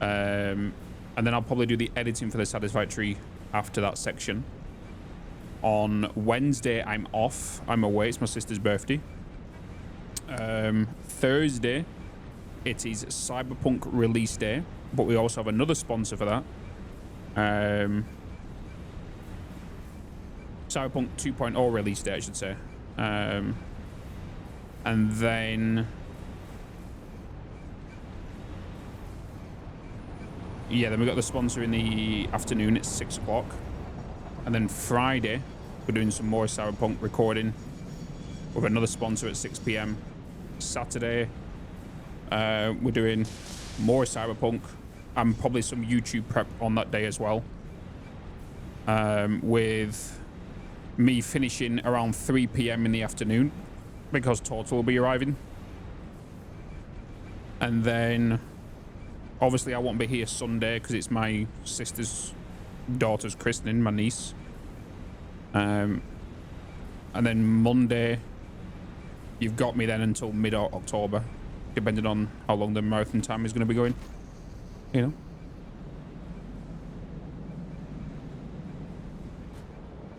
And then I'll probably do the editing for the Satisfactory after that section. On Wednesday, I'm off. I'm away. It's my sister's birthday. Thursday, it is Cyberpunk release day, but we also have another sponsor for that. Cyberpunk 2.0 release day, I should say. And then yeah, then we got the sponsor in the afternoon at 6 o'clock, and then Friday we're doing some more Cyberpunk recording with another sponsor at 6 p.m. Saturday we're doing more Cyberpunk and probably some YouTube prep on that day as well, with me finishing around 3 p.m. in the afternoon because Total will be arriving. And then obviously I won't be here Sunday because it's my sister's daughter's christening, my niece. And then Monday you've got me then until mid-October, depending on how long the marathon time is going to be going, you know.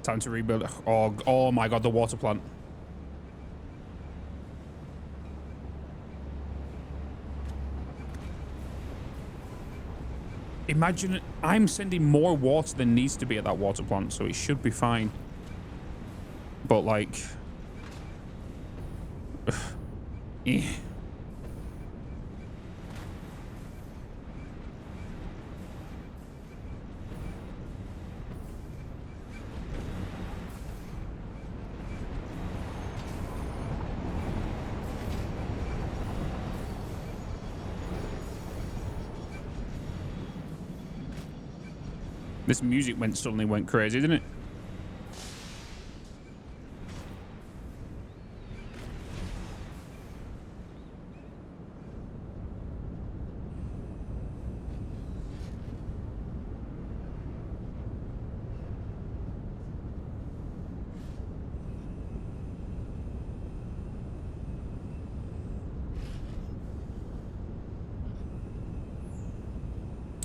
Time to rebuild. Oh my god, the water plant. Imagine I'm sending more water than needs to be at that water plant, so it should be fine. But like, eh. This music suddenly went crazy, didn't it?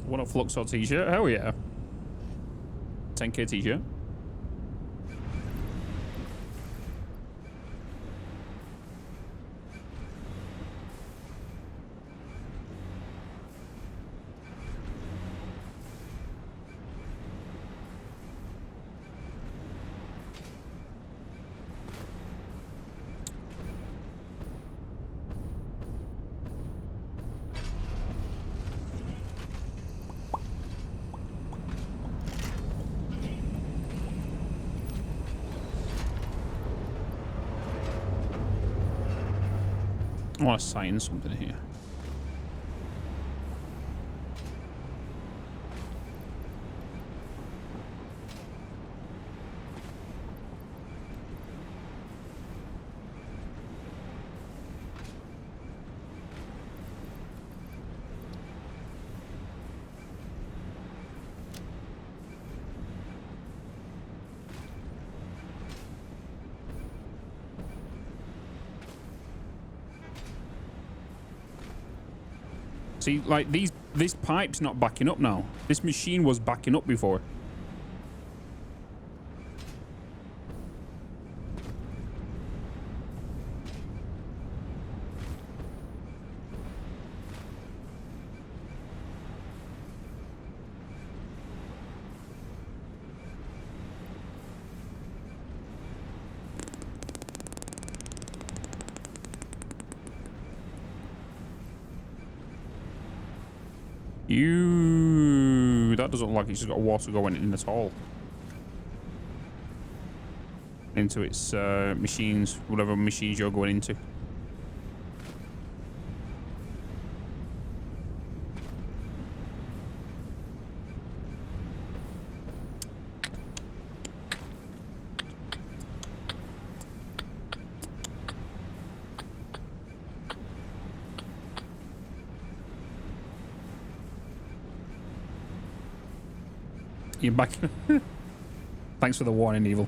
Want a Fluxor t-shirt? Hell yeah. 10k t-shirt. I want to sign something here. See, like this pipe's not backing up now. This machine was backing up before. That doesn't look like it's got water going in at all. Into its machines, whatever machines you're going into. You're back. Thanks for the warning, Evil.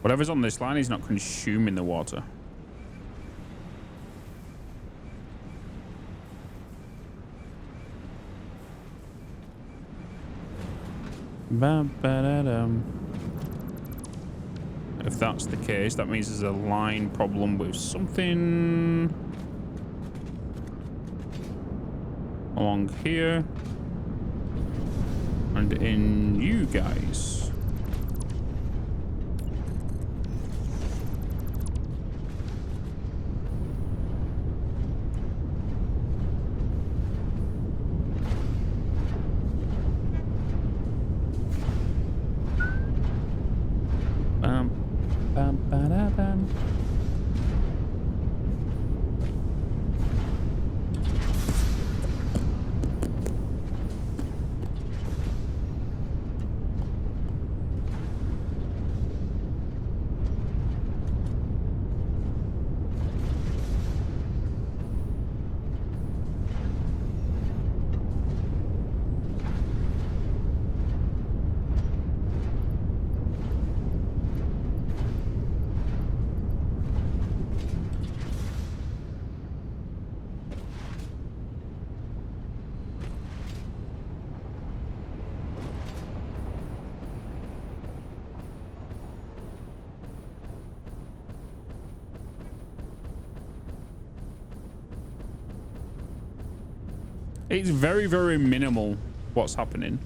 Whatever's on this line is not consuming the water. If that's the case, that means there's a line problem with something along here and in you guys. It's very, very minimal what's happening.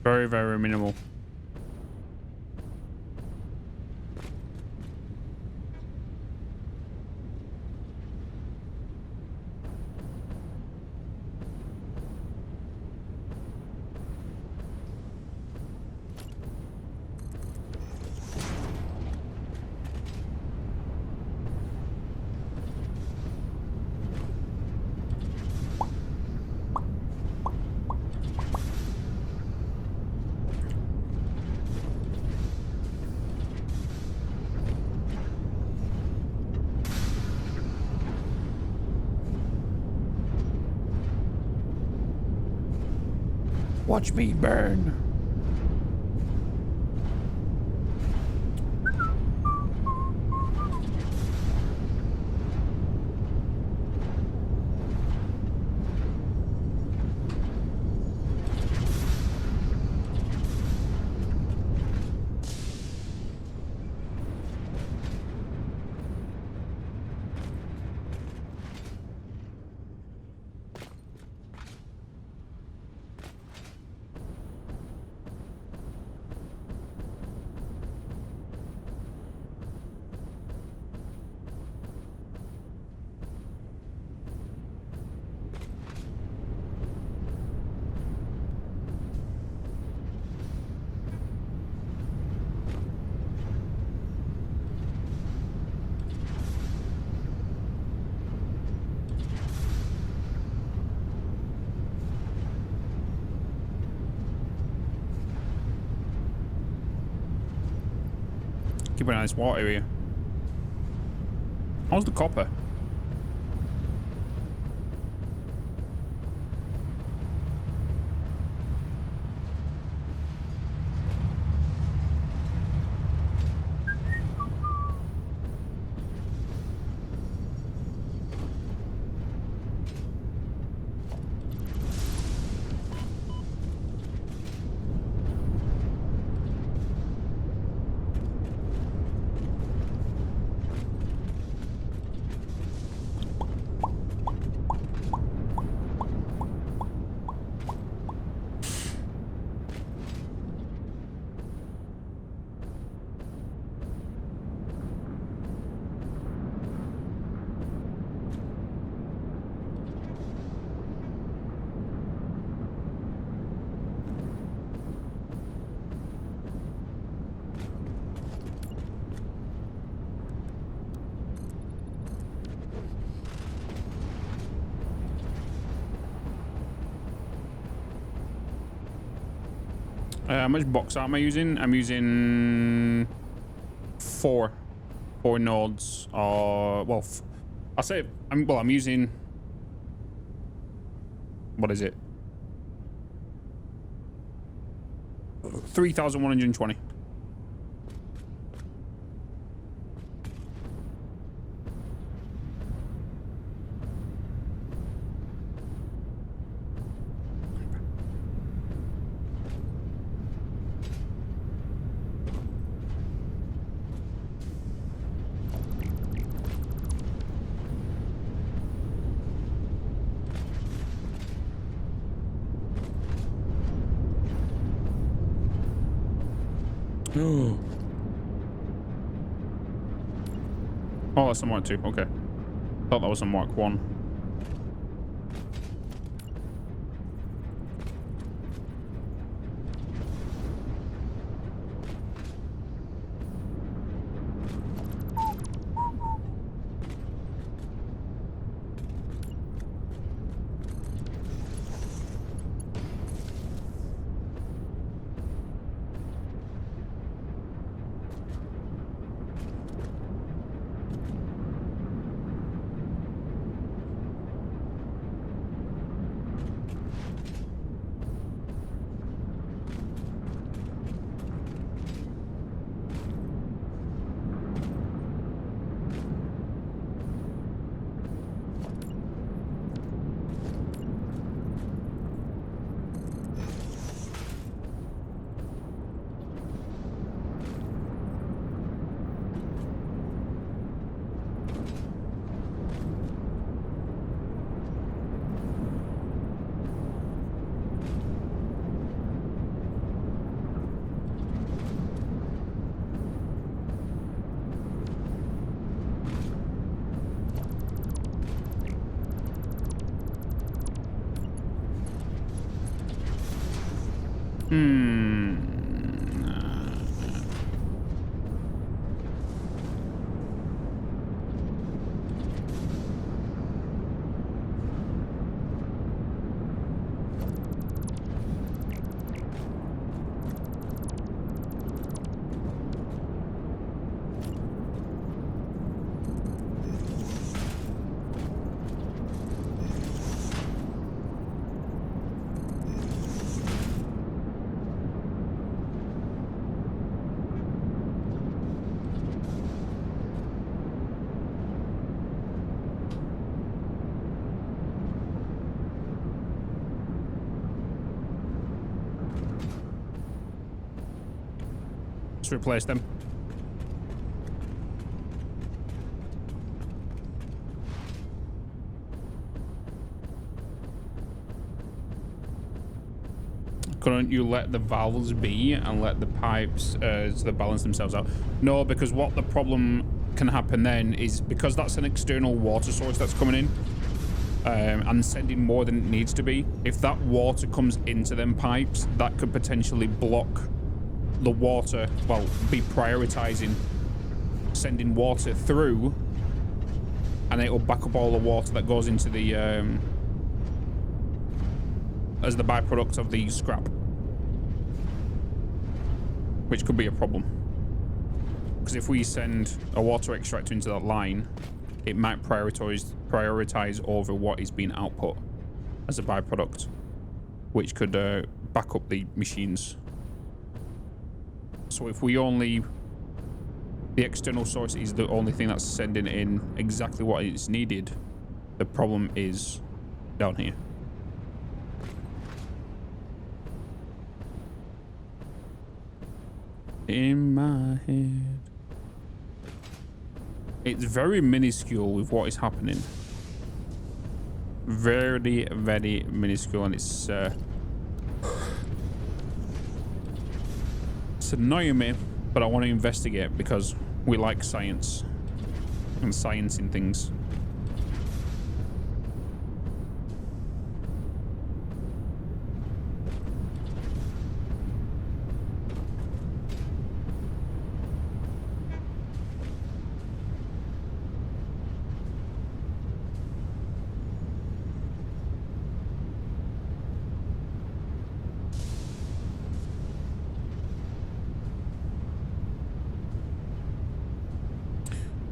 Very, very minimal. Watch me burn. Keep an eye on this water area. How's the copper? How much box art am I using? I'm using four nodes. Well, I'll say I'm using. What is it? 3,120. Oh, that's a Mark 2. Okay. Thought that was a Mark 1. Let's replace them. Couldn't you let the valves be and let the pipes so they balance themselves out? No, because what the problem can happen then is because that's an external water source that's coming in and sending more than it needs to be. If that water comes into them pipes, that could potentially block the water, well, be prioritizing sending water through, and it will back up all the water that goes into the as the byproduct of the scrap, which could be a problem. Because if we send a water extractor into that line, it might prioritize over what is being output as a byproduct, which could back up the machines. So if we only... the external source is the only thing that's sending in exactly what is needed, the problem is down here. In my head. It's very minuscule with what is happening. Very, very minuscule, and it's annoying me, but I want to investigate because we like science and science in things.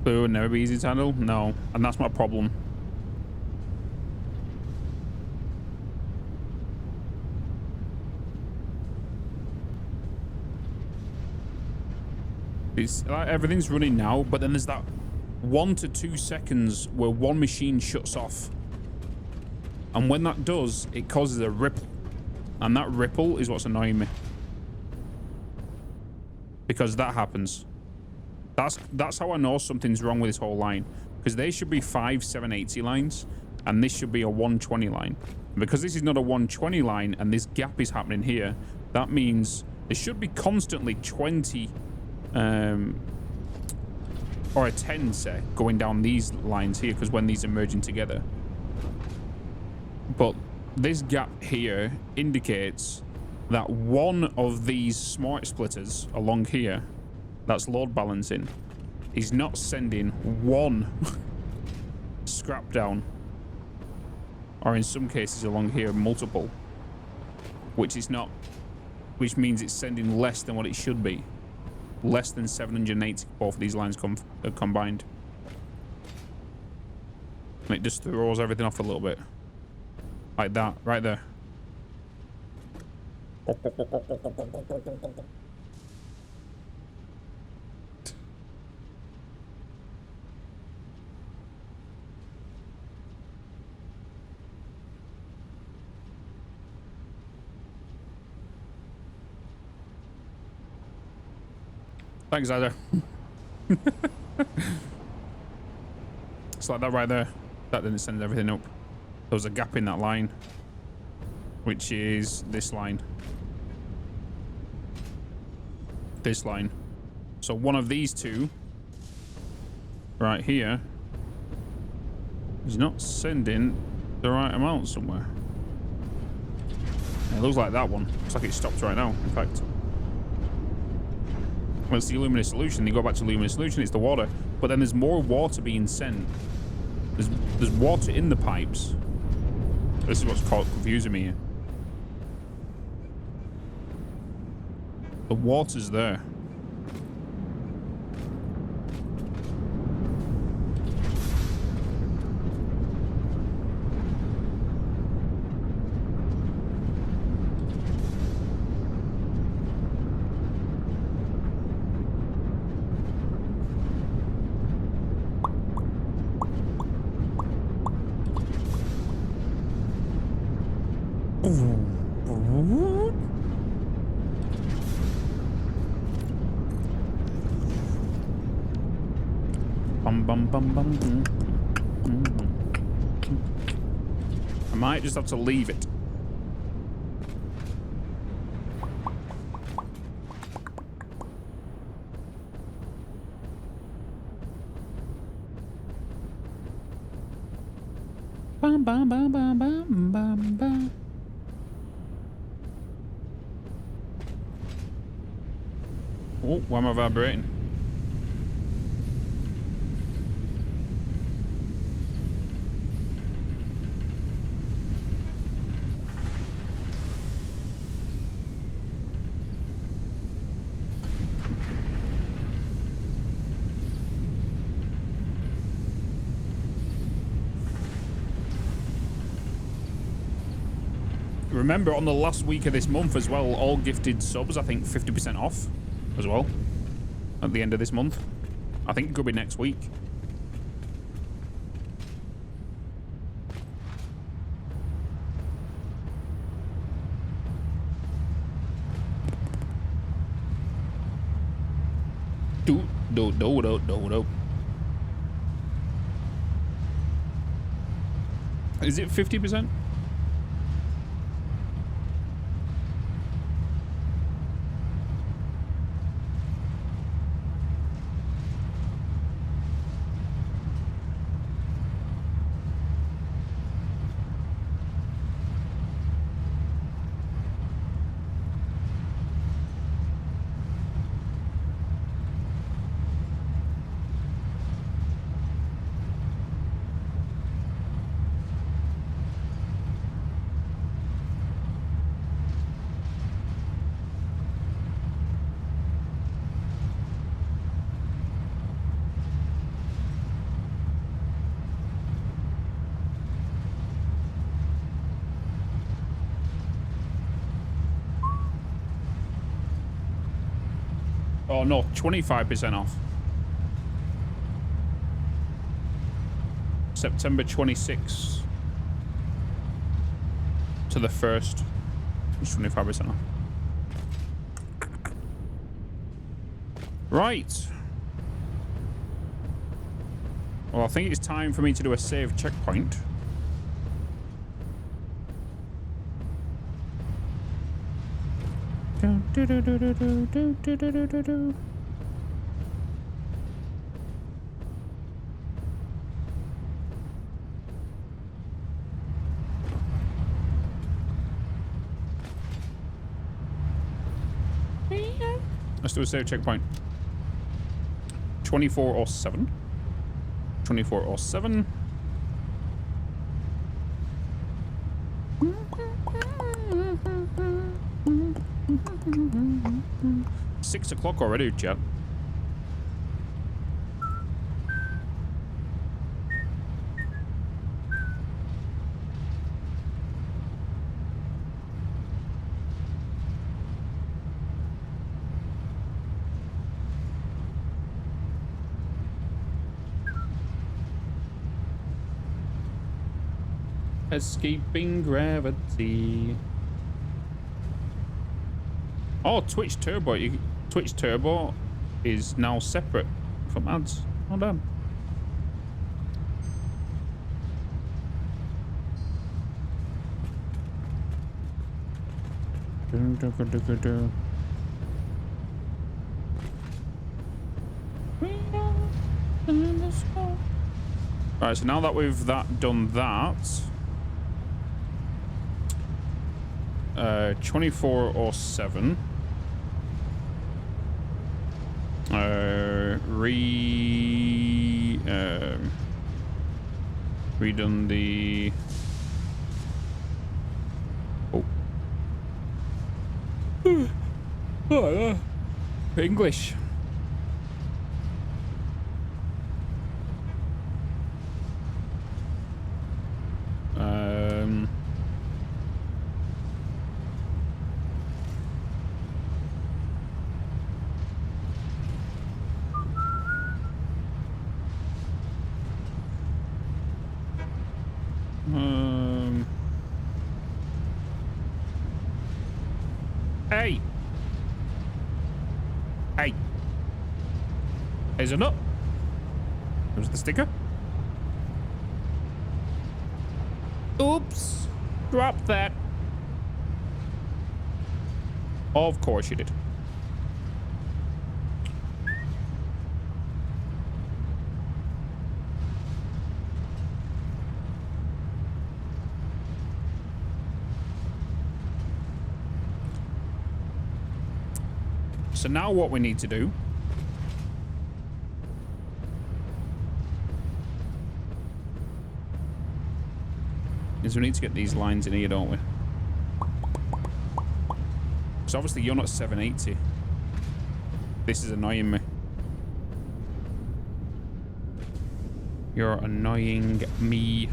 It would never be easy to handle? No, and that's my problem. It's like everything's running now, but then there's that 1 to 2 seconds where one machine shuts off. And when that does, it causes a ripple. And that ripple is what's annoying me. Because that happens. That's how I know something's wrong with this whole line. Because they should be 5 780 lines, and this should be a 120 line. And because this is not a 120 line, and this gap is happening here, that means there should be constantly 20, or a 10, say, going down these lines here, because when these are merging together. But this gap here indicates that one of these smart splitters along here, that's load balancing, is not sending one scrap down, or in some cases along here multiple, which is not, which means it's sending less than what it should be, less than 780 both of these lines combined, and it just throws everything off a little bit like that right there. Thanks, Ida. It's like that right there. That didn't send everything up. There was a gap in that line, which is this line. This line. So one of these two right here is not sending the right amount somewhere. It looks like that one. Looks like it stopped right now, in fact. Well, it's the luminous solution. You go back to luminous solution, it's the water. But then there's more water being sent. There's water in the pipes. This is what's confusing me here. The water's there. I might just have to leave it. Bum, bum, bum, bum, bum, bum, bum. Oh, why am I vibrating? remember, on the last week of this month as well, all gifted subs, I think 50% off as well at the end of this month. I think it could be next week. Do. Is it 50%? Oh no, 25% off. September 26th to the 1st. It's 25% off. Right. Well, I think it's time for me to do a save checkpoint. Let's do a save checkpoint. 2407. 2407. Six o'clock already, chat. Escaping gravity. Oh, Twitch Turbo. Twitch Turbo is now separate from ads. Hold on. Right, so now that we've done that, 2407. Redone the. Oh, English. Hey! Hey! Is it up? There's the sticker. Oops! Drop that. Of course you did. So now what we need to do is we need to get these lines in here, don't we? So obviously you're not 780. This is annoying me. You're annoying me.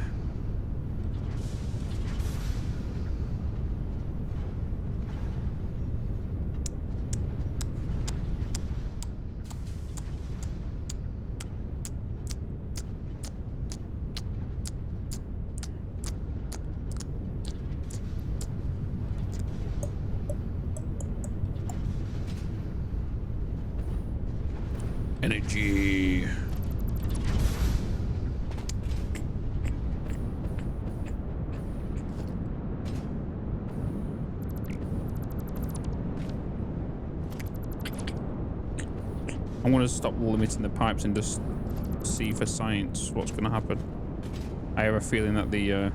Energy. I want to stop limiting the pipes and just see for science what's going to happen. I have a feeling that the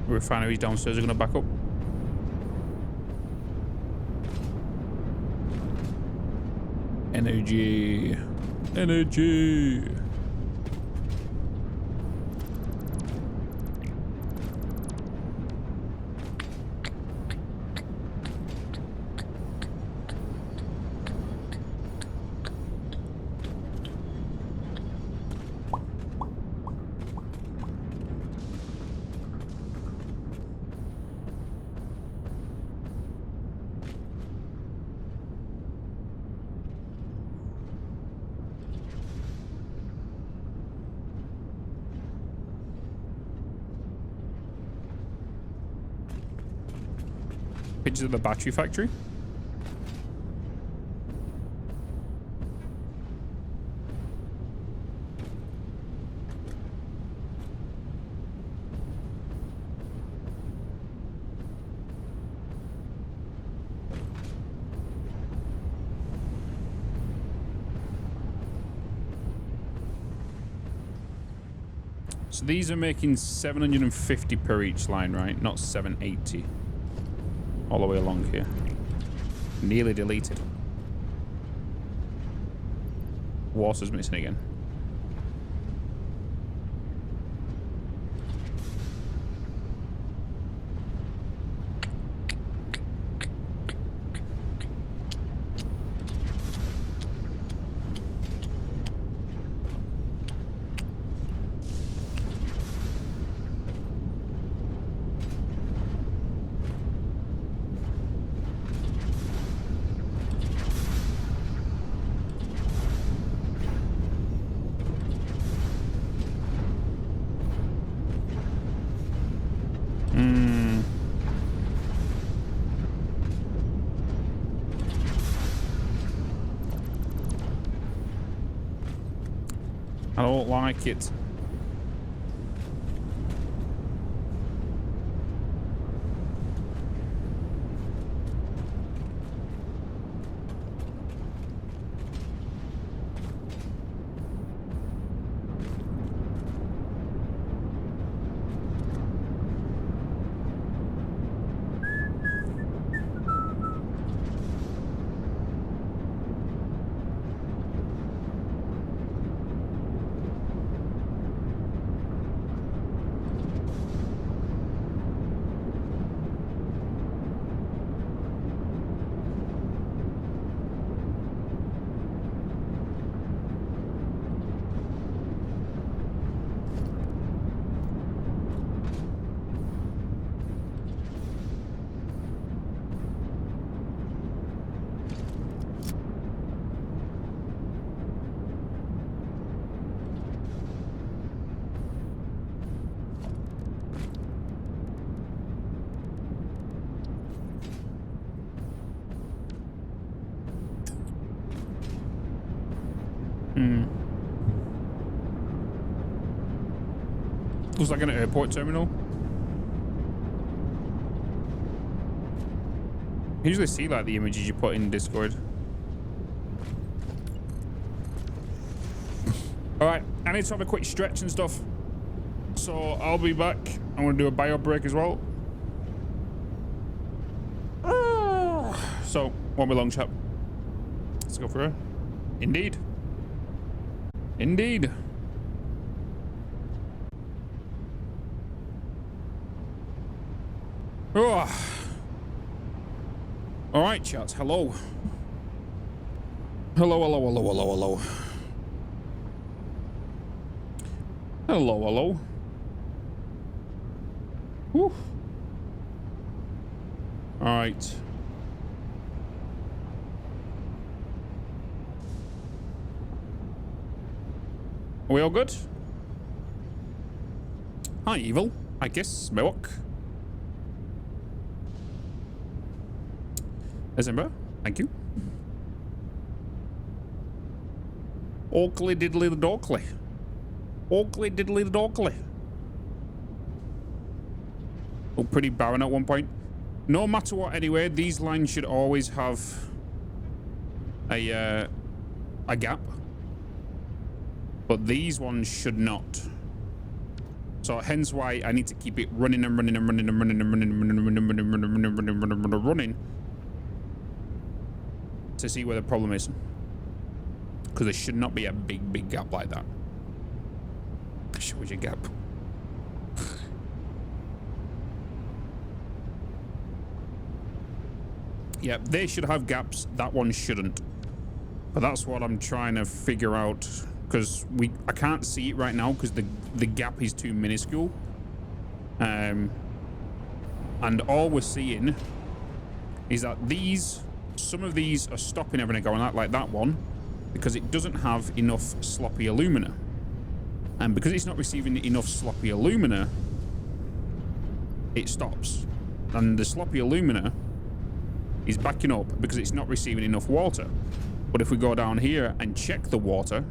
refineries downstairs are going to back up. Energy. Energy. Pictures of the battery factory. So these are making 750 per each line, right? Not 780. All the way along here. Nearly deleted. Water's missing again. I don't like it. Looks like an airport terminal. I usually see like the images you put in Discord. Alright, I need to have a quick stretch and stuff. So I'll be back. I'm gonna do a bio break as well. So, won't be long, chap. Let's go for it. Indeed. Indeed. Oh. All right, chats. Hello. Hello, hello, hello, hello, hello. Hello, hello. Whew. All right. Are we all good? Hi, Evil. I guess. Milk. December, thank you. Oakley diddly the dorkly. Oakley diddly the dorkly. Oh, pretty barren at one point. No matter what, anyway, these lines should always have a gap, but these ones should not. So hence why I need to keep it running and running and running and running and running and running and running and running and running and running to see where the problem is, because there should not be a big gap like that. Show you a gap. Yeah, they should have gaps. That one shouldn't. But that's what I'm trying to figure out, because I can't see it right now because the gap is too minuscule. And all we're seeing is that some of these are stopping everything going out, like that one, because it doesn't have enough sloppy alumina. And because it's not receiving enough sloppy alumina, it stops. And the sloppy alumina is backing up because it's not receiving enough water. But if we go down here and check the water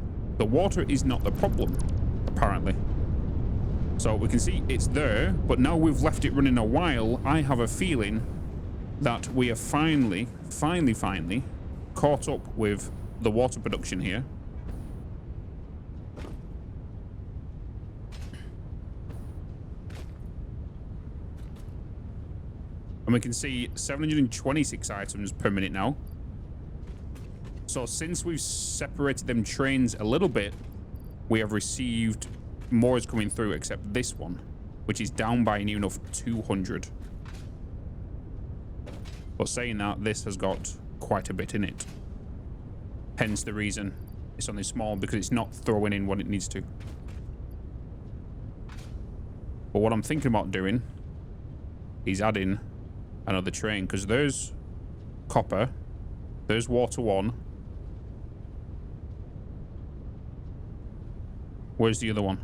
is not the problem, apparently. So we can see it's there, but now we've left it running a while. I have a feeling that we are finally caught up with the water production here. And we can see 726 items per minute now. So since we've separated them trains a little bit, we have received more is coming through, except this one, which is down by near enough 200. But saying that, this has got quite a bit in it. Hence the reason it's only small, because it's not throwing in what it needs to. But what I'm thinking about doing is adding another train, because there's copper, there's water 1. Where's the other one?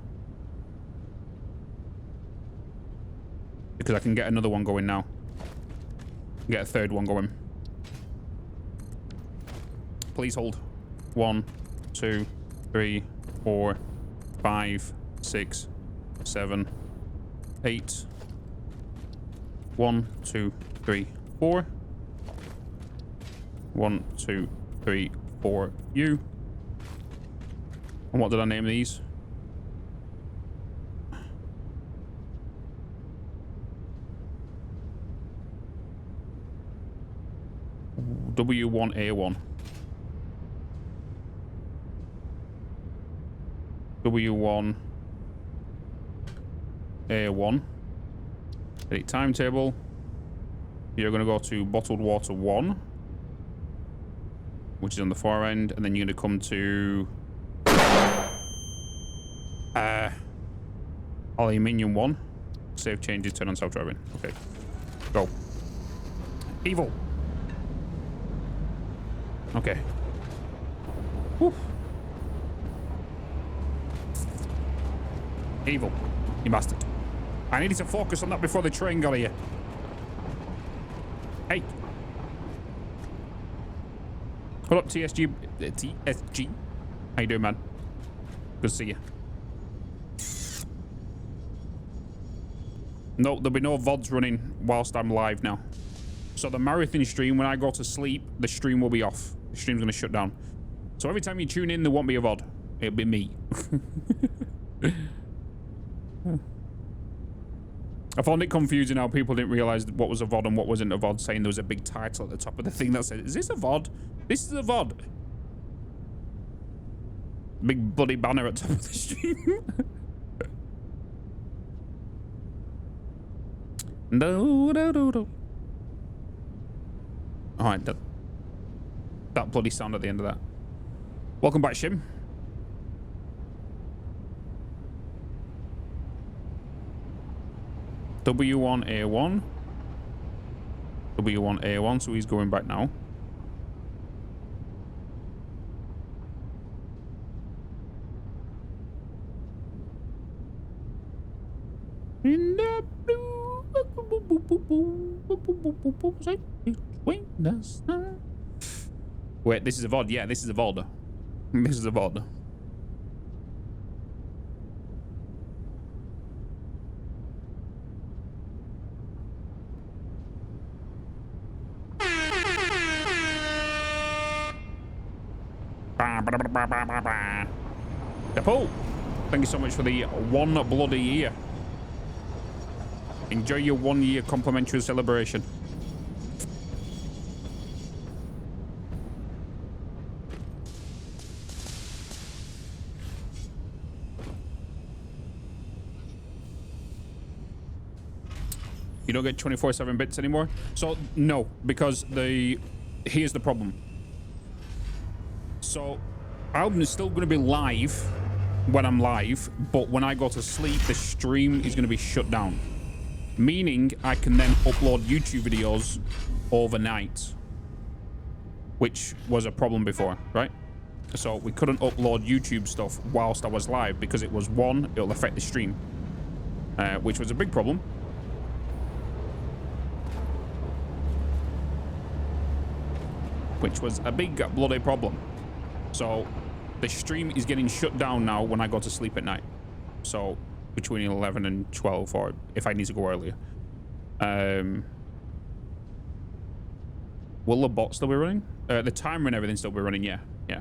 Because I can get another one going now. Get a third one going. Please hold. 1, 2, 3, 4, 5, 6, 7, 8. 1, 2, 3, 4. 1, 2, 3, 4. You. And what did I name these? W1A1. W1A1. Edit timetable. You're going to go to bottled water 1, which is on the far end, and then you're going to come to aluminium 1. Save changes, turn on self-driving. Okay, go. Evil. Okay. Woo. Evil. You bastard. I needed to focus on that before the train got here. Hey. Hold up, TSG. TSG. How you doing, man? Good to see you. No, there'll be no VODs running whilst I'm live now. So the marathon stream, when I go to sleep, the stream will be off. The stream's going to shut down. So every time you tune in, there won't be a VOD. It'll be me. I found it confusing how people didn't realize what was a VOD and what wasn't a VOD, saying there was a big title at the top of the thing that said, is this a VOD? This is a VOD. Big bloody banner at the top of the stream. No. Alright, that bloody sound at the end of that. Welcome back, Shim. W1A1. W1A1, so he's going back now. In the blue. Windows. Wait, this is a VOD. Yeah, this is a VOD. This is a VOD. Depo, thank you so much for the 1 bloody year. Enjoy your 1 year complimentary celebration. You don't get 24/7 bits anymore? So no, because here's the problem. So I'm still going to be live when I'm live, but when I go to sleep, the stream is going to be shut down. Meaning I can then upload YouTube videos overnight, which was a problem before, right? So we couldn't upload YouTube stuff whilst I was live because it was, one, it'll affect the stream, which was a big problem. Which was a big bloody problem. So the stream is getting shut down now when I go to sleep at night. So between 11 and 12, or if I need to go earlier. Will the bot still be running? The timer and everything still be running, yeah. Yeah.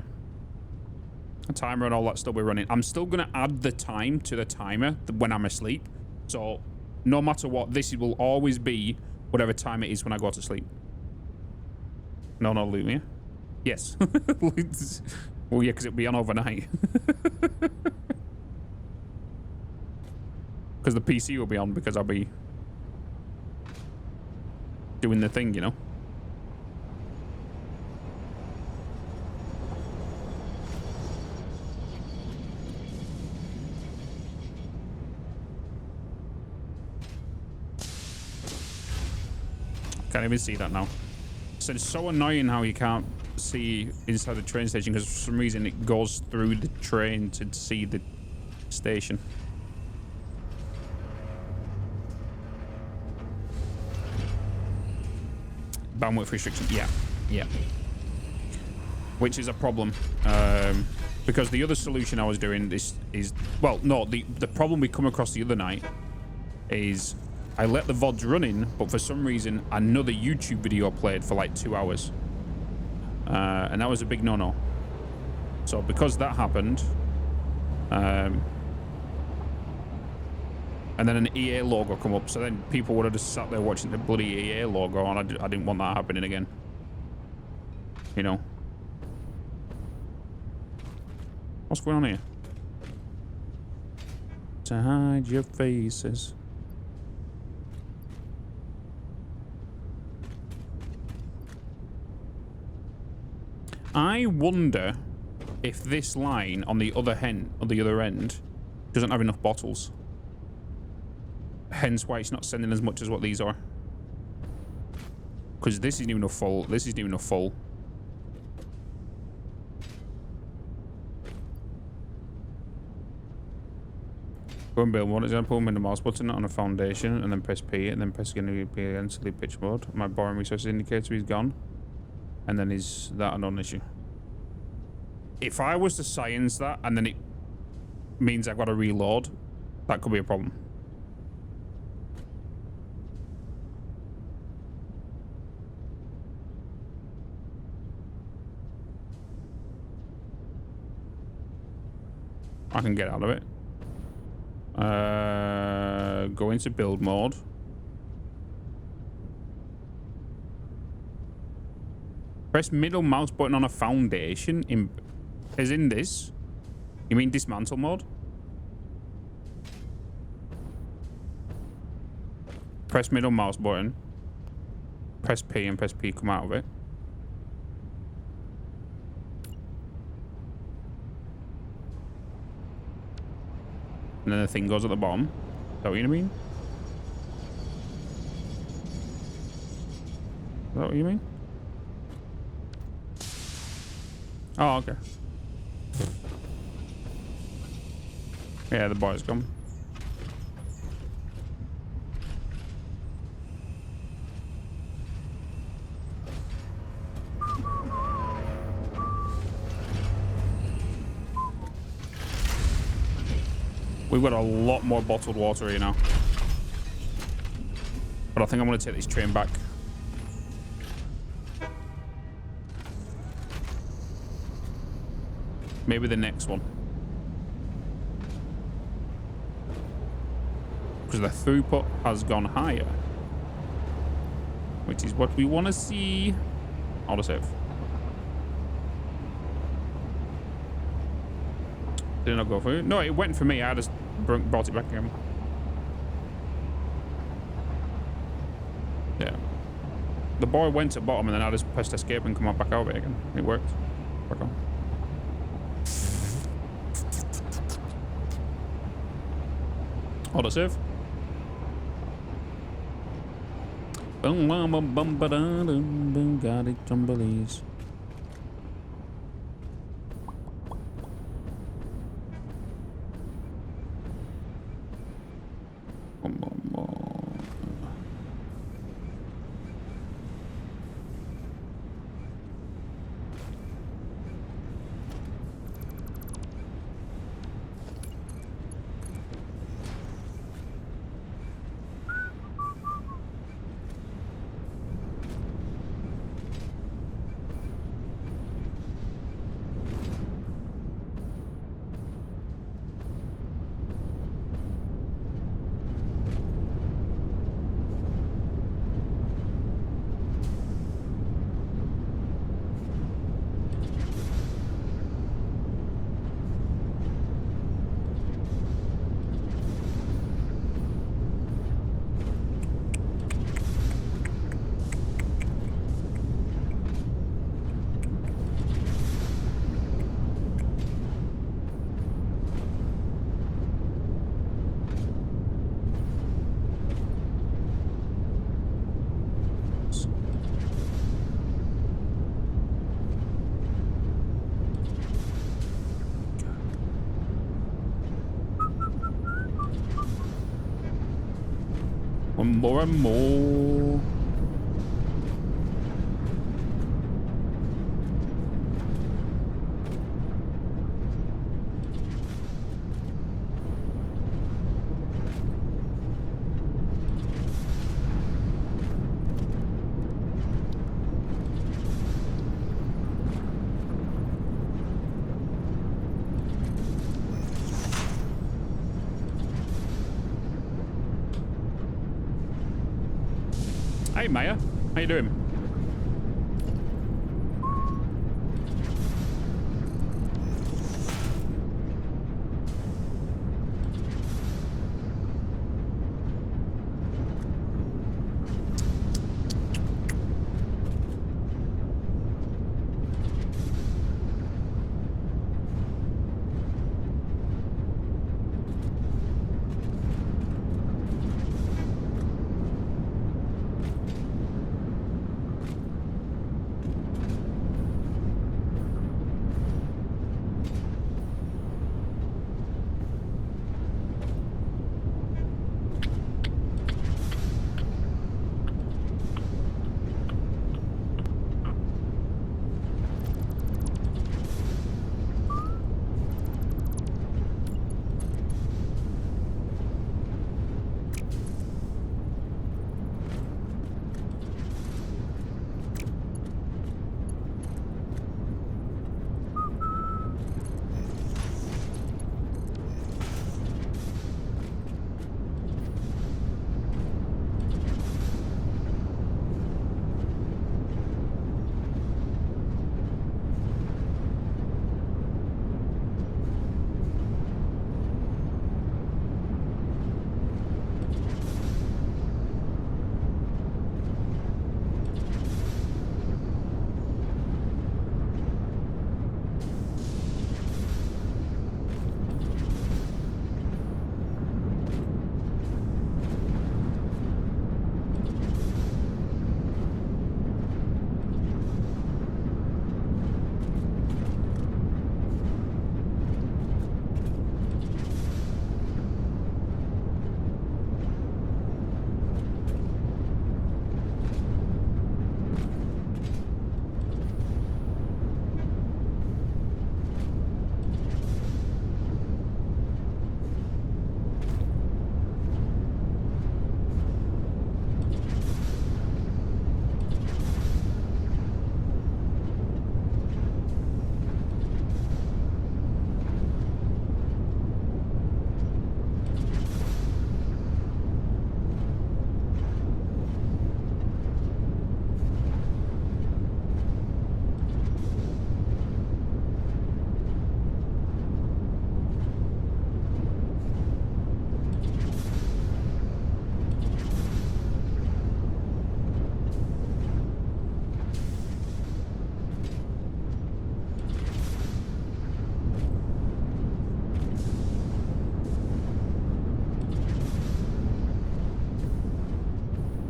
The timer and all that still be running. I'm still going to add the time to the timer when I'm asleep. So no matter what, this will always be whatever time it is when I go to sleep. No, Lumia. Yes. Well, yeah, because it'll be on overnight. Because the PC will be on because I'll be doing the thing, you know? Can't even see that now. So it's so annoying how you can't see inside the train station because for some reason it goes through the train to see the station. Bandwidth restriction, yeah. Which is a problem. Because the other solution I was doing is well, no, the problem we come across the other night is I let the VODs run in, but for some reason another YouTube video played for like 2 hours. And that was a big no-no. So because that happened, and then an EA logo come up, so then people would have just sat there watching the bloody EA logo, and I didn't want that happening again. You know. What's going on here? To hide your faces. I wonder if this line on the other end, doesn't have enough bottles. Hence why it's not sending as much as what these are. Because this isn't even a full. This isn't even a full. Go and build one example. In the mouse button on a foundation, and then press P, and then press again to be again sleep pitch mode. My borrowing resources indicator is gone. And then is that a non-issue? If I was to science that and then it means I've got to reload, that could be a problem. I can get out of it. Go into build mode. Press middle mouse button on a foundation as in this. You mean dismantle mode? Press middle mouse button. Press P and press P, come out of it. And then the thing goes at the bottom. Is that what you mean? Is that what you mean? Oh, okay. Yeah, the bar's gone. We've got a lot more bottled water here now. But I think I'm going to take this train back. Maybe the next one. Because the throughput has gone higher. Which is what we want to see. Auto save. Did it not go for you? No, it went for me. I just brought it back again. Yeah. The boy went to bottom and then I just pressed escape and come on back out of it again. It worked. Back on. Auto save. Got it, tumblies. More and more. Hey Maya, how you doing?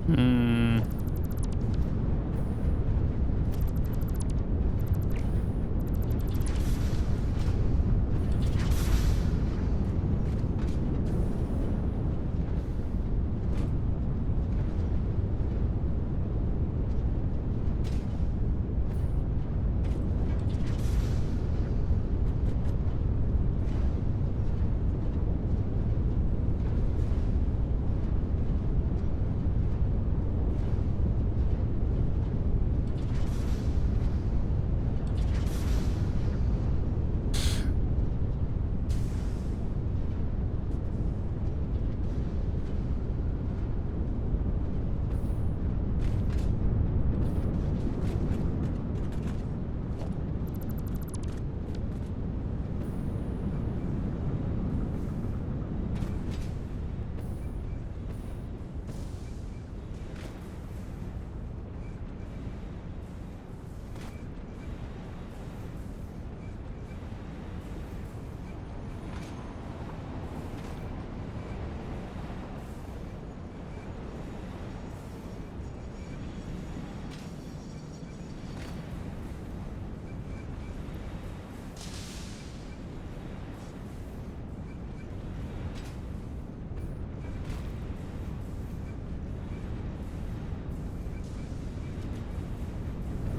Hmm.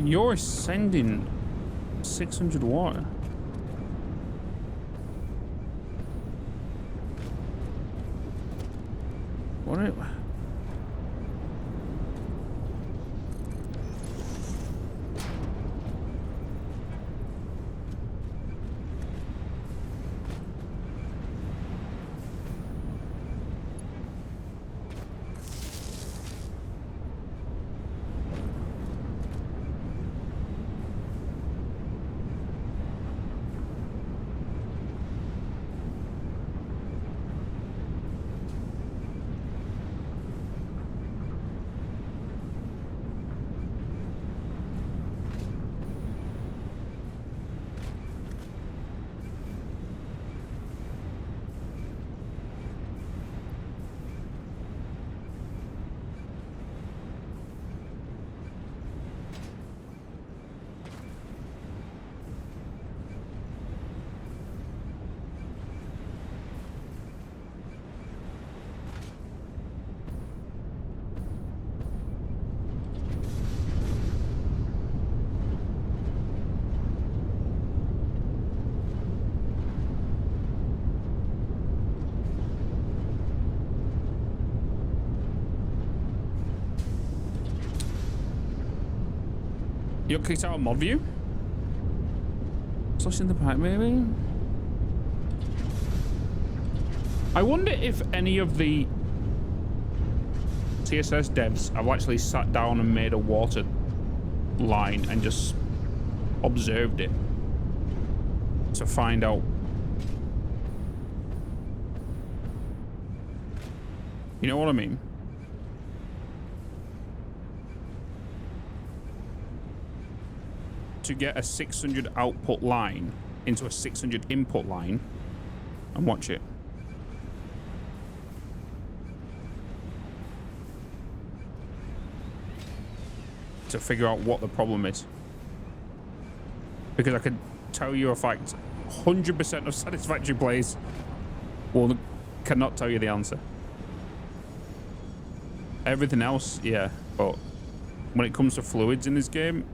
You're sending 600 watt. What? You're kicked out of mod view? Slushing the pipe, maybe? I wonder if any of the CSS devs have actually sat down and made a water line and just observed it to find out. You know what I mean? To get a 600 output line into a 600 input line and watch it. To figure out what the problem is. Because I could tell you a fact, 100% of Satisfactory players cannot tell you the answer. Everything else, yeah, but when it comes to fluids in this game,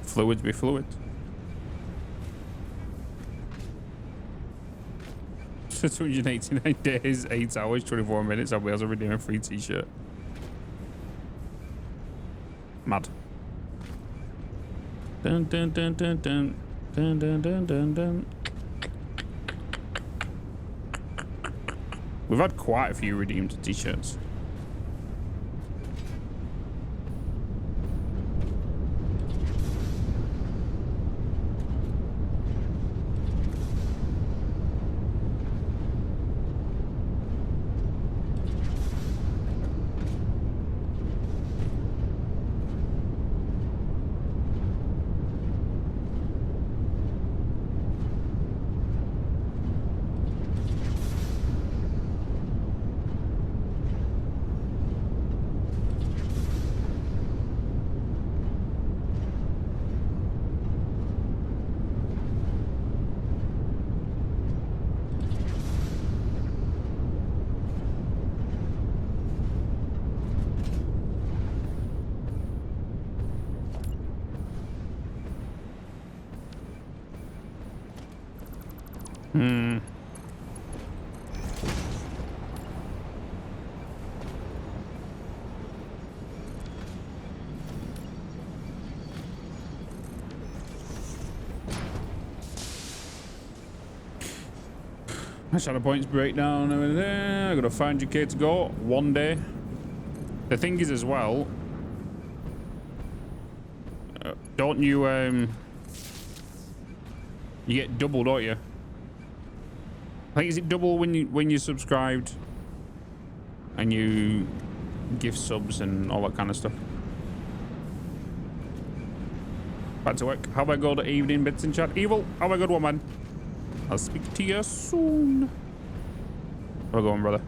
fluids be fluid. 289 days, 8 hours, 24 minutes. I'll be able to redeem a free t-shirt. Mad. Dun dun dun dun dun dun dun dun dun dun. We've had quite a few redeemed t-shirts. Hmm. Shadow points breakdown. I gotta find your kid to go one day. The thing is, as well, don't you you get double, don't you? I think is it double when you subscribed and you give subs and all that kind of stuff. Back to work. Have a good evening, Bitz in chat. Evil, have a good one, man. I'll speak to you soon. How's it going, brother?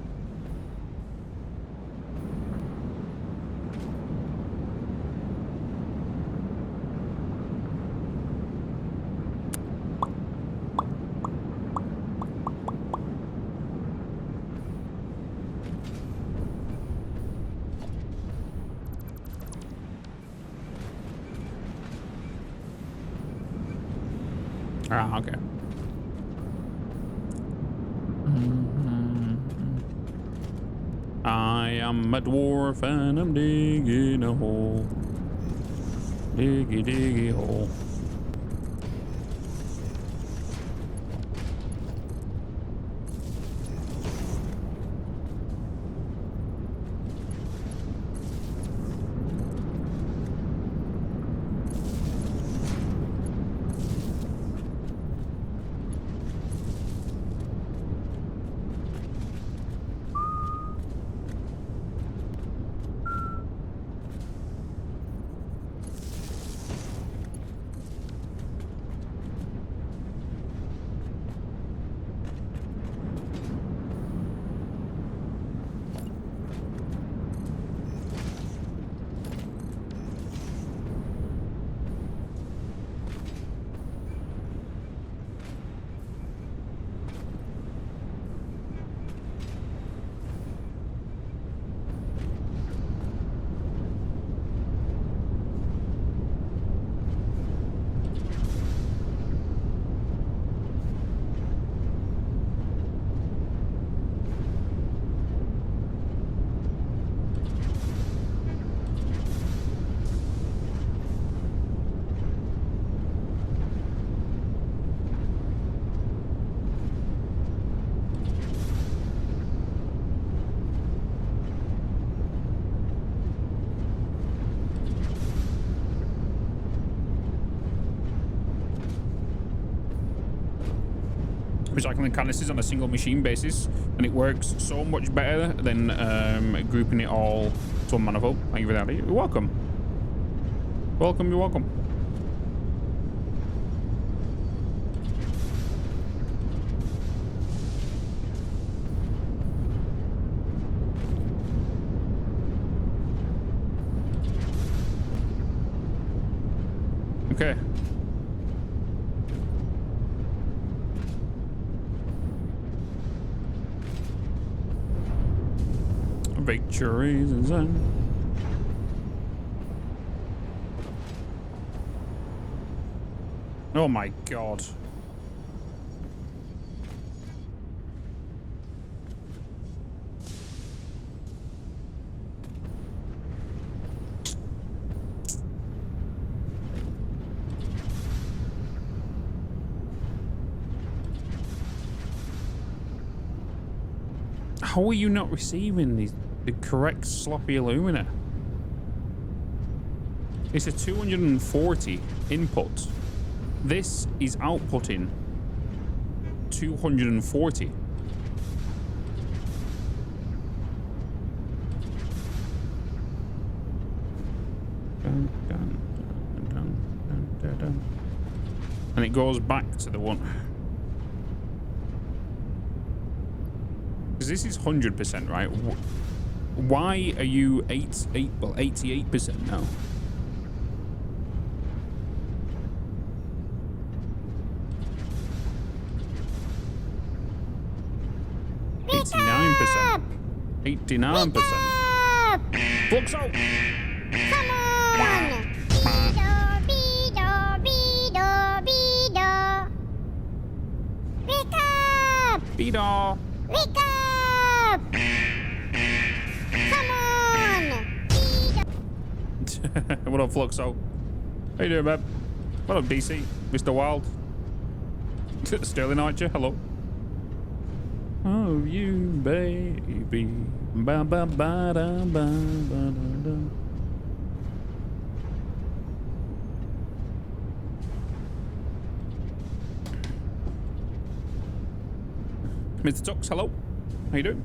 Ah, okay. I am a dwarf and I'm digging a hole. Diggy, diggy hole. Recycling canisters on a single machine basis, and it works so much better than grouping it all to a manifold. Thank you for that. You're welcome. Welcome, you're welcome. Okay. Victories and Zen. Oh my god. How are you not receiving the correct sloppy alumina? It's a 240 input. This is outputting 240. Dun, dun, dun, dun, dun, dun, dun. And it goes back to the one. Because this is 100%, right? Why are you 88% now? Wake up! 89%. Flux out! Come on! Beedo, beedo, beedo, beedo. Wake up! Speedo. Wake up! Come on! What up, Fluxo? How you doing, man? What up, DC? Mr. Wild? Sterling Archer, hello. Oh, you baby. Ba ba ba da ba ba da da. Mr. Tux, hello. How you doing?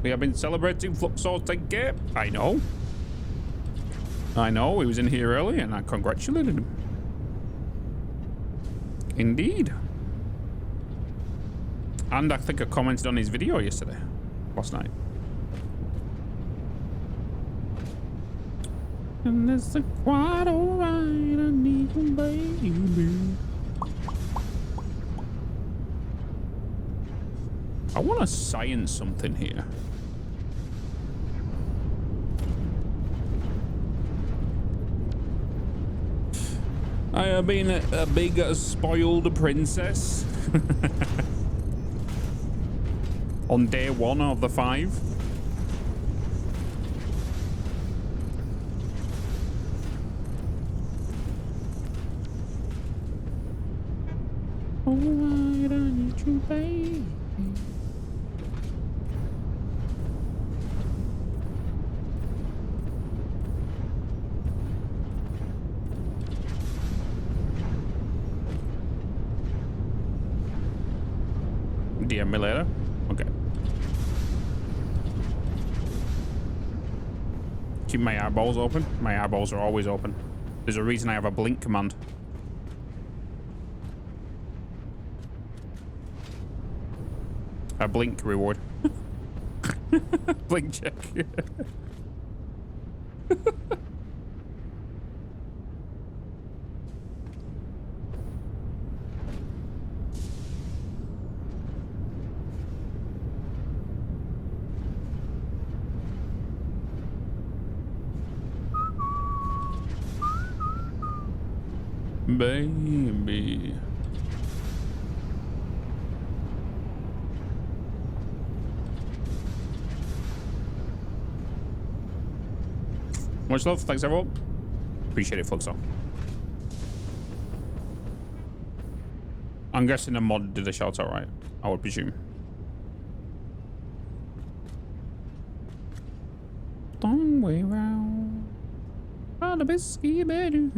We have been celebrating Fluxo's 10K. I know. I know. He was in here early and I congratulated him. Indeed. And I think I commented on his video yesterday. Last night. And it's quite alright. I need you, baby. I want to science something here. I have been a big spoiled princess on day 1 of the 5. Alright, I need you, baby. DM me later. Okay. Keep my eyeballs open. My eyeballs are always open. There's a reason I have a blink command. A blink reward. Blink check. Baby. Much love. Thanks, everyone. Appreciate it, Fluxo. I'm guessing the mod did a shout out, right? I would presume. Long way round. On the biscuit better.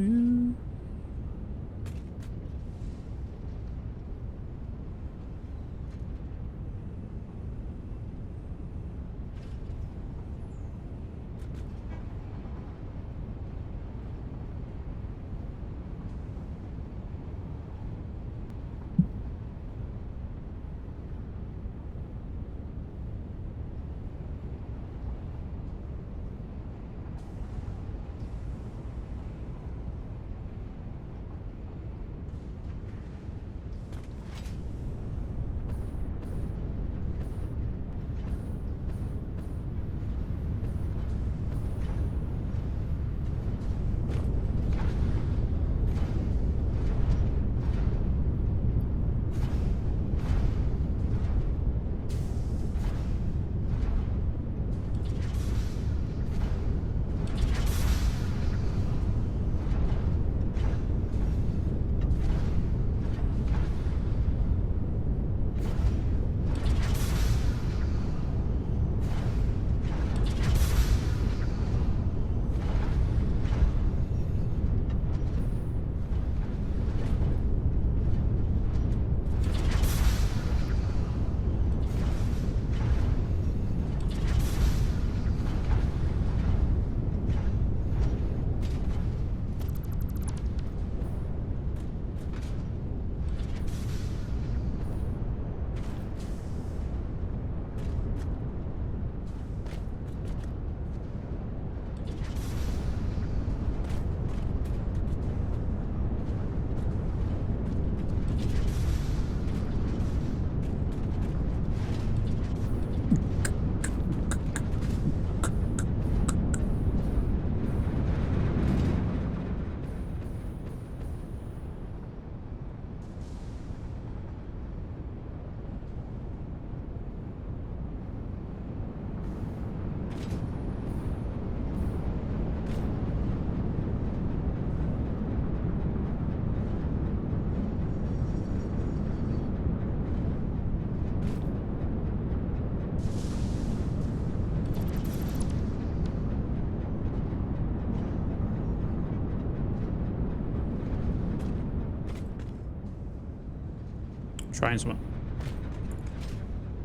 Trying something.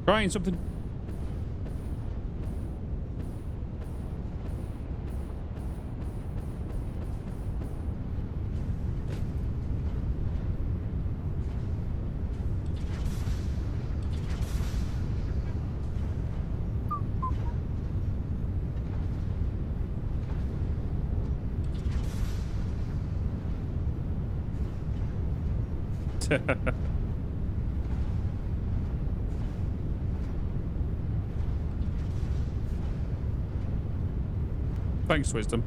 Trying something. Thanks, Wisdom.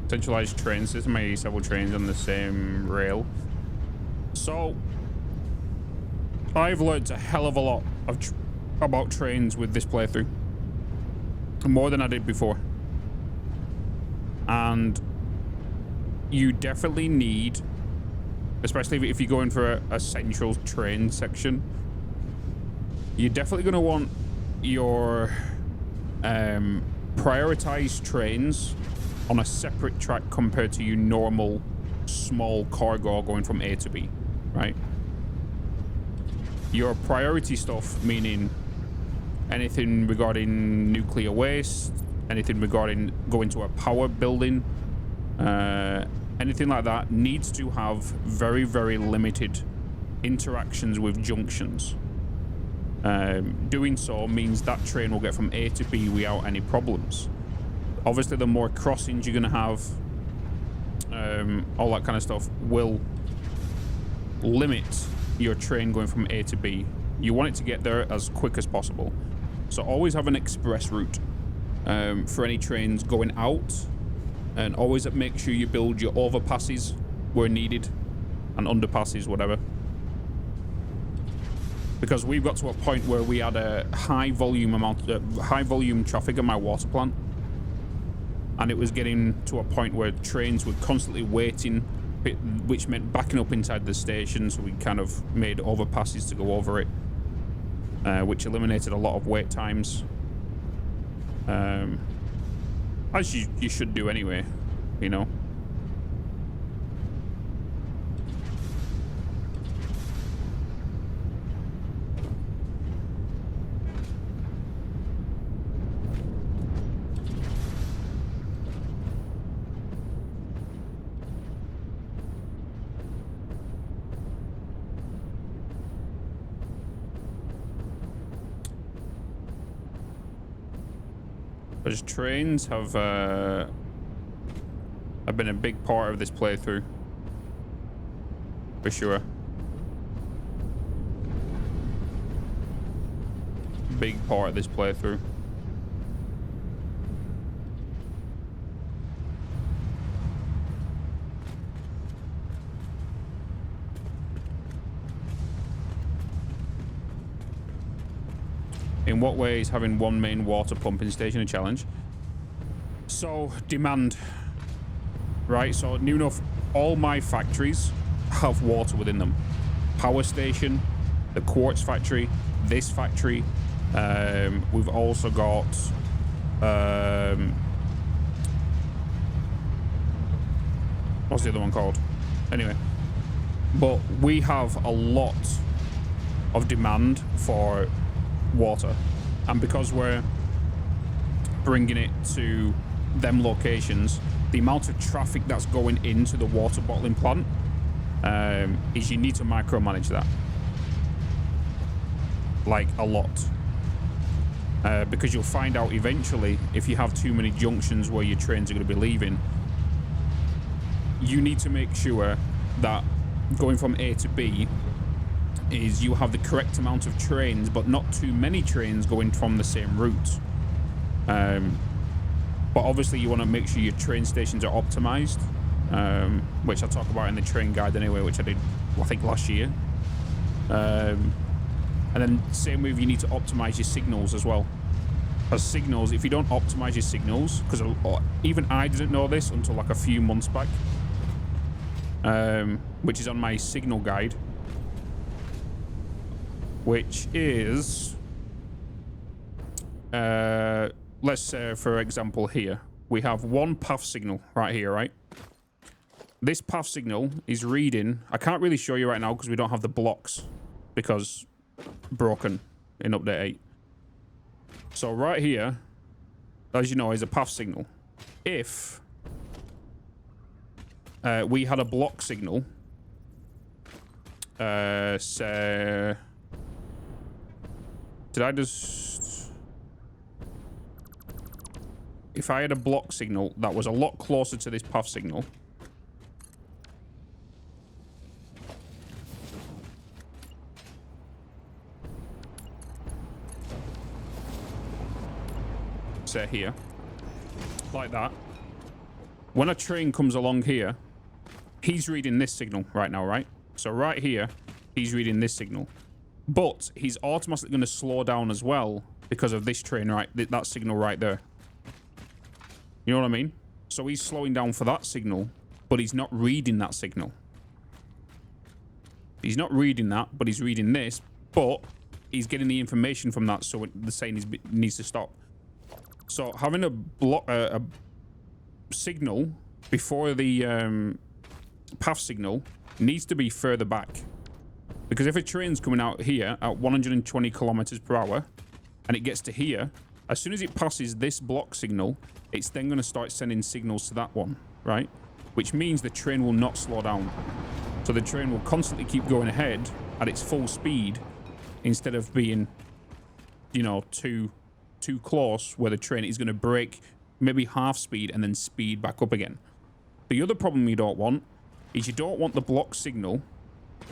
Centralized train system. I use several trains on the same rail. So, I've learned a hell of a lot of about trains with this playthrough. More than I did before. And you definitely need, especially if you're going for a central train section, you're definitely going to want your prioritized trains on a separate track compared to your normal small cargo going from A to B, right? Your priority stuff, meaning anything regarding nuclear waste, anything regarding going to a power building, anything like that, needs to have very, very limited interactions with junctions. Doing so means that train will get from A to B without any problems. Obviously, the more crossings you're going to have, all that kind of stuff will limit your train going from A to B. You want it to get there as quick as possible. So always have an express route for any trains going out, and always make sure you build your overpasses where needed and underpasses, whatever. Because we've got to a point where we had a high volume traffic at my water plant, and it was getting to a point where trains were constantly waiting, which meant backing up inside the station. So we kind of made overpasses to go over it, which eliminated a lot of wait times, as you should do anyway, you know. Because trains have been a big part of this playthrough, for sure. Big part of this playthrough. In what way is having one main water pumping station a challenge? So, demand. Right, so new enough, all my factories have water within them. Power station, the quartz factory, this factory. We've also got what's the other one called? Anyway, but we have a lot of demand for water, and because we're bringing it to them locations, the amount of traffic that's going into the water bottling plant is you need to micromanage that, like a lot, because you'll find out eventually if you have too many junctions where your trains are going to be leaving, you need to make sure that going from A to B is you have the correct amount of trains, but not too many trains going from the same route. But obviously you want to make sure your train stations are optimized, which I talk about in the train guide anyway, which I did, I think, last year. And then same with, you need to optimize your signals as well. As signals, if you don't optimize your signals, because even I didn't know this until like a few months back, which is on my signal guide, which is, let's say, for example, here we have one path signal right here, right? this path signal is reading. I can't really show you right now because we don't have the blocks because broken in update 8. So right here, as you know, is a path signal. If we had a block signal, say, did I just... If I had a block signal that was a lot closer to this path signal, say here, like that, when a train comes along here, he's reading this signal right now, right? So right here, he's reading this signal. But he's automatically going to slow down as well because of this train, right? That signal right there. You know what I mean? So he's slowing down for that signal, but he's not reading that signal. He's not reading that, but he's reading this, but he's getting the information from that, so the saying needs to stop. So having a signal before the path signal needs to be further back. Because if a train's coming out here at 120 kilometers per hour and it gets to here, as soon as it passes this block signal, it's then going to start sending signals to that one, right? Which means the train will not slow down. So the train will constantly keep going ahead at its full speed instead of being, you know, too close where the train is going to brake maybe half speed and then speed back up again. The other problem you don't want is you don't want the block signal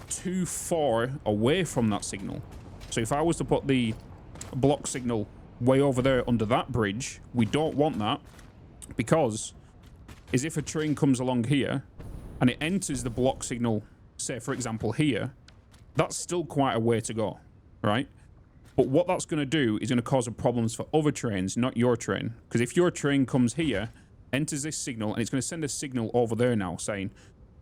too far away from that signal. So if I was to put the block signal way over there under that bridge, we don't want that, because is if a train comes along here and it enters the block signal, say for example here, that's still quite a way to go, right? But what that's going to do is going to cause problems for other trains, not your train. Because if your train comes here, enters this signal, and it's going to send a signal over there now saying,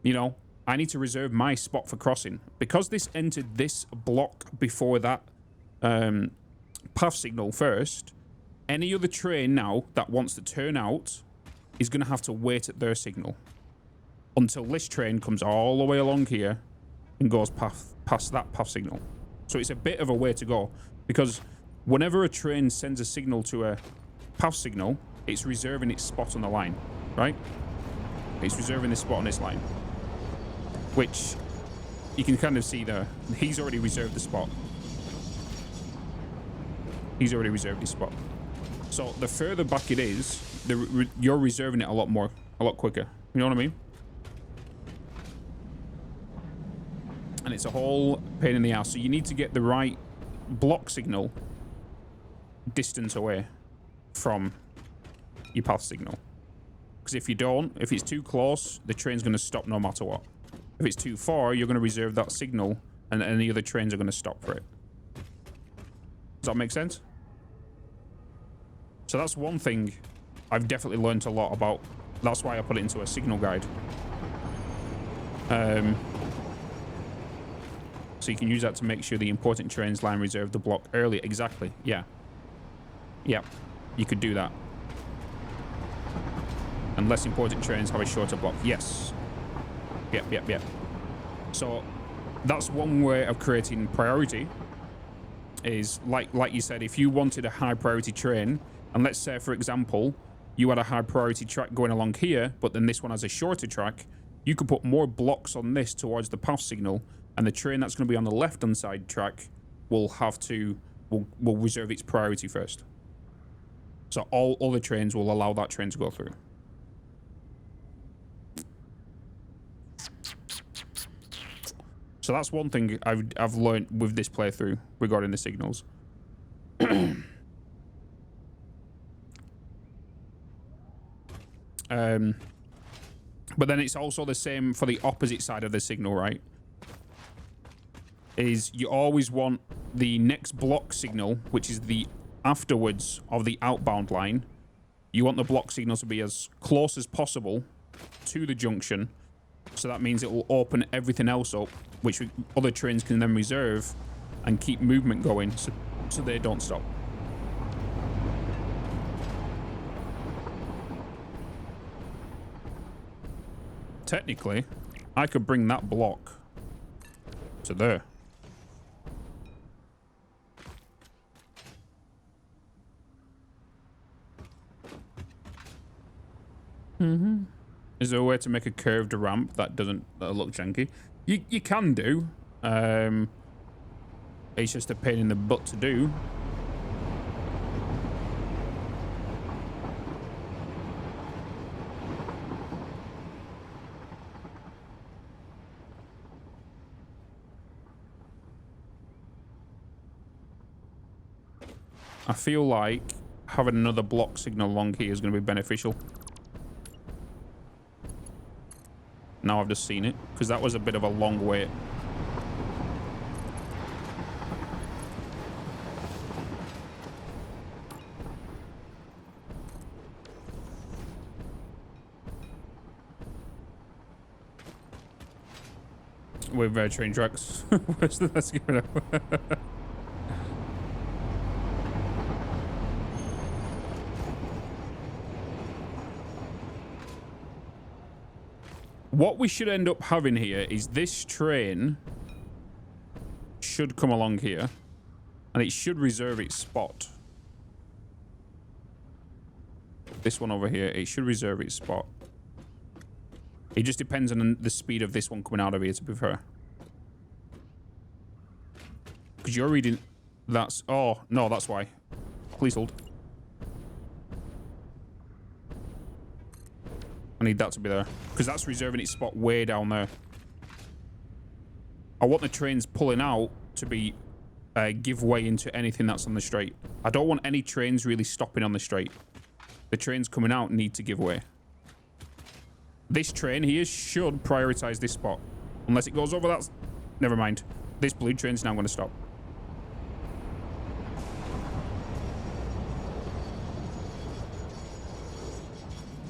you know, I need to reserve my spot for crossing. Because this entered this block before that path signal first, any other train now that wants to turn out is going to have to wait at their signal until this train comes all the way along here and goes past that path signal. So it's a bit of a way to go, because whenever a train sends a signal to a path signal, it's reserving its spot on the line, right? It's reserving this spot on this line, which you can kind of see there. He's already reserved the spot. He's already reserved his spot. So the further back it is, you're reserving it a lot quicker. You know what I mean? And it's a whole pain in the ass. So you need to get the right block signal distance away from your path signal. Because if you don't, if it's too close, the train's going to stop no matter what. If it's too far, you're going to reserve that signal and any other trains are going to stop for it. Does that make sense? So that's one thing I've definitely learned a lot about. That's why I put it into a signal guide. So you can use that to make sure the important trains line reserve the block early. Exactly. Yeah. Yeah. You could do that. And less important trains have a shorter block. Yes. Yep. So that's one way of creating priority. Is like you said, if you wanted a high priority train, and let's say for example you had a high priority track going along here, but then this one has a shorter track, you could put more blocks on this towards the path signal, and the train that's going to be on the left hand side track will reserve its priority first. So all other trains will allow that train to go through. So that's one thing I've learned with this playthrough regarding the signals. But then it's also the same for the opposite side of the signal, right? Is you always want the next block signal, which is the afterwards of the outbound line. You want the block signal to be as close as possible to the junction. So that means it will open everything else up, which other trains can then reserve and keep movement going so they don't stop. technically, I could bring that block to there. Is there a way to make a curved ramp that doesn't look janky? You can do. It's just a pain in the butt to do. I feel like having another block signal along here is going to be beneficial. Now I've just seen it, because that was a bit of a long wait. With train tracks. Where's the let's give it up. What we should end up having here is this train should come along here and it should reserve its spot. This one over here, it should reserve its spot. It just depends on the speed of this one coming out of here, to be fair. Because you're reading... That's... Oh, no, that's why. Please hold. I need that to be there. Because that's reserving its spot way down there. I want the trains pulling out to be... give way into anything that's on the straight. I don't want any trains really stopping on the straight. The trains coming out need to give way. This train here should prioritize this spot. Unless it goes over that... Never mind. This blue train's now going to stop.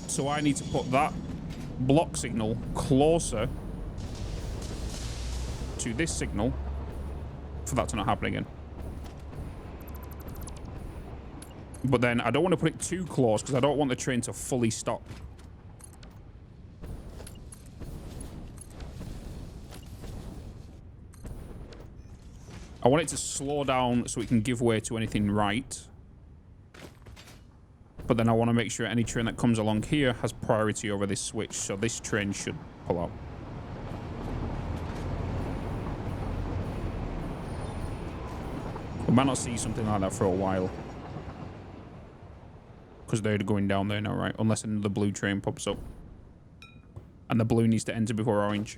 So I need to put that block signal closer to this signal for that to not happen again. But then I don't want to put it too close because I don't want the train to fully stop. I want it to slow down so it can give way to anything right. But then I want to make sure any train that comes along here has priority over this switch. So this train should pull out. We might not see something like that for a while. Because they're going down there now, right? Unless another blue train pops up. And the blue needs to enter before orange.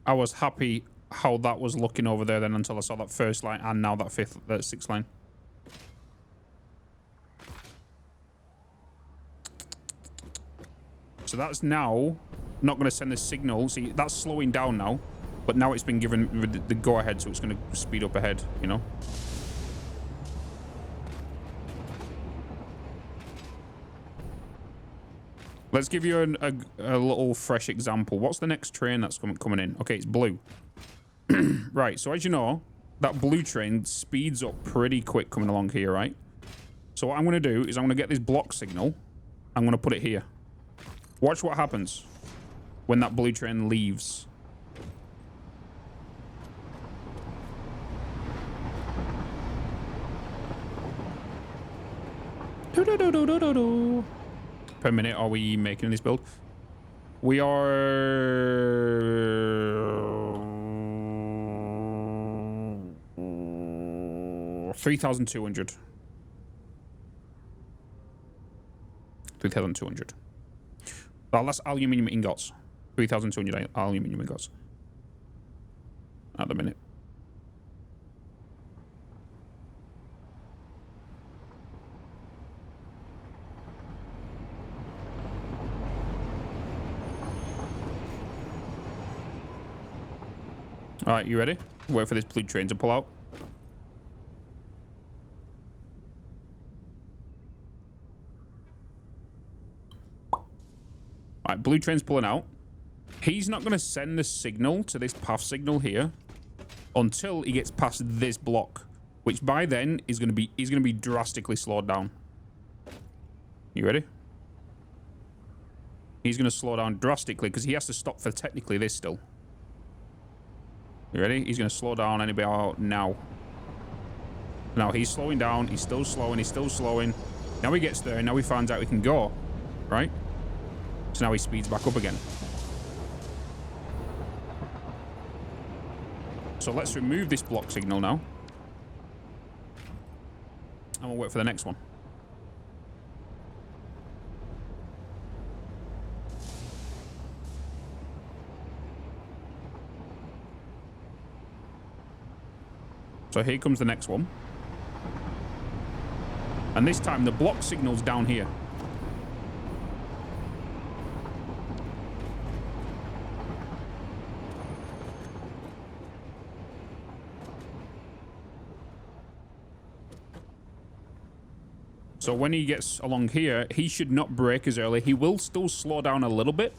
I was happy how that was looking over there then until I saw that first line and now that sixth line. So that's now not going to send a signal. See, that's slowing down now, but now it's been given the go ahead, so it's going to speed up ahead, you know? Let's give you a little fresh example. What's the next train that's coming in? Okay, it's blue. Right, so as you know, that blue train speeds up pretty quick coming along here, right? So what I'm going to do is I'm going to get this block signal. I'm going to put it here. Watch what happens when that blue train leaves. Per minute are we making this build? We are 3,200. 3,200. Well, that's aluminium ingots. 3,200 aluminium ingots. At the minute. All right, you ready? Wait for this blue train to pull out. All right, blue train's pulling out. He's not going to send the signal to this path signal here until he gets past this block, which by then is going to be drastically slowed down. You ready? He's going to slow down drastically because he has to stop for technically this still. You ready? He's going to slow down about now. Now he's slowing down. He's still slowing. He's still slowing. Now he gets there. And now he finds out he can go. Right? So now he speeds back up again. So let's remove this block signal now. And we'll wait for the next one. So here comes the next one. And this time the block signal's down here. So when he gets along here, he should not brake as early. He will still slow down a little bit,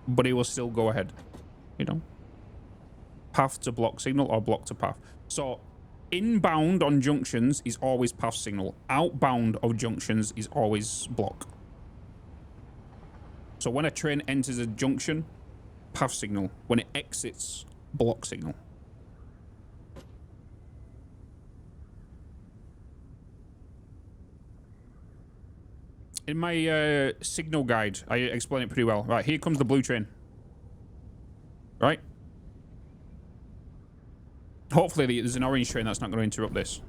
but he will still go ahead, you know. Path to block signal or block to path. So inbound on junctions is always path signal. Outbound of junctions is always block. So when a train enters a junction, path signal. When it exits, block signal. In my signal guide, I explain it pretty well. Right, here comes the blue train. Right? Hopefully there's an orange train that's not going to interrupt this.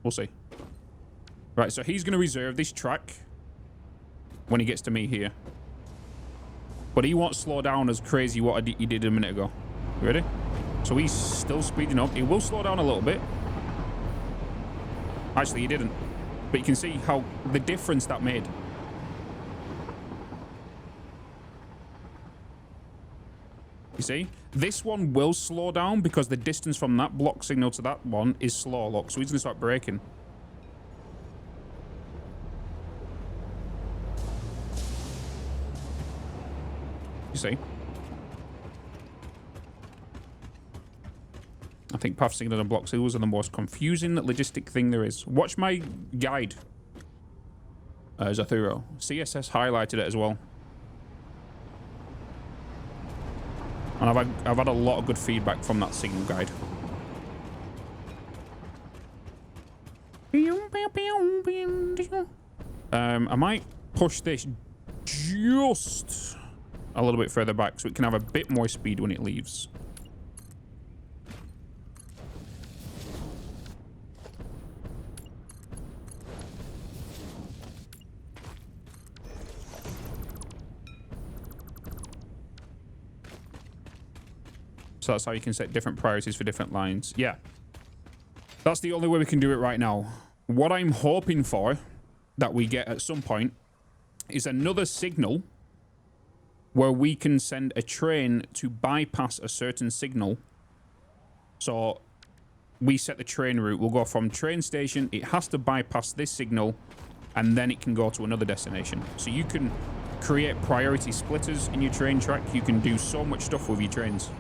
We'll see. Right, so he's going to reserve this track when he gets to me here. But he won't slow down as crazy what he did a minute ago. You ready? So he's still speeding up. He will slow down a little bit. Actually, he didn't. But you can see how the difference that made. You see? This one will slow down because the distance from that block signal to that one is slow, look. So he's going to start braking. You see? I think path signal and block signals are the most confusing logistic thing there is. Watch my guide. Zathuro. CSS highlighted it as well. And I've had a lot of good feedback from that signal guide. I might push this just a little bit further back so it can have a bit more speed when it leaves. So that's how you can set different priorities for different lines. Yeah. That's the only way we can do it right now. What I'm hoping for that we get at some point is another signal where we can send a train to bypass a certain signal. So we set the train route. We'll go from train station. It has to bypass this signal and then it can go to another destination. So you can create priority splitters in your train track. You can do so much stuff with your trains.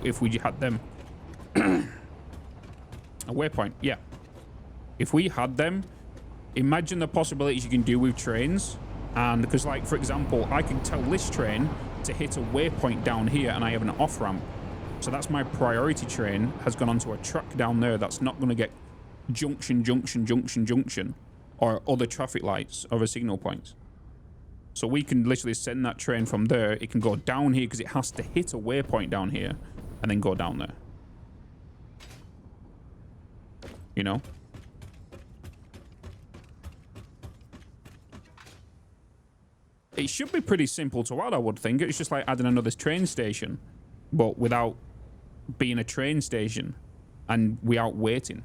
If we had them. A waypoint, yeah. If we had them, imagine the possibilities you can do with trains. And because, like, for example, I can tell this train to hit a waypoint down here and I have an off-ramp. So that's my priority train has gone onto a track down there that's not going to get junction, junction, junction, junction, or other traffic lights or signal points. So we can literally send that train from there. It can go down here because it has to hit a waypoint down here and then go down there. You know? It should be pretty simple to add, I would think. It's just like adding another train station, but without being a train station and without waiting.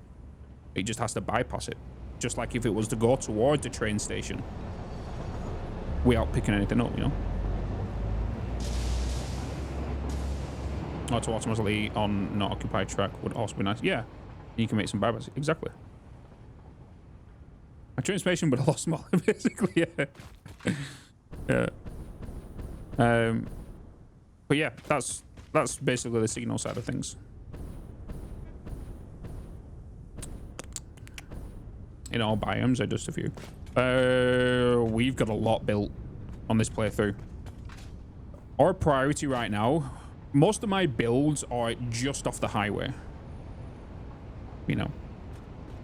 It just has to bypass it. Just like if it was to go towards the train station without picking anything up, you know? Auto automatically on not occupied track would also be nice. Yeah, you can make some bypass. Exactly. A transformation, but a lot smaller, basically. Yeah. Yeah. But yeah, that's basically the signal side of things. In all biomes, or just a few. We've got a lot built on this playthrough. Our priority right now, most of my builds are just off the highway. You know,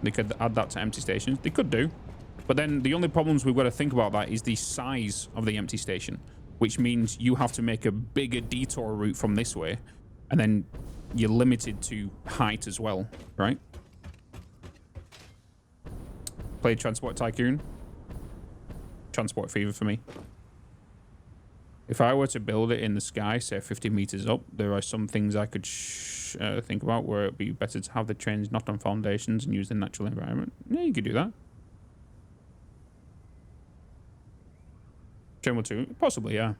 they could add that to empty stations. They could do. But then the only problems we've got to think about that is the size of the empty station, which means you have to make a bigger detour route from this way. And then you're limited to height as well, right? Played Transport Tycoon. Transport Fever for me. If I were to build it in the sky, say 50 meters up, there are some things I could think about where it'd be better to have the trains not on foundations and use the natural environment. Yeah, you could do that. Train 2, possibly, yeah.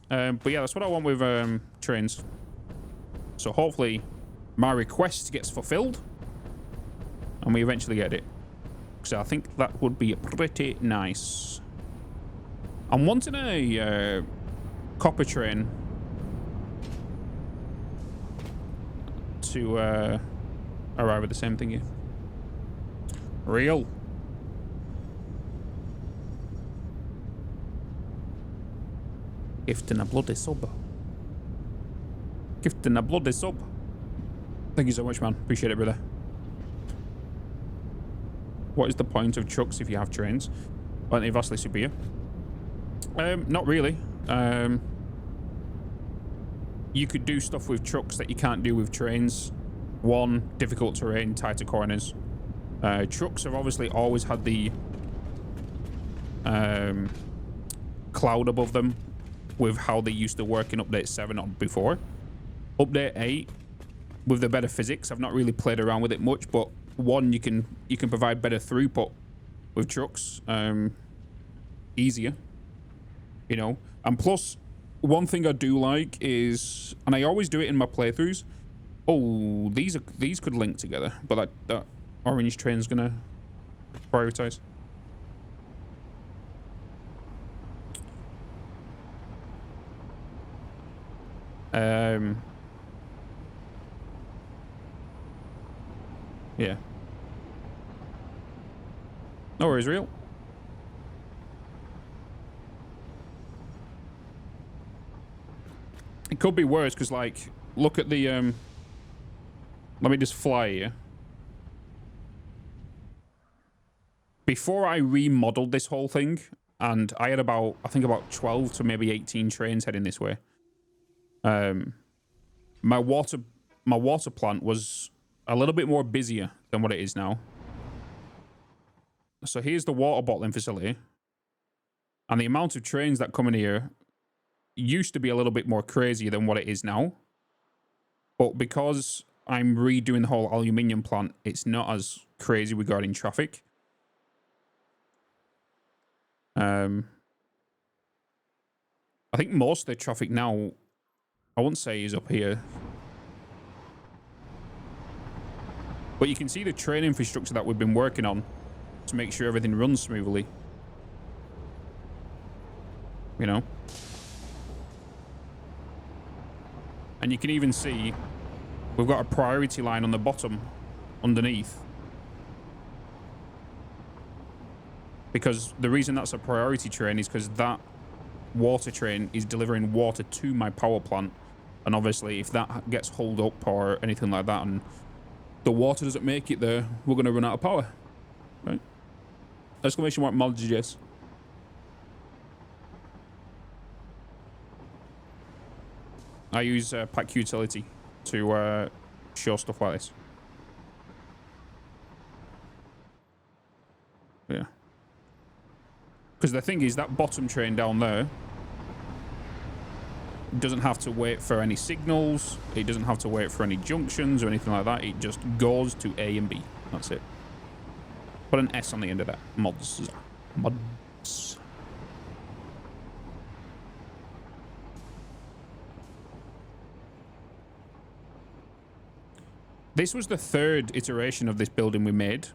But yeah, that's what I want with trains. So hopefully my request gets fulfilled and we eventually get it. Because I think that would be pretty nice. I'm wanting a copper train to arrive at the same thing here. Real. Gifting a bloody sub. Gifting a bloody sub. Thank you so much, man. Appreciate it, brother. What is the point of trucks if you have trains? Aren't they vastly superior? Not really. You could do stuff with trucks that you can't do with trains. One, difficult terrain, tighter corners. Trucks have obviously always had the cloud above them with how they used to work in Update 7 or before. Update 8, with the better physics, I've not really played around with it much, but one, you can provide better throughput with trucks, easier, you know. And plus, one thing I do like is, and I always do it in my playthroughs. Oh, these could link together, but that orange train's gonna prioritize. Yeah. No worries, real. It could be worse because, like, look at the let me just fly here. Before I remodeled this whole thing, and I had about, I think about 12 to maybe 18 trains heading this way. My water plant was a little bit more busier than what it is now. So here's the water bottling facility. And the amount of trains that come in here used to be a little bit more crazy than what it is now. But because I'm redoing the whole aluminium plant, it's not as crazy regarding traffic. I think most of the traffic now, I wouldn't say is up here. But you can see the train infrastructure that we've been working on to make sure everything runs smoothly. You know? And you can even see we've got a priority line on the bottom underneath. Because the reason that's a priority train is because that water train is delivering water to my power plant. And obviously if that gets holed up or anything like that and the water doesn't make it there, we're going to run out of power. Right? Exclamation mark mod GS. I use pack utility to show stuff like this. Yeah. Because the thing is, that bottom train down there doesn't have to wait for any signals. It doesn't have to wait for any junctions or anything like that. It just goes to A and B. That's it. Put an S on the end of that. Mods. Mods. This was the third iteration of this building we made.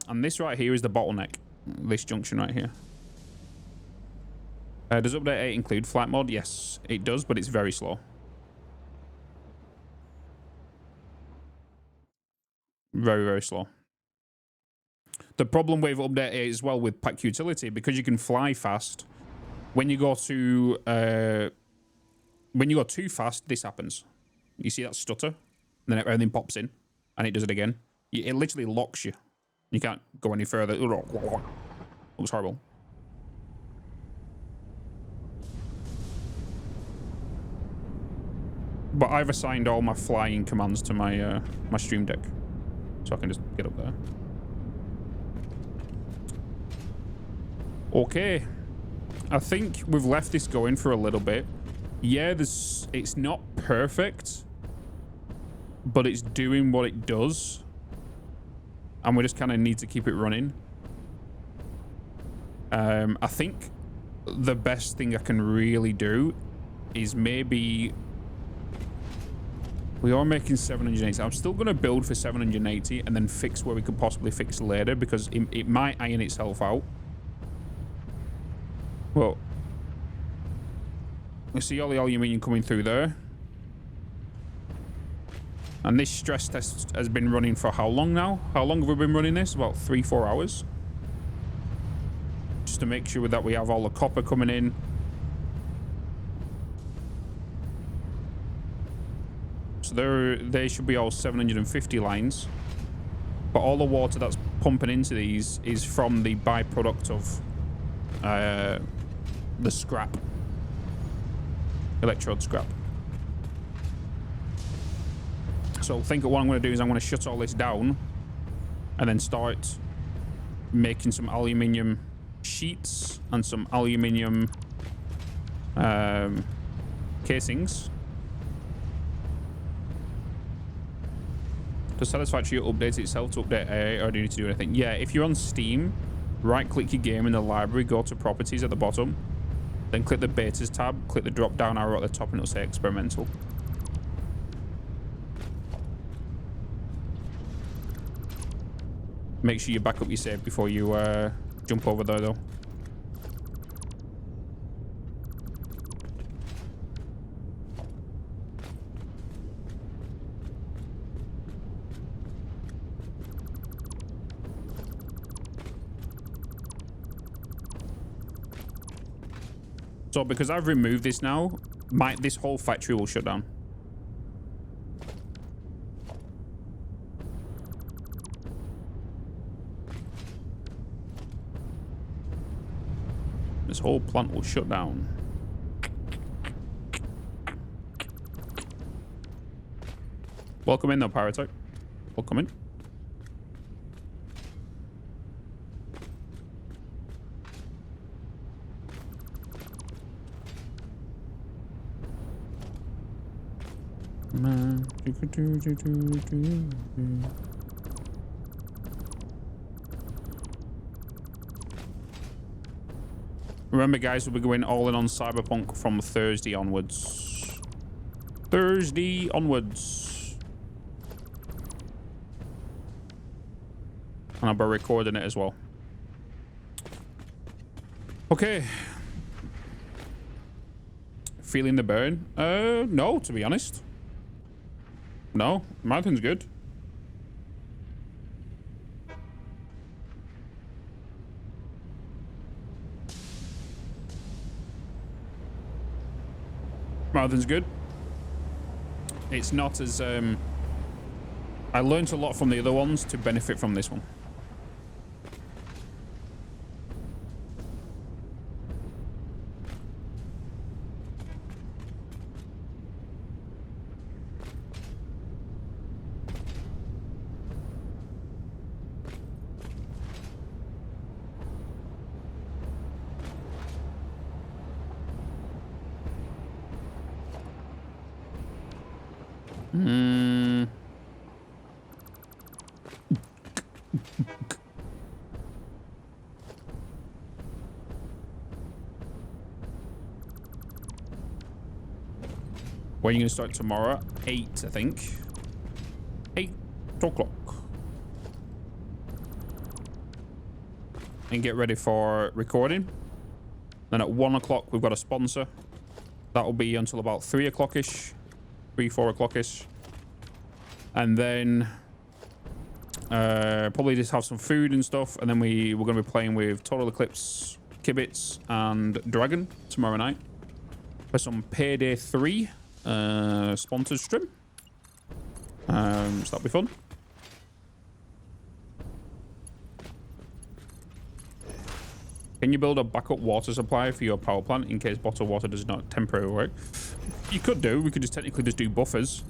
And this right here is the bottleneck. This junction right here. Does update 8 include flight mode? Yes, it does, but it's very slow. Very, very slow. The problem with update 8 as well with pack utility, because you can fly fast, when you go too fast, this happens. You see that stutter? And then everything pops in, and it does it again. It literally locks you. You can't go any further. It looks horrible. But I've assigned all my flying commands to my my stream deck, so I can just get up there. Okay, I think we've left this going for a little bit. Yeah, it's not perfect, but it's doing what it does, and we just kind of need to keep it running. I think the best thing I can really do is maybe... We are making 780. I'm still going to build for 780 and then fix where we could possibly fix later, because it might iron itself out. Well, we see all the aluminium coming through there. And this stress test has been running for how long now? How long have we been running this? About 3-4 hours. Just to make sure that we have all the copper coming in. So they should be all 750 lines. But all the water that's pumping into these is from the byproduct of the scrap. Electrode scrap. So think of what I'm going to do is I'm going to shut all this down and then start making some aluminium sheets and some aluminium casings. Does Satisfactory update itself to update AI, or do you need to do anything? Yeah, if you're on Steam, right-click your game in the library, go to Properties at the bottom, then click the Betas tab, click the drop-down arrow at the top, and it'll say Experimental. Make sure you back up your save before you jump over there, though. So because I've removed this now, this whole factory will shut down. This whole plant will shut down. Welcome in though, Pyrotype. Welcome in. Remember, guys, we'll be going all in on Cyberpunk from Thursday onwards. Thursday onwards. And I'll be recording it as well. Okay. Feeling the burn? No, to be honest. No, marathon's good. Marathon's good. It's not as I learned a lot from the other ones to benefit from this one. When are you going to start tomorrow? 8, I think. 8 o'clock. And get ready for recording. Then at 1 o'clock, we've got a sponsor. That'll be until about 3 o'clock-ish. 3, 4 o'clock-ish. And then probably just have some food and stuff. And then we're going to be playing with Total Eclipse, Kibitz, and Dragon tomorrow night for some Payday 3 sponsored stream. So that'll be fun. Can you build a backup water supply for your power plant in case bottled water does not temporarily work? You could do. We could just technically just do buffers.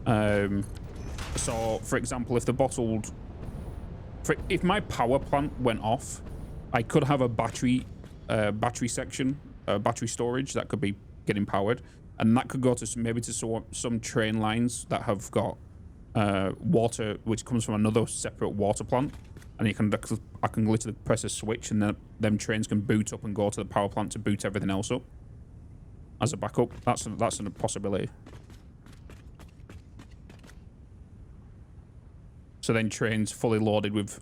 So, for example, if the bottled... if my power plant went off, I could have a battery section, battery storage that could be getting powered. And that could go to maybe to some train lines that have got water, which comes from another separate water plant. And I can literally press a switch and then them trains can boot up and go to the power plant to boot everything else up as a backup. That's a possibility. So then trains fully loaded with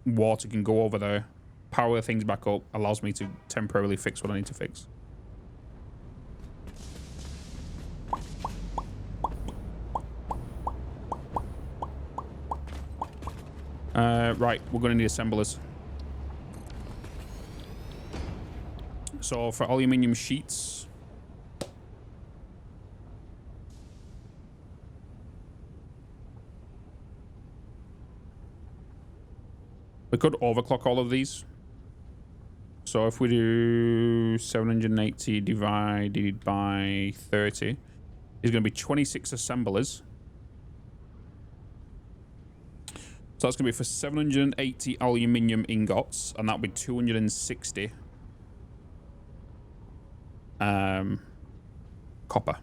water can go over there, power things back up, allows me to temporarily fix what I need to fix. Right, we're going to need assemblers. So for aluminium sheets, we could overclock all of these. So if we do 780 divided by 30, it's going to be 26 assemblers. So that's going to be for 780 aluminium ingots, and that'll be 260 copper.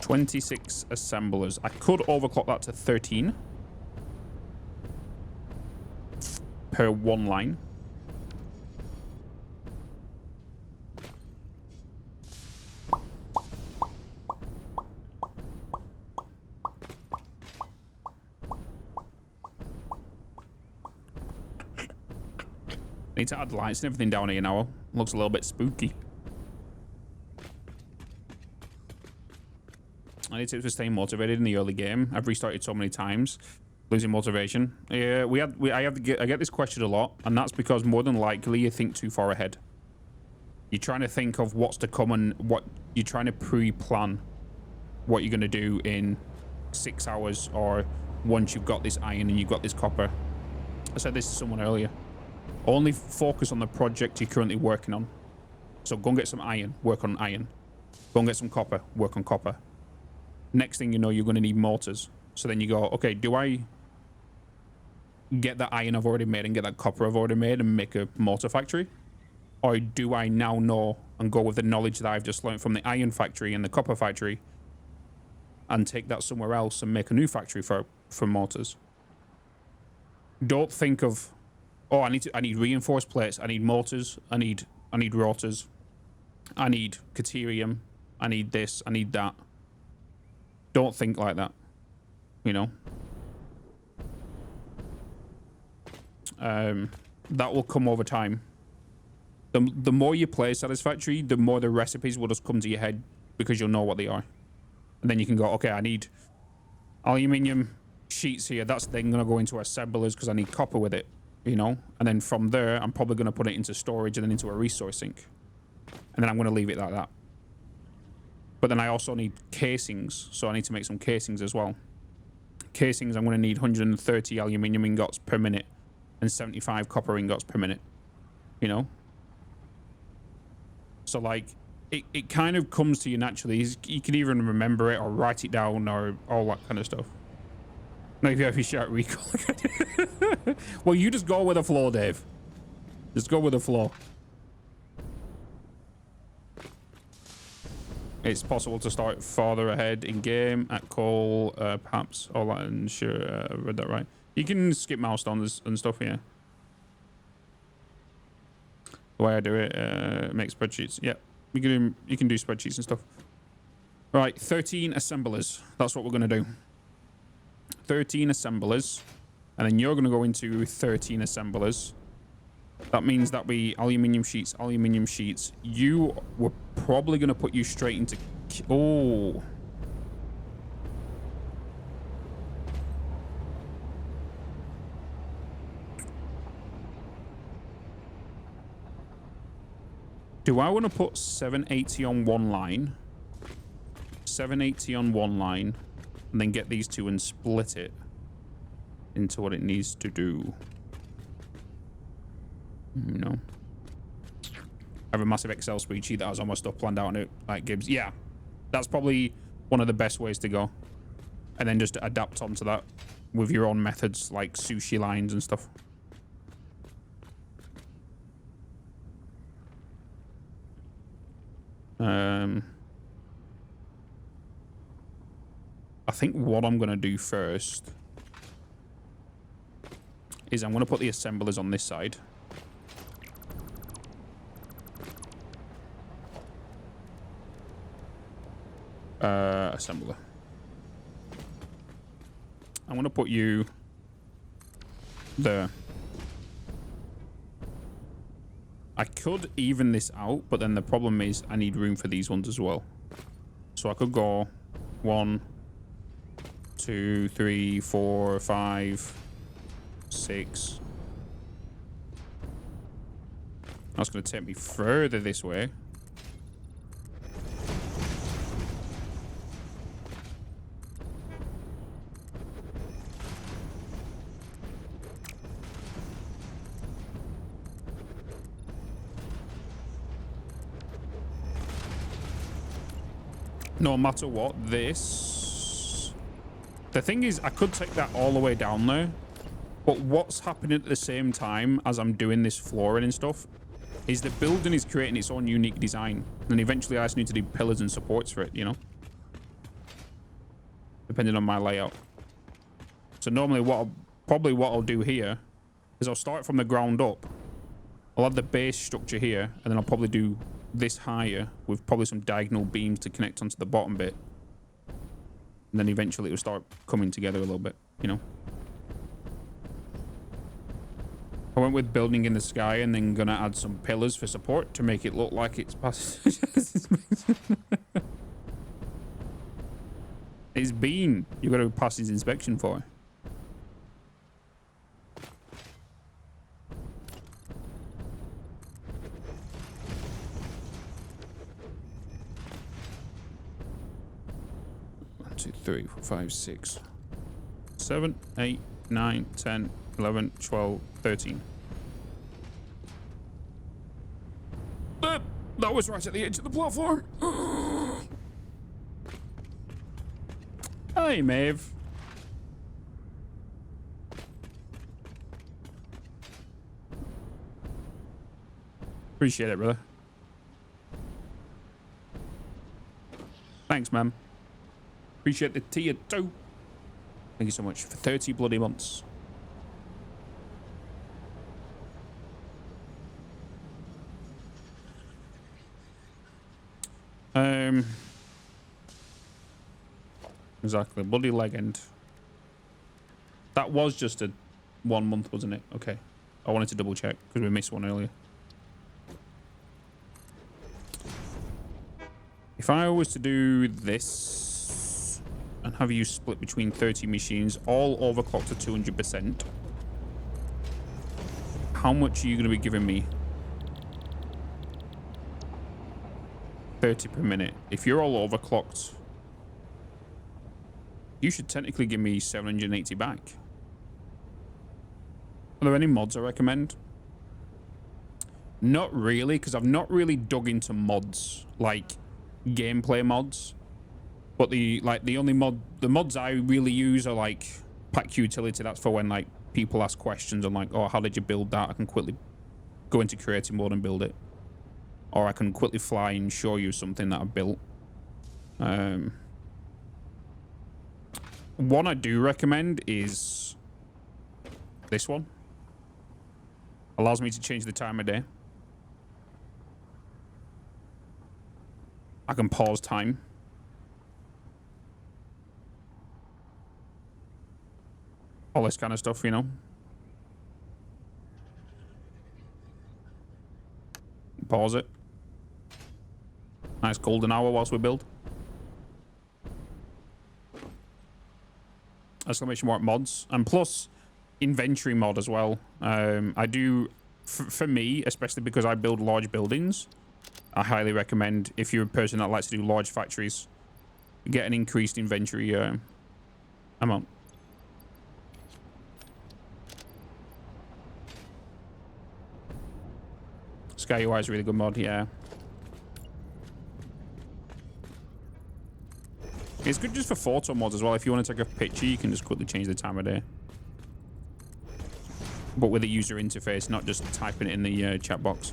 $26 assemblers. I could overclock that to 13 per one line. Need to add lights and everything down here now. Looks a little bit spooky. I need tips for staying motivated in the early game. I've restarted so many times, losing motivation. Yeah, I get this question a lot, and that's because more than likely you think too far ahead. You're trying to think of what's to come and what you're trying to pre-plan what you're going to do in 6 hours or once you've got this iron and you've got this copper. I said this to someone earlier. Only focus on the project you're currently working on. So go and get some iron, work on iron. Go and get some copper, work on copper. Next thing you know, you're going to need mortars. So then you go, okay, do I get that iron I've already made and get that copper I've already made and make a mortar factory? Or do I now know and go with the knowledge that I've just learned from the iron factory and the copper factory and take that somewhere else and make a new factory for mortars? Don't think of, oh, I need reinforced plates, I need mortars, I need rotors, I need caterium, I need this, I need that. Don't think like that, you know. That will come over time. The more you play Satisfactory, the more the recipes will just come to your head because you'll know what they are. And then you can go, okay, I need aluminium sheets here. That's then going to go into assemblers because I need copper with it, you know. And then from there, I'm probably going to put it into storage and then into a resource sink. And then I'm going to leave it like that. But then I also need casings, so I need to make some casings as well. Casings, I'm going to need 130 aluminium ingots per minute and 75 copper ingots per minute, you know? So, like, it kind of comes to you naturally. You can even remember it or write it down or all that kind of stuff. Maybe if you shout recall. Well, you just go with the flow, Dave. Just go with the flow. It's possible to start farther ahead in game at call, perhaps. All that, and sure, I read that right. You can skip milestones and stuff here. The way I do it, make spreadsheets. Yeah, you can do spreadsheets and stuff. Right, 13 assemblers. That's what we're going to do. 13 assemblers. And then you're going to go into 13 assemblers. That means that we aluminium sheets, aluminium sheets. We're probably going to put you straight into... Oh. Do I want to put 780 on one line? 780 on one line. And then get these two and split it into what it needs to do. No. I have a massive Excel spreadsheet that has all my stuff planned out on it, like Gibbs. Yeah, that's probably one of the best ways to go. And then just adapt onto that with your own methods, like sushi lines and stuff. I think what I'm going to do first is I'm going to put the assemblers on this side. Assembler. I'm going to put you there. I could even this out, but then the problem is I need room for these ones as well. So I could go 1, 2, 3, 4, 5, 6. That's going to take me further this way. No matter what, this... The thing is, I could take that all the way down there, but what's happening at the same time as I'm doing this flooring and stuff is the building is creating its own unique design. And eventually I just need to do pillars and supports for it, you know? Depending on my layout. So normally what I'll do here is I'll start from the ground up. I'll have the base structure here, and then I'll probably do this higher with probably some diagonal beams to connect onto the bottom bit. And then eventually it will start coming together a little bit, you know? I went with building in the sky and then gonna add some pillars for support to make it look like it's past. It's been. You've got to pass his inspection for. One, 2, 3, 4, 5, 6, 7, 8, 9, 10, 11, 12, 13. That was right at the edge of the platform. Hey, Maeve. Appreciate it, brother. Thanks, ma'am. Appreciate the tier 2. Thank you so much for 30 bloody months. Exactly, bloody legend. That was just a 1 month, wasn't it? Okay. I wanted to double check because we missed one earlier. If I was to do this and have you split between 30 machines, all overclocked to 200%, how much are you going to be giving me? 30 per minute. If you're all overclocked, you should technically give me 780 back. Are there any mods I recommend? Not really, because I've not really dug into mods, like gameplay mods. But the mods I really use are like pack utility. That's for when like people ask questions on like, oh, how did you build that? I can quickly go into creative mode and build it. Or I can quickly fly and show you something that I've built. One I do recommend is this one. Allows me to change the time of day. I can pause time. All this kind of stuff, you know. Pause it. Nice golden hour whilst we build. Exclamation mark mods. And plus, inventory mod as well. I do, for me, especially because I build large buildings, I highly recommend, if you're a person that likes to do large factories, get an increased inventory amount. Sky UI is a really good mod, yeah. It's good just for photo mods as well. If you want to take a picture, you can just quickly change the time of day. But with a user interface, not just typing it in the chat box.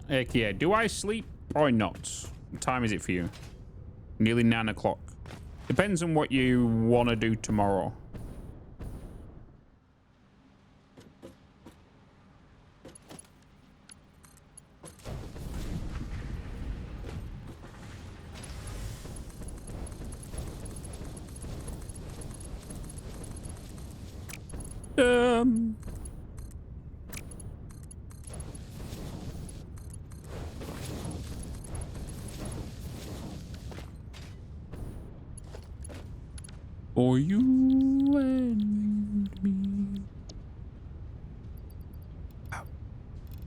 Heck yeah. Do I sleep or not? What time is it for you? Nearly 9 o'clock. Depends on what you want to do tomorrow. For you and me.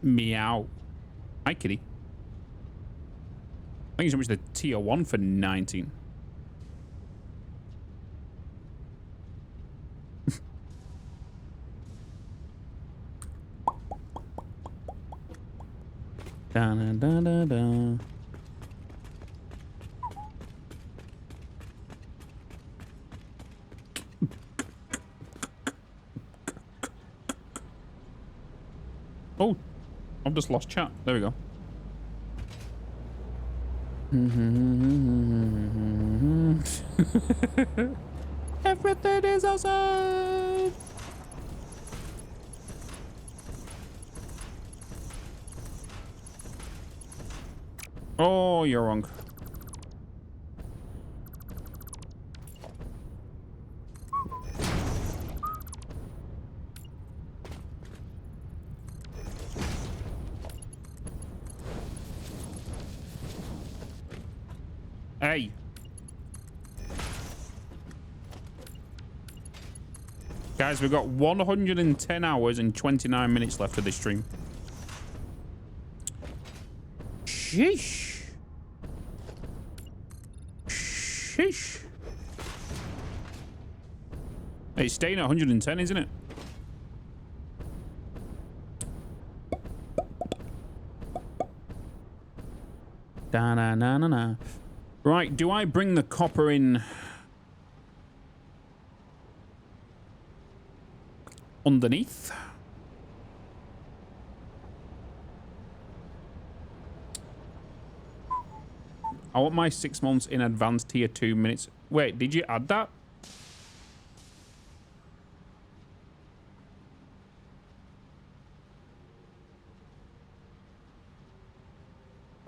Meow. Hi, kitty. Thank you so much for the tier 1 for 19. Da, da, da, da, da. Oh, I've just lost chat. There we go. Everything is awesome. Oh, you're wrong. Hey. Guys, we've got 110 hours and 29 minutes left of this stream. Sheesh. Sheesh. Hey, it's staying at 110, isn't it? Da-na-na-na-na. Right, do I bring the copper in underneath? I want my 6 months in advance tier 2 minutes. Wait, did you add that?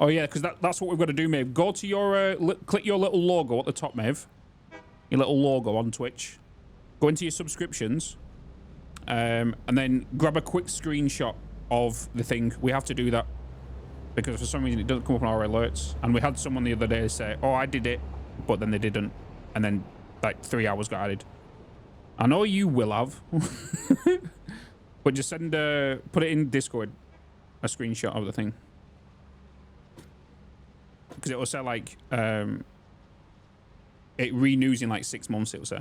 Oh yeah, because that's what we've got to do, Maeve. Go to your, click your little logo at the top, Maeve. Your little logo on Twitch. Go into your subscriptions. And then grab a quick screenshot of the thing. We have to do that because for some reason it doesn't come up on our alerts. And we had someone the other day say, oh, I did it, but then they didn't. And then like 3 hours got added. I know you will have. But just send put it in Discord, a screenshot of the thing. Because it will say like, it renews in like 6 months, it will say.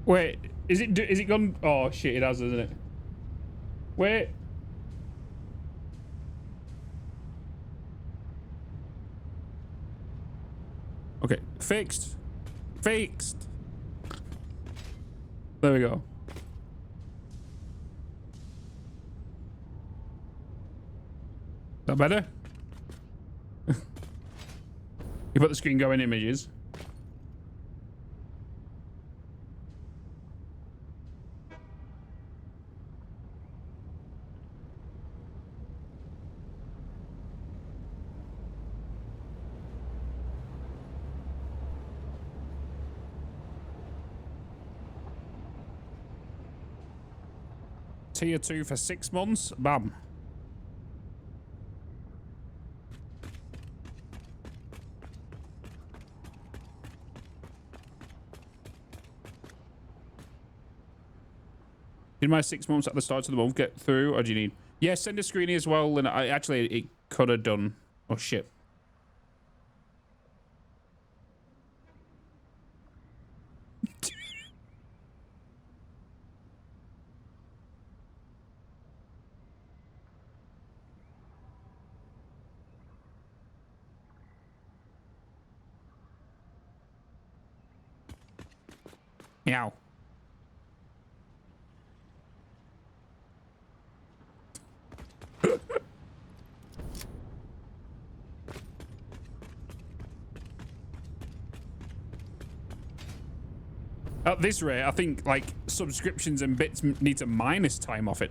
Wait, is it gone? Oh shit, it has, isn't it? Wait. Okay, fixed. Fixed. There we go. That better? You put the screen going images. Tier 2 for 6 months. Bam. Did my 6 months at the start of the month get through, or do you need? Yeah, send a screenie as well. And I actually it could have done. Oh shit. Meow. At this rate, I think like subscriptions and bits need to minus time off it.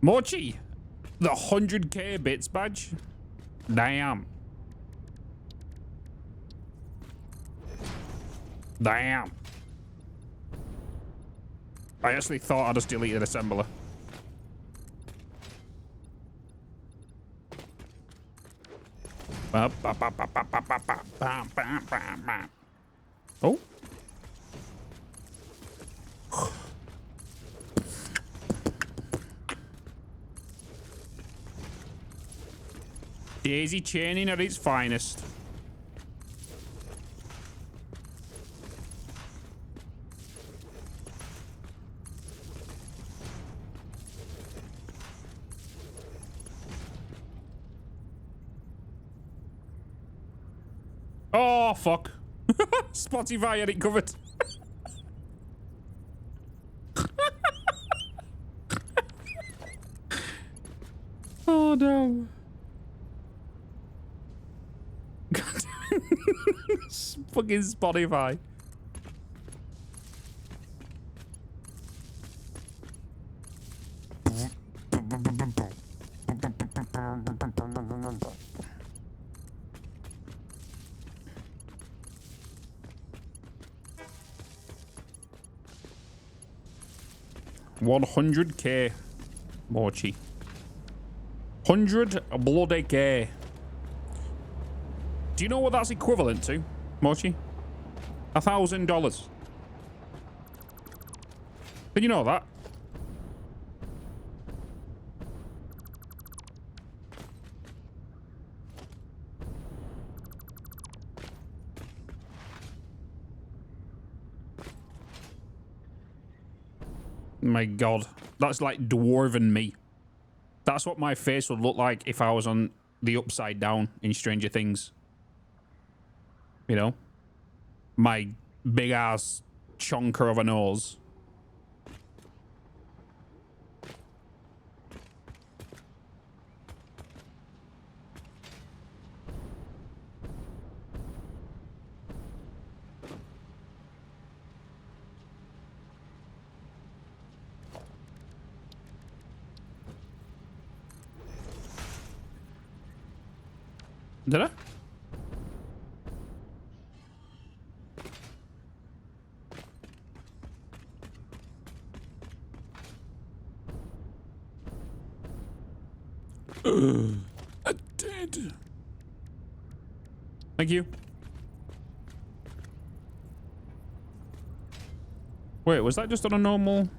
Mochi, the 100k bits badge. Damn. Damn. I actually thought I just deleted assembler. Oh. Daisy chaining at its finest. Oh, fuck. Spotify had it covered. Oh, no. Fucking Spotify. $100K, Mochi. 100 bloody K. Do you know what that's equivalent to, Mochi? $1,000. Did you know that? My God, that's like dwarven me. That's what my face would look like if I was on the upside down in Stranger Things. You know? My big ass chonker of a nose. Did I? I did. Thank you. Wait, was that just on a normal?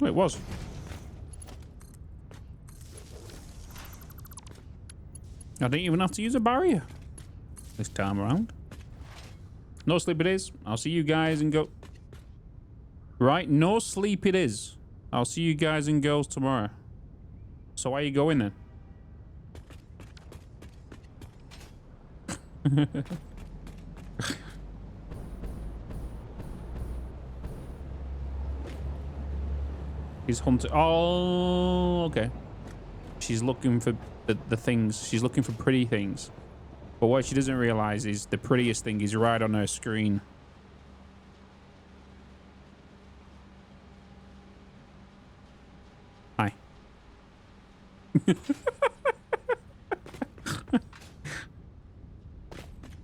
Oh, it was. I didn't even have to use a barrier this time around. No sleep it is. I'll see you guys and go. Right, no sleep it is. I'll see you guys and girls tomorrow. So where are you going then? He's hunting. Oh, okay. She's looking for the things. She's looking for pretty things. But what she doesn't realize is the prettiest thing is right on her screen. Hi.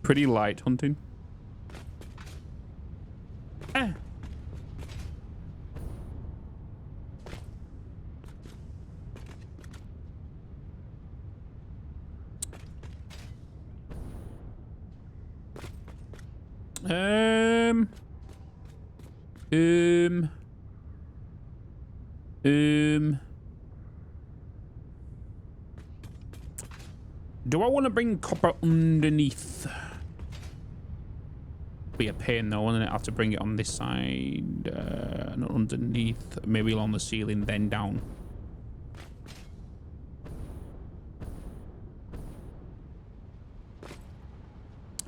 Pretty light hunting. Ah. Do I want to bring copper underneath? Be a pain though, wouldn't it? I have to bring it on this side, not underneath, maybe along the ceiling, then down.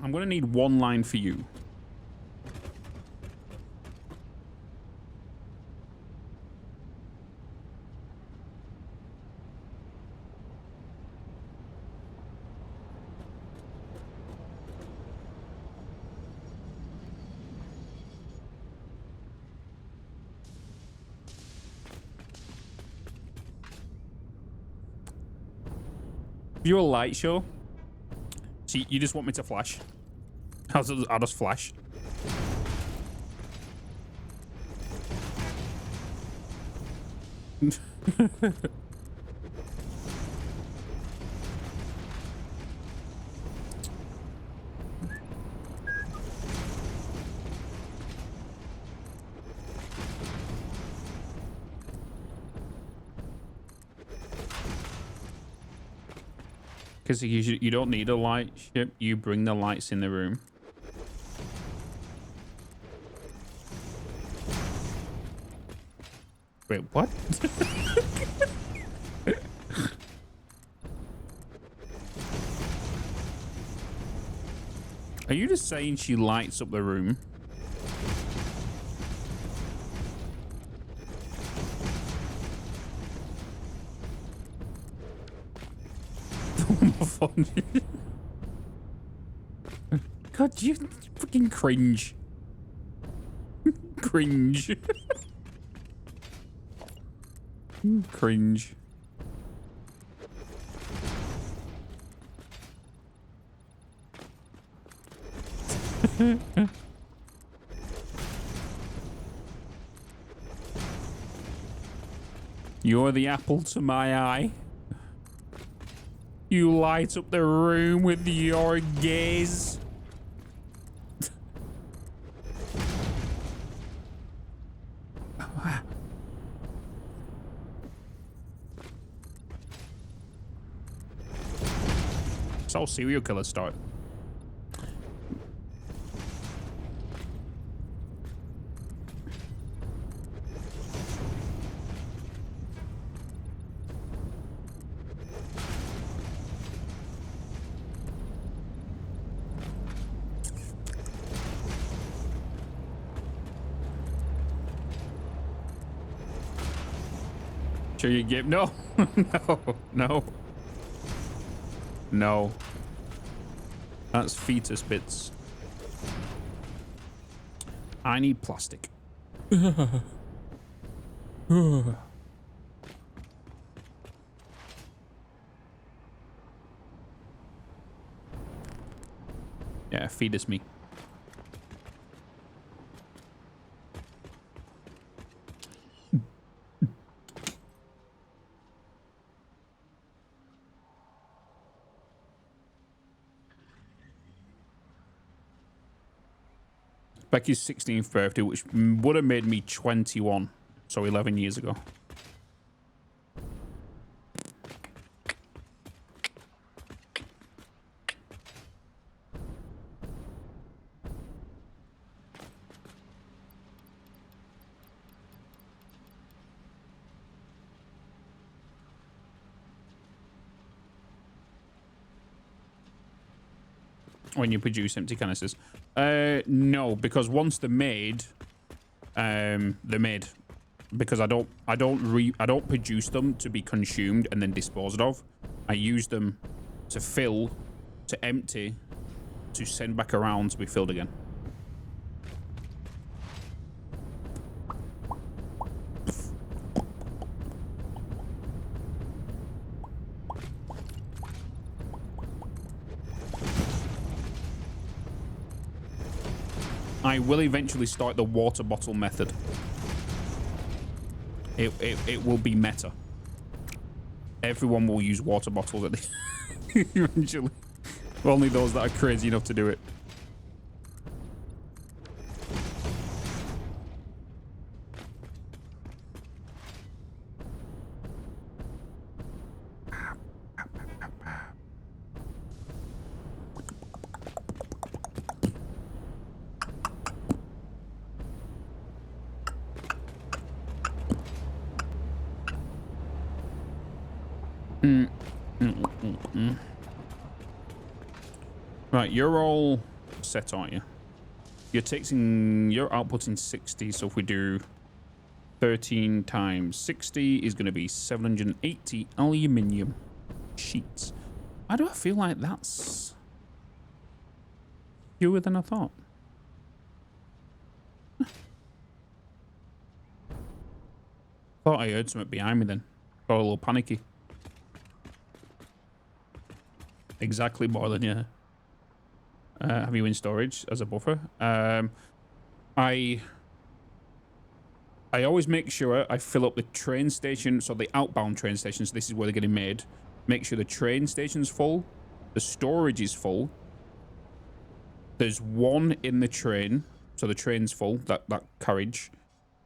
I'm gonna need one line for you. You're a light show. See, you just want me to flash. I'll just flash. Because you don't need a light ship, you bring the lights in the room. Wait, what? Are you just saying she lights up the room? God, you fucking cringe. Cringe. Cringe. You're the apple to my eye. You light up the room with your gaze. It's all serial killer start. Sure you give no. No. No. That's fetus bits. I need plastic. Yeah, fetus me. Becky's 16th birthday, which would have made me 21, so 11 years ago. When you produce empty canisters. No, because once they're made, they're made. Because I don't produce them to be consumed and then disposed of. I use them to fill, to empty, to send back around to be filled again. I will eventually start the water bottle method. It will be meta. Everyone will use water bottles at the eventually. Only those that are crazy enough to do it. Right, you're all set, aren't you? You're outputting 60, so if we do 13 times 60 is going to be 780 aluminium sheets. Why do I feel like that's fewer than I thought? Thought I heard something behind me then. Got a little panicky. Exactly, boiling, yeah. Have you in storage as a buffer? I always make sure I fill up the train station, so the outbound train stations, this is where they're getting made. Make sure the train station's full, the storage is full. There's one in the train, so the train's full, that carriage,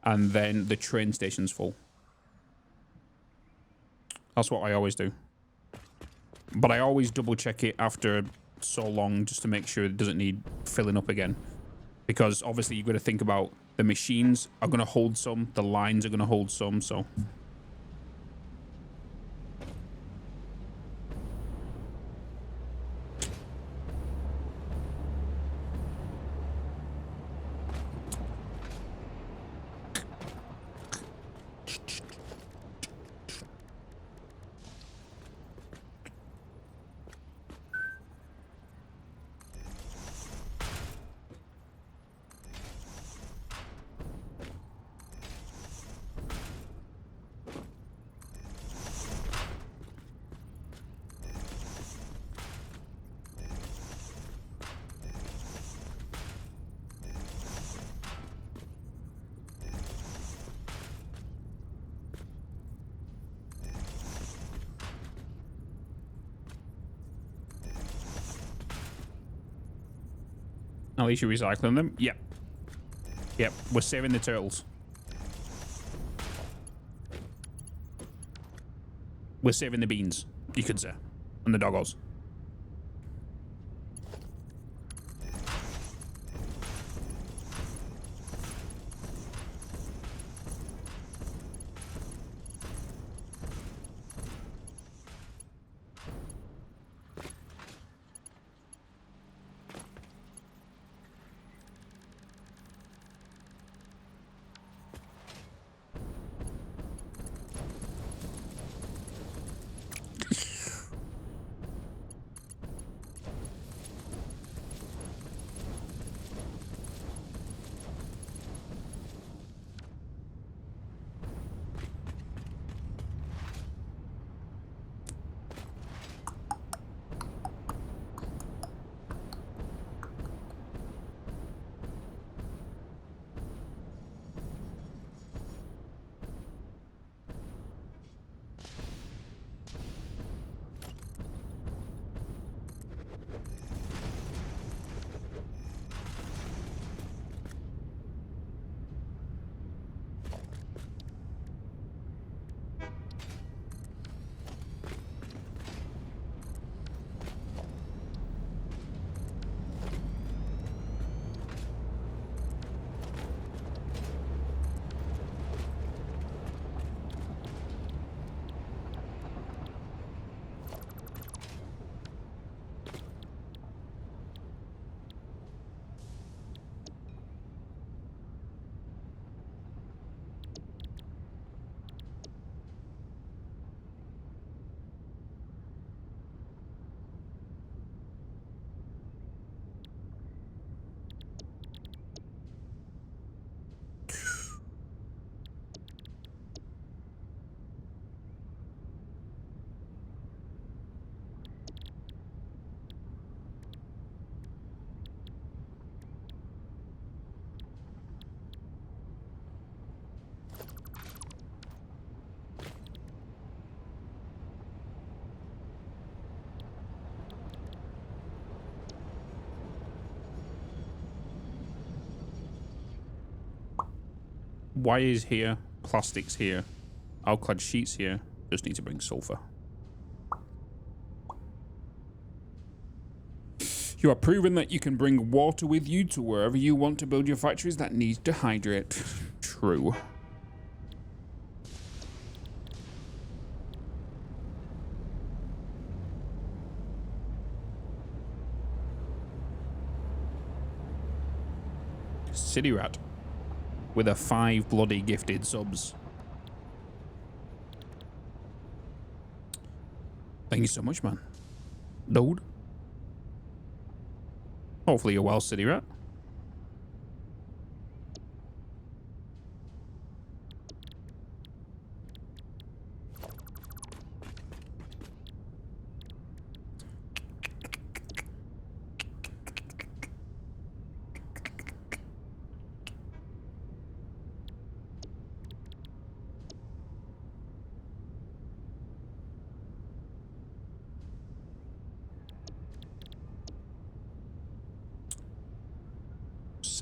and then the train station's full. That's what I always do. But I always double check it after so long just to make sure it doesn't need filling up again. Because obviously you've got to think about the machines are going to hold some, the lines are going to hold some, so... At least you're recycling them. Yep. Yep. We're saving the turtles. We're saving the beans, you could say. And the doggos. Wires here, plastics here, alclad sheets here. Just need to bring sulfur. You are proving that you can bring water with you to wherever you want to build your factories that need to hydrate. True. City rat. With a 5 bloody gifted subs. Thank you so much, man. Dude. Hopefully you're well, City Rat.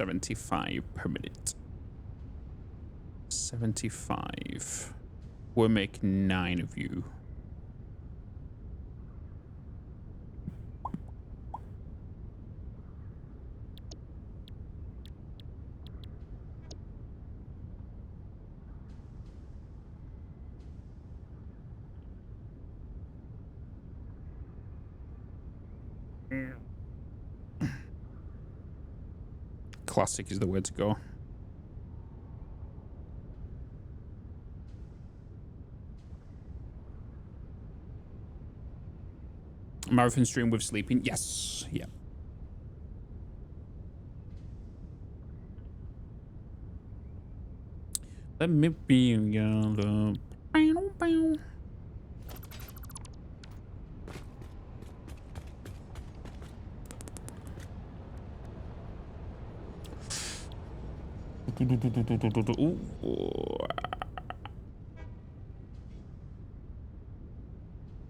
$75 per minute. 75. We'll make 9 of you. Classic is the way to go. Marathon stream with sleeping? Yes. Yeah. Let me be the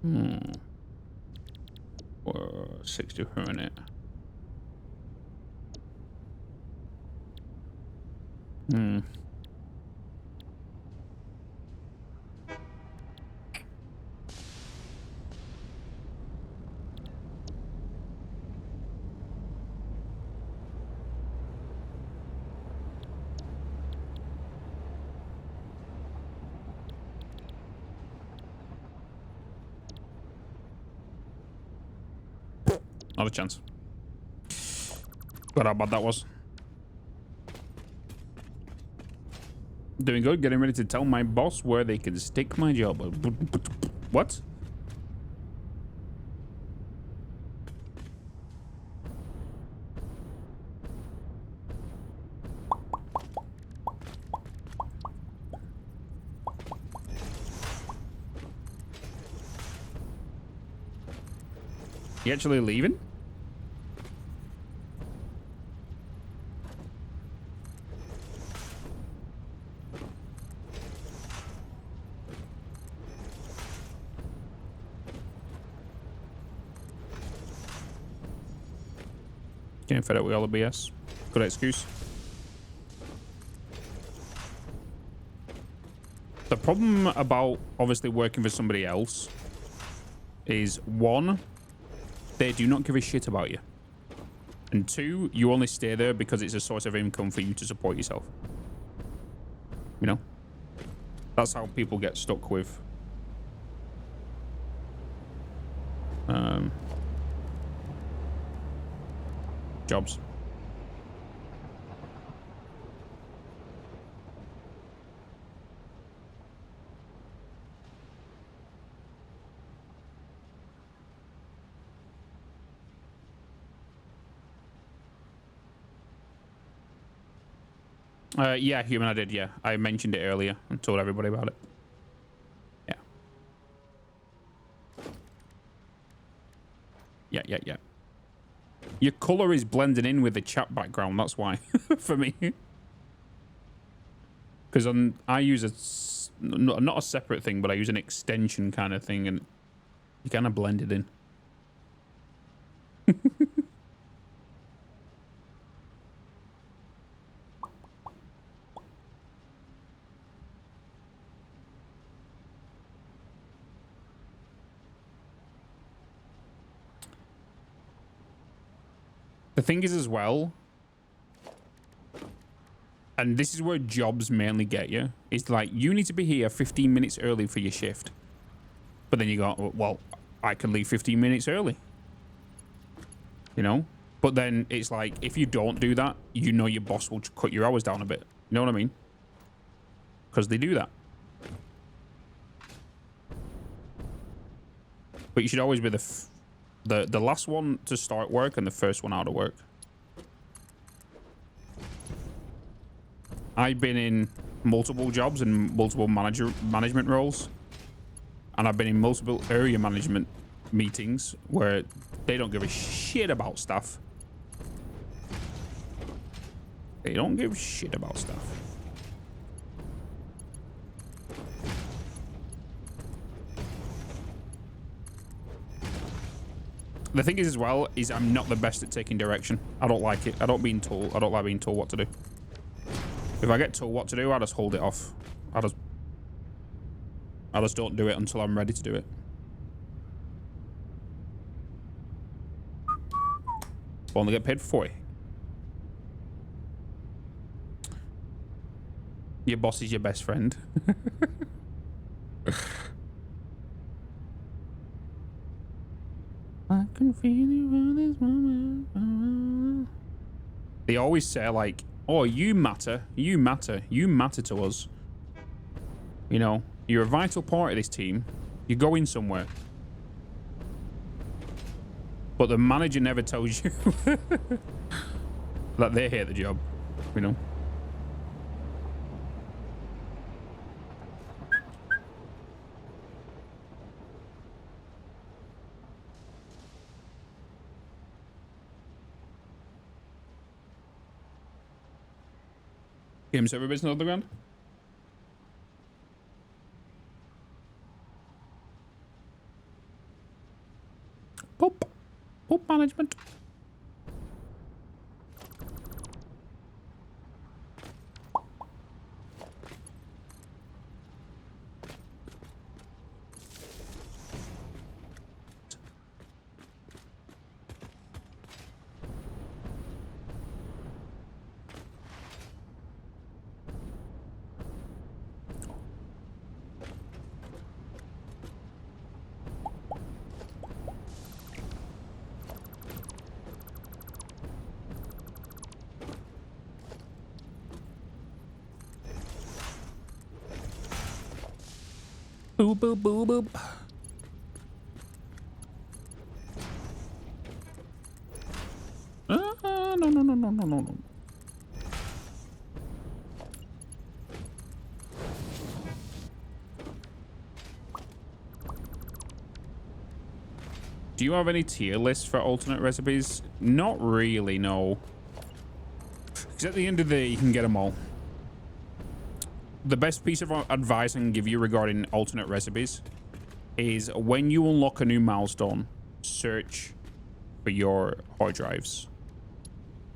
Hmm. 60 per minute. Not a chance. But how bad that was. Doing good. Getting ready to tell my boss where they can stick my job. What? You actually leaving? Getting fed up with all the BS. Good excuse. The problem about obviously working for somebody else is, one, they do not give a shit about you. And two, you only stay there because it's a source of income for you to support yourself. You know? That's how people get stuck with jobs. Yeah, human, I did, yeah. I mentioned it earlier and told everybody about it. Yeah. Yeah. Your color is blending in with the chat background, that's why, for me. Because I use not a separate thing, but I use an extension kind of thing, and you kind of blend it in. The thing is as well, and this is where jobs mainly get you, is like, you need to be here 15 minutes early for your shift. But then you go, well, I can leave 15 minutes early. You know? But then it's like, if you don't do that, you know your boss will cut your hours down a bit. You know what I mean? Because they do that. But you should always be the last one to start work and the first one out of work. I've been in multiple jobs and multiple management roles, and I've been in multiple area management meetings where they don't give a shit about stuff. They don't give a shit about stuff. The thing is as well, is I'm not the best at taking direction. I don't like it. I don't like being told what to do. If I get told what to do, I just hold it off. I just don't do it until I'm ready to do it. Only get paid for 40. Your boss is your best friend. I can feel you for this moment. They always say like, oh, you matter to us. You know, you're a vital part of this team. You're going somewhere. But the manager never tells you that they hate the job, you know. Game server business on the ground. Poop management. Boop, boop, boop, boop. No, no, no, no, no, no, no. Do you have any tier lists for alternate recipes? Not really, no. Because at the end of the day, you can get them all. The best piece of advice I can give you regarding alternate recipes is when you unlock a new milestone, search for your hard drives.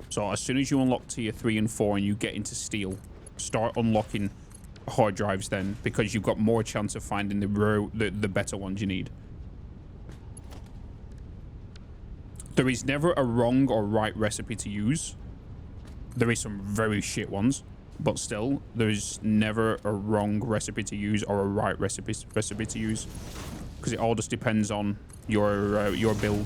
So as soon as you unlock tier 3 and 4 and you get into steel, start unlocking hard drives then, because you've got more chance of finding the better ones you need. There is never a wrong or right recipe to use. There is some very shit ones, but still, there's never a wrong recipe to use or a right recipe to use, because it all just depends on your build.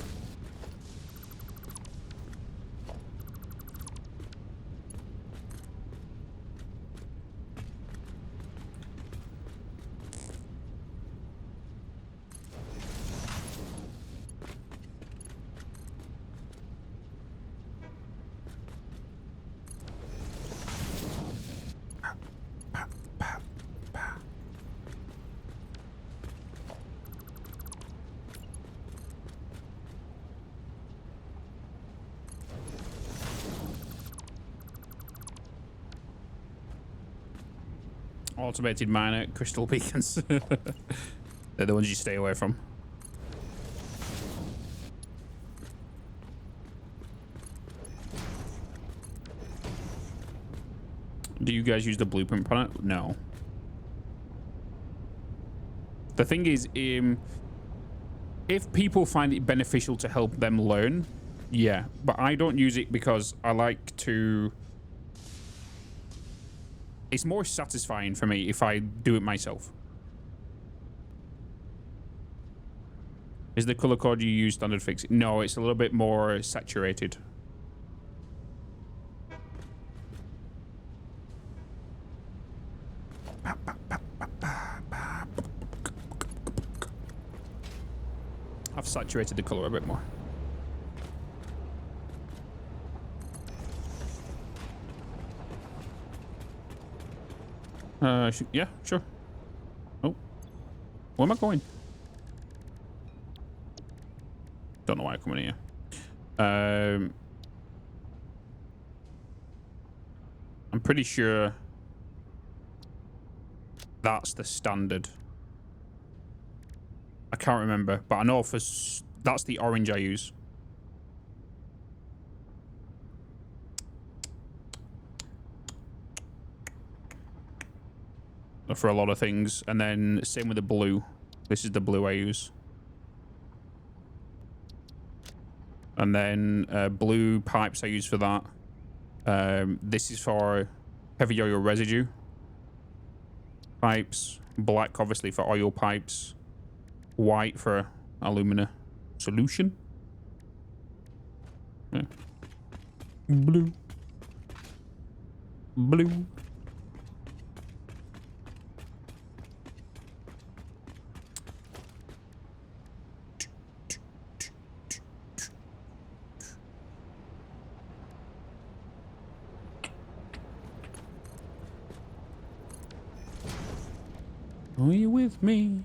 Automated miner, crystal beacons. They're the ones you stay away from. Do you guys use the blueprint planet? No. The thing is, if people find it beneficial to help them learn, yeah. But I don't use it because I like to... It's more satisfying for me if I do it myself. Is the color code you use standard fix? No, it's a little bit more saturated. I've saturated the color a bit more. Yeah, sure. Oh, where am I going? Don't know why I'm coming here. I'm pretty sure that's the standard. I can't remember, but I know that's the orange I use. For a lot of things, and then same with the blue. This is the blue I use. And then blue pipes I use for that. This is for heavy oil residue pipes. Black, obviously, for oil pipes. White for alumina solution. Yeah. Blue. Blue. Are you with me?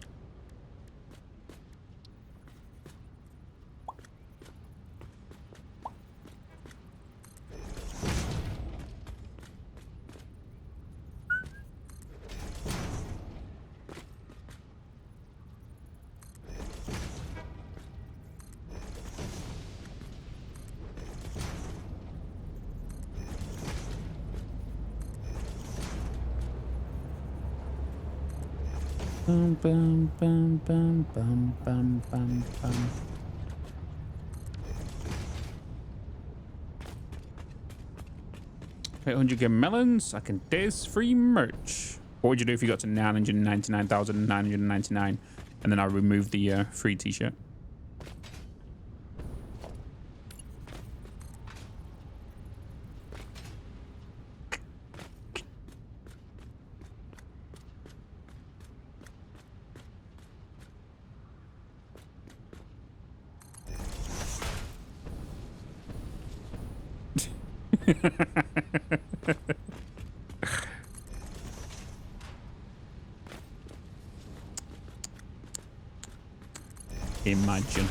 Bum, bum, bum, bum, bum, bum, bum, bum. Okay, 100 gig melons. I can taste free merch. What would you do if you got to 999,999 and then I remove the free t-shirt? Imagine.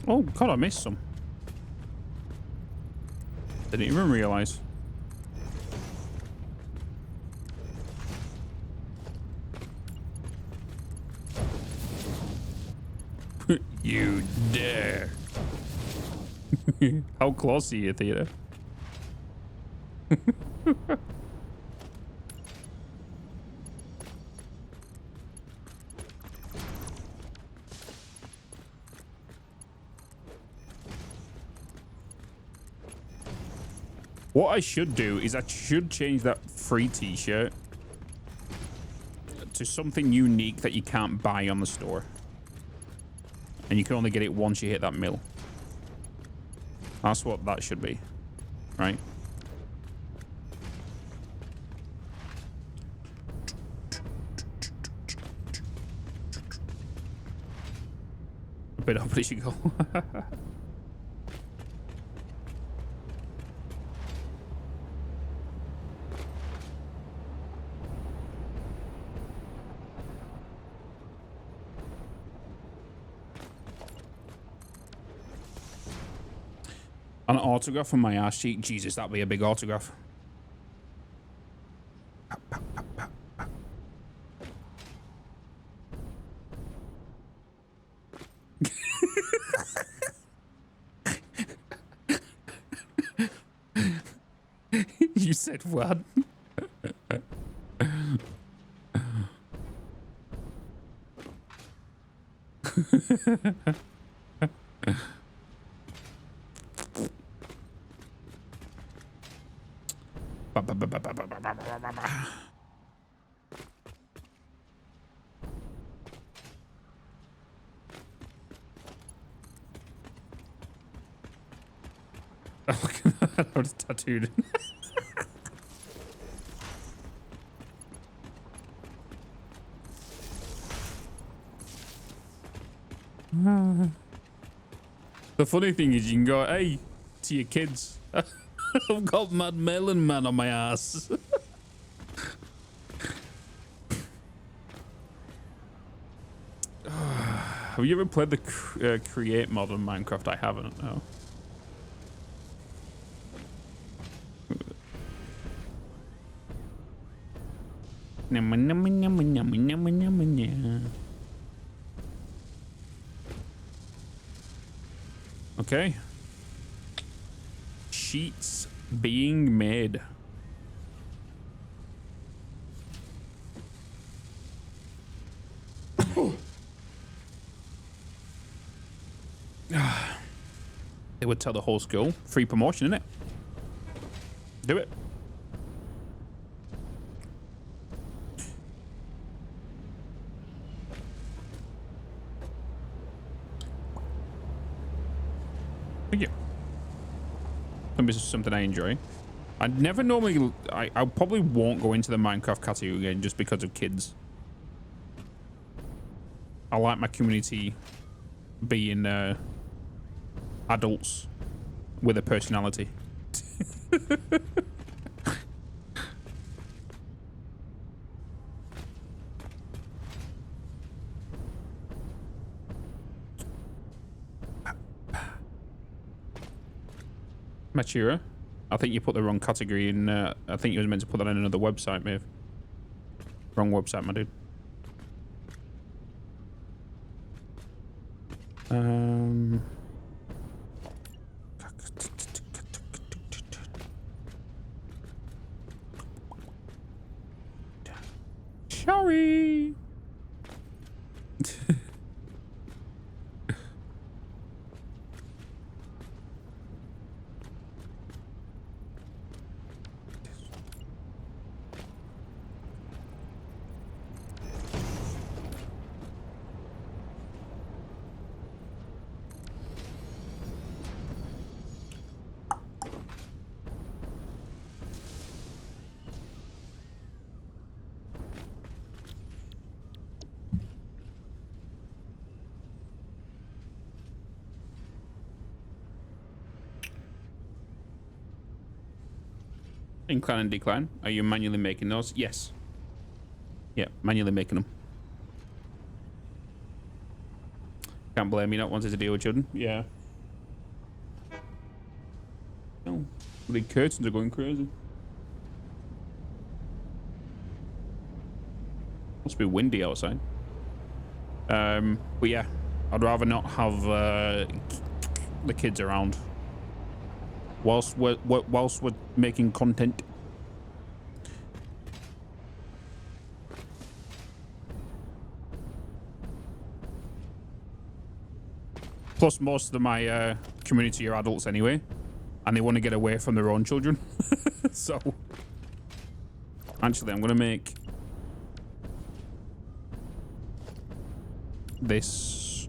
Oh god, I missed some. Didn't even realize. You dare. How close are you, Theater? What I should do is I should change that free t-shirt to something unique that you can't buy on the store. And you can only get it once you hit that mill. That's what that should be. Right? A bit up as you go. An autograph on my ass cheek. Jesus, that'd be a big autograph. You said what? I was tattooed. The funny thing is you can go, hey, to your kids. I've got Mad Melon Man on my ass. Have you ever played the create mod on Minecraft? I haven't, no. Okay. Sheets being made. They would tell the whole school. Free promotion, innit? Do it. Thank you. This is something I enjoy. I never normally... I probably won't go into the Minecraft category again just because of kids. I like my community being adults with a personality. Machira, I think you put the wrong category in. I think you was meant to put that in another website, Maeve. Wrong website, my dude. Sorry. Incline and decline. Are you manually making those? Yes. Yeah, manually making them. Can't blame you not wanting to deal with children. Yeah. Oh, the curtains are going crazy. Must be windy outside. But yeah, I'd rather not have the kids around whilst we're making content. Plus, most of my community are adults anyway, and they want to get away from their own children. So, actually, I'm going to make this.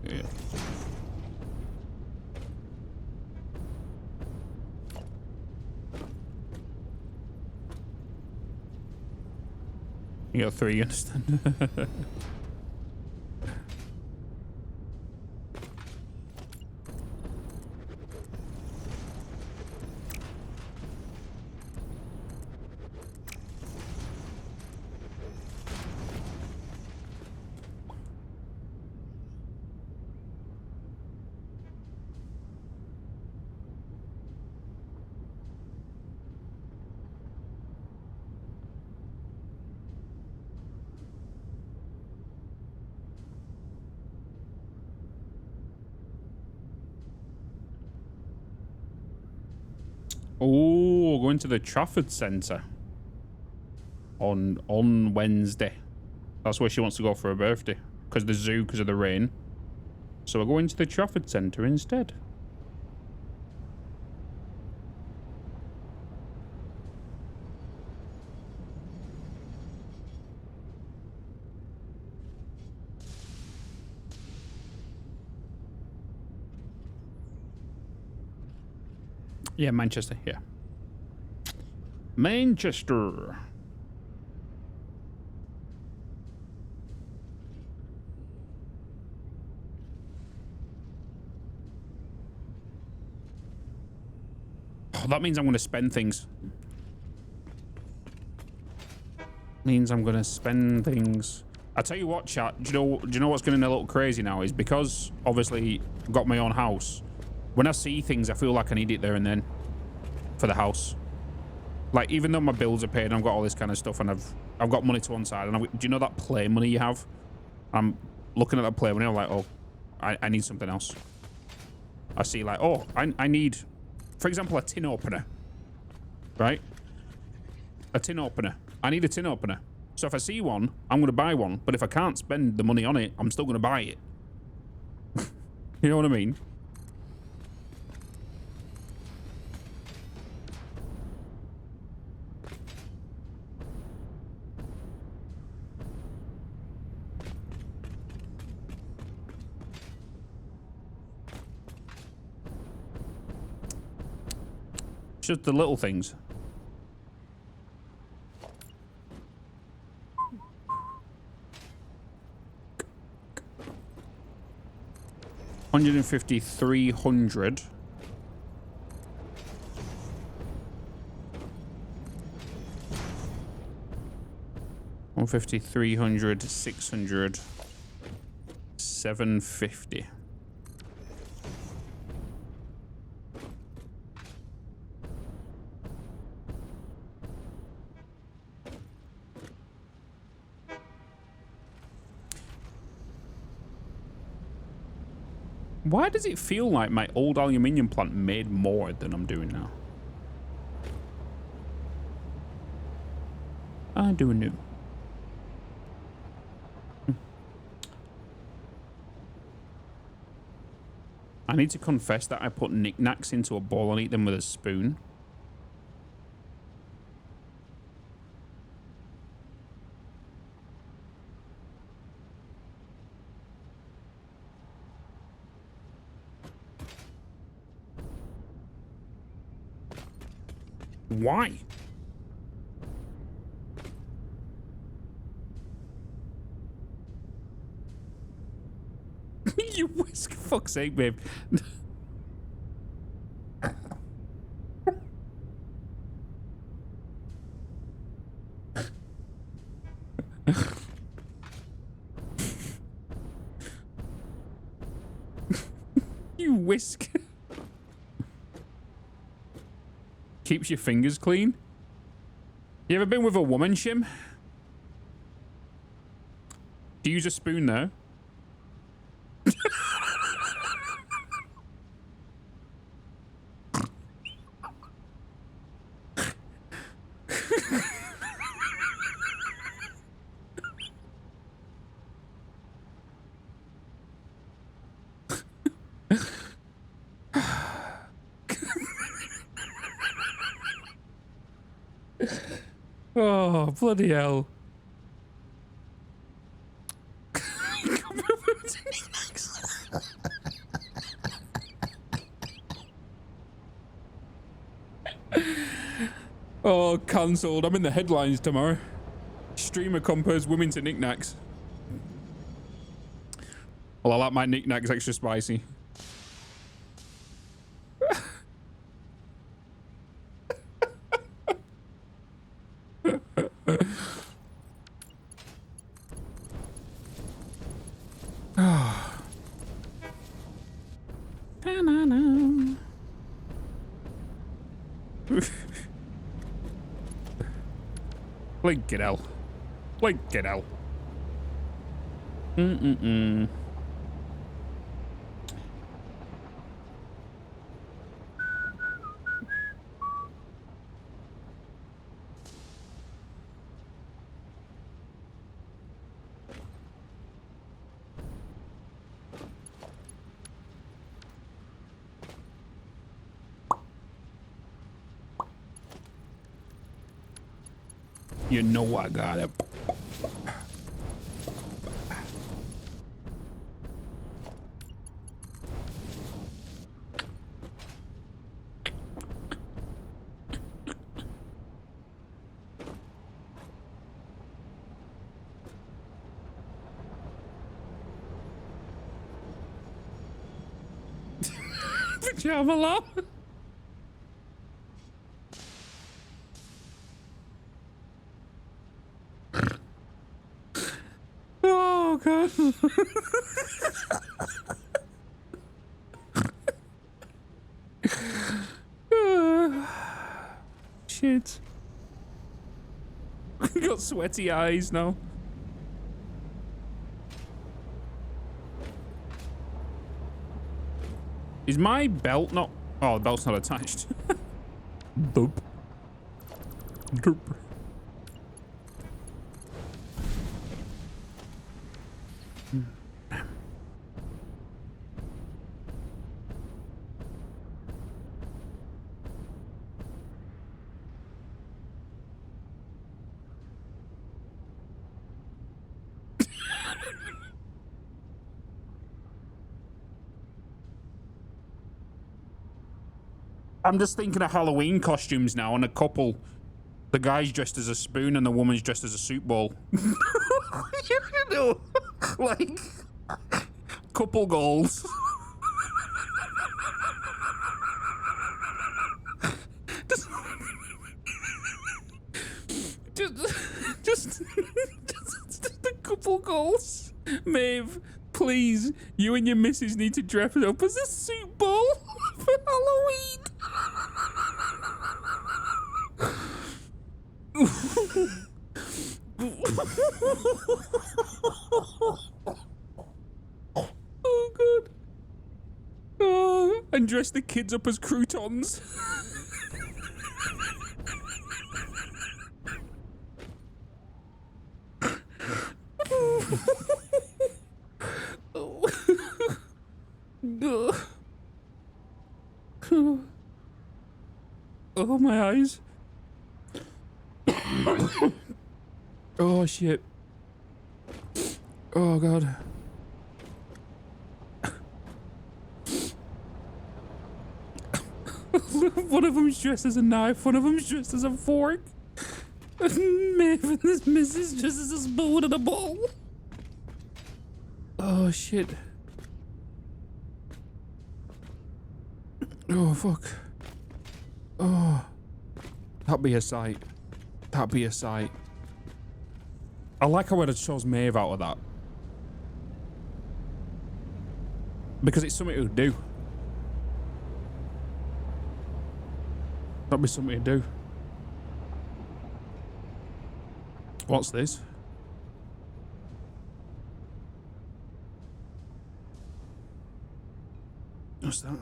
Yeah. You got 3, you understand? Oh, going to the Trafford Centre on Wednesday. That's where she wants to go for her birthday, because the zoo, because of the rain. So we're going to the Trafford Centre instead. Yeah, Manchester, yeah. Manchester. Oh, that means I'm going to spend things. Means I'm going to spend things. I tell you what, chat. Do you know what's getting a little crazy now is because obviously I've got my own house. When I see things, I feel like I need it there and then for the house. Like, even though my bills are paid and I've got all this kind of stuff and I've got money to one side. And do you know that play money you have? I'm looking at that play money. I'm like, oh, I need something else. I see like, oh, I need, for example, a tin opener. Right? A tin opener. I need a tin opener. So if I see one, I'm going to buy one. But if I can't spend the money on it, I'm still going to buy it. You know what I mean? Just the little things. $150, 300. $150, 300, 600, 750. Why does it feel like my old aluminium plant made more than I'm doing now? I don't know. I need to confess that I put knickknacks into a bowl and eat them with a spoon. Why? You whisk, fuck's sake, babe. whisk. Keeps your fingers clean. You ever been with a woman, Shim? Do you use a spoon there? Oh, bloody hell. Oh, cancelled. I'm in the headlines tomorrow. Streamer compares women to knickknacks. Well, I like my knickknacks extra spicy. Blink it out. Blink it out. You know I got it. Pajama law. Oh god. Shit. Got sweaty eyes now. Is my belt not... Oh, the belt's not attached. Doop. Doop. I'm just thinking of Halloween costumes now, and a couple. The guy's dressed as a spoon and the woman's dressed as a soup bowl. You know, like, couple goals. just a couple goals. Maeve, please, you and your missus need to dress up as a soup bowl for Halloween. Oh god. Oh, and dress the kids up as croutons. Oh, my eyes. Oh, shit. Oh, God. One of them's dressed as a knife, one of them's dressed as a fork. Man, this missus just as a spoon and a bowl. Oh, shit. Oh, fuck. Oh. That'd be a sight. That'd be a sight. I like how it shows Maeve out of that. Because it's something to do. That'd be something to do. What's this? What's that?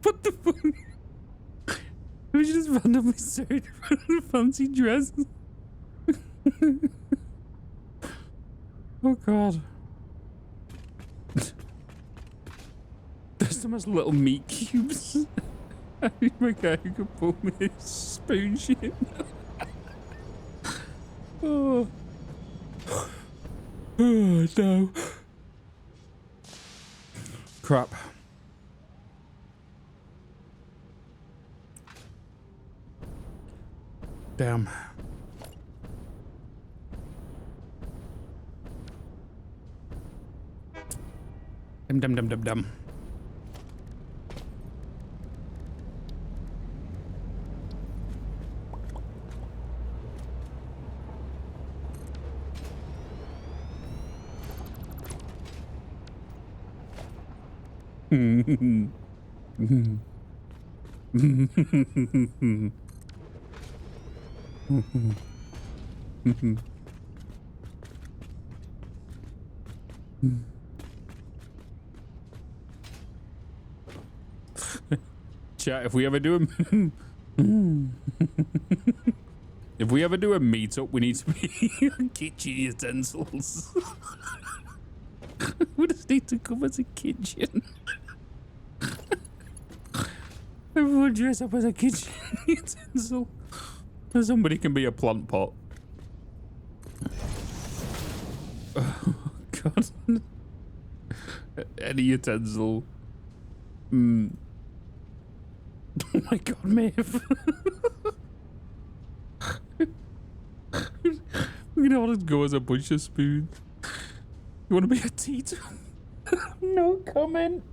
What the fuck? We just randomly searched for a fancy dress. Oh god. There's so much little meat cubes. I need my guy who can pull me a spoon shit. Oh. Oh no. Crap. Damn. Dum. Chat, if we ever do a if we ever do a meetup, we need to be kitchen utensils. We just need to come as a kitchen. Everyone dress up as a kitchen utensil. Somebody can be a plant pot. Oh god. Any utensil. Oh my god, Maeve. We're gonna all just go as a bunch of spoons. You wanna be a teeter? No comment.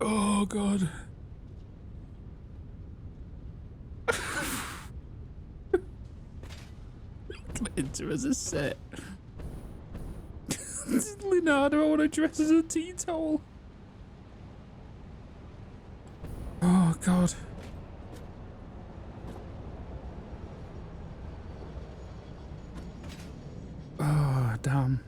Oh god. Enter as a set. Leonardo, I want to dress as a tea towel. Oh god. Oh damn.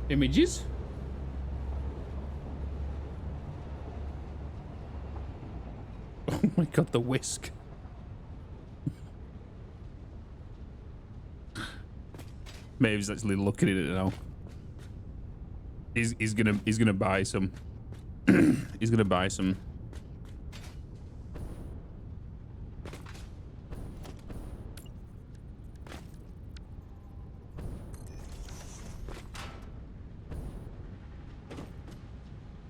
Images? Oh my god, the whisk. Maeve's actually looking at it now. He's gonna buy some. He's gonna buy some.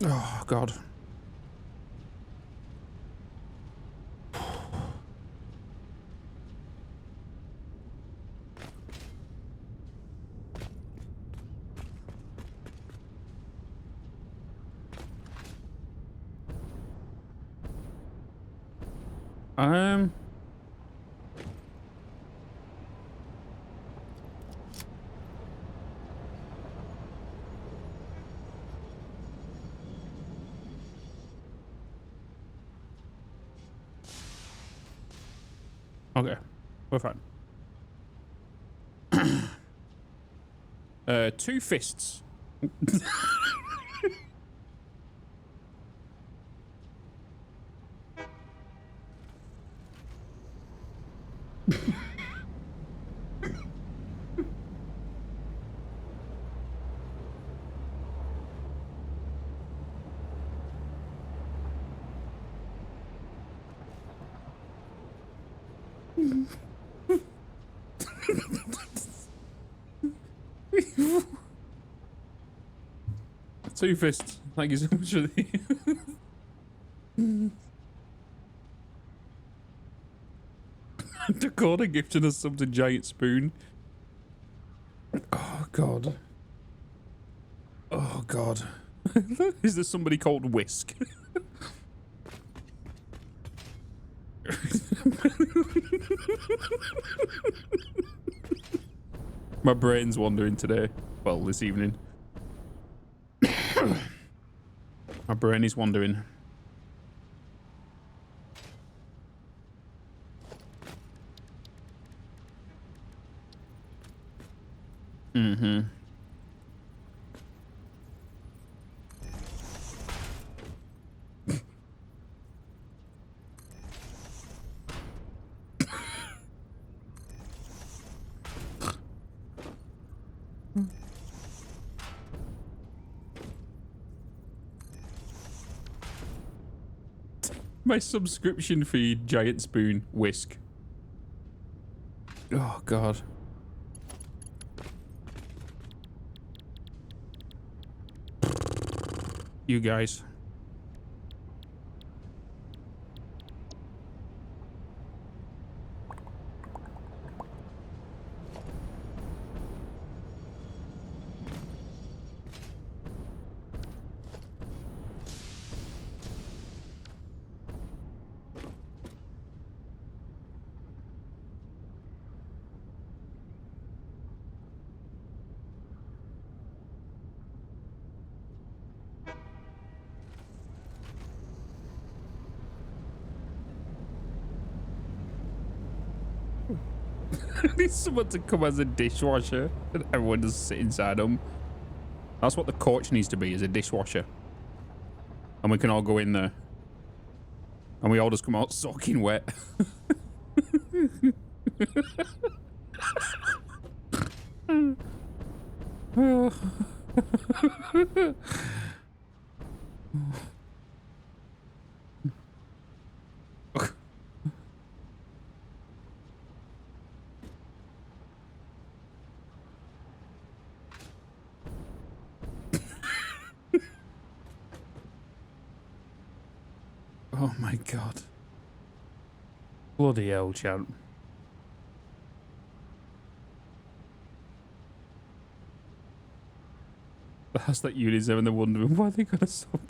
Oh god. Okay, we're fine. 2 fists. Two fists. Thank you so much for the... Dakota gifting us something giant spoon. Oh, God. Oh, God. Is there somebody called Whisk? My brain's wandering today. Well, this evening. My brain is wandering. Mm-hmm. My subscription feed, giant spoon, Whisk. Oh, God. You guys. I need someone to come as a dishwasher and everyone just sit inside them. That's what the coach needs to be, is a dishwasher. And we can all go in there. And we all just come out soaking wet. Oh my God. Bloody hell, champ. That's that unit's having the wondering why they got a sub.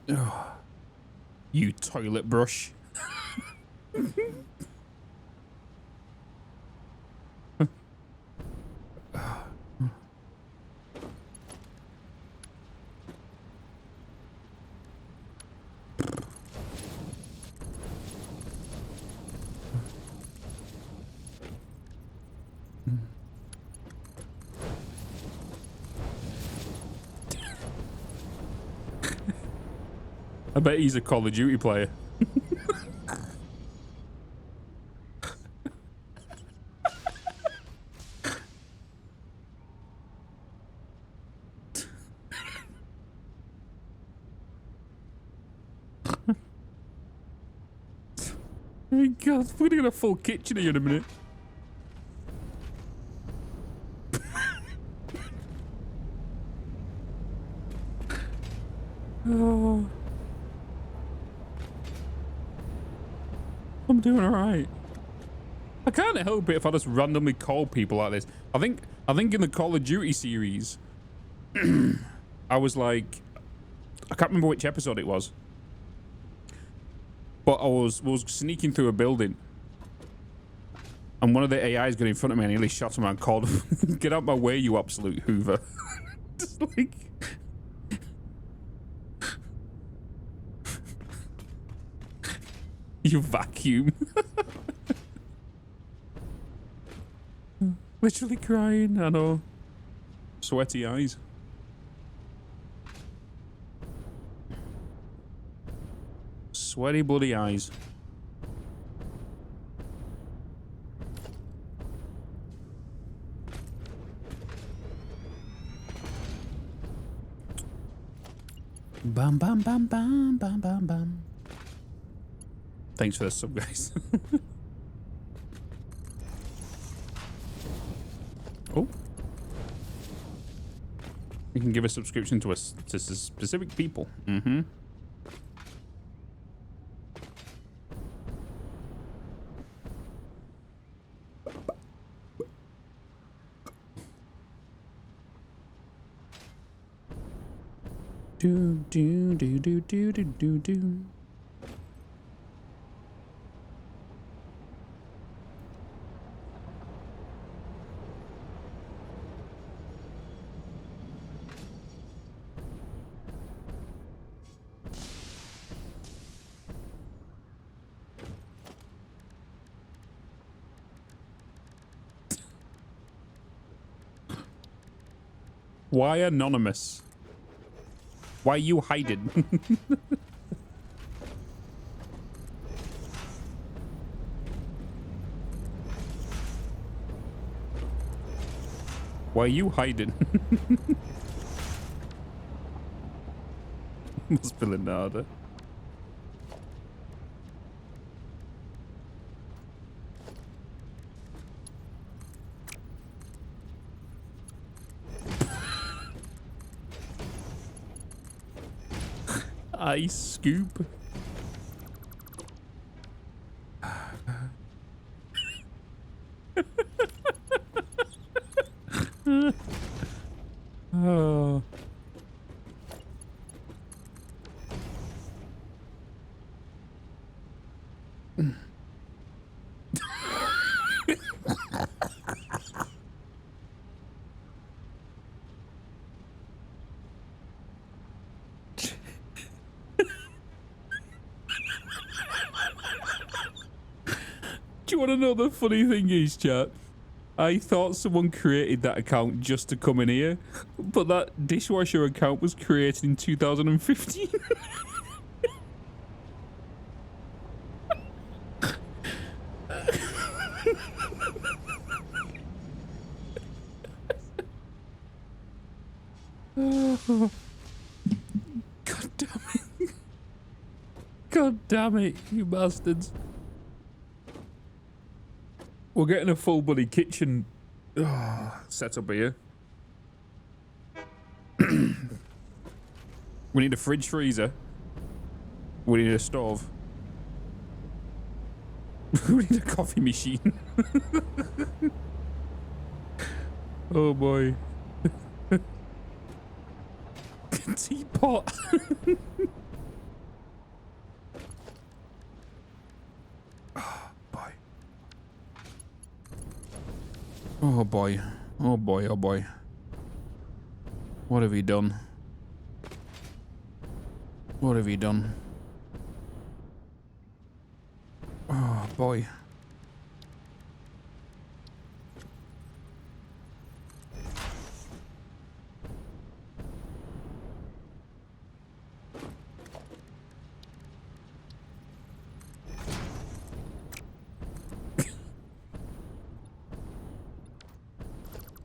Oh, you toilet brush. I bet he's a Call of Duty player. Oh God, we're gonna get a full kitchen here in a minute. Oh. I'm doing alright. I can't help it if I just randomly call people like this. I think in the Call of Duty series, I was like, I can't remember which episode it was, but I was sneaking through a building, and one of the AIs got in front of me and nearly shot him and called him, "Get out my way, you absolute Hoover!" Just like. You vacuum. Literally crying, I know. Sweaty eyes. Sweaty bloody eyes. Bam, bam, bam, bam, bam, bam, bam. Thanks for the sub, guys. Oh. You can give a subscription to us to specific people. Mm-hmm. Do do do do do do do do. Why anonymous? Why are you hiding? Why are you hiding? Must be Leonardo. Ice scoop. Oh. Do you want to know the funny thing is, chat? I thought someone created that account just to come in here, but that dishwasher account was created in 2015. God damn it. God damn it, you bastards. We're getting a full bloody kitchen set up here. We need a fridge freezer. We need a stove. We need a coffee machine. Oh boy. Teapot. Oh boy. Oh boy, oh boy. What have you done? What have you done? Oh boy.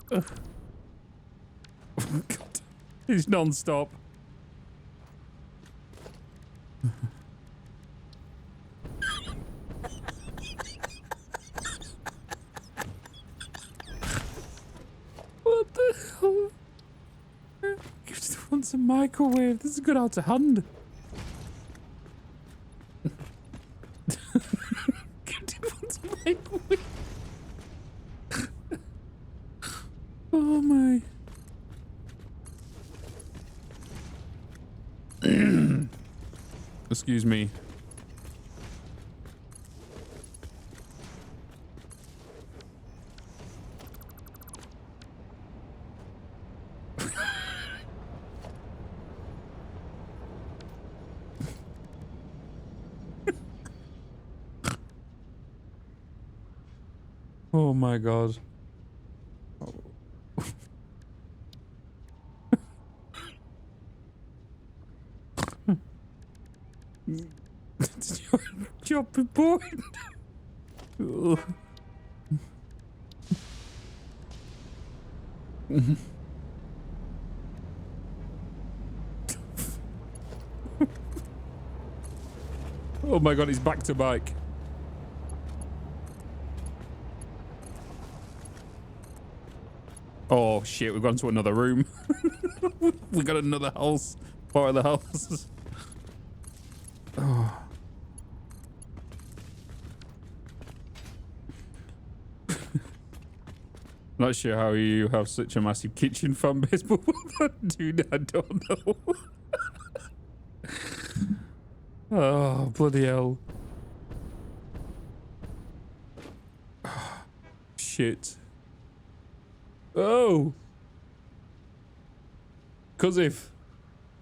God. It's non-stop. What the hell? Just wants a microwave. This is good out of hand. Wants a microwave. Oh my. Excuse me. Oh my god. Chopping board. Oh. Oh my god, he's back to bike. Oh shit, we've gone to another room. We got another house. Part of the house. Oh. Not sure how you have such a massive kitchen fan base, but dude, I don't know. Oh, bloody hell. Shit. Oh. Cause if.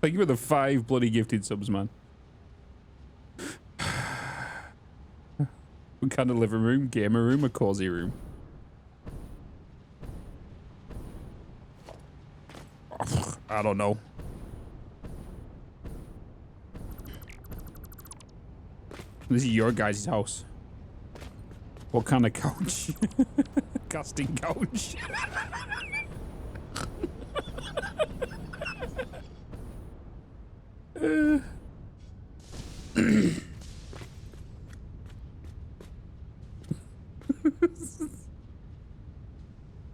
Thank you for the 5 bloody gifted subs, man. What kind of living room? Gamer room or cozy room? I don't know. This is your guys' house. What kind of couch? Casting couch.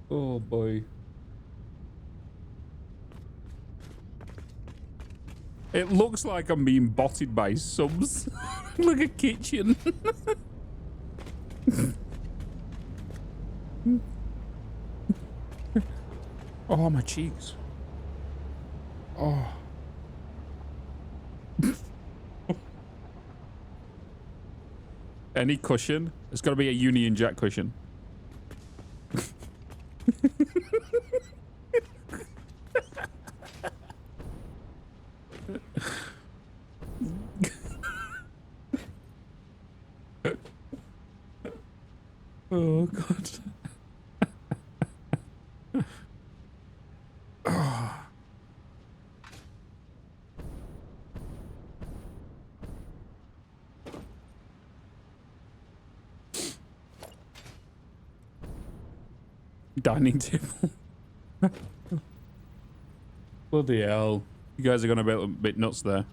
Oh boy. It looks like I'm being botted by subs. Like a kitchen. Oh, my cheeks. Oh. Any cushion? It's got to be a Union Jack cushion. Oh, God. Oh. Dining table. Bloody hell. You guys are going to be a bit nuts there.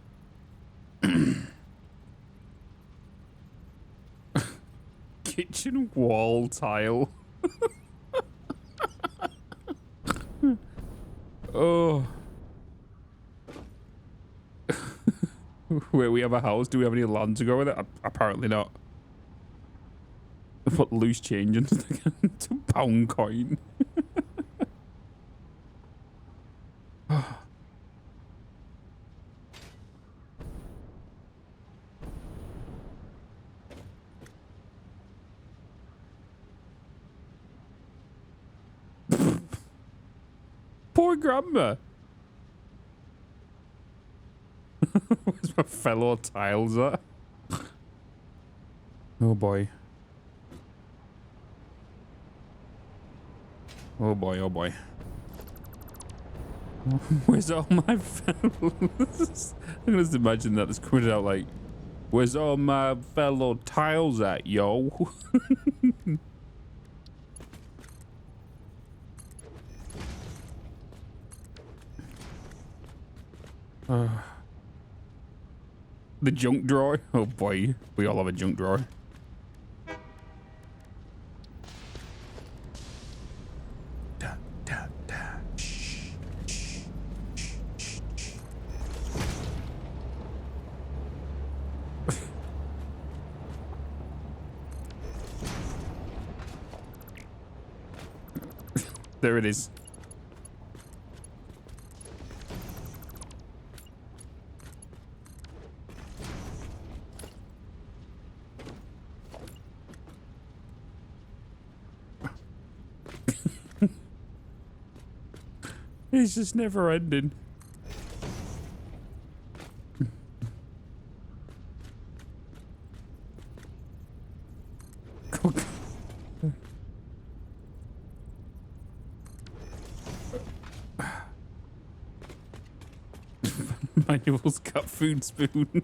Kitchen wall tile. Oh. Where we have a house, do we have any land to go with it? Apparently not. Put loose change into the £2 coin. Poor grandma. Where's my fellow tiles at? Oh boy. Oh boy, oh boy. Where's all my fellows? I can just imagine that it's coming out like, where's all my fellow tiles at, yo? The junk drawer? Oh boy, we all have a junk drawer. There it is. It's just never ending. Manual's cut food spoon.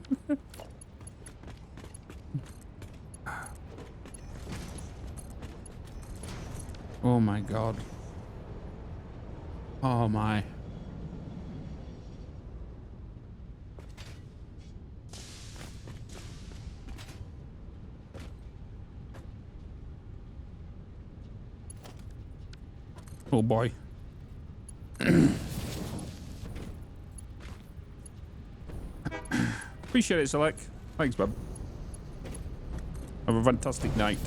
Oh my god. Oh my. Oh boy. Appreciate it, Select. Thanks, bub. Have a fantastic night.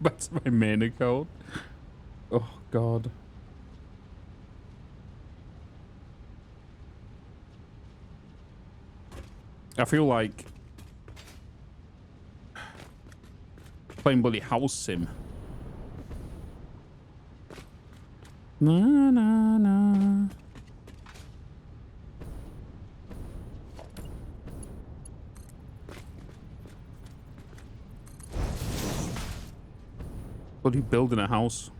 Back to my main account. Oh god. I feel like playing bloody house sim. Na na na. Bloody building a house.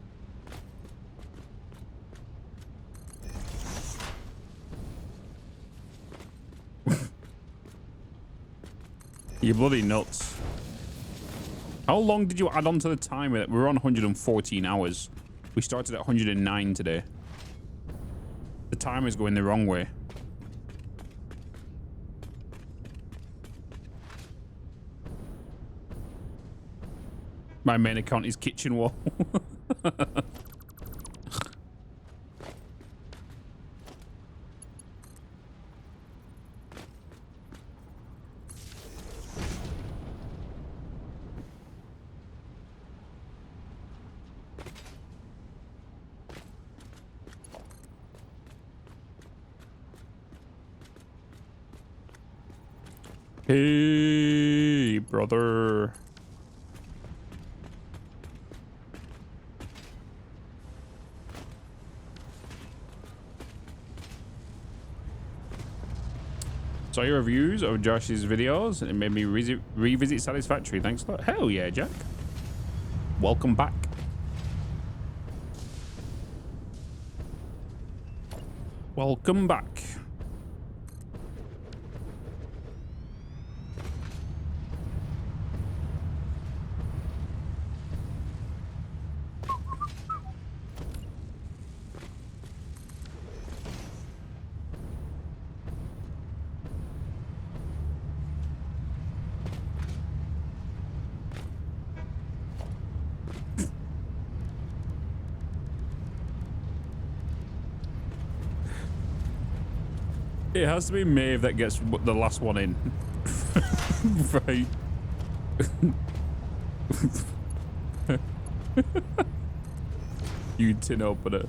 You're bloody nuts. How long did you add on to the timer? We're on 114 hours. We started at 109 today. The timer's going the wrong way. My main account is kitchen wall. Hey, brother. Saw your reviews of Josh's videos and it made me revisit Satisfactory. Thanks a lot. Hell yeah, Jack. Welcome back. Welcome back. It has to be Maeve that gets the last one in. Right. You tin opener.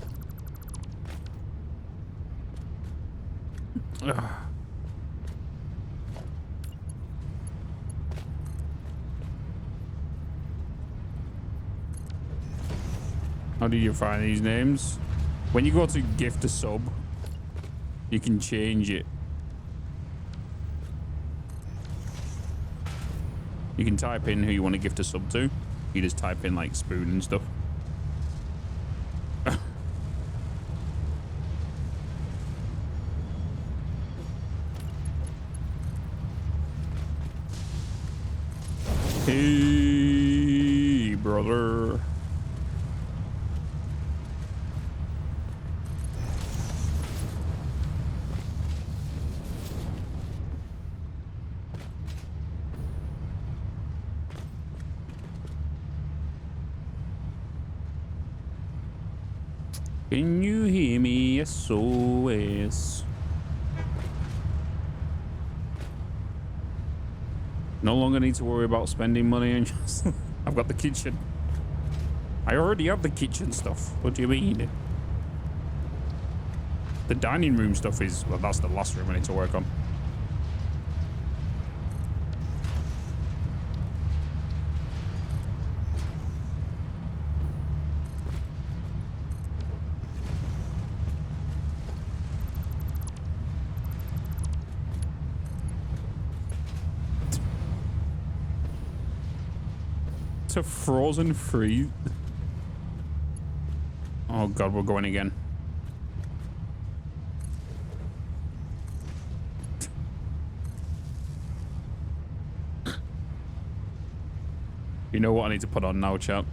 How do you find these names? When you go to gift a sub, you can change it. You can type in who you want to gift a sub to. You just type in like spoon and stuff. Hey, brother. Can you hear me? SOS. No longer need to worry about spending money and just... I've got the kitchen. I already have the kitchen stuff. What do you mean? The dining room stuff is... Well, that's the last room I need to work on. To frozen free. Oh god, we're going again. You know what I need to put on now, chat?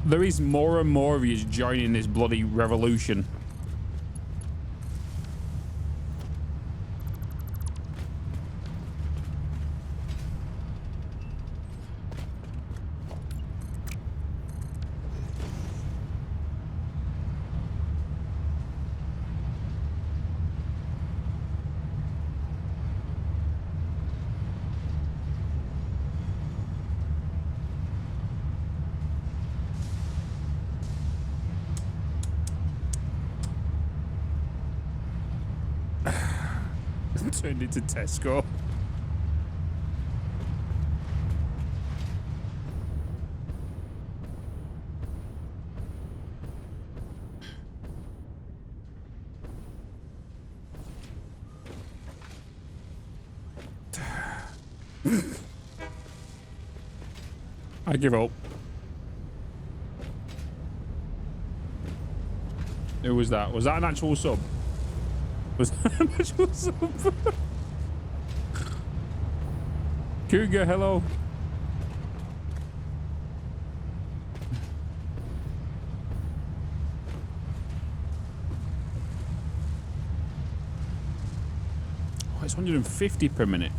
There is more and more of you joining this bloody revolution. Turned into Tesco. I give up. Who was that? Was that an actual sub? Was that an actual sub? Cougar, hello. Oh, it's 150 per minute.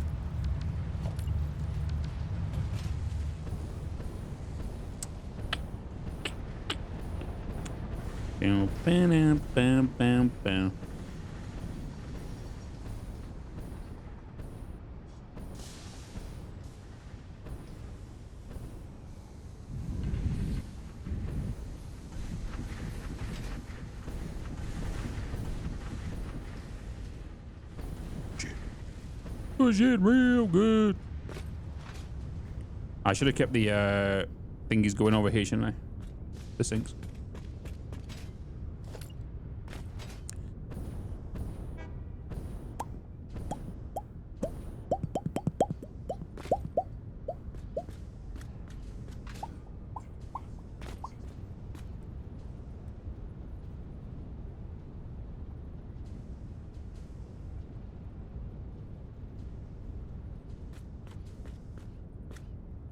Bam, bam, bam, bam, bam. Push it real good. I should have kept the thingies going over here, shouldn't I? The sinks.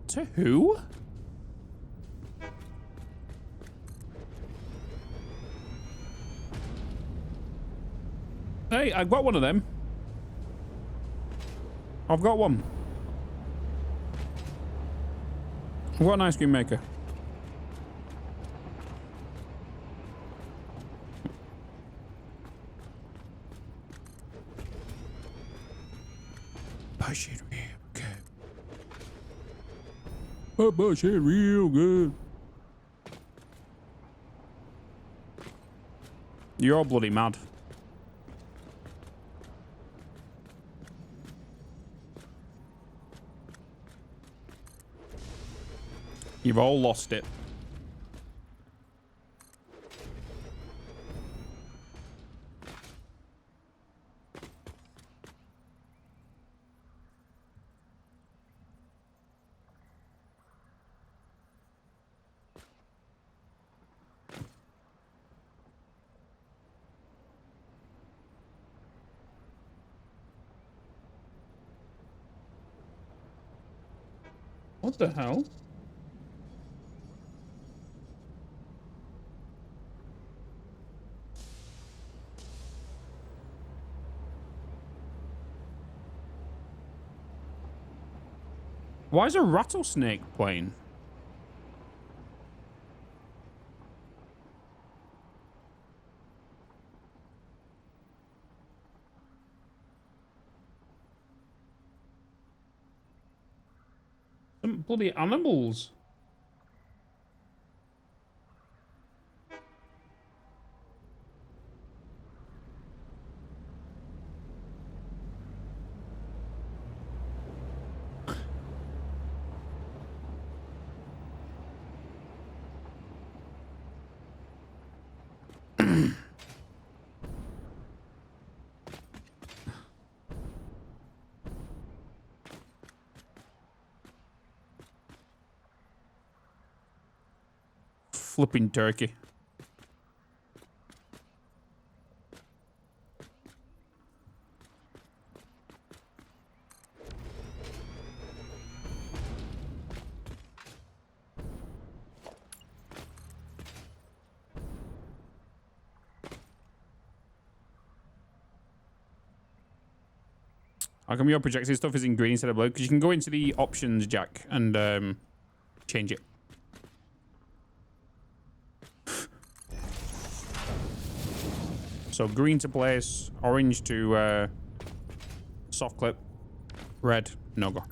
To who? Hey, I've got one of them. I've got one. I've got an ice cream maker. Push it real good. Push it real good. You're all bloody mad. You've all lost it. What the hell? Why is a rattlesnake playing? Some bloody animals. Flipping turkey. How come your projected stuff is in green instead of blue? Because you can go into the options, Jack, and change it. So green to place, orange to soft clip, red, no go.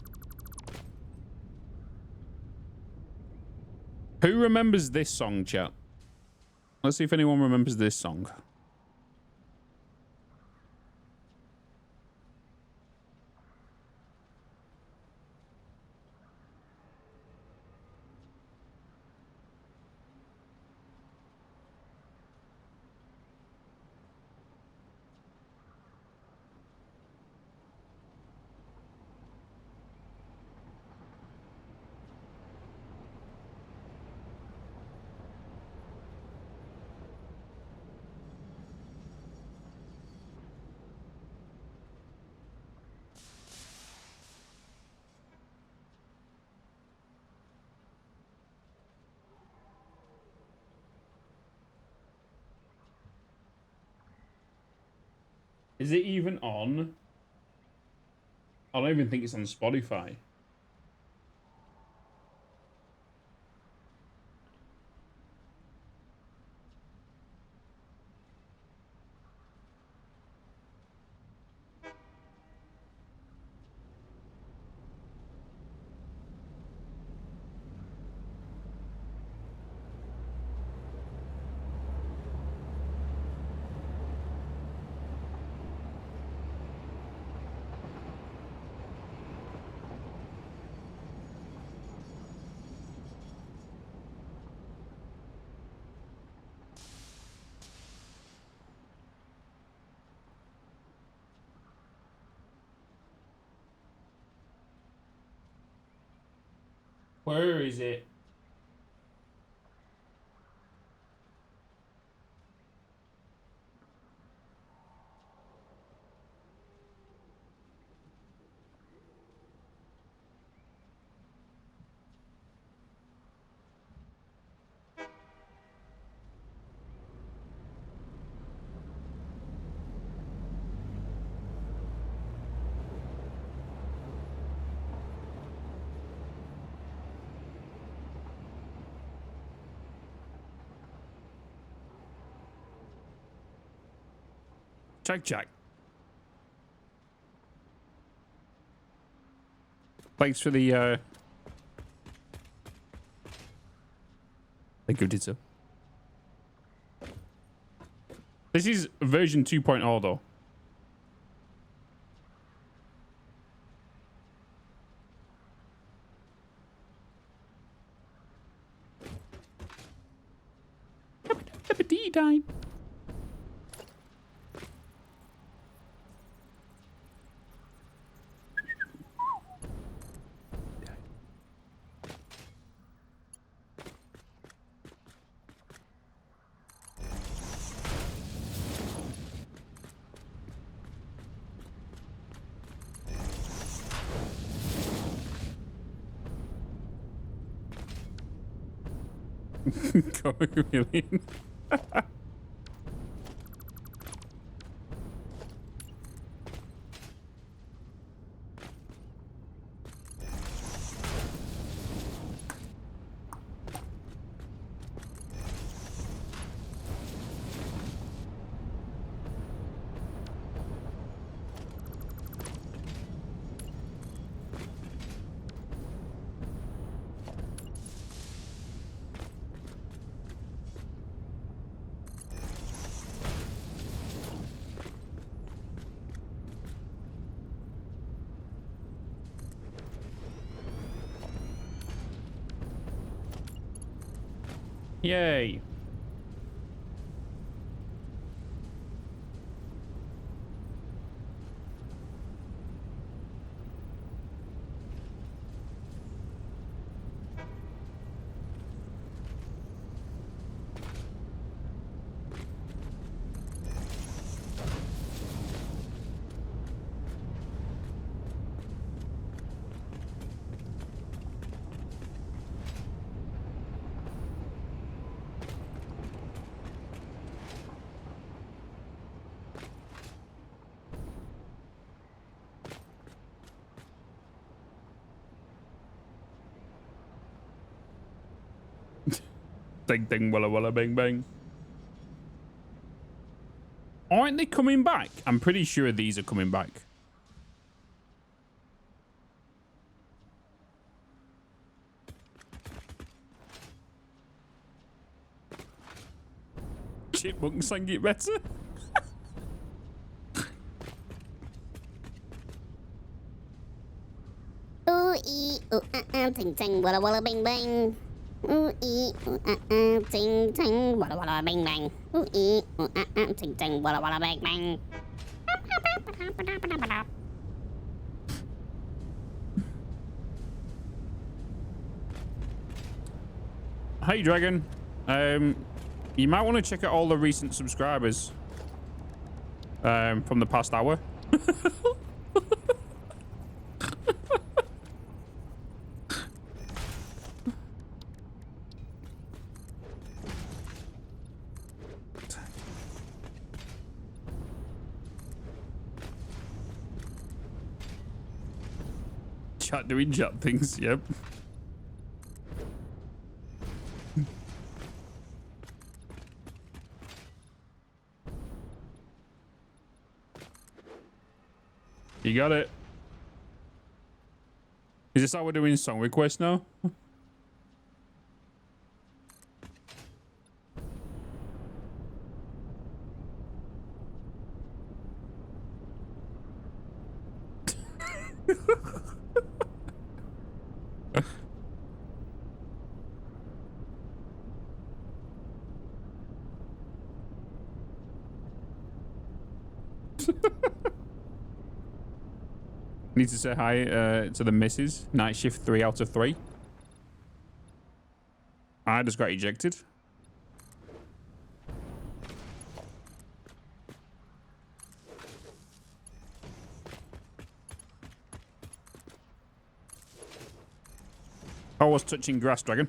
Who remembers this song, chat? Let's see if anyone remembers this song. Is it even on? I don't even think it's on Spotify. Where is it? Check. Thanks for the Thank you, did so. This is version 2.0 though. Time. Going million. Yay. Ding ding walla walla bang bang. Aren't they coming back? I'm pretty sure these are coming back. Chipmunk sang it better. Ooh ee ooh ting ting walla walla bing bang. Ooh ee ooh ting ting walla walla bing bang. Ooh ee ooh ting ting walla walla bang bang. Hey Dragon, you might want to check out all the recent subscribers from the past hour. Chat doing chat things, yep. You got it. Is this how we're doing song requests now? Need to say hi to the missus. Night shift 3 out of 3. I just got ejected. I was touching grass, Dragon.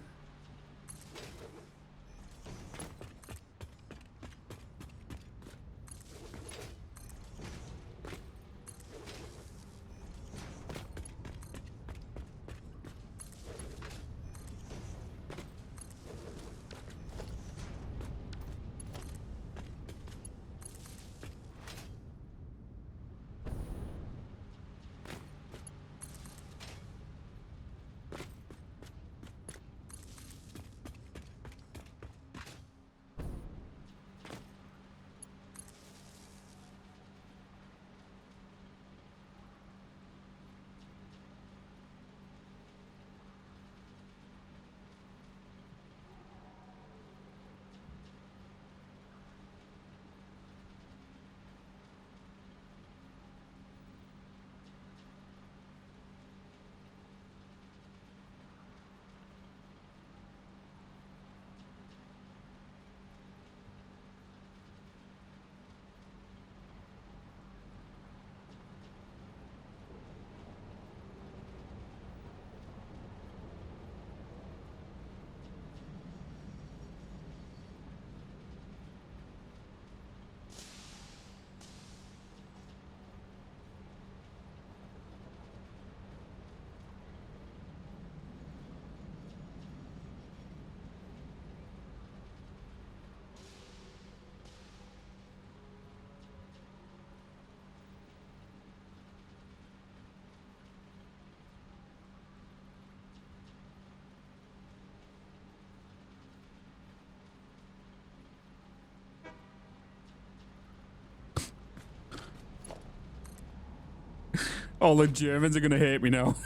All the Germans are gonna hate me now.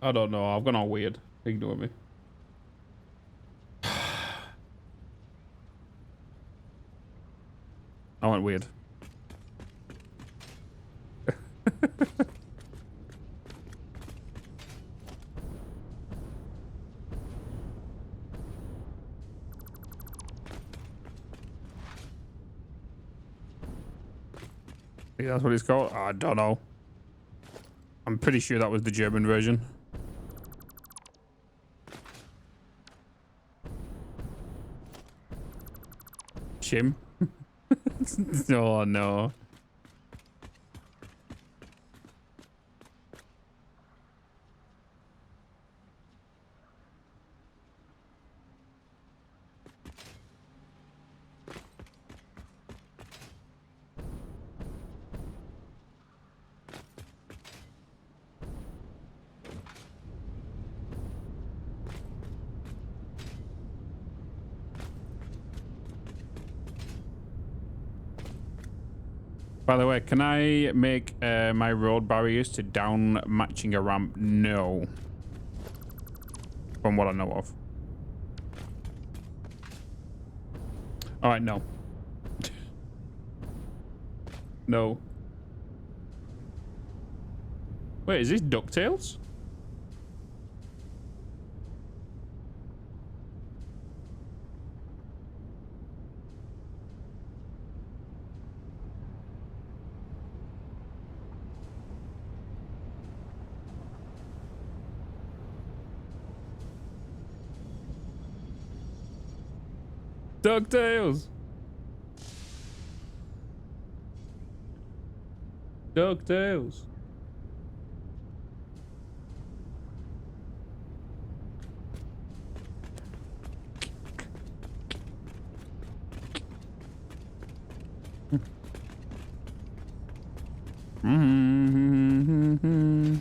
I don't know. I've gone all weird. Ignore me. I went weird. think that's what it's called. I don't know. I'm pretty sure that was the German version. Shim. Oh no. By the way, can I make my road barriers to down matching a ramp? No. From what I know of. All right, no. No. Wait, is this DuckTales? DuckTales. DuckTales. Mm-hmm.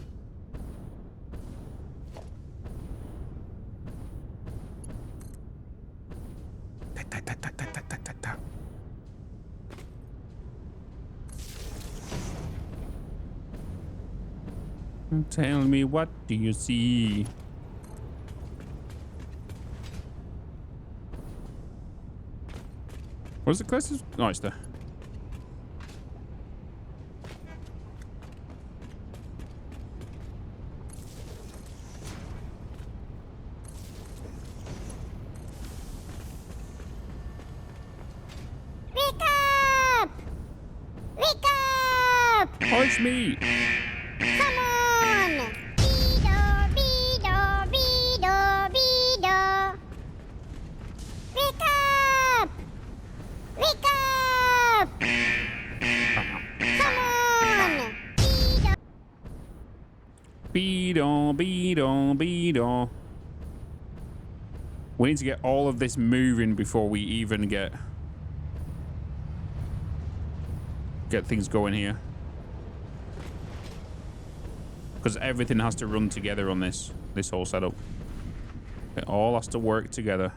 Tell me, what do you see? What's the closest? Oh, it's there. Wake up! Wake up! Oh, it's me. Come on! Beedo, beedo, beedo, beedo. Wake up! Wake up! Come on! Beedo. Beedo, beedo. We need to get all of this moving before we even get things going here. Because everything has to run together on this whole setup. It all has to work together.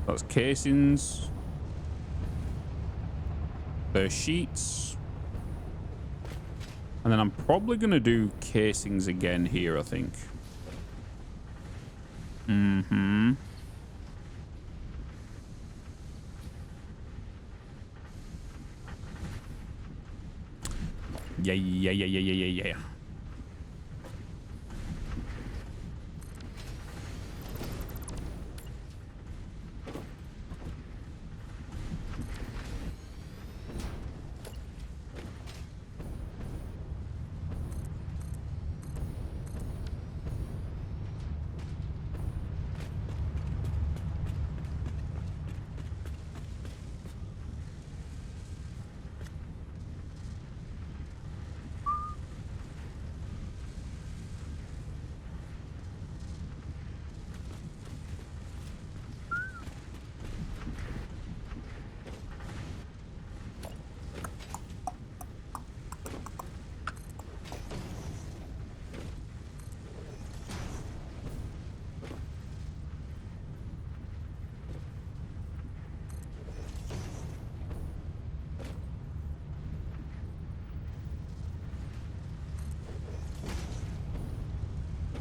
That's casings. There's sheets. And then I'm probably going to do casings again here, I think. Mm-hmm. Yeah.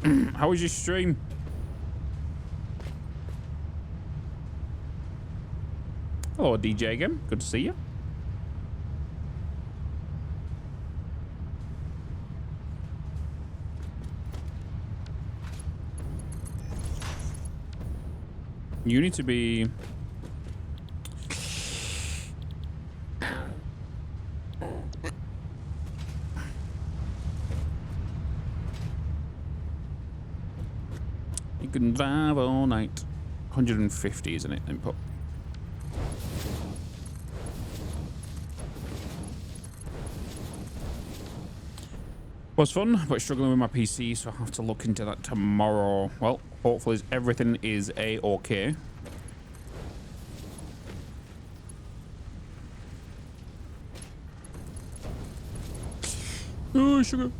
How was your stream? Hello, DJ again. Good to see you. You need to be... You can drive all night. 150, isn't it? Input. Was fun, but struggling with my PC, so I'll have to look into that tomorrow. Well, hopefully everything is A-okay. Oh, sugar.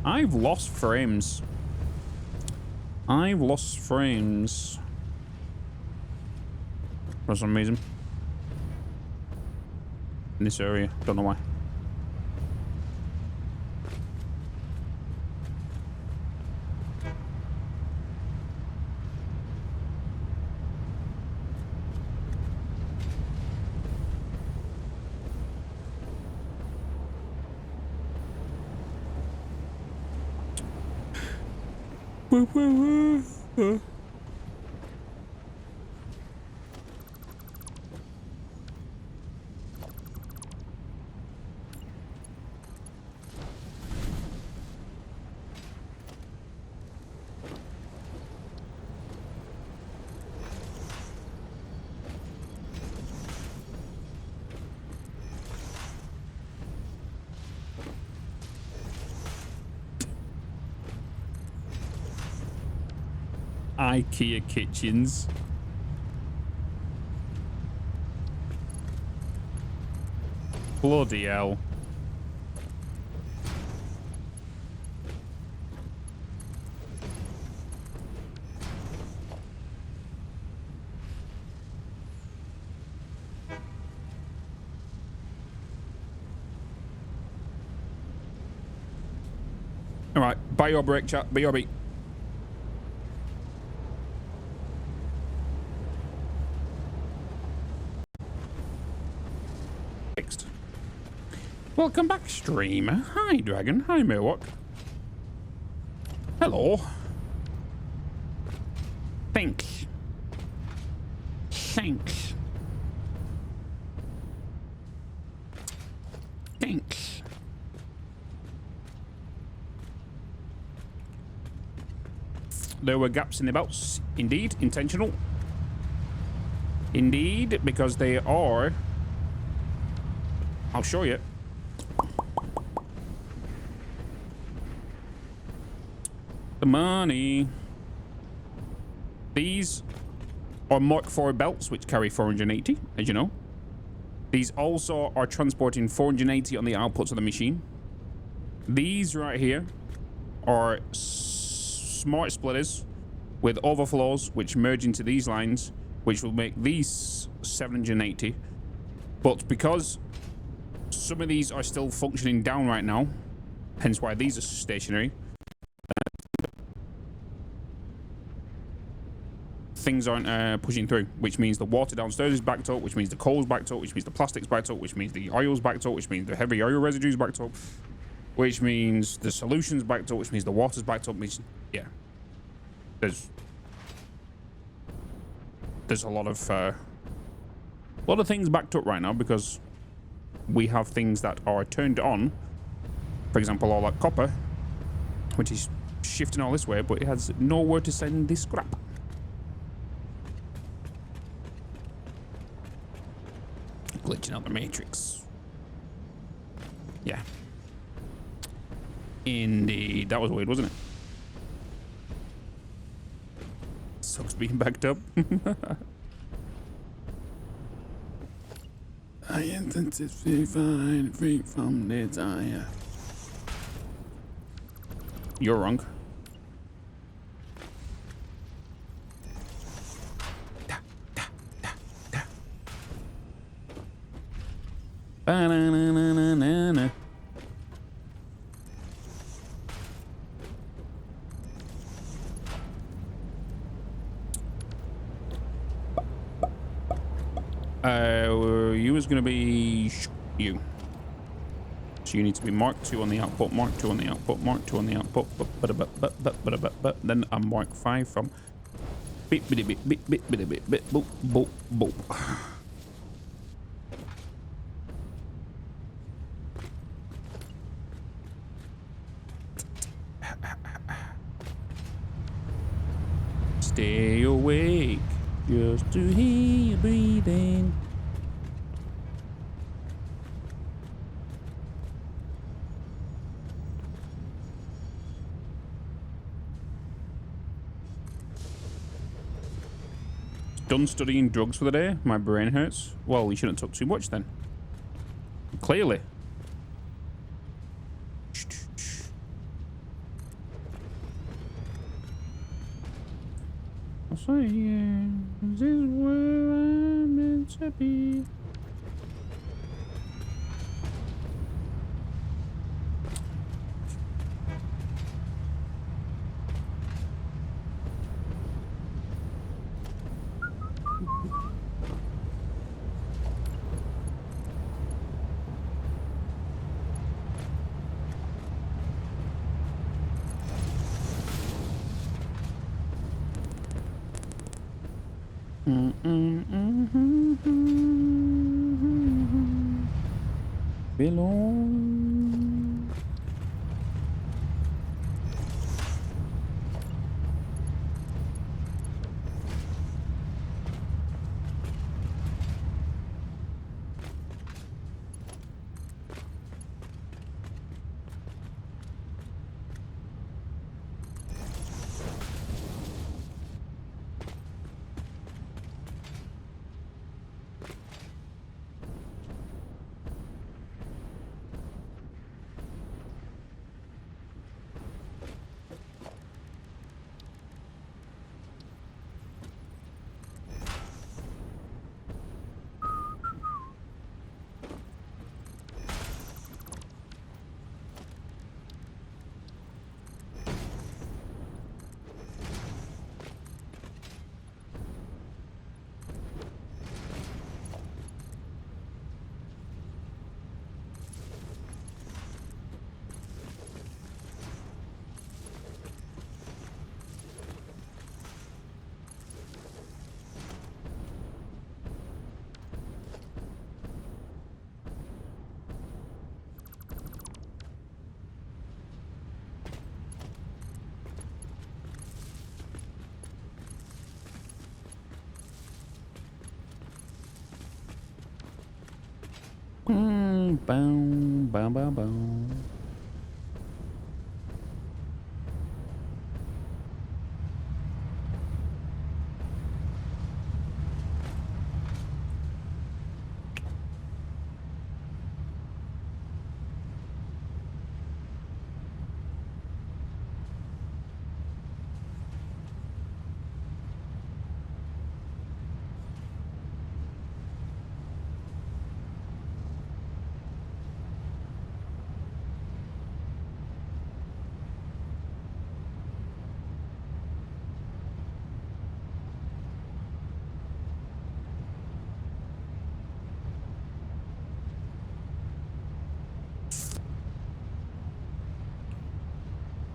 I've lost frames. I've lost frames. For some reason. In this area. Don't know why. IKEA kitchens. Bloody hell. All right, buy your break, chat. Buy your beat. Welcome back, streamer. Hi, Dragon. Hi, Milwaukee. Hello. Thanks. Thanks. Thanks. There were gaps in the belts. Indeed. Intentional. Indeed, because they are... I'll show you. The money. These are Mark IV belts, which carry 480, as you know. These also are transporting 480 on the outputs of the machine. These right here are smart splitters with overflows, which merge into these lines, which will make these 780. But because some of these are still functioning down right now, hence why these are stationary, things aren't pushing through, which means the water downstairs is backed up, which means the coal's backed up, which means the plastic's backed up, which means the oil's backed up, which means the heavy oil residue's backed up, which means the solution's backed up, which means the water's backed up, which, yeah. There's a lot of things backed up right now because we have things that are turned on. For example, all that copper, which is shifting all this way, but it has nowhere to send this scrap. Glitching out the matrix. Yeah. Indeed. That was weird, wasn't it? Sucks being backed up. I intensify free from desire. You're wrong. Ba-na-na-na-na-na. You is going to be you. So you need to be Mark 2 on the output, Mark 2 on the output, Mark 2 on the output, then I'm Mark 5 from bit bit bit bit bit bit bit bit boop boop boop. Stay awake just to hear you breathing. Done studying drugs for the day. My brain hurts. Well, you shouldn't have took too much then. Clearly. I'll say, yeah, this is where I'm meant to be. Belong. Bow, bow, bow, bow.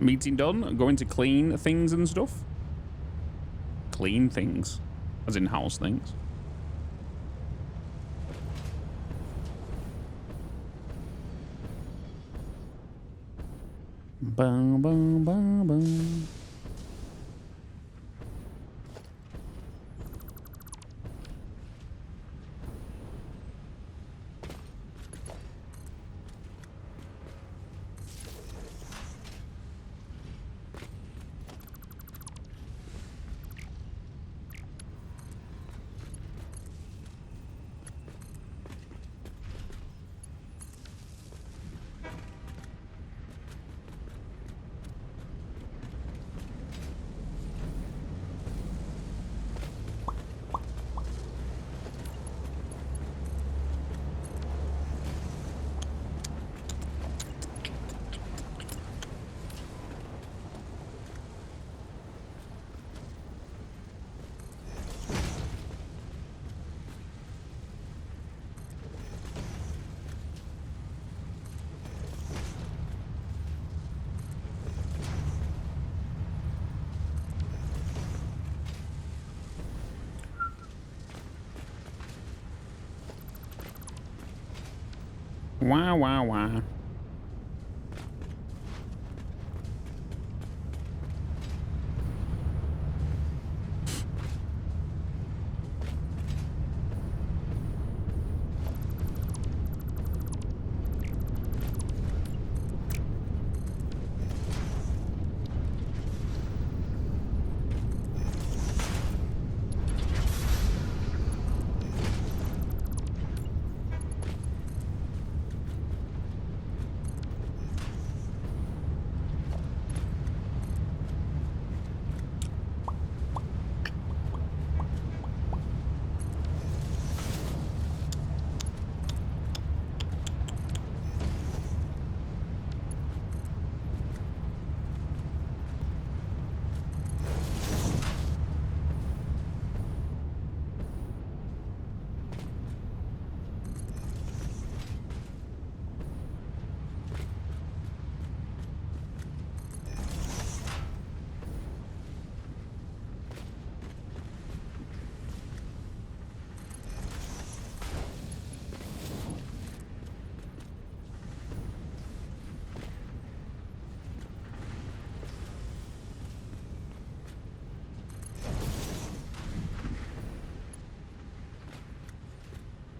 Meeting done. Going to clean things and stuff. Clean things. As in house things. Boom, boom, boom, boom. Wow, wow, wow.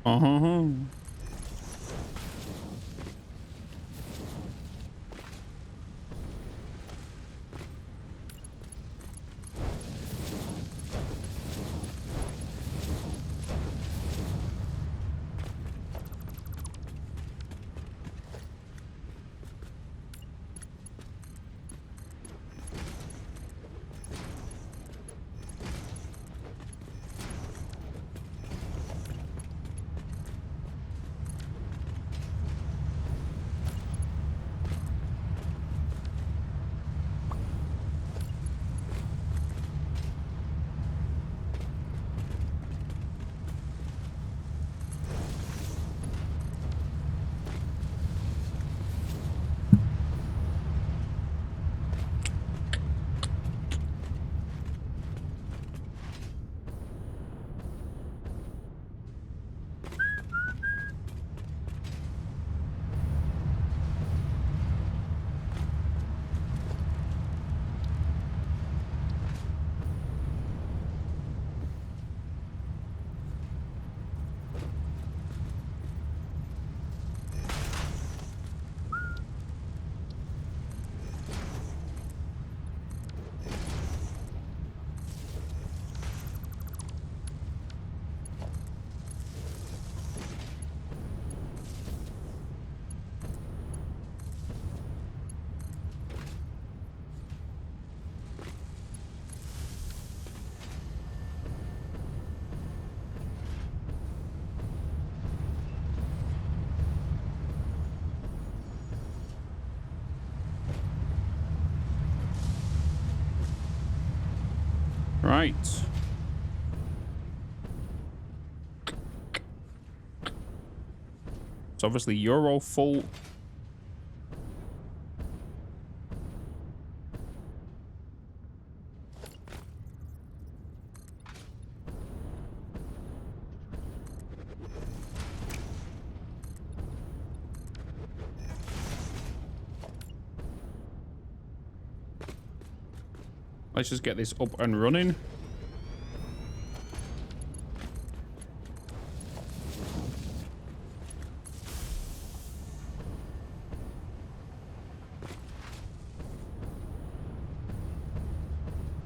Uh-huh. Right. So obviously you're all full. Let's just get this up and running.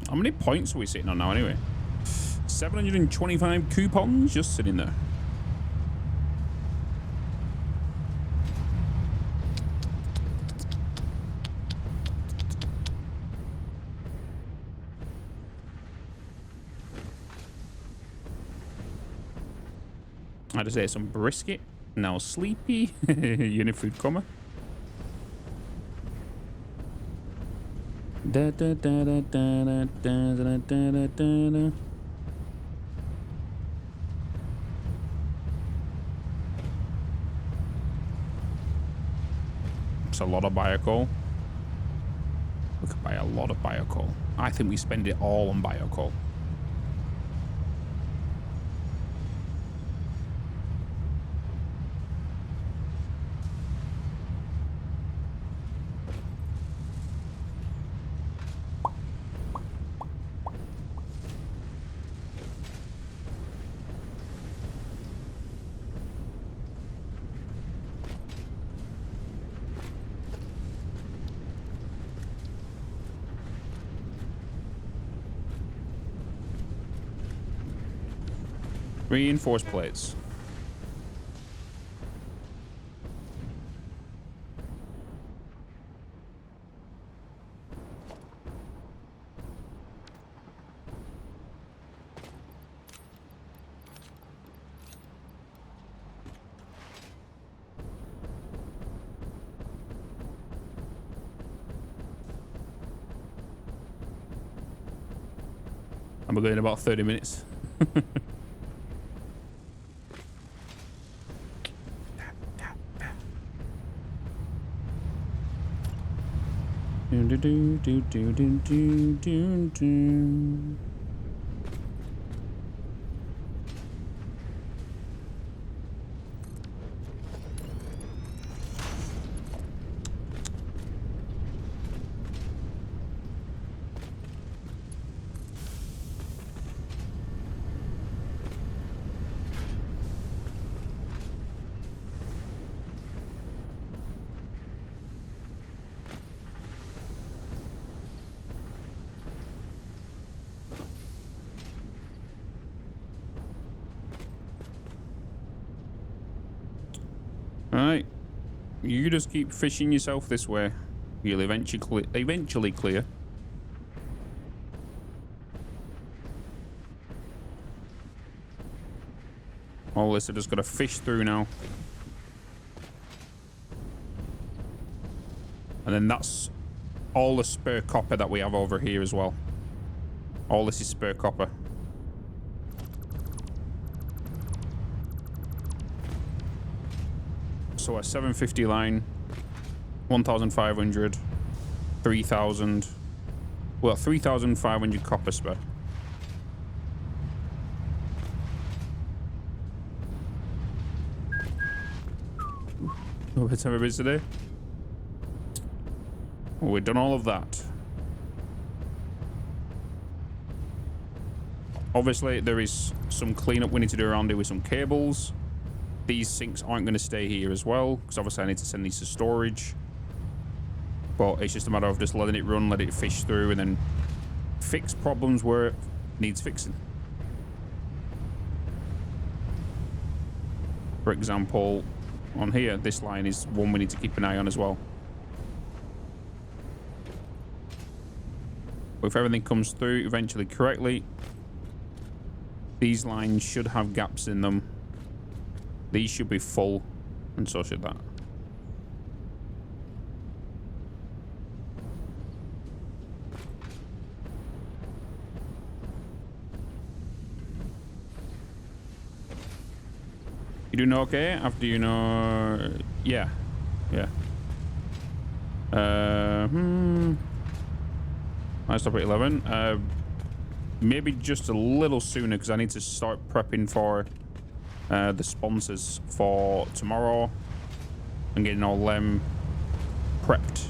How many points are we sitting on now anyway? 725 coupons just sitting there. I just ate some brisket. Now sleepy. Unifood comma. Da, da, da, da, da, da, da, da, da, da, da. It's a lot of biocoal. We could buy a lot of biocoal. I think we spend it all on biocoal. Reinforced plates. And we're going in about 30 minutes. Alright. You just keep fishing yourself this way. You'll eventually clear. All this I've just got to fish through now. And then that's all the spare copper that we have over here as well. All this is spare copper. So a 750 line, 1,500, 3,000. Well, 3,500 copper spare. What time it is today? Well, we've done all of that. Obviously, there is some cleanup we need to do around here with some cables. These sinks aren't going to stay here as well, because obviously I need to send these to storage. But it's just a matter of just letting it run, let it fish through, and then fix problems where it needs fixing. For example, on here, this line is one we need to keep an eye on as well. But if everything comes through eventually correctly, these lines should have gaps in them. These should be full, and so should that. You doing okay after you know? Yeah. I stop at 11. Maybe just a little sooner because I need to start prepping for the sponsors for tomorrow and getting all them prepped.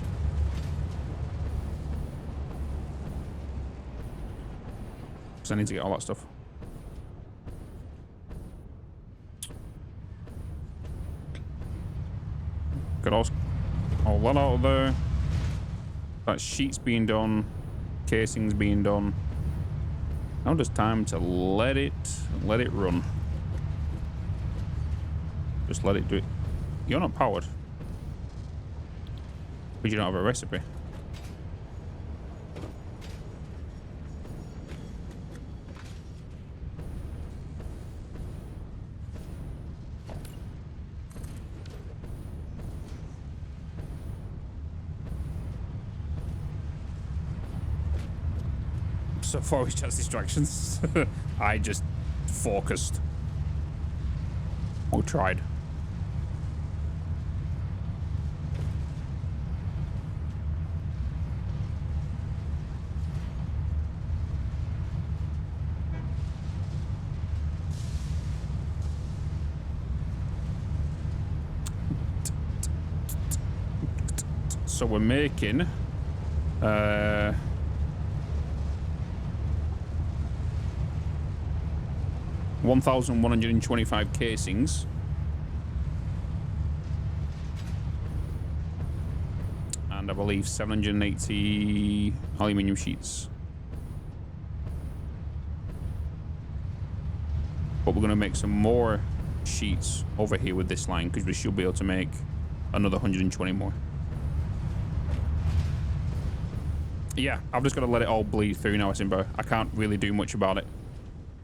Because I need to get all that stuff. Got all that out of there. That sheet's being done. Casing's being done. Now just time to let it run. Just let it do it. You're not powered. But you don't have a recipe. So far it's just distractions. I just focused. Or tried. So we're making 1,125 casings. And I believe 780 aluminium sheets. But we're going to make some more sheets over here with this line because we should be able to make another 120 more. Yeah, I've just got to let it all bleed through now, Simba. I can't really do much about it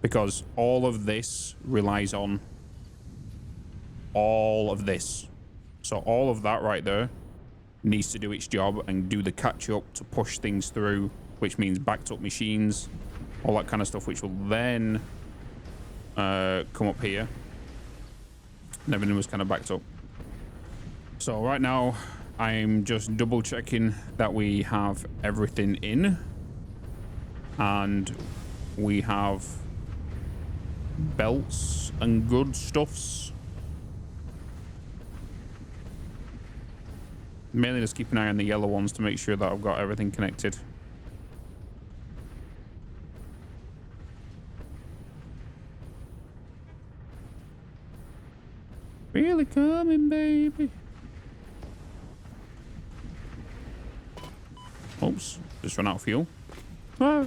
because all of this relies on all of this. So all of that right there needs to do its job and do the catch up to push things through, which means backed up machines, all that kind of stuff, which will then come up here. And everything was kind of backed up. So right now I'm just double checking that we have everything in, and we have belts and good stuffs. Mainly just keep an eye on the yellow ones to make sure that I've got everything connected. Really coming, baby. Oops, just run out of fuel. Ah.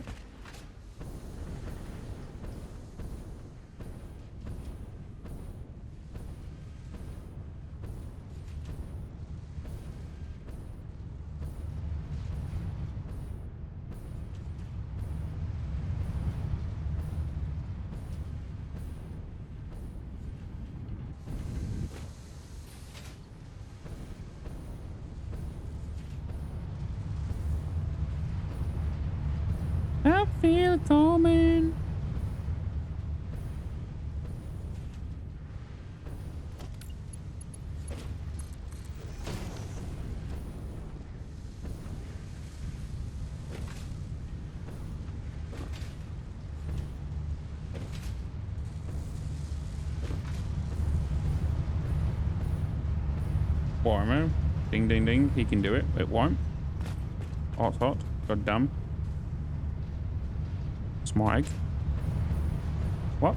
I feel it coming. Warmer. Ding, ding, ding. He can do it. It won't. Hot, hot. God damn. Small egg. What?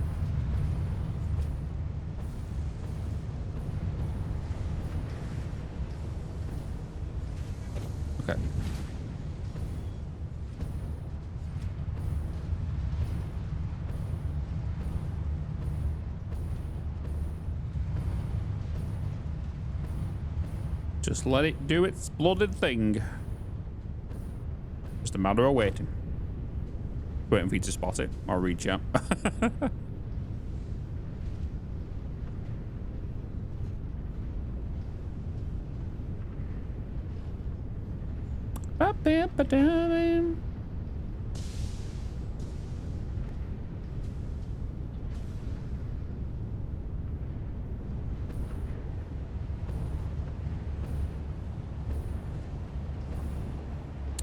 Okay. Just let it do its blooded thing. Just a matter of waiting. Waiting for you to spot it or reach out.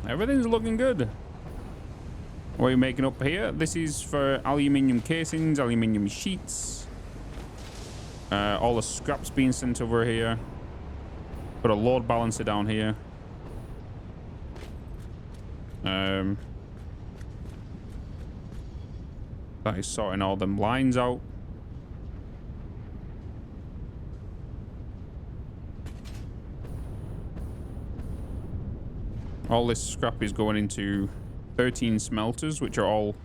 Everything's looking good. What are you making up here? This is for aluminium casings, aluminium sheets. All the scraps being sent over here. Put a load balancer down here. That is sorting all them lines out. All this scrap is going into 13 smelters, which are all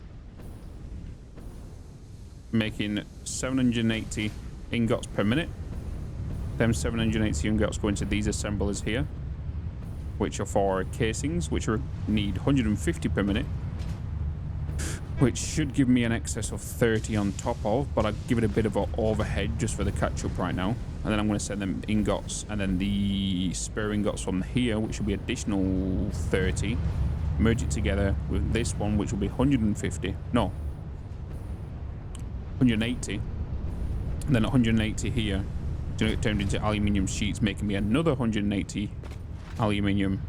making 780 ingots per minute. Them 780 ingots go into these assemblers here, which are for casings, which need 150 per minute, which should give me an excess of 30 on top of, but I'll give it a bit of an overhead just for the catch up right now. And then I'm going to send them ingots, and then the spare ingots from here, which will be additional 30. Merge it together with this one, which will be 150. No, 180. And then 180 here. So it turned into aluminium sheets, making me another 180 aluminium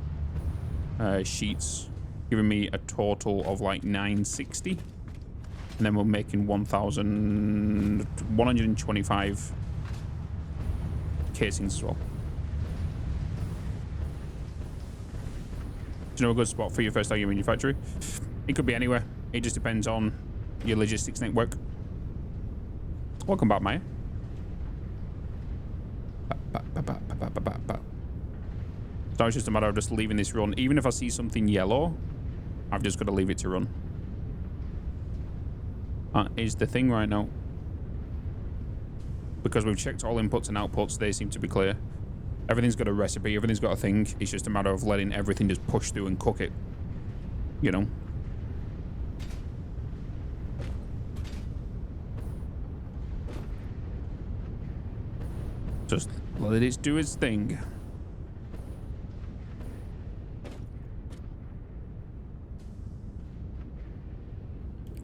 sheets, giving me a total of like 960. And then we're making 1,125 casings as well. Do you know a good spot for your first aluminium factory? It could be anywhere. It just depends on your logistics network. Welcome back, Maya. So it's just a matter of just leaving this run. Even if I see something yellow, I've just got to leave it to run. That is the thing right now. because we've checked all inputs and outputs. They seem to be clear. Everything's got a recipe. Everything's got a thing. It's just a matter of letting everything just push through and cook it. You know? Just let it do its thing.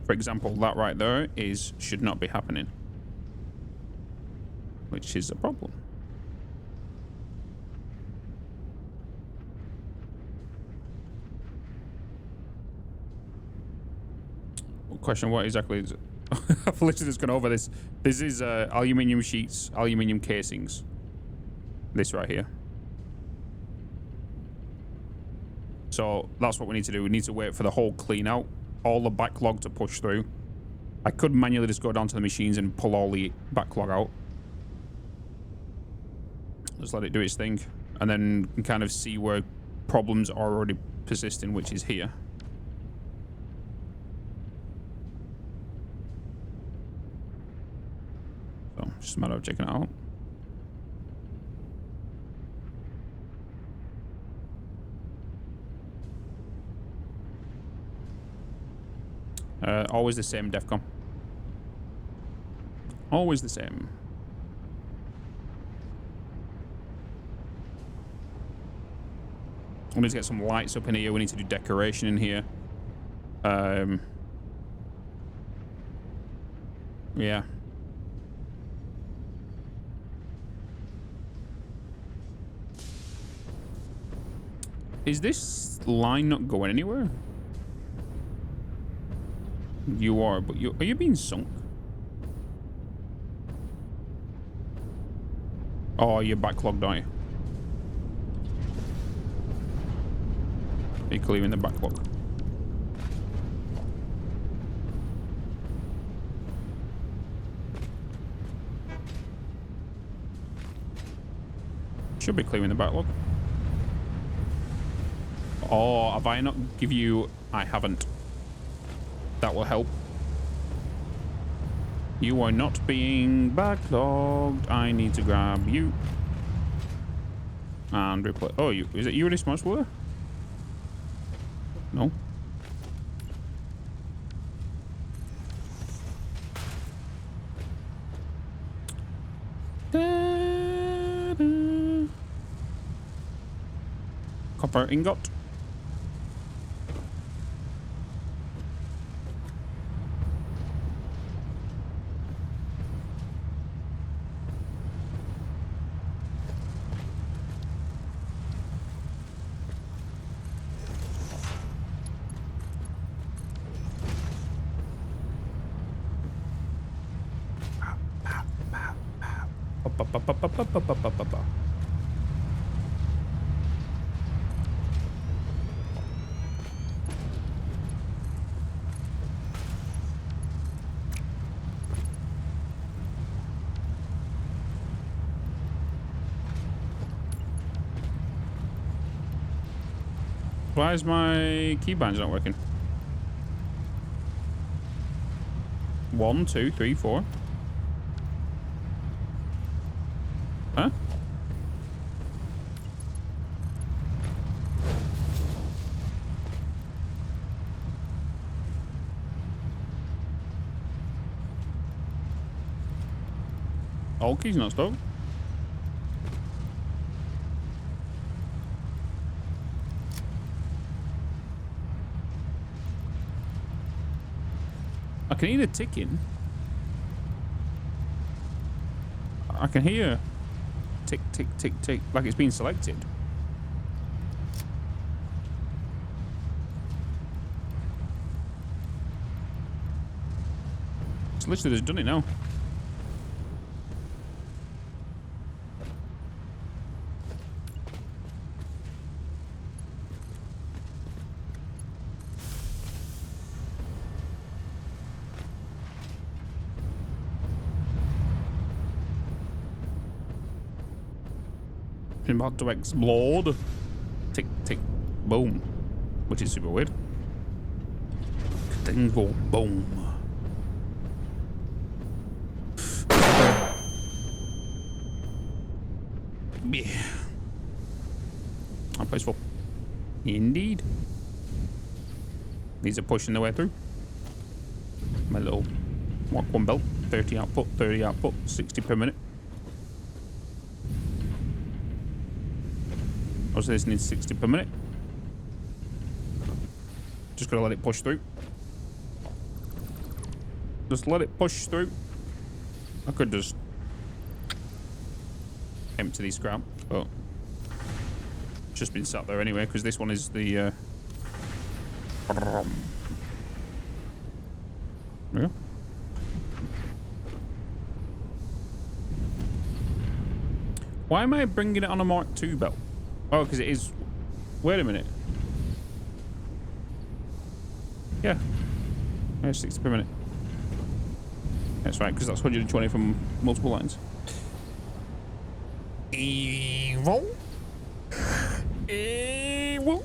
For example, that right there should not be happening, which is a problem. Question: what exactly is it? I've literally just gone over this. This is aluminium sheets, aluminium casings. This right here. So that's what we need to do. We need to wait for the whole clean out, all the backlog to push through. I could manually just go down to the machines and pull all the backlog out. Just let it do its thing. And then you can kind of see where problems are already persisting, which is here. So just a matter of checking it out. Always the same, Defcon. Always the same. We need to get some lights up in here. We need to do decoration in here. Yeah. Is this line not going anywhere? You are, but are you being sunk? Oh, you're backlogged, aren't you? Are you clearing the backlog? Should be clearing the backlog. Oh, have I not give you... I haven't. That will help. You are not being backlogged. I need to grab you. And replace... Oh, is it you in this much water? No. Da-da. Copper ingot. Why is my keybinds not working? 1, 2, 3, 4. Huh? All keys not stuck. I can hear the ticking. I can hear tick, tick, tick, tick, like it's been selected. It's literally just done it now. About to explode. Tick, tick, boom. Which is super weird. Dingle, boom. Yeah. That place full. Indeed. These are pushing their way through. My little Mark 1 belt. 30 output, 30 output, 60 per minute. Also, this needs 60 per minute. Just gotta let it push through. Just let it push through. I could just empty these scrap, but it's just been sat there anyway because this one is the yeah. Why am I bringing it on a Mark II belt? Oh, because it is. Wait a minute. Yeah. 60 per minute. That's right, because that's 120 from multiple lines. Evil. Evil.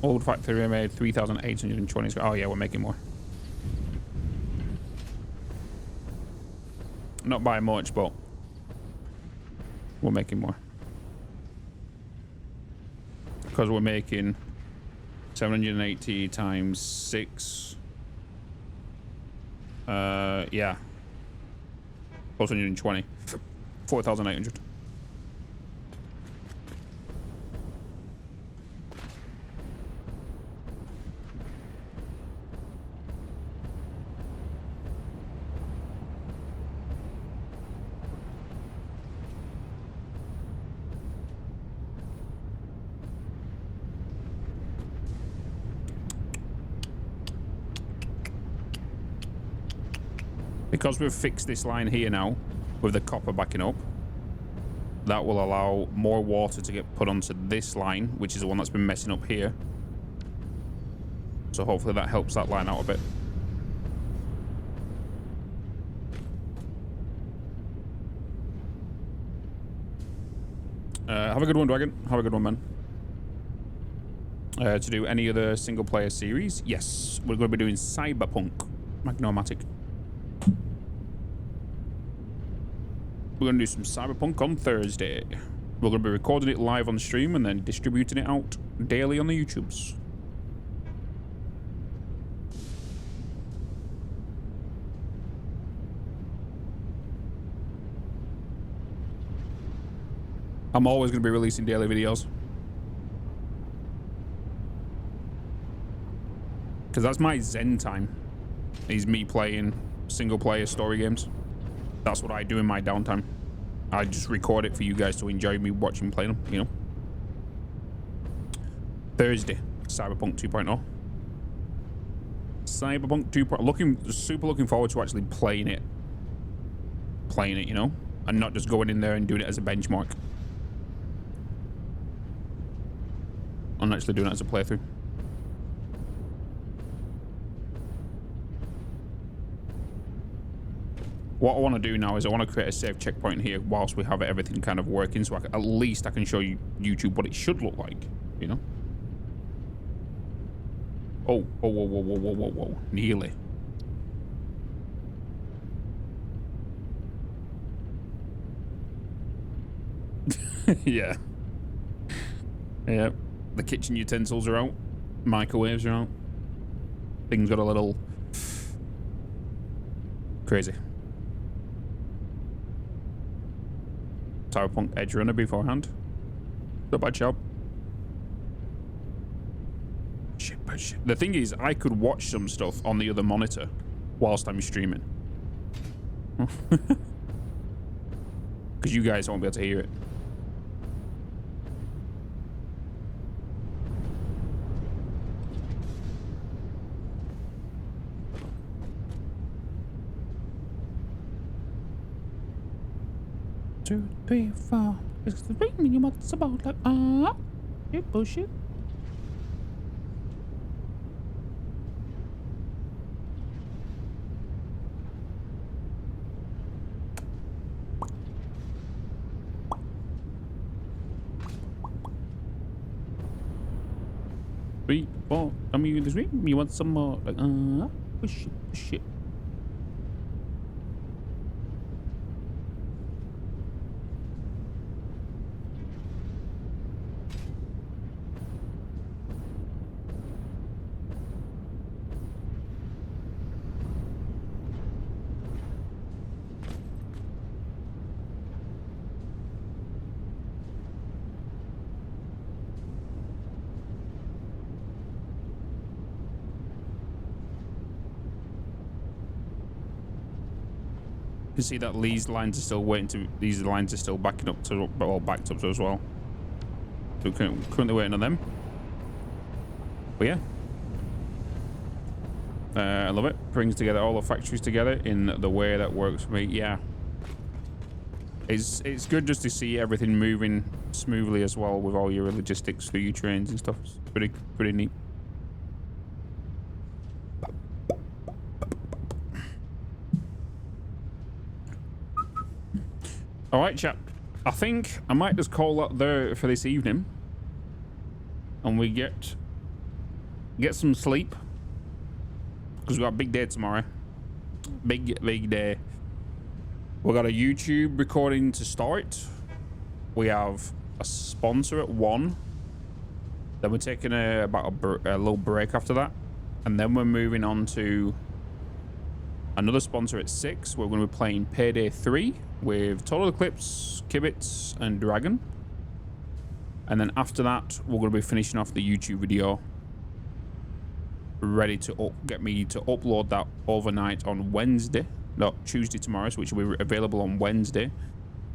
Old factory made 3,820. Oh yeah, we're making more. Not by much, but we're making more. Because we're making 780 times 6. Yeah. Plus 120. 4,800. Because we've fixed this line here now with the copper backing up, that will allow more water to get put onto this line, which is the one that's been messing up here. So hopefully that helps that line out a bit. Have a good one, Dragon. Have a good one, man. To do any other single player series? Yes, we're going to be doing Cyberpunk Magnomatic. We're going to do some Cyberpunk on Thursday. We're going to be recording it live on stream and then distributing it out daily on the YouTubes. I'm always going to be releasing daily videos. Because that's my zen time. Is me playing single player story games. That's what I do in my downtime. I just record it for you guys to enjoy me watching play them, you know. Thursday, Cyberpunk 2.0. Cyberpunk 2.0. Super looking forward to actually playing it. You know, and not just going in there and doing it as a benchmark. I'm actually doing it as a playthrough. What I want to do now is I want to create a safe checkpoint here whilst we have everything kind of working, so at least I can show you YouTube what it should look like, you know? Oh, whoa, nearly. Yeah. Yeah. The kitchen utensils are out. Microwaves are out. Things got a little crazy. Cyberpunk Edge Runner beforehand. Not bad job. Shit. The thing is, I could watch some stuff on the other monitor whilst I'm streaming. Because you guys won't be able to hear it. Two, three, four. It's the ring you what's about like you push it. 3, 4. Tell me this week. You want some more? Like, push it, push it. You can see that these lines are still waiting to. These lines are still backing up to, all backed up to as well. So we're currently waiting on them. But yeah, I love it. Brings together all the factories together in the way that works for me. Yeah, it's good just to see everything moving smoothly as well with all your logistics for your trains and stuff. It's pretty neat. All right, chap. I think I might just call that there for this evening, and we get some sleep because we got a big day tomorrow. Big day. We got a YouTube recording to start. We have a sponsor at 1. Then we're taking a little break after that, and then we're moving on to another sponsor at 6. We're going to be playing Payday 3 with Total Eclipse, Kibitz, and Dragon. And then after that, we're going to be finishing off the YouTube video, ready to get me to upload that overnight on Wednesday, no, Tuesday tomorrow, which will be available on Wednesday.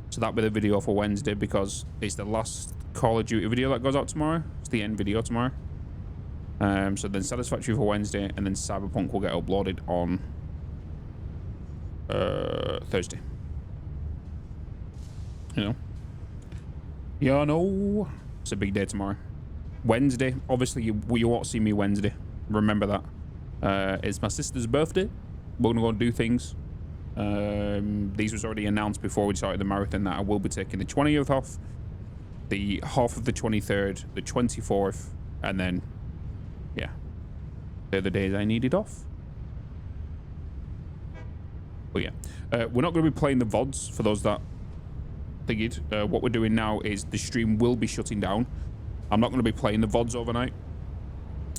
So that'll be the video for Wednesday because it's the last Call of Duty video that goes out tomorrow. It's the end video tomorrow. So then Satisfactory for Wednesday, and then Cyberpunk will get uploaded on Thursday. Yeah, no, it's a big day tomorrow. Wednesday, obviously you won't see me Wednesday. Remember that. It's my sister's birthday. We're gonna go and do things. These was already announced before we started the marathon that I will be taking the 20th off, the half of the 23rd, the 24th, and then yeah, they're the days I needed off. But yeah, we're not going to be playing the VODs for those that figured. What we're doing now is the stream will be shutting down. I'm not going to be playing the VODs overnight.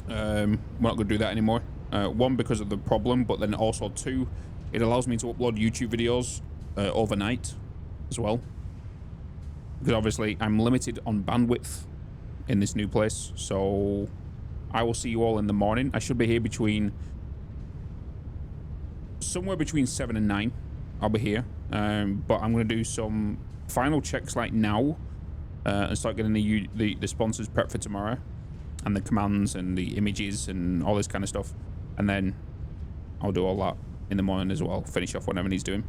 We're not going to do that anymore. 1, because of the problem, but then also 2, it allows me to upload YouTube videos overnight as well. Because obviously I'm limited on bandwidth in this new place. So I will see you all in the morning. I should be here somewhere between 7 and 9. I'll be here. But I'm going to do some final checks like now and start getting the sponsors prep for tomorrow, and the commands and the images and all this kind of stuff. And then I'll do all that in the morning as well, finish off whatever he's doing.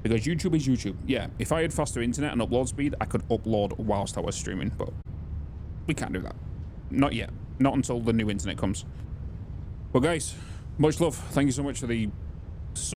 Because YouTube is YouTube. Yeah, if I had faster internet and upload speed, I could upload whilst I was streaming, but we can't do that. Not yet. Not until the new internet comes. But guys, much love. Thank you so much for the